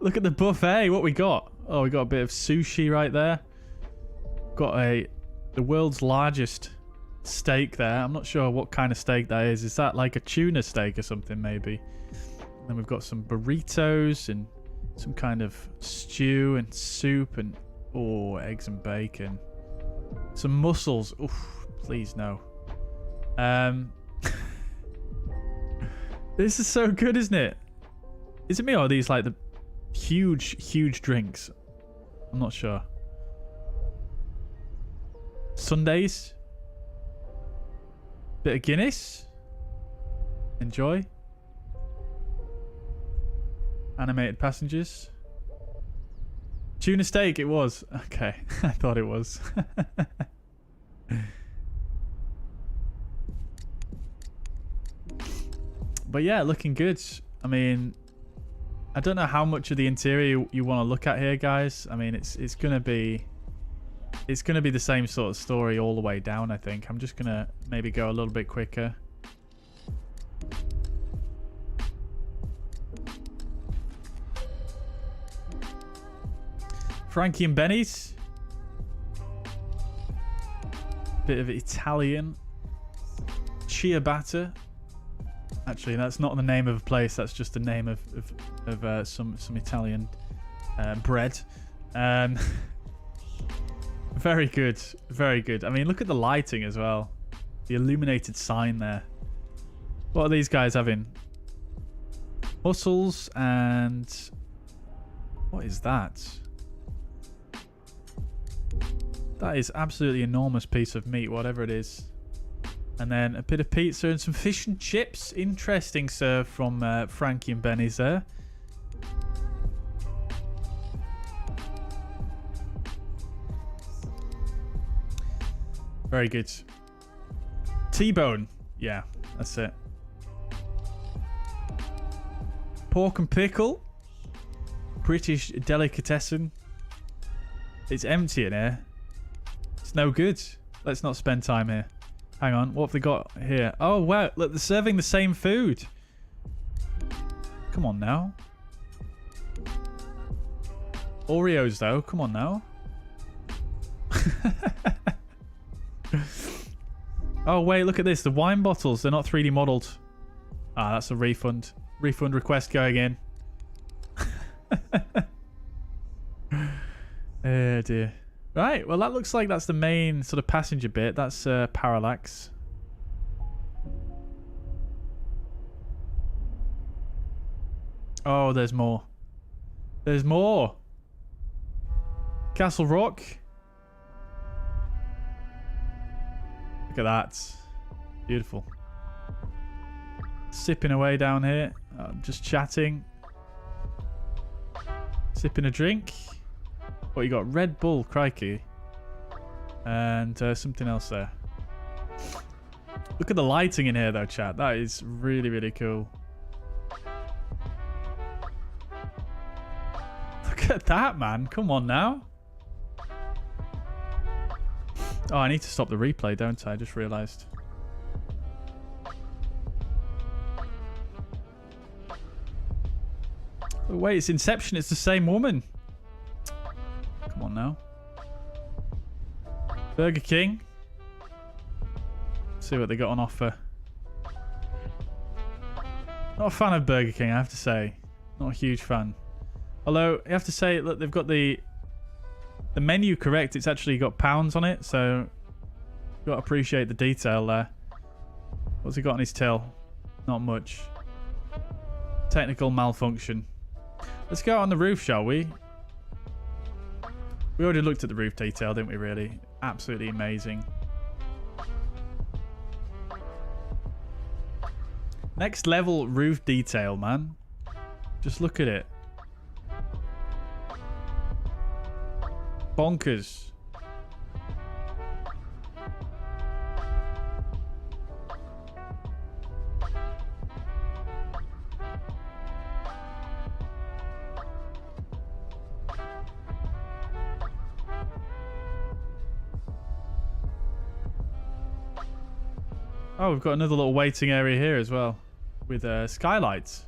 Look at the buffet. What we got? Oh, we got a bit of sushi right there. Got the world's largest steak there. I'm not sure what kind of steak that is. Is that like a tuna steak or something maybe? And then we've got some burritos and some kind of stew and soup and eggs and bacon. Some mussels. Oof, please no. This is so good, isn't it? Is it me or are these like the huge drinks? I'm not sure. Sundays. Bit of Guinness. Enjoy. Animated passengers. Tuna steak it was. Okay. I thought it was. But yeah, looking good. I mean, I don't know how much of the interior you want to look at here, guys. I mean, it's gonna be the same sort of story all the way down, I think. I'm just gonna maybe go a little bit quicker. Frankie and Benny's. Bit of Italian. Ciabatta. Actually, that's not the name of a place. That's just the name of some Italian bread. Very good. Very good. I mean, look at the lighting as well. The illuminated sign there. What are these guys having? Mussels and... What is that? That is absolutely enormous piece of meat, whatever it is. And then a bit of pizza and some fish and chips. Interesting serve from Frankie and Benny's there. Very good. T-bone. Yeah, that's it. Pork and pickle. British delicatessen. It's empty in here. It's no good. Let's not spend time here. Hang on. What have they got here? Oh, wow. Look, they're serving the same food. Come on now. Oreos, though. Come on now. Oh, wait. Look at this. The wine bottles. They're not 3D modeled. Ah, that's a refund. Refund request going in. Oh, dear. Right. Well, that looks like that's the main sort of passenger bit. That's Parallax. Oh, there's more. There's more. Castle Rock. Look at that. Beautiful. Sipping away down here. Just chatting. Sipping a drink. What you got? Red Bull, crikey. And something else there. Look at the lighting in here though, chat. That is really, really cool. Look at that, man. Come on now. Oh, I need to stop the replay, don't I? I just realised. Oh, wait, it's Inception. It's the same woman. Come on now. Burger King. See what they got on offer. Not a fan of Burger King, I have to say. Not a huge fan. Although, I have to say, look, they've got the menu correct. It's actually got pounds on it, so you've got to appreciate the detail there. What's he got on his till? Not much. Technical malfunction. Let's go out on the roof, shall we? We already looked at the roof detail, didn't we, really? Absolutely amazing. Next level roof detail, man. Just look at it. Bonkers. Oh, we've got another little waiting area here as well with skylights.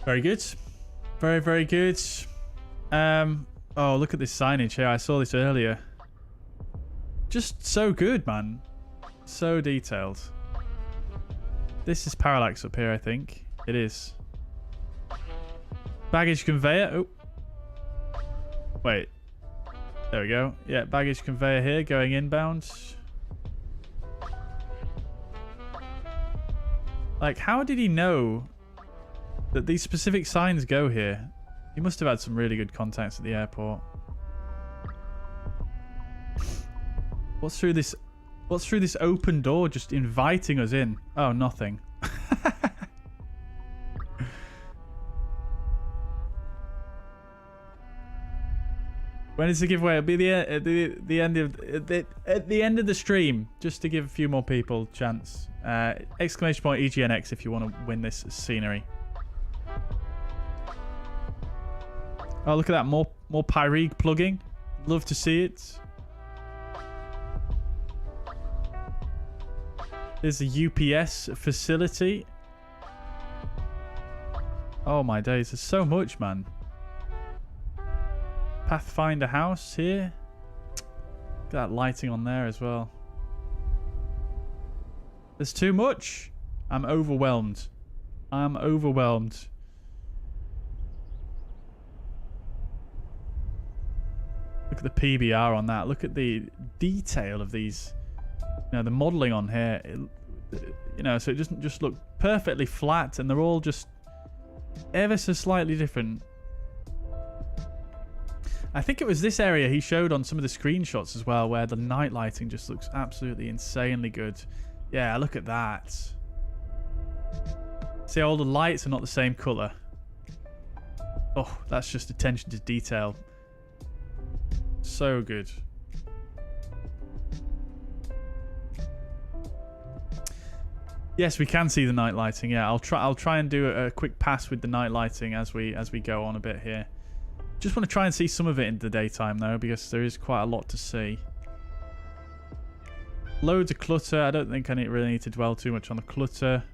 Very good. Very, very good. Oh, look at this signage here. I saw this earlier. Just so good, man. So detailed. This is Parallax up here, I think. It is. Baggage conveyor. Oh. Wait. There we go. Yeah, baggage conveyor here going inbound. Like, how did he know that these specific signs go here? He must have had some really good contacts at the airport. What's through this open door just inviting us in? Oh, nothing. When is the giveaway? It'll be at the end of the stream, just to give a few more people a chance. Exclamation point EGNX if you want to win this scenery. Oh, look at that! More Pyreegue plugging. Love to see it. There's a UPS facility. Oh my days, there's so much, man. Pathfinder house here. Look at that lighting on there as well. There's too much. I'm overwhelmed. I'm overwhelmed. Look at the PBR on that. Look at the detail of these. You know, the modeling on here. You know, so it doesn't just look perfectly flat, and they're all just ever so slightly different. I think it was this area he showed on some of the screenshots as well, where the night lighting just looks absolutely insanely good. Yeah, look at that. See, all the lights are not the same color. Oh, that's just attention to detail. So good. Yes, we can see the night lighting. Yeah, I'll try and do a quick pass with the night lighting as we go on a bit here. Just want to try and see some of it in the daytime though, because there is quite a lot to see. Loads of clutter. I don't think I really need to dwell too much on the clutter.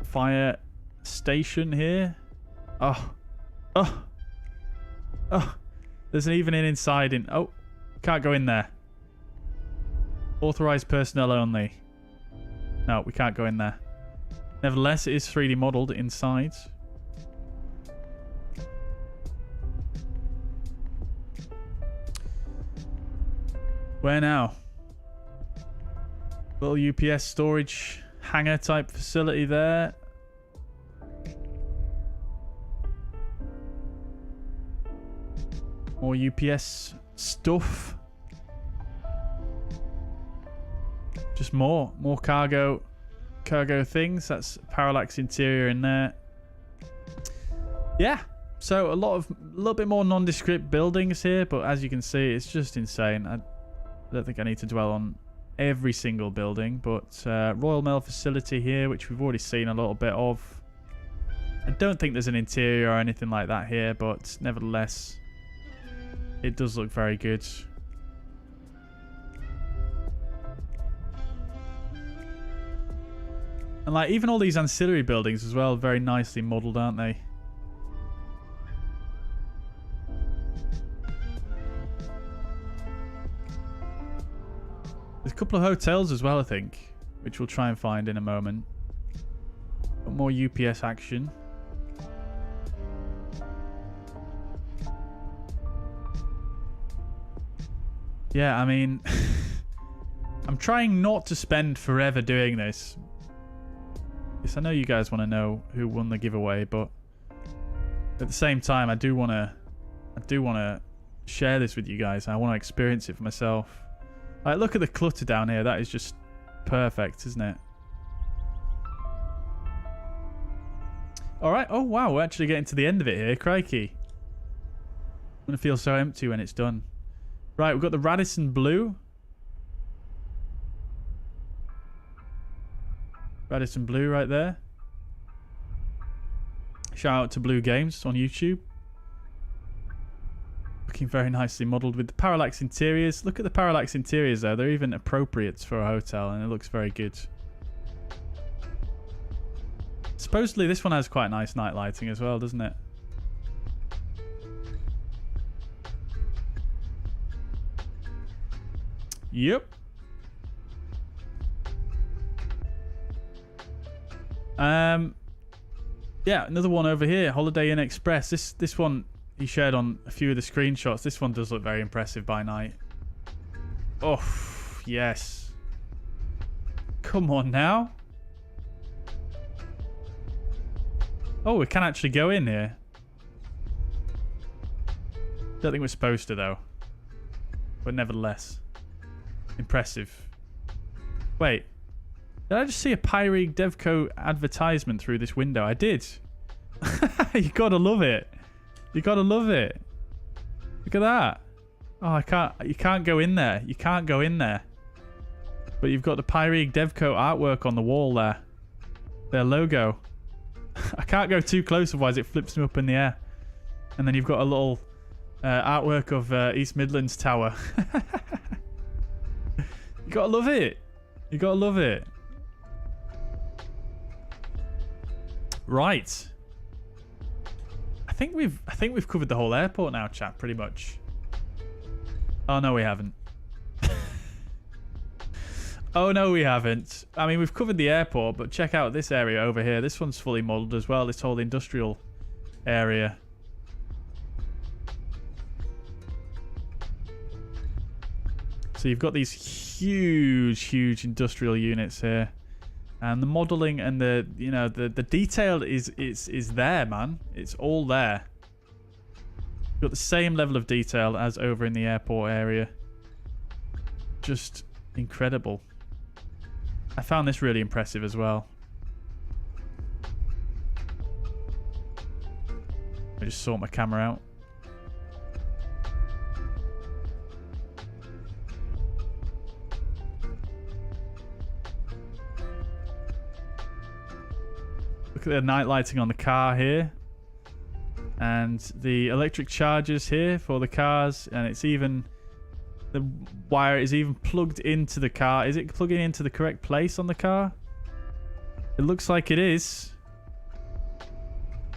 Fire station here. Oh. There's even an inside in. Oh, can't go in there. Authorized personnel only. No, we can't go in there. Nevertheless, it is 3D modeled inside. Where now? Little UPS storage hangar type facility there. More UPS stuff. Just more cargo things. That's parallax interior in there. Yeah. So a little bit more nondescript buildings here, but as you can see, it's just insane. I don't think I need to dwell on every single building, but Royal Mail facility here, which we've already seen a little bit of. I don't think there's an interior or anything like that here, but nevertheless, it does look very good. And like even all these ancillary buildings as well, very nicely modelled, aren't they? There's a couple of hotels as well, I think, which we'll try and find in a moment. Got more UPS action. Yeah, I mean, I'm trying not to spend forever doing this. Yes, I know you guys want to know who won the giveaway, but at the same time, I do want to share this with you guys. I want to experience it for myself. Like, look at the clutter down here. That is just perfect, isn't it? All right. Oh, wow. We're actually getting to the end of it here. Crikey. I'm going to feel so empty when it's done. Right, we've got the Radisson Blue. Radisson Blue right there. Shout out to Blue Games on YouTube. Looking very nicely modelled with the parallax interiors. Look at the parallax interiors though. They're even appropriate for a hotel and it looks very good. Supposedly this one has quite nice night lighting as well, doesn't it? Yep. Yeah, another one over here, Holiday Inn Express. This one he shared on a few of the screenshots. This one does look very impressive by night. Oh, yes. Come on now. Oh, we can actually go in here. Don't think we're supposed to though. But nevertheless. Impressive. Wait. Did I just see a Pyreegue Devco advertisement through this window? I did. You gotta love it. You gotta love it. Look at that. Oh, you can't go in there. You can't go in there. But you've got the Pyreegue Devco artwork on the wall there. Their logo. I can't go too close, otherwise it flips me up in the air. And then you've got a little artwork of East Midlands Tower. You gotta love it. You gotta love it. Right. I think we've covered the whole airport now, chat, pretty much. Oh no, we haven't. Oh no, we haven't. I mean, we've covered the airport, but check out this area over here. This one's fully modelled as well, this whole industrial area. So you've got these huge industrial units here. And the modelling and the, you know, the detail is there, man. It's all there. You've got the same level of detail as over in the airport area. Just incredible. I found this really impressive as well. I just sort my camera out. Look at the night lighting on the car here. And the electric chargers here for the cars. And it's even... the wire is even plugged into the car. Is it plugging into the correct place on the car? It looks like it is.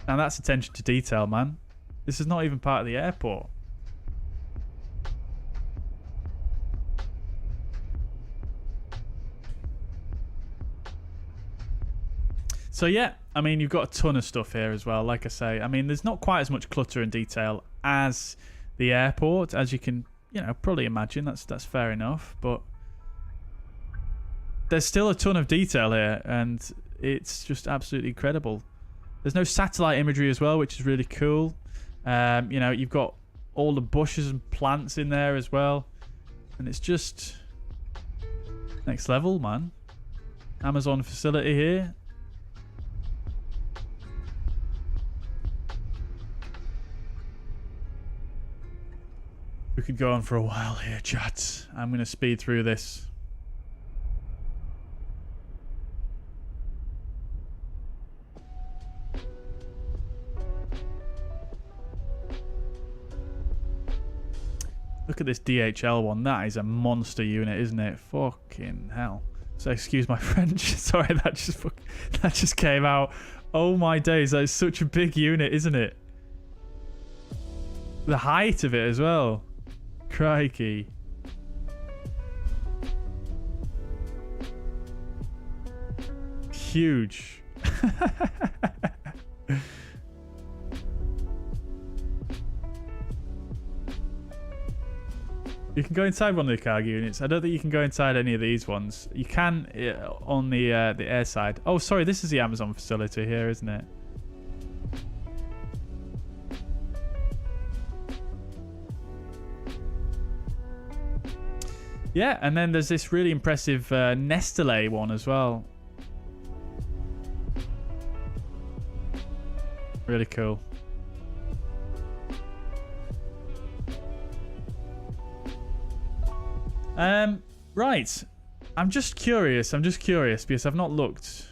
And that's attention to detail, man. This is not even part of the airport. So yeah, I mean, you've got a ton of stuff here as well. Like I say, I mean, there's not quite as much clutter and detail as the airport, as you can, you know, probably imagine. That's fair enough, but there's still a ton of detail here, and it's just absolutely incredible. There's no satellite imagery as well, which is really cool. You know, you've got all the bushes and plants in there as well, and it's just next level, man. Amazon facility here. We could go on for a while here, chat. I'm going to speed through this. Look at this DHL one. That is a monster unit, isn't it? Fucking hell. So excuse my French. Sorry, that just came out. Oh my days, that is such a big unit, isn't it? The height of it as well. Crikey. Huge. You can go inside one of the cargo units. I don't think you can go inside any of these ones. You can on the air side. Oh, sorry, this is the Amazon facility here, isn't it? Yeah, and then there's this really impressive Nestlé one as well. Really cool. Right. I'm just curious because I've not looked.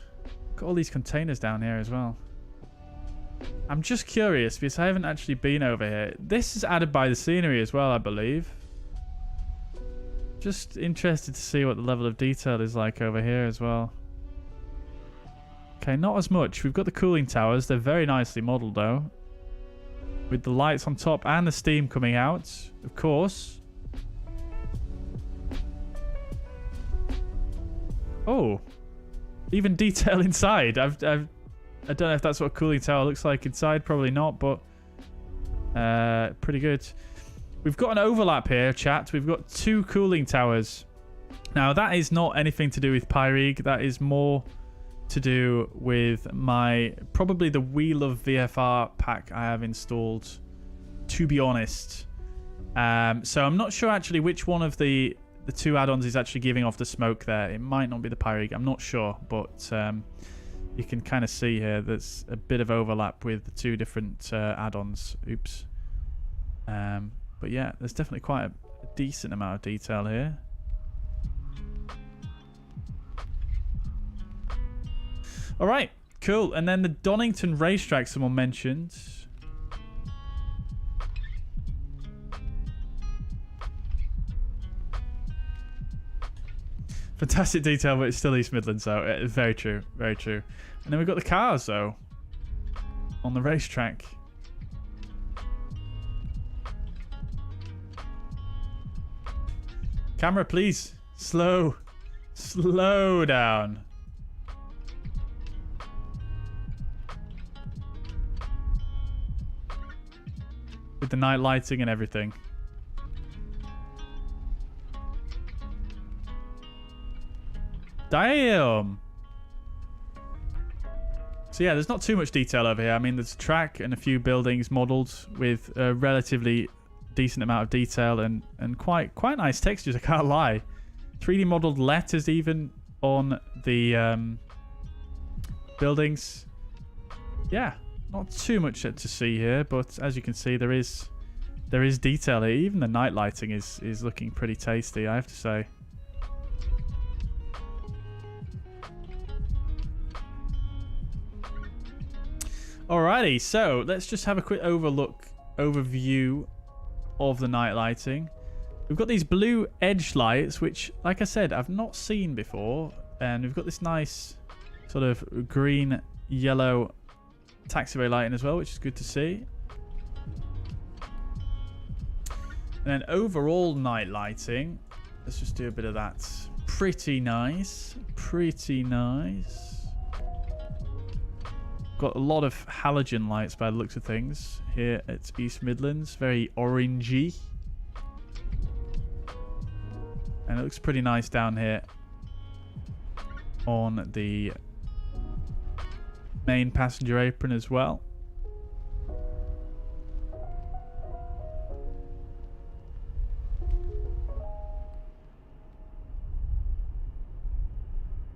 Got all these containers down here as well. I'm just curious because I haven't actually been over here. This is added by the scenery as well, I believe. Just interested to see what the level of detail is like over here as well. Okay, not as much. We've got the cooling towers. They're very nicely modelled though. With the lights on top and the steam coming out, of course. Oh, even detail inside. I don't know if that's what a cooling tower looks like inside. Probably not, but pretty good. We've got an overlap here, chat. We've got 2 cooling towers. Now, that is not anything to do with Pyreegue. That is more to do with probably the Wheel of VFR pack I have installed, to be honest. So I'm not sure actually which one of the 2 add-ons is actually giving off the smoke there. It might not be the Pyreegue. I'm not sure, but you can kind of see here there's a bit of overlap with the 2 different add-ons. Oops. But yeah, there's definitely quite a decent amount of detail here. All right, cool. And then the Donington racetrack someone mentioned. Fantastic detail, but it's still East Midlands, so very true, very true. And then we've got the cars, though, on the racetrack. Camera, please. Slow down. With the night lighting and everything. Damn. So yeah, there's not too much detail over here. I mean, there's a track and a few buildings modelled with a relatively decent amount of detail and quite nice textures, I can't lie. 3D modelled letters even on the buildings. Yeah, not too much to see here, but as you can see, there is detail here. Even the night lighting is looking pretty tasty, I have to say. Alrighty, so let's just have a quick overview of the night lighting. We've got these blue edge lights, which, like I said, I've not seen before. And we've got this nice sort of green, yellow taxiway lighting as well, which is good to see. And then overall night lighting, let's just do a bit of that. Pretty nice. Pretty nice. Got a lot of halogen lights by the looks of things here at East Midlands. Very orangey. And it looks pretty nice down here on the main passenger apron as well.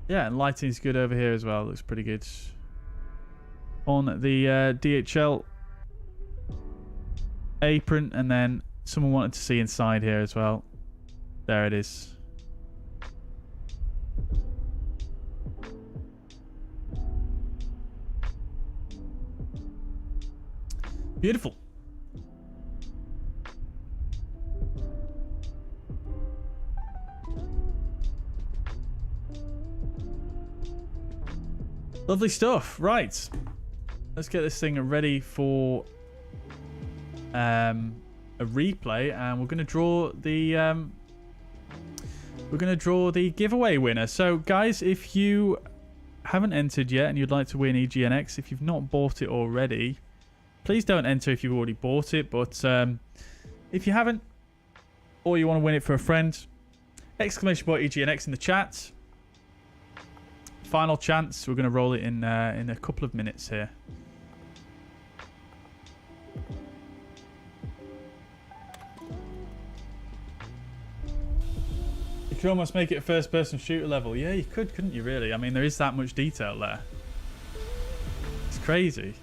Yeah, and lighting's good over here as well. Looks pretty good. On the DHL apron, and then someone wanted to see inside here as well. There it is. Beautiful. Lovely stuff. Right. Let's get this thing ready for a replay, and we're going to draw the giveaway winner. So guys, if you haven't entered yet and you'd like to win EGNX, if you've not bought it already, please don't enter if you've already bought it. But if you haven't, or you want to win it for a friend, exclamation point EGNX in the chat. Final chance. We're going to roll it in a couple of minutes here. You could almost make it a first-person shooter level. Yeah, you could, couldn't you, really? I mean, there is that much detail there. It's crazy.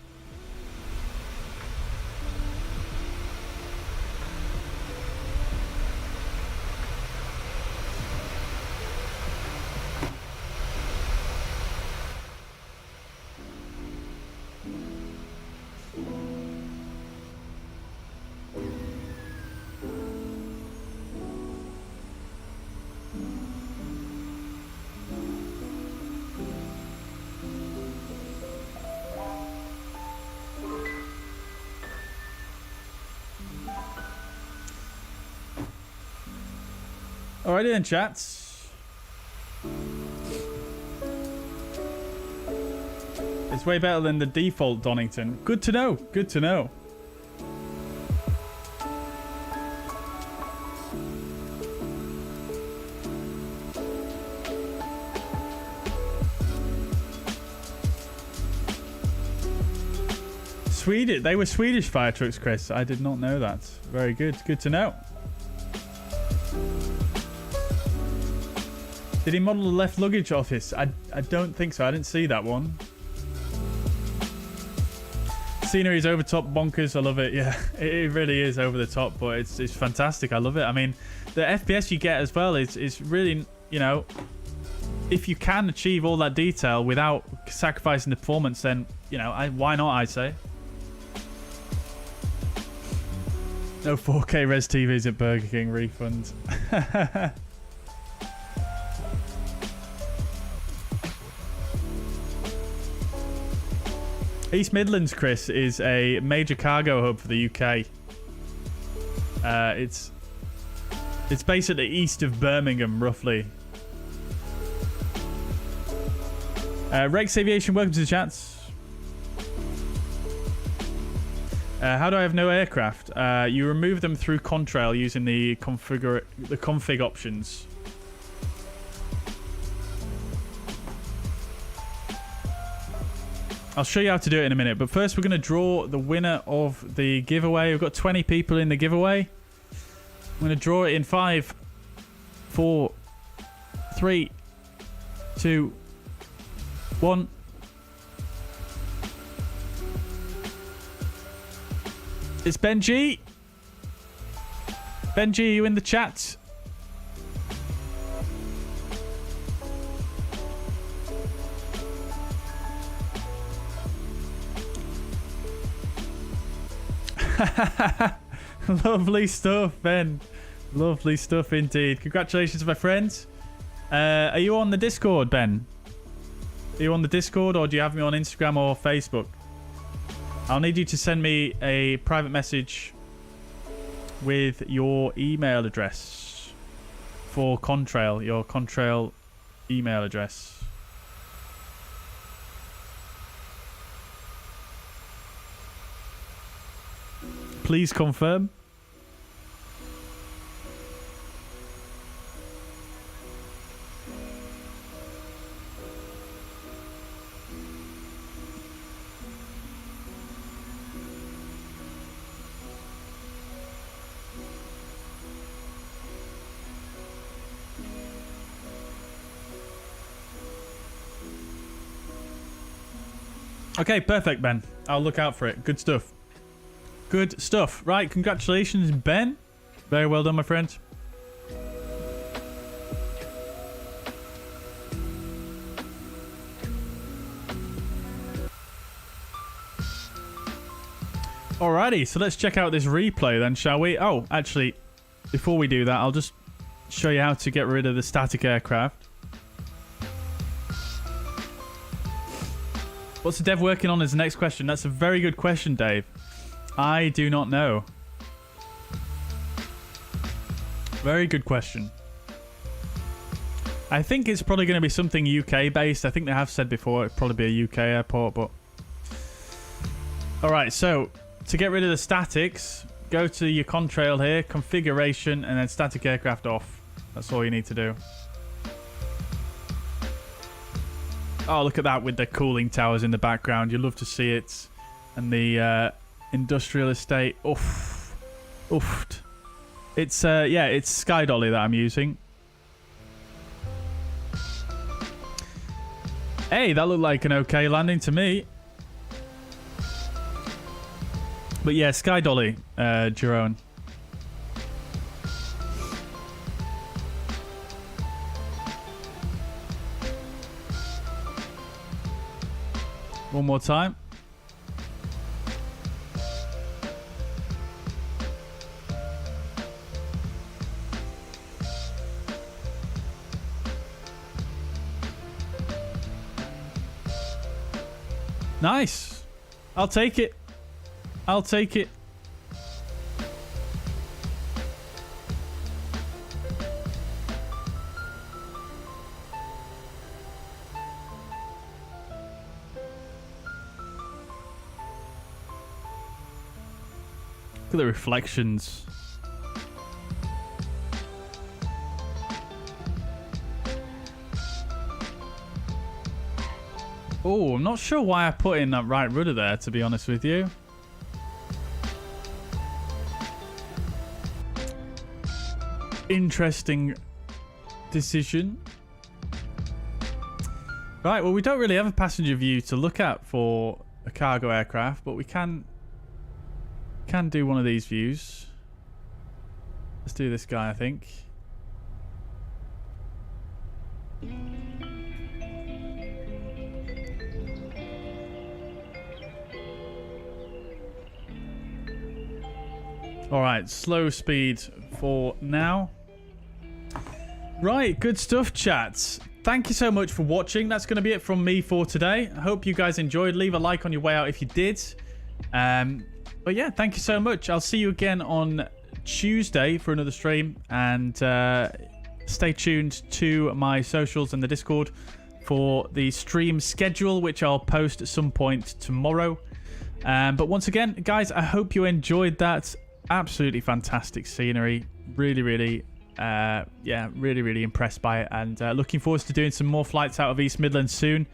Alrighty then, chats. It's way better than the default Donington. Good to know. Good to know. Swedish. They were Swedish fire trucks, Chris. I did not know that. Very good. Good to know. Did he model the left luggage office? I don't think so. I didn't see that one. Scenery is over top bonkers. I love it. Yeah, it really is over the top, but it's fantastic. I love it. I mean, the FPS you get as well is really, you know, if you can achieve all that detail without sacrificing the performance, then, you know, why not, I say. No 4K Res TVs at Burger King refund. East Midlands, Chris, is a major cargo hub for the UK. It's basically east of Birmingham, roughly. Rex Aviation, welcome to the chats. How do I have no aircraft? You remove them through Contrail using the config options. I'll show you how to do it in a minute, but first we're going to draw the winner of the giveaway. We've got 20 people in the giveaway. I'm going to draw it in 5, 4, 3, 2, 1. It's Benji. Benji, are you in the chat? Lovely stuff, Ben. Lovely stuff indeed. Congratulations, my friends. Are you on the Discord, Ben? Are you on the Discord, or do you have me on Instagram or Facebook? I'll need you to send me a private message with your email address for Contrail, your Contrail email address. Please confirm. Okay, perfect, Ben. I'll look out for it. Good stuff. Good stuff. Right, congratulations, Ben. Very well done, my friend. Alrighty, so let's check out this replay then, shall we? Oh, actually, before we do that, I'll just show you how to get rid of the static aircraft. What's the dev working on is the next question. That's a very good question, Dave. I do not know. Very good question. I think it's probably going to be something UK based. I think they have said before it'd probably be a UK airport, but... Alright, so to get rid of the statics, go to your Contrail here, configuration, and then static aircraft off. That's all you need to do. Oh, look at that with the cooling towers in the background. You love to see it. And the industrial estate. Oof. Oofed. It's, yeah, it's Sky Dolly that I'm using. Hey, that looked like an okay landing to me. But yeah, Sky Dolly, Jerome. One more time. Nice. I'll take it. I'll take it. Look at the reflections. Oh, I'm not sure why I put in that right rudder there, to be honest with you. Interesting decision. Right, well, we don't really have a passenger view to look at for a cargo aircraft, but we can do one of these views. Let's do this guy, I think. Alright, slow speed for now. Right, good stuff, chats. thank you so much for watching. That's going to be it from me for today. I hope you guys enjoyed. Leave a like on your way out if you did. But yeah, thank you so much. I'll see you again on Tuesday for another stream. And stay tuned to my socials and the Discord for the stream schedule, which I'll post at some point tomorrow. But once again, guys, I hope you enjoyed that. Absolutely fantastic scenery. Really, really, really impressed by it. And looking forward to doing some more flights out of East Midlands soon.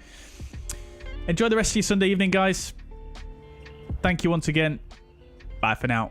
Enjoy the rest of your Sunday evening, guys. Thank you once again. Bye for now.